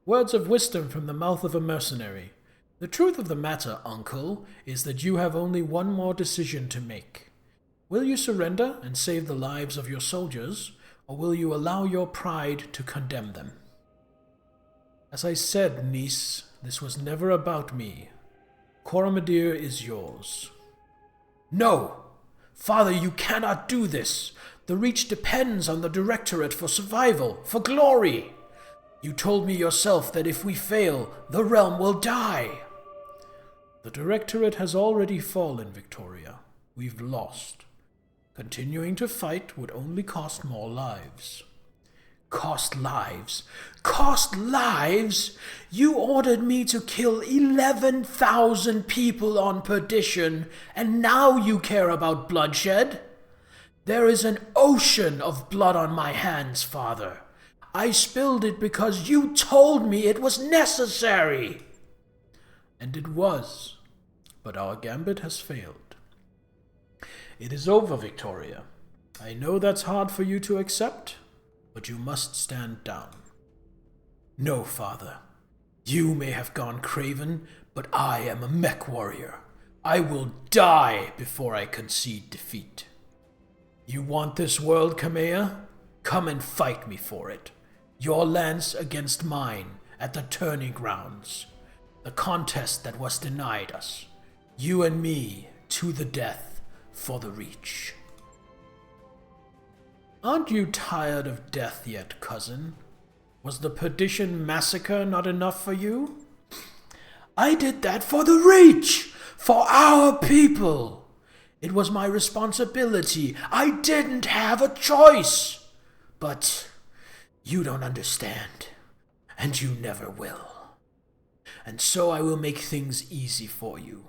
Speaker 1: Words of wisdom from the mouth of a mercenary. The truth of the matter, Uncle, is that you have only one more decision to make. Will you surrender and save the lives of your soldiers, or will you allow your pride to condemn them? As I said, niece, this was never about me. Coromadir is yours. No! Father, you cannot do this! The Reach depends on the Directorate for survival, for glory! You told me yourself that if we fail, the realm will die! The Directorate has already fallen, Victoria. We've lost. Continuing to fight would only cost more lives. cost lives. Cost lives? You ordered me to kill 11,000 people on Perdition, and now you care about bloodshed? There is an ocean of blood on my hands, Father. I spilled it because you told me it was necessary. And it was, but our gambit has failed. It is over, Victoria. I know that's hard for you to accept, but you must stand down. No, Father. You may have gone craven, but I am a mech warrior. I will die before I concede defeat. You want this world, Kamea? Come and fight me for it. Your lance against mine at the tourney grounds. The contest that was denied us. You and me to the death for the Reach. Aren't you tired of death yet, cousin? Was the Perdition massacre not enough for you? I did that for the Reach! For our people! It was my responsibility. I didn't have a choice! But you don't understand, and you never will. And so I will make things easy for you.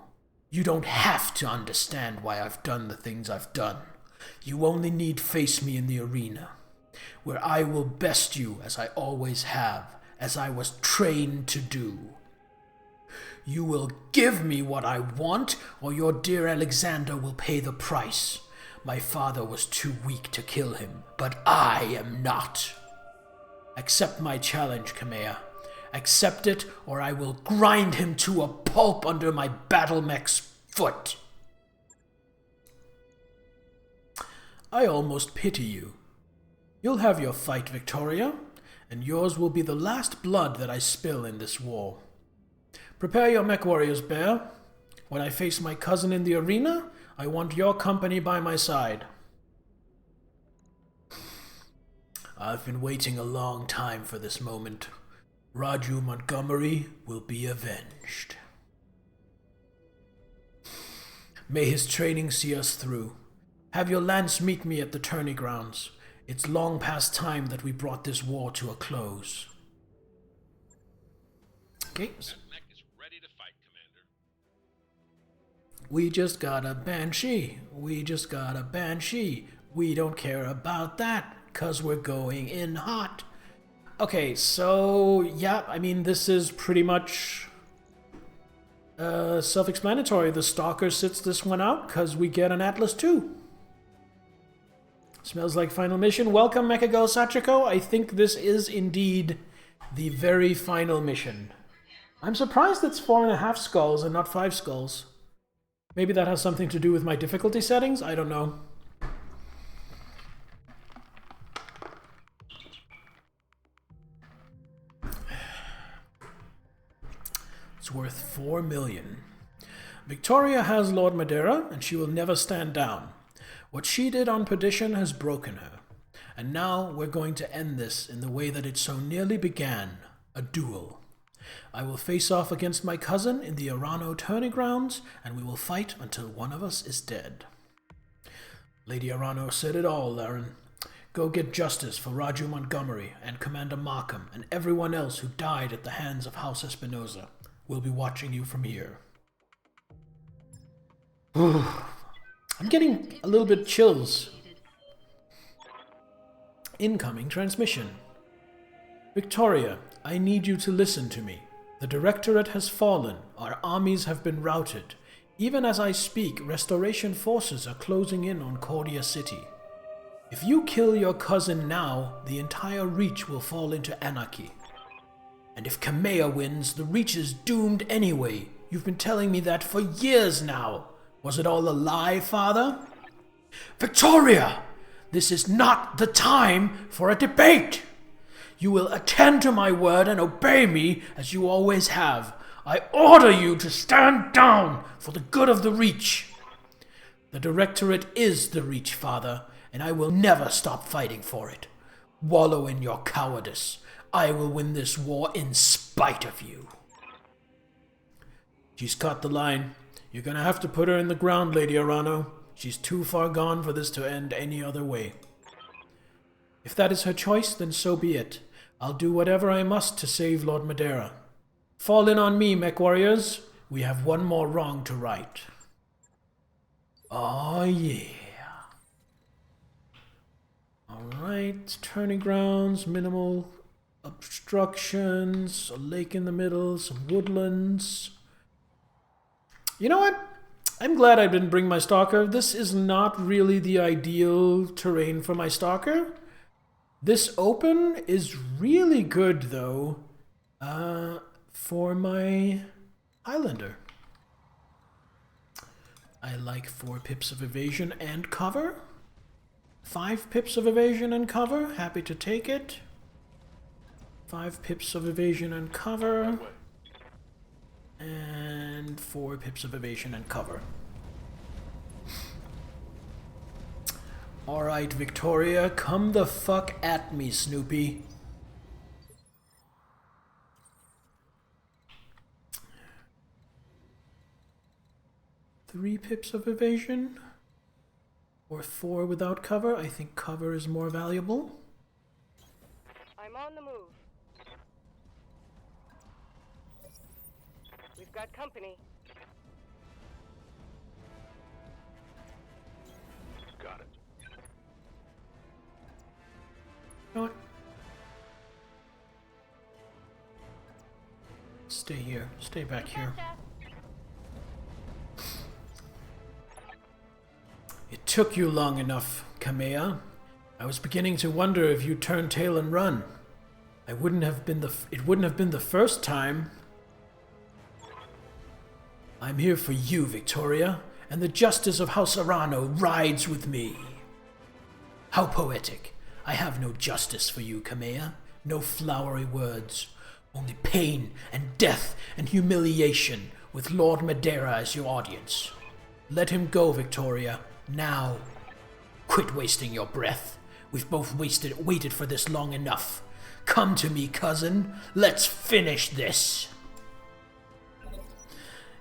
Speaker 1: You don't have to understand why I've done the things I've done. You only need face me in the arena, where I will best you as I always have, as I was trained to do. You will give me what I want, or your dear Alexander will pay the price. My father was too weak to kill him, but I am not. Accept my challenge, Kamea. Accept it, or I will grind him to a pulp under my battle mech's foot. I almost pity you. You'll have your fight, Victoria, and yours will be the last blood that I spill in this war. Prepare your mech warriors, Bear. When I face my cousin in the arena, I want your company by my side. I've been waiting a long time for this moment. Raju Montgomery will be avenged. May his training see us through. Have your lance meet me at the tourney grounds. It's long past time that we brought this war to a close. Okay.
Speaker 3: That mech is ready to fight, Commander.
Speaker 1: We just got a Banshee. We just got a Banshee. We don't care about that, 'cause we're going in hot. Okay, so, yeah, I mean, this is pretty much self-explanatory. The Stalker sits this one out, 'cause we get an Atlas 2. Smells like final mission. Welcome, Mechagirl Sachiko. I think this is indeed the very final mission. I'm surprised it's 4.5 skulls and not 5 skulls. Maybe that has something to do with my difficulty settings? I don't know. It's worth 4 million. Victoria has Lord Madeira, and she will never stand down. What she did on Perdition has broken her. And now we're going to end this in the way that it so nearly began, a duel. I will face off against my cousin in the Arano tourney grounds, and we will fight until one of us is dead. Lady Arano said it all, Laren. Go get justice for Raju Montgomery and Commander Markham and everyone else who died at the hands of House Espinosa. We'll be watching you from here. I'm getting a little bit chills. Incoming transmission. Victoria, I need you to listen to me. The Directorate has fallen. Our armies have been routed. Even as I speak, Restoration forces are closing in on Cordia City. If you kill your cousin now, the entire Reach will fall into anarchy. And if Kamea wins, the Reach is doomed anyway. You've been telling me that for years now. Was it all a lie, Father? Victoria! This is not the time for a debate! You will attend to my word and obey me as you always have. I order you to stand down for the good of the Reach. The Directorate is the Reach, Father, and I will never stop fighting for it. Wallow in your cowardice. I will win this war in spite of you. She's caught the line. You're gonna have to put her in the ground, Lady Arano. She's too far gone for this to end any other way. If that is her choice, then so be it. I'll do whatever I must to save Lord Madeira. Fall in on me, mech warriors. We have one more wrong to right. Oh yeah. Alright, turning grounds, minimal obstructions, a lake in the middle, some woodlands. You know what? I'm glad I didn't bring my stalker. This is not really the ideal terrain for my stalker. This open is really good though for my Highlander. I like 4 pips of evasion and cover. 5 pips of evasion and cover. Happy to take it. 5 pips of evasion and cover. And 4 pips of evasion and cover. Alright, Victoria, come the fuck at me, Snoopy. Three pips of evasion? Or 4 without cover? I think cover is more valuable.
Speaker 7: I'm on the move. We've got company.
Speaker 2: Got it.
Speaker 1: You know what? Stay here. Stay back here. It took you long enough, Kamea. I was beginning to wonder if you'd turn tail and run. It wouldn't have been the first time. I'm here for you, Victoria, and the justice of House Arano rides with me. How poetic. I have no justice for you, Kamea. No flowery words. Only pain and death and humiliation with Lord Madeira as your audience. Let him go, Victoria. Now. Quit wasting your breath. We've both waited for this long enough. Come to me, cousin. Let's finish this.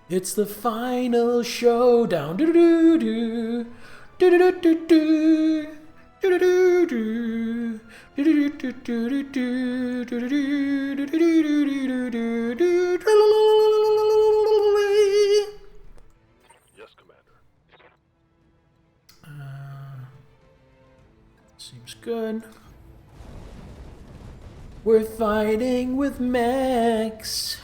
Speaker 1: It's the final showdown. Do-do-do-do. Do-do-do-do-do. Do-do-do-do.
Speaker 2: Yes, Commander.
Speaker 1: Seems good. We're fighting with mechs.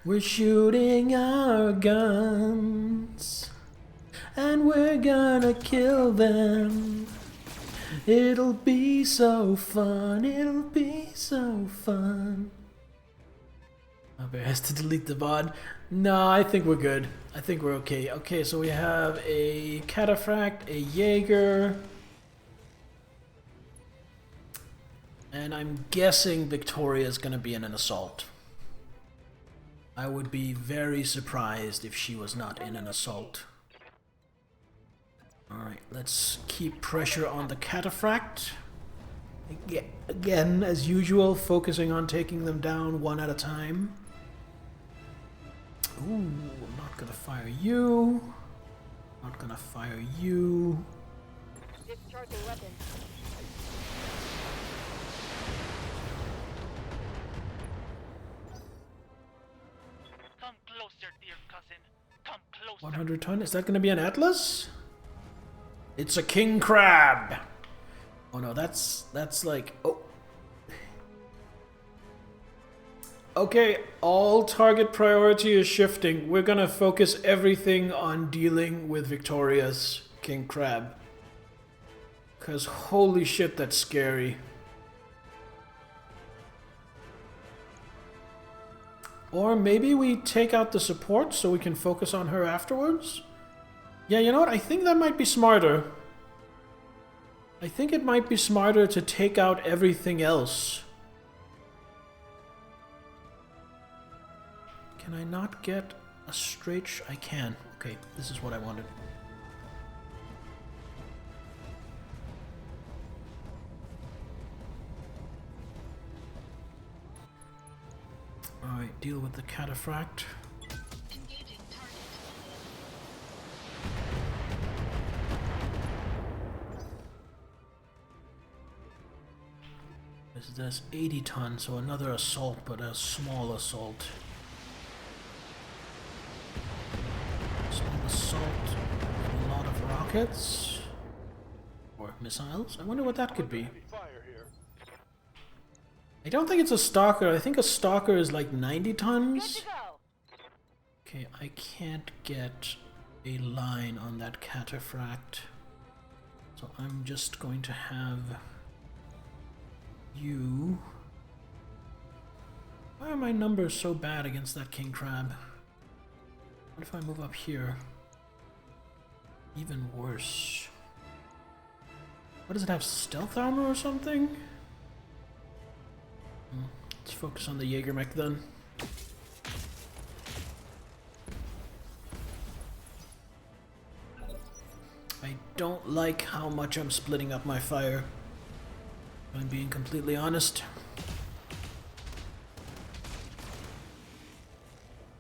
Speaker 1: We're shooting our guns. And we're gonna kill them. It'll be so fun. It'll be so fun. Oh, Bear has to delete the VOD. No, I think we're good. I think we're okay. Okay, so we have a Cataphract, a Jaeger. And I'm guessing Victoria's gonna be in an assault. I would be very surprised if she was not in an assault. Alright, let's keep pressure on the Cataphract. Again, as usual, focusing on taking them down one at a time. Ooh, I'm not gonna fire you. Not gonna fire you.
Speaker 7: Discharging weapon.
Speaker 8: Come closer, dear cousin. Come closer.
Speaker 1: 100 ton? Is that gonna be an Atlas? It's a king crab. Oh no, that's like, oh. Okay, all target priority is shifting. We're gonna focus everything on dealing with Victoria's king crab. Cause holy shit, that's scary. Or maybe we take out the support so we can focus on her afterwards? Yeah, you know what? I think that might be smarter. I think it might be smarter to take out everything else. Can I not get a straight I can. Okay, this is what I wanted. Alright, deal with the Cataphract. What is this? 80 tons, so another assault, but a small assault. Small assault, and a lot of rockets. Or missiles? I wonder what that could be. I don't think it's a stalker. I think a stalker is like 90 tons. Okay, I can't get a line on that cataphract. So I'm just going to have you... Why are my numbers so bad against that king crab? What if I move up here? Even worse. What does it have? Stealth armor or something? Let's focus on the Jägermech then. I don't like how much I'm splitting up my fire. If I'm being completely honest.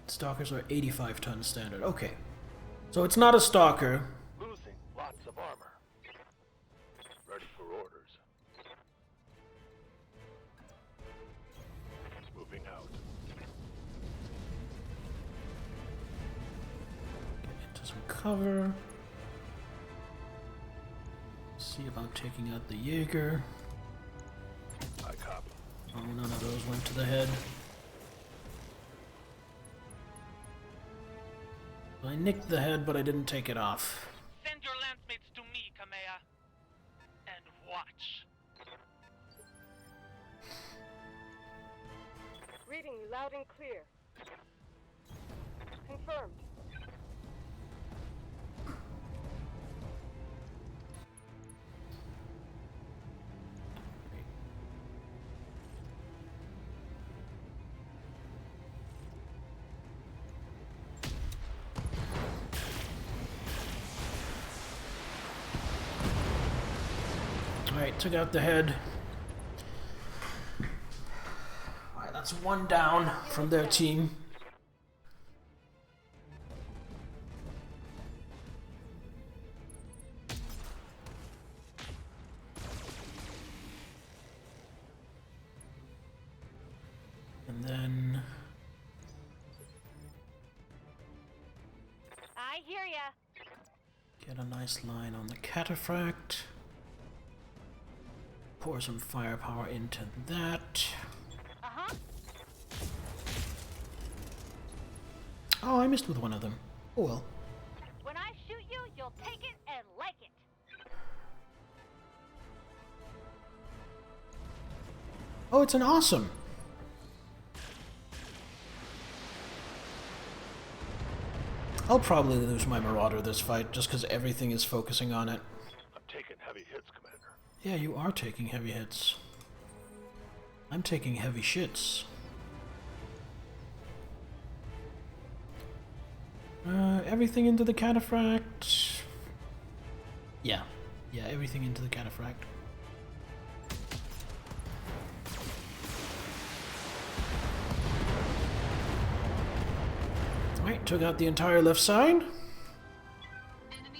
Speaker 1: Stalkers are 85 tons standard. Okay. So it's not a stalker.
Speaker 2: Losing lots of armor. Ready for orders. Moving out.
Speaker 1: Get into some cover. See about taking out the Jaeger.
Speaker 2: I copy.
Speaker 1: Oh, none of those went to the head. I nicked the head, but I didn't take it off.
Speaker 8: Send your lancemates to me, Kamea. And watch.
Speaker 7: Reading you loud and clear. Confirmed.
Speaker 1: Alright, took out the head. Alright, that's one down from their team. And then...
Speaker 5: I hear ya.
Speaker 1: Get a nice line on the cataphract. Pour some firepower into that.
Speaker 5: Uh-huh.
Speaker 1: Oh, I missed with one of them. Oh well.
Speaker 5: When I shoot you, you'll take it and like it.
Speaker 1: Oh, it's an awesome. I'll probably lose my Marauder this fight just because everything is focusing on it.
Speaker 2: I'm taking heavy hits, Commander.
Speaker 1: Yeah, you are taking heavy hits. I'm taking heavy shits. Everything into the cataphract. Yeah, everything into the cataphract. Alright, took out the entire left side.
Speaker 6: Enemy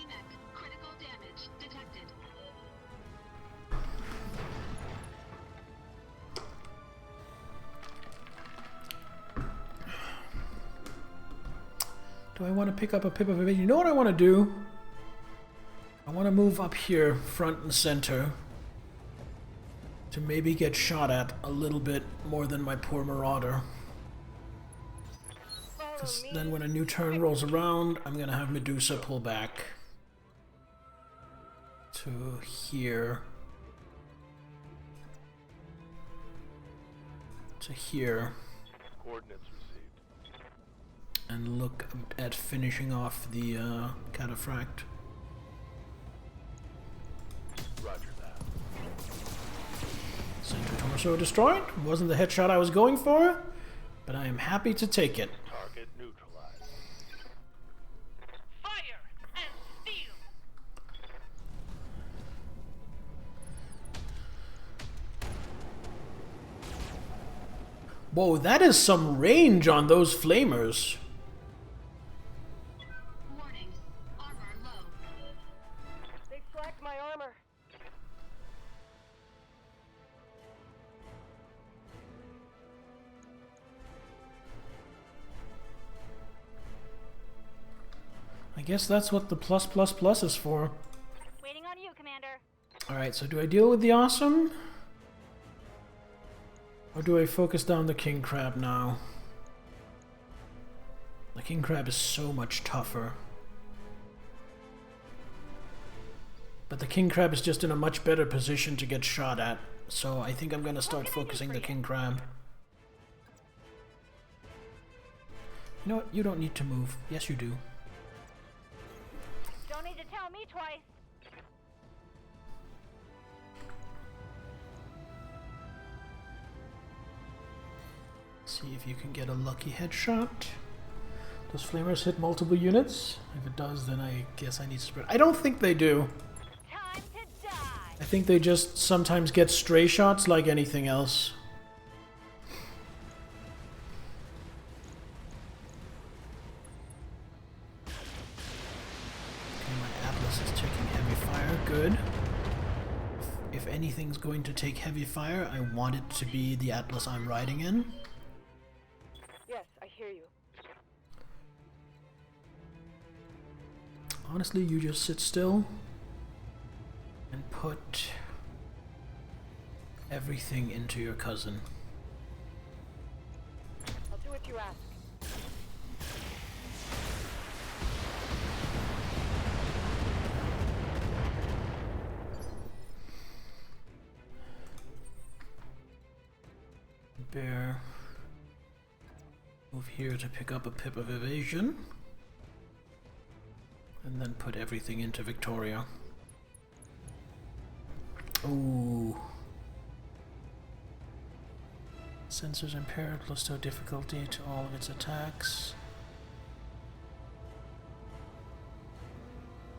Speaker 6: mech. Critical damage detected.
Speaker 1: Do I want to pick up a pip of evasion? You know what I want to do? I want to move up here, front and center, to maybe get shot at a little bit more than my poor Marauder. Because then when a new turn rolls around, I'm going to have Medusa pull back to here. To here.
Speaker 2: Coordinates received.
Speaker 1: And look at finishing off the cataphract.
Speaker 2: Roger that.
Speaker 1: Center torso destroyed. Wasn't the headshot I was going for, but I am happy to take it.
Speaker 2: Target neutralized.
Speaker 8: Fire and steel.
Speaker 1: Whoa, that is some range on those flamers.
Speaker 6: Warning. Armor low.
Speaker 7: They flagged my armor.
Speaker 1: I guess that's what the plus plus plus is for.
Speaker 5: Waiting on you, Commander.
Speaker 1: Alright, so do I deal with the awesome? Or do I focus down the king crab now? The king crab is so much tougher. But the king crab is just in a much better position to get shot at. So I think I'm gonna start focusing the king crab. You know what? You don't need to move. Yes, you do.
Speaker 5: Don't need to tell me twice.
Speaker 1: See if you can get a lucky headshot. Does flamers hit multiple units? If it does, then I guess I need to spread. I don't think they do.
Speaker 5: Time to die.
Speaker 1: I think they just sometimes get stray shots like anything else. Okay, my Atlas is taking heavy fire. Good. If anything's going to take heavy fire, I want it to be the Atlas I'm riding in.
Speaker 7: Yes, I hear you.
Speaker 1: Honestly, you just sit still and put everything into your cousin.
Speaker 7: I'll do what you ask.
Speaker 1: Bear. Move here to pick up a pip of evasion. And then put everything into Victoria. Ooh. Sensors impaired, plus 2 difficulty to all of its attacks.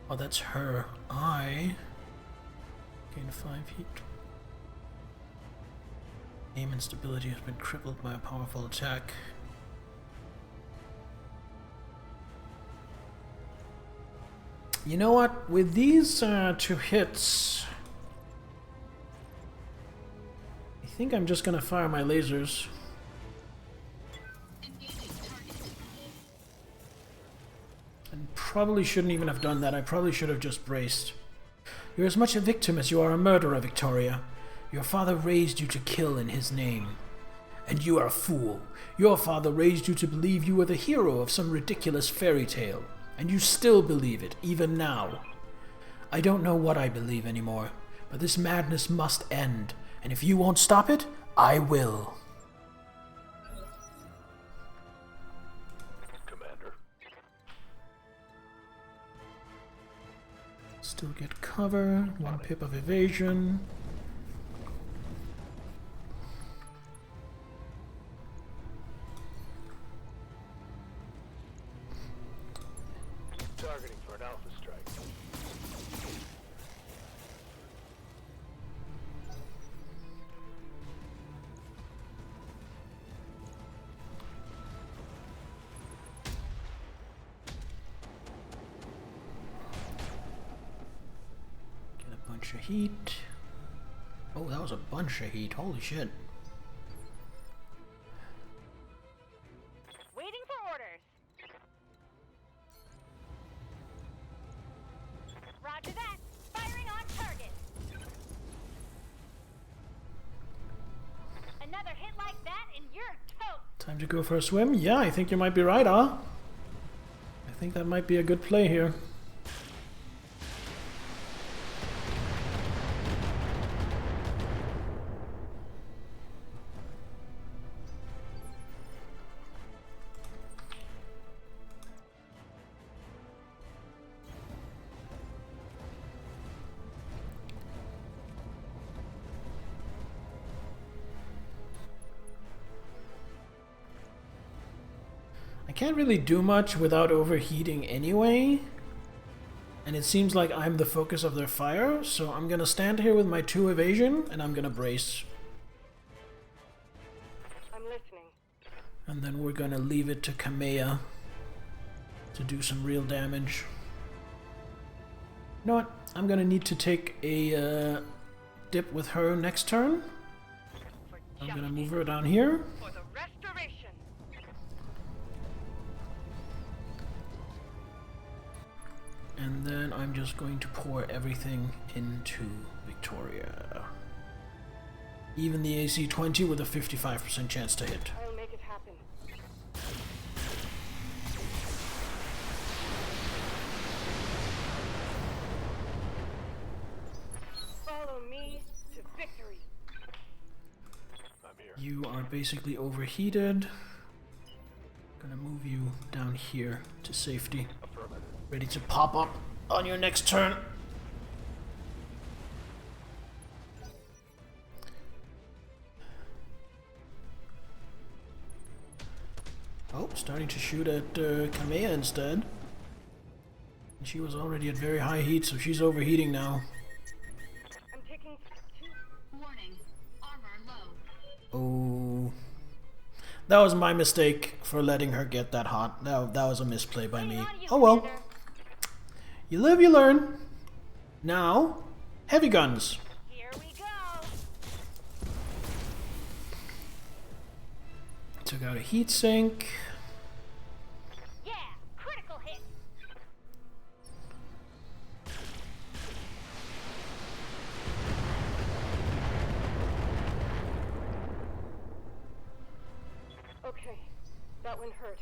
Speaker 1: Oh, that's her. I gain 5 heat. Aim and stability has been crippled by a powerful attack. You know what? With these 2 hits, I think I'm just gonna fire my lasers. And probably shouldn't even have done that. I probably should have just braced. You're as much a victim as you are a murderer, Victoria. Your father raised you to kill in his name. And you are a fool. Your father raised you to believe you were the hero of some ridiculous fairy tale. And you still believe it, even now. I don't know what I believe anymore, but this madness must end. And if you won't stop it, I will.
Speaker 2: Commander.
Speaker 1: Still get cover, 1 pip of evasion.
Speaker 2: Targeting for an alpha strike.
Speaker 1: Get a bunch of heat. Oh, that was a bunch of heat. Holy shit.
Speaker 5: Waiting for orders. Roger that. Firing on target. Another hit like that and you're toast.
Speaker 1: Time to go for a swim? Yeah, I think you might be right, huh? I think that might be a good play here. I can't really do much without overheating anyway. And it seems like I'm the focus of their fire, so I'm gonna stand here with my 2 evasion and I'm gonna brace.
Speaker 7: I'm listening.
Speaker 1: And then we're gonna leave it to Kamea to do some real damage. You know what? I'm gonna need to take a dip with her next turn. I'm gonna move her down here.
Speaker 7: For the restoration.
Speaker 1: And then I'm just going to pour everything into Victoria. Even the AC-20 with a 55% chance to hit.
Speaker 7: I'll make it happen. Follow me to victory.
Speaker 2: I'm here.
Speaker 1: You are basically overheated. Gonna move you down here to safety. Ready to pop up on your next turn. Oh, starting to shoot at Kamea instead. She was already at very high heat, so she's overheating now.
Speaker 7: I'm taking
Speaker 6: Warning. Armor low.
Speaker 1: Oh. That was my mistake for letting her get that hot. That was a misplay by me. Oh well. You live, you learn. Now, heavy guns.
Speaker 5: Here we go.
Speaker 1: Took out a heat sink.
Speaker 5: Yeah, critical hit.
Speaker 7: Okay, that one hurt.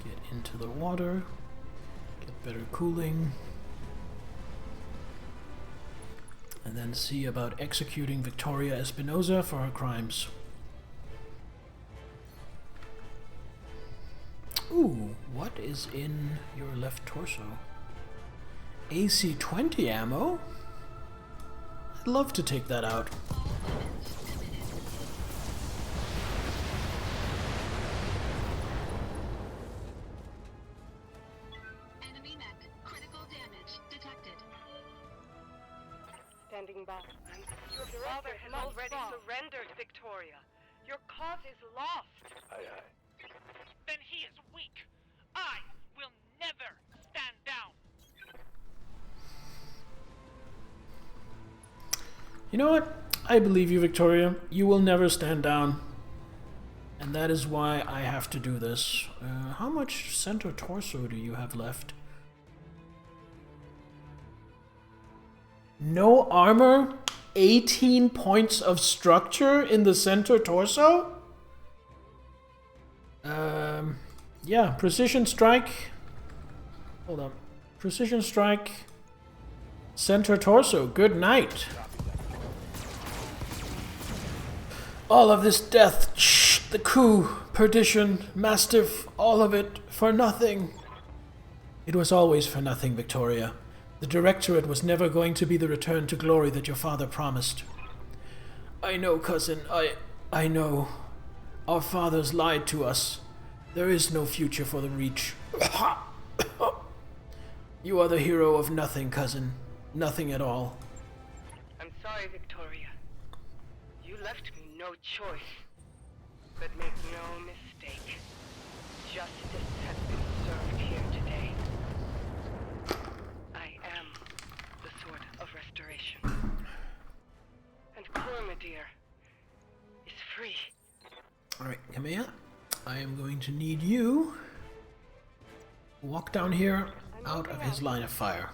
Speaker 1: Get into the water. Get better cooling. And then see about executing Victoria Espinosa for her crimes. Ooh, what is in your left torso? AC-20 ammo? I'd love to take that out.
Speaker 6: Enemy mech. Critical damage detected.
Speaker 7: Standing by. Your father has already surrendered, Victoria. Your cause is lost.
Speaker 2: Aye, aye.
Speaker 8: Then he is weak. I will never stand down.
Speaker 1: You know what? I believe you, Victoria. You will never stand down. And that is why I have to do this. How much center torso do you have left? No armor? 18 points of structure in the center torso? Yeah, precision strike. Hold on. Precision strike. Center torso. Good night. All of this death, the coup, perdition, mastiff, all of it for nothing. It was always for nothing, Victoria. The Directorate was never going to be the return to glory that your father promised. I know, cousin, I know. Our fathers lied to us. There is no future for the Reach. You are the hero of nothing, cousin. Nothing at all.
Speaker 7: I'm sorry, Victoria. You left me no choice. But make no mistake. Justice has been served here today. I am the Sword of Restoration. And Cormadeer is free.
Speaker 1: Alright, Kamea. I am going to need you. Walk down here, out of his line of fire.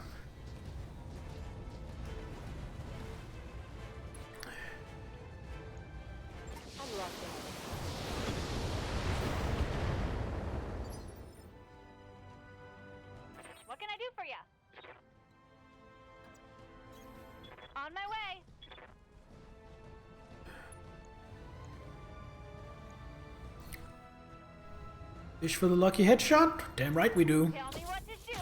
Speaker 5: What can I do for you? On my way.
Speaker 1: Fish for the lucky headshot? Damn right we do.
Speaker 5: Tell me what to shoot.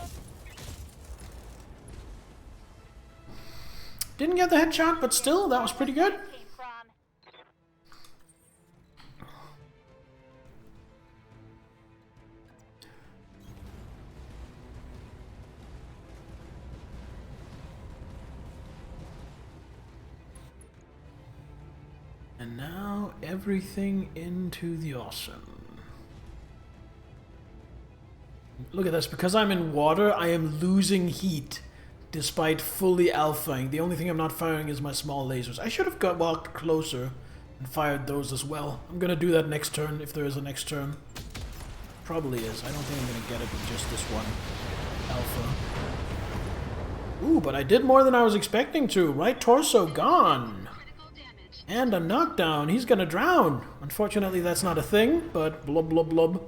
Speaker 1: Didn't get the headshot, but still, that was pretty good.
Speaker 5: Came from.
Speaker 1: And now everything into the awesome. Look at this, because I'm in water, I am losing heat despite fully alphaing. The only thing I'm not firing is my small lasers. I should have walked closer And fired those as well. I'm gonna do that next turn, if there is a next turn. Probably is. I don't think I'm gonna get it with just this one alpha. Ooh, but I did more than I was expecting to. Right torso gone. And a knockdown. He's gonna drown. Unfortunately, that's not a thing, but blub blub blub.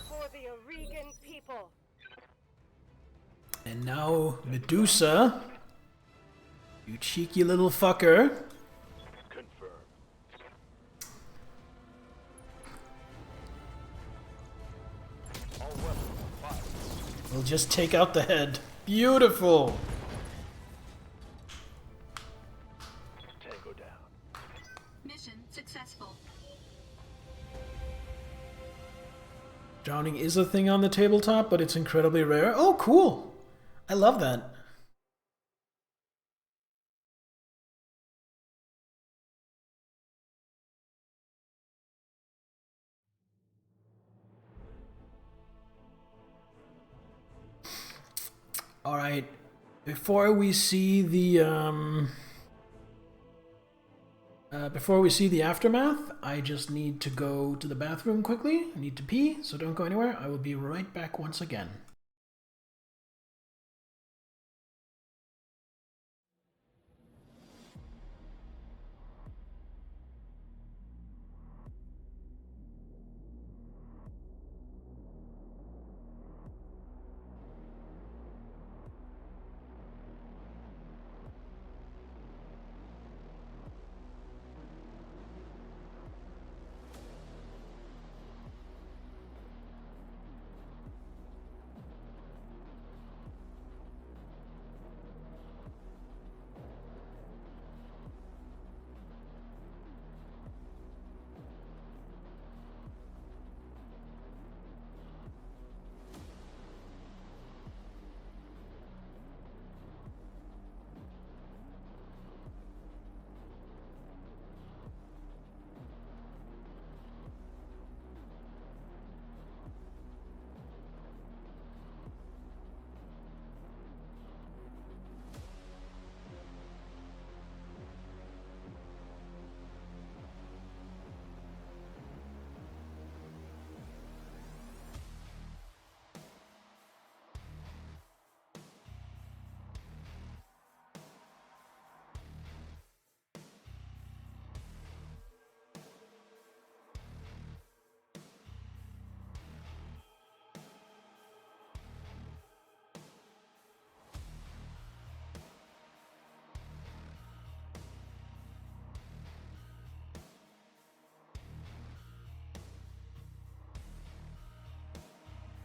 Speaker 5: For the Oregon people.
Speaker 1: And now, Medusa. You cheeky little fucker.
Speaker 2: Confirmed. All weapons fired.
Speaker 1: We'll just take out the head. Beautiful.
Speaker 2: Tango down.
Speaker 6: Mission successful.
Speaker 1: Drowning is a thing on the tabletop, but it's incredibly rare. Oh, cool. I love that. All right. Before we see the aftermath, I just need to go to the bathroom quickly. I need to pee, so don't go anywhere. I will be right back once again.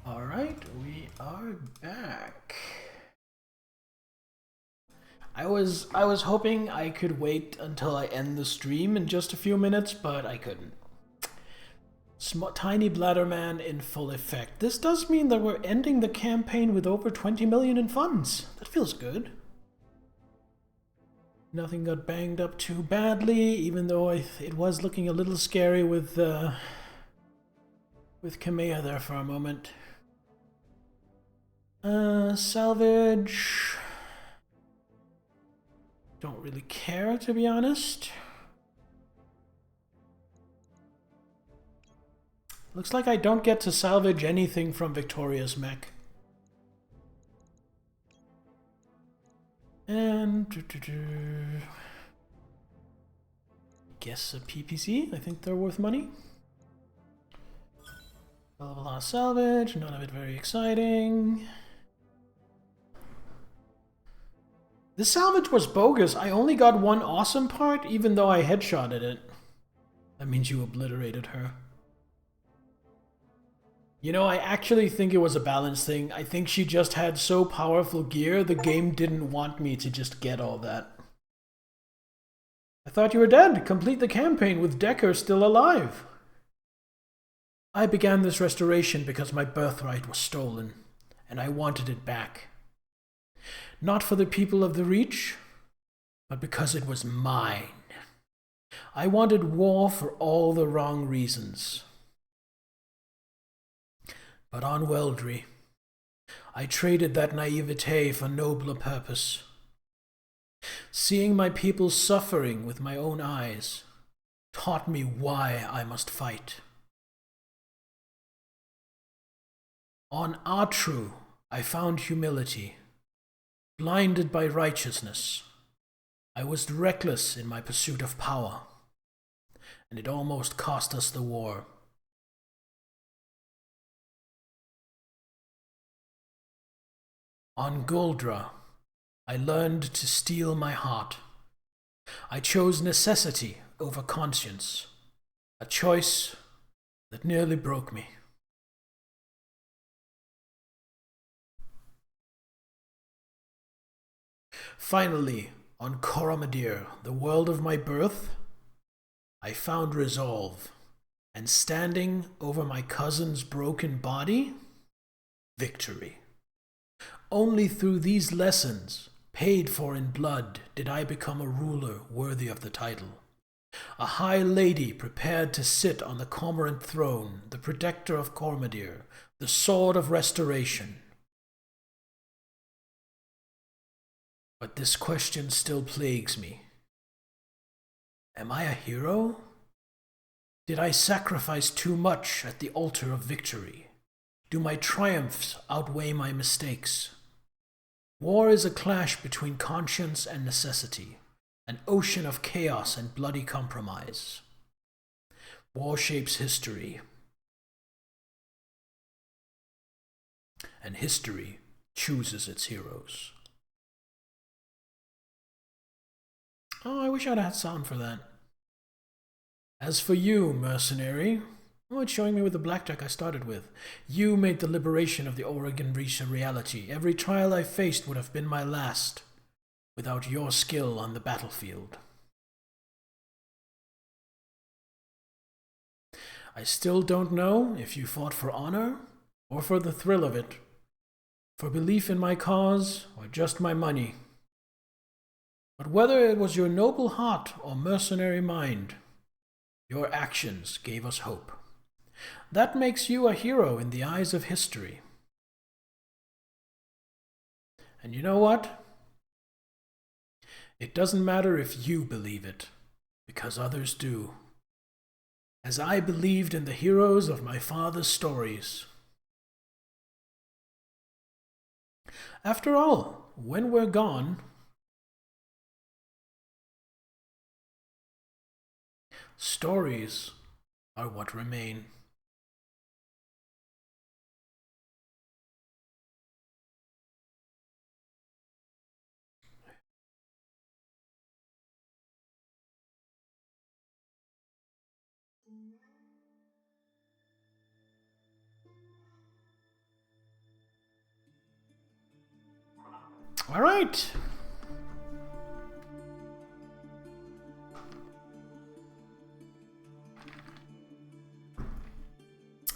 Speaker 1: All right, we are back. I was hoping I could wait until I end the stream in just a few minutes, but I couldn't. Tiny Bladderman in full effect. This does mean that we're ending the campaign with over 20 million in funds. That feels good. Nothing got banged up too badly, even though it was looking a little scary with Kamea there for a moment. Salvage. Don't really care, to be honest. Looks like I don't get to salvage anything from Victoria's mech. And guess a PPC. I think they're worth money. Blah blah blah. Salvage. None of it very exciting. The salvage was bogus. I only got one awesome part, even though I headshotted it. That means you obliterated her. You know, I actually think it was a balance thing. I think she just had so powerful gear, the game didn't want me to just get all that. I thought you were dead. Complete the campaign with Decker still alive. I began this restoration because my birthright was stolen, and I wanted it back. Not for the people of the Reach, but because it was mine. I wanted war for all the wrong reasons. But on Weldry, I traded that naivete for nobler purpose. Seeing my people suffering with my own eyes taught me why I must fight. On Atru, I found humility. Blinded by righteousness, I was reckless in my pursuit of power, and it almost cost us the war. On Goldra, I learned to steel my heart. I chose necessity over conscience, a choice that nearly broke me. Finally, on Coromadir, the world of my birth, I found resolve, and standing over my cousin's broken body, victory. Only through these lessons, paid for in blood, did I become a ruler worthy of the title. A high lady prepared to sit on the cormorant throne, the protector of Coromadir, the sword of restoration. But this question still plagues me. Am I a hero? Did I sacrifice too much at the altar of victory? Do my triumphs outweigh my mistakes? War is a clash between conscience and necessity, an ocean of chaos and bloody compromise. War shapes history, and history chooses its heroes. Oh, I wish I'd had sound for that. As for you, mercenary, oh, it's showing me with the blackjack I started with. You made the liberation of the Oregon Reach a reality. Every trial I faced would have been my last, without your skill on the battlefield. I still don't know if you fought for honor, or for the thrill of it, for belief in my cause, or just my money. But whether it was your noble heart or mercenary mind, your actions gave us hope. That makes you a hero in the eyes of history. And you know what? It doesn't matter if you believe it, because others do. As I believed in the heroes of my father's stories. After all, when we're gone, stories are what remain. All right.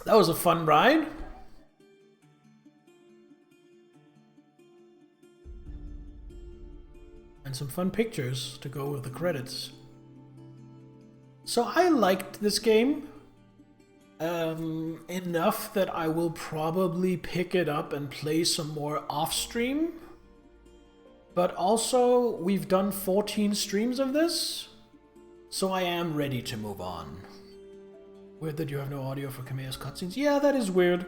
Speaker 1: That was a fun ride. And some fun pictures to go with the credits. So I liked this game enough that I will probably pick it up and play some more off stream. But also, we've done 14 streams of this, so I am ready to move on. Weird that you have no audio for Kameya's cutscenes. Yeah, that is weird.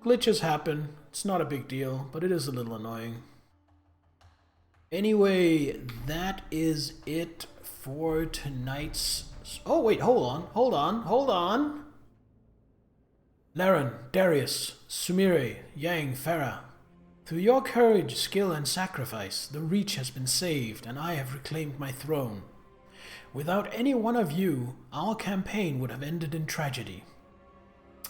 Speaker 1: Glitches happen. It's not a big deal, but it is a little annoying. Anyway, that is it for tonight's... Oh, wait, hold on. Laren, Darius, Sumire, Yang, Farah. Through your courage, skill, and sacrifice, the Reach has been saved, and I have reclaimed my throne. Without any one of you, our campaign would have ended in tragedy.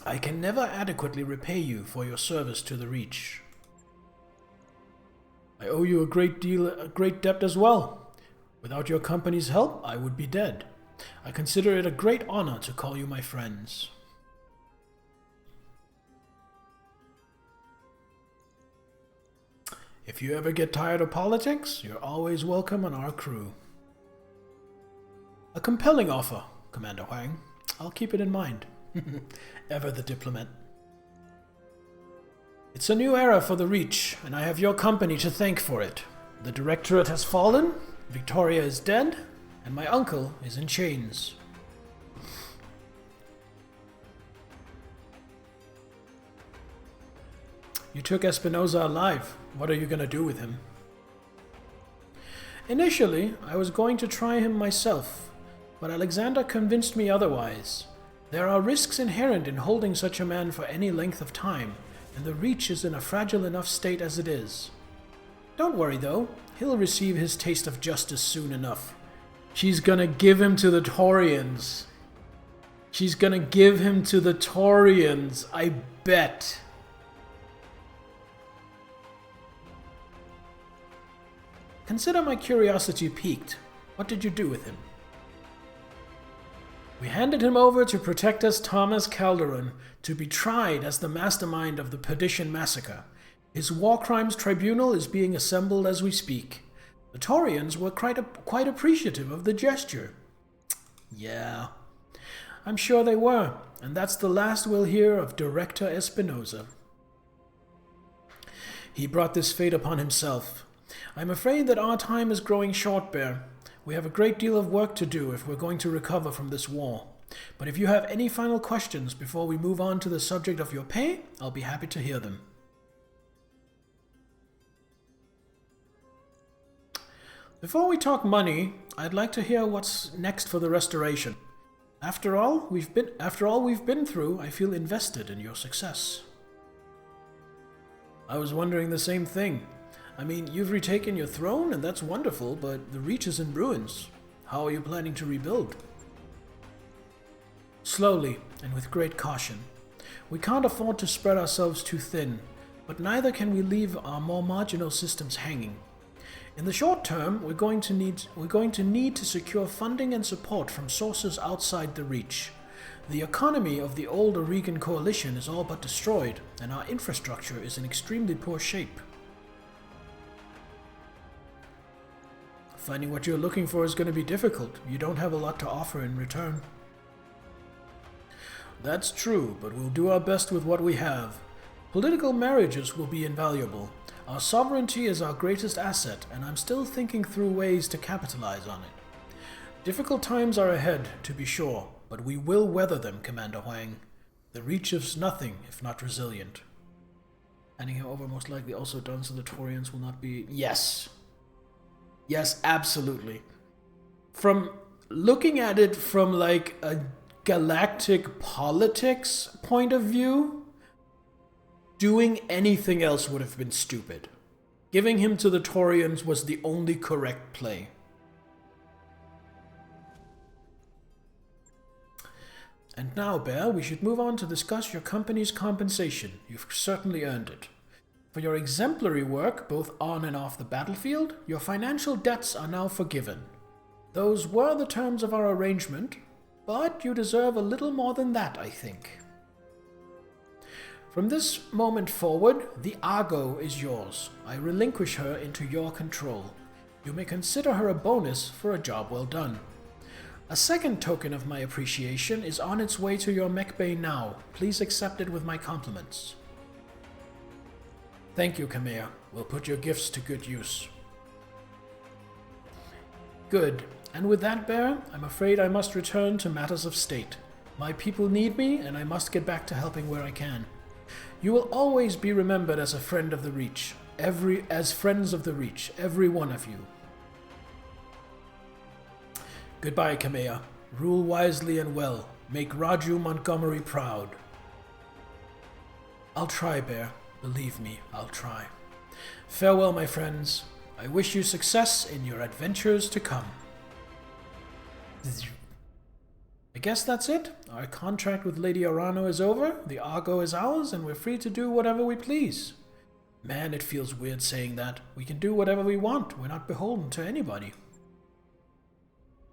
Speaker 1: I can never adequately repay you for your service to the Reach. I owe you a great debt as well. Without your company's help, I would be dead. I consider it a great honor to call you my friends. If you ever get tired of politics, you're always welcome on our crew. A compelling offer, Commander Huang. I'll keep it in mind. Ever the diplomat. It's a new era for the Reach, and I have your company to thank for it. The Directorate has fallen, Victoria is dead, and my uncle is in chains. You took Espinosa alive. What are you going to do with him? Initially, I was going to try him myself, but Alexander convinced me otherwise. There are risks inherent in holding such a man for any length of time, and the Reach is in a fragile enough state as it is. Don't worry though, he'll receive his taste of justice soon enough. She's gonna give him to the Taurians. She's gonna give him to the Taurians, I bet. Consider my curiosity piqued. What did you do with him? We handed him over to Protectus Thomas Calderon to be tried as the mastermind of the Perdition Massacre. His war crimes tribunal is being assembled as we speak. The Taurians were quite appreciative of the gesture. Yeah, I'm sure they were, and that's the last we'll hear of Director Espinosa. He brought this fate upon himself. I'm afraid that our time is growing short, Bear. We have a great deal of work to do if we're going to recover from this war. But if you have any final questions before we move on to the subject of your pay, I'll be happy to hear them. Before we talk money, I'd like to hear what's next for the restoration. After all we've been through, I feel invested in your success. I was wondering the same thing. I mean, you've retaken your throne, and that's wonderful, but the Reach is in ruins. How are you planning to rebuild? Slowly, and with great caution. We can't afford to spread ourselves too thin, but neither can we leave our more marginal systems hanging. In the short term, we're going to need to secure funding and support from sources outside the Reach. The economy of the old Oregon coalition is all but destroyed, and our infrastructure is in extremely poor shape. Finding what you're looking for is going to be difficult. You don't have a lot to offer in return. That's true, but we'll do our best with what we have. Political marriages will be invaluable. Our sovereignty is our greatest asset, and I'm still thinking through ways to capitalize on it. Difficult times are ahead, to be sure, but we will weather them, Commander Huang. The Reach is nothing if not resilient. Handing him over most likely also done so the Taurians will not be... Yes! Yes, absolutely. From looking at it from like a galactic politics point of view, doing anything else would have been stupid. Giving him to the Taurians was the only correct play. And now, Bear, we should move on to discuss your company's compensation. You've certainly earned it. For your exemplary work, both on and off the battlefield, your financial debts are now forgiven. Those were the terms of our arrangement, but you deserve a little more than that, I think. From this moment forward, the Argo is yours. I relinquish her into your control. You may consider her a bonus for a job well done. A second token of my appreciation is on its way to your mech bay now. Please accept it with my compliments. Thank you, Kamea. We'll put your gifts to good use. Good. And with that, Bear, I'm afraid I must return to matters of state. My people need me, and I must get back to helping where I can. You will always be remembered as a friend of the Reach. As friends of the Reach, every one of you. Goodbye, Kamea. Rule wisely and well. Make Raju Montgomery proud. I'll try, Bear. Believe me, I'll try. Farewell, my friends. I wish you success in your adventures to come. I guess that's it. Our contract with Lady Arano is over, the Argo is ours, and we're free to do whatever we please. Man, it feels weird saying that. We can do whatever we want. We're not beholden to anybody.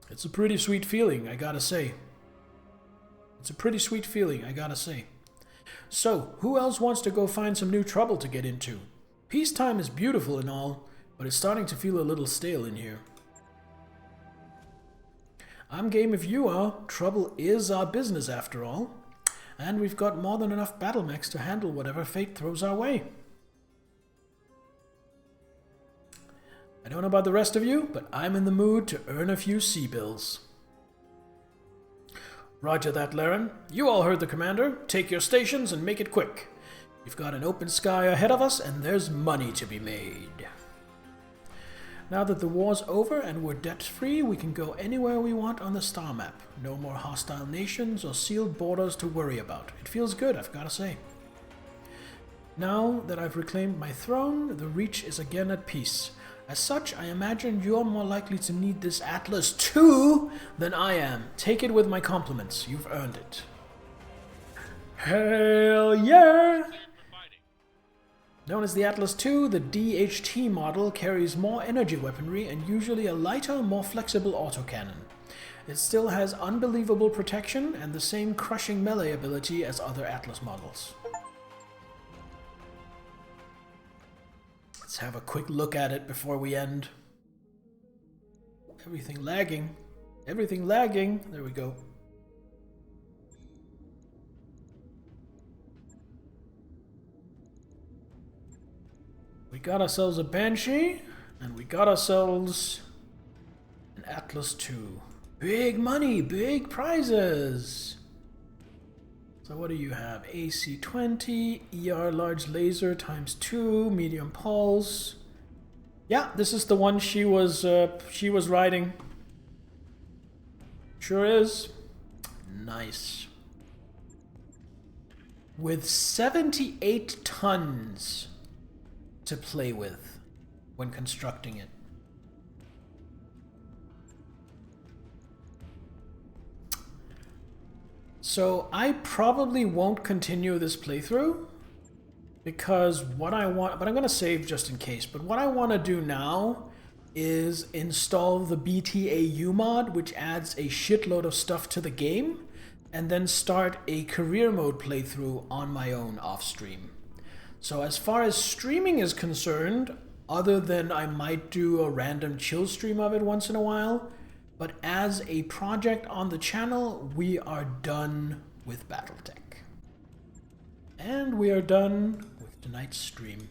Speaker 1: It's a pretty sweet feeling, I gotta say. So, who else wants to go find some new trouble to get into? Peacetime is beautiful and all, but it's starting to feel a little stale in here. I'm game if you are. Trouble is our business after all. And we've got more than enough battle mechs to handle whatever fate throws our way. I don't know about the rest of you, but I'm in the mood to earn a few sea bills. Roger that, Laren. You all heard the commander. Take your stations and make it quick. We've got an open sky ahead of us, and there's money to be made. Now that the war's over and we're debt-free, we can go anywhere we want on the star map. No more hostile nations or sealed borders to worry about. It feels good, I've got to say. Now that I've reclaimed my throne, the Reach is again at peace. As such, I imagine you're more likely to need this Atlas II than I am. Take it with my compliments. You've earned it. Hell yeah! Known as the Atlas II, the DHT model carries more energy weaponry and usually a lighter, more flexible autocannon. It still has unbelievable protection and the same crushing melee ability as other Atlas models. Let's have a quick look at it before we end. Everything lagging. Everything lagging. There we go. We got ourselves a Banshee, and we got ourselves an Atlas II. Big money, big prizes! So what do you have? AC-20, ER large laser times 2, medium pulse. Yeah, this is the one she was riding. Sure is. Nice. With 78 tons to play with when constructing it. So I probably won't continue this playthrough because what I want, but I'm going to save just in case, but what I want to do now is install the BTAU mod, which adds a shitload of stuff to the game, and then start a career mode playthrough on my own off stream. So as far as streaming is concerned, other than I might do a random chill stream of it once in a while, but as a project on the channel, we are done with Battletech. And we are done with tonight's stream.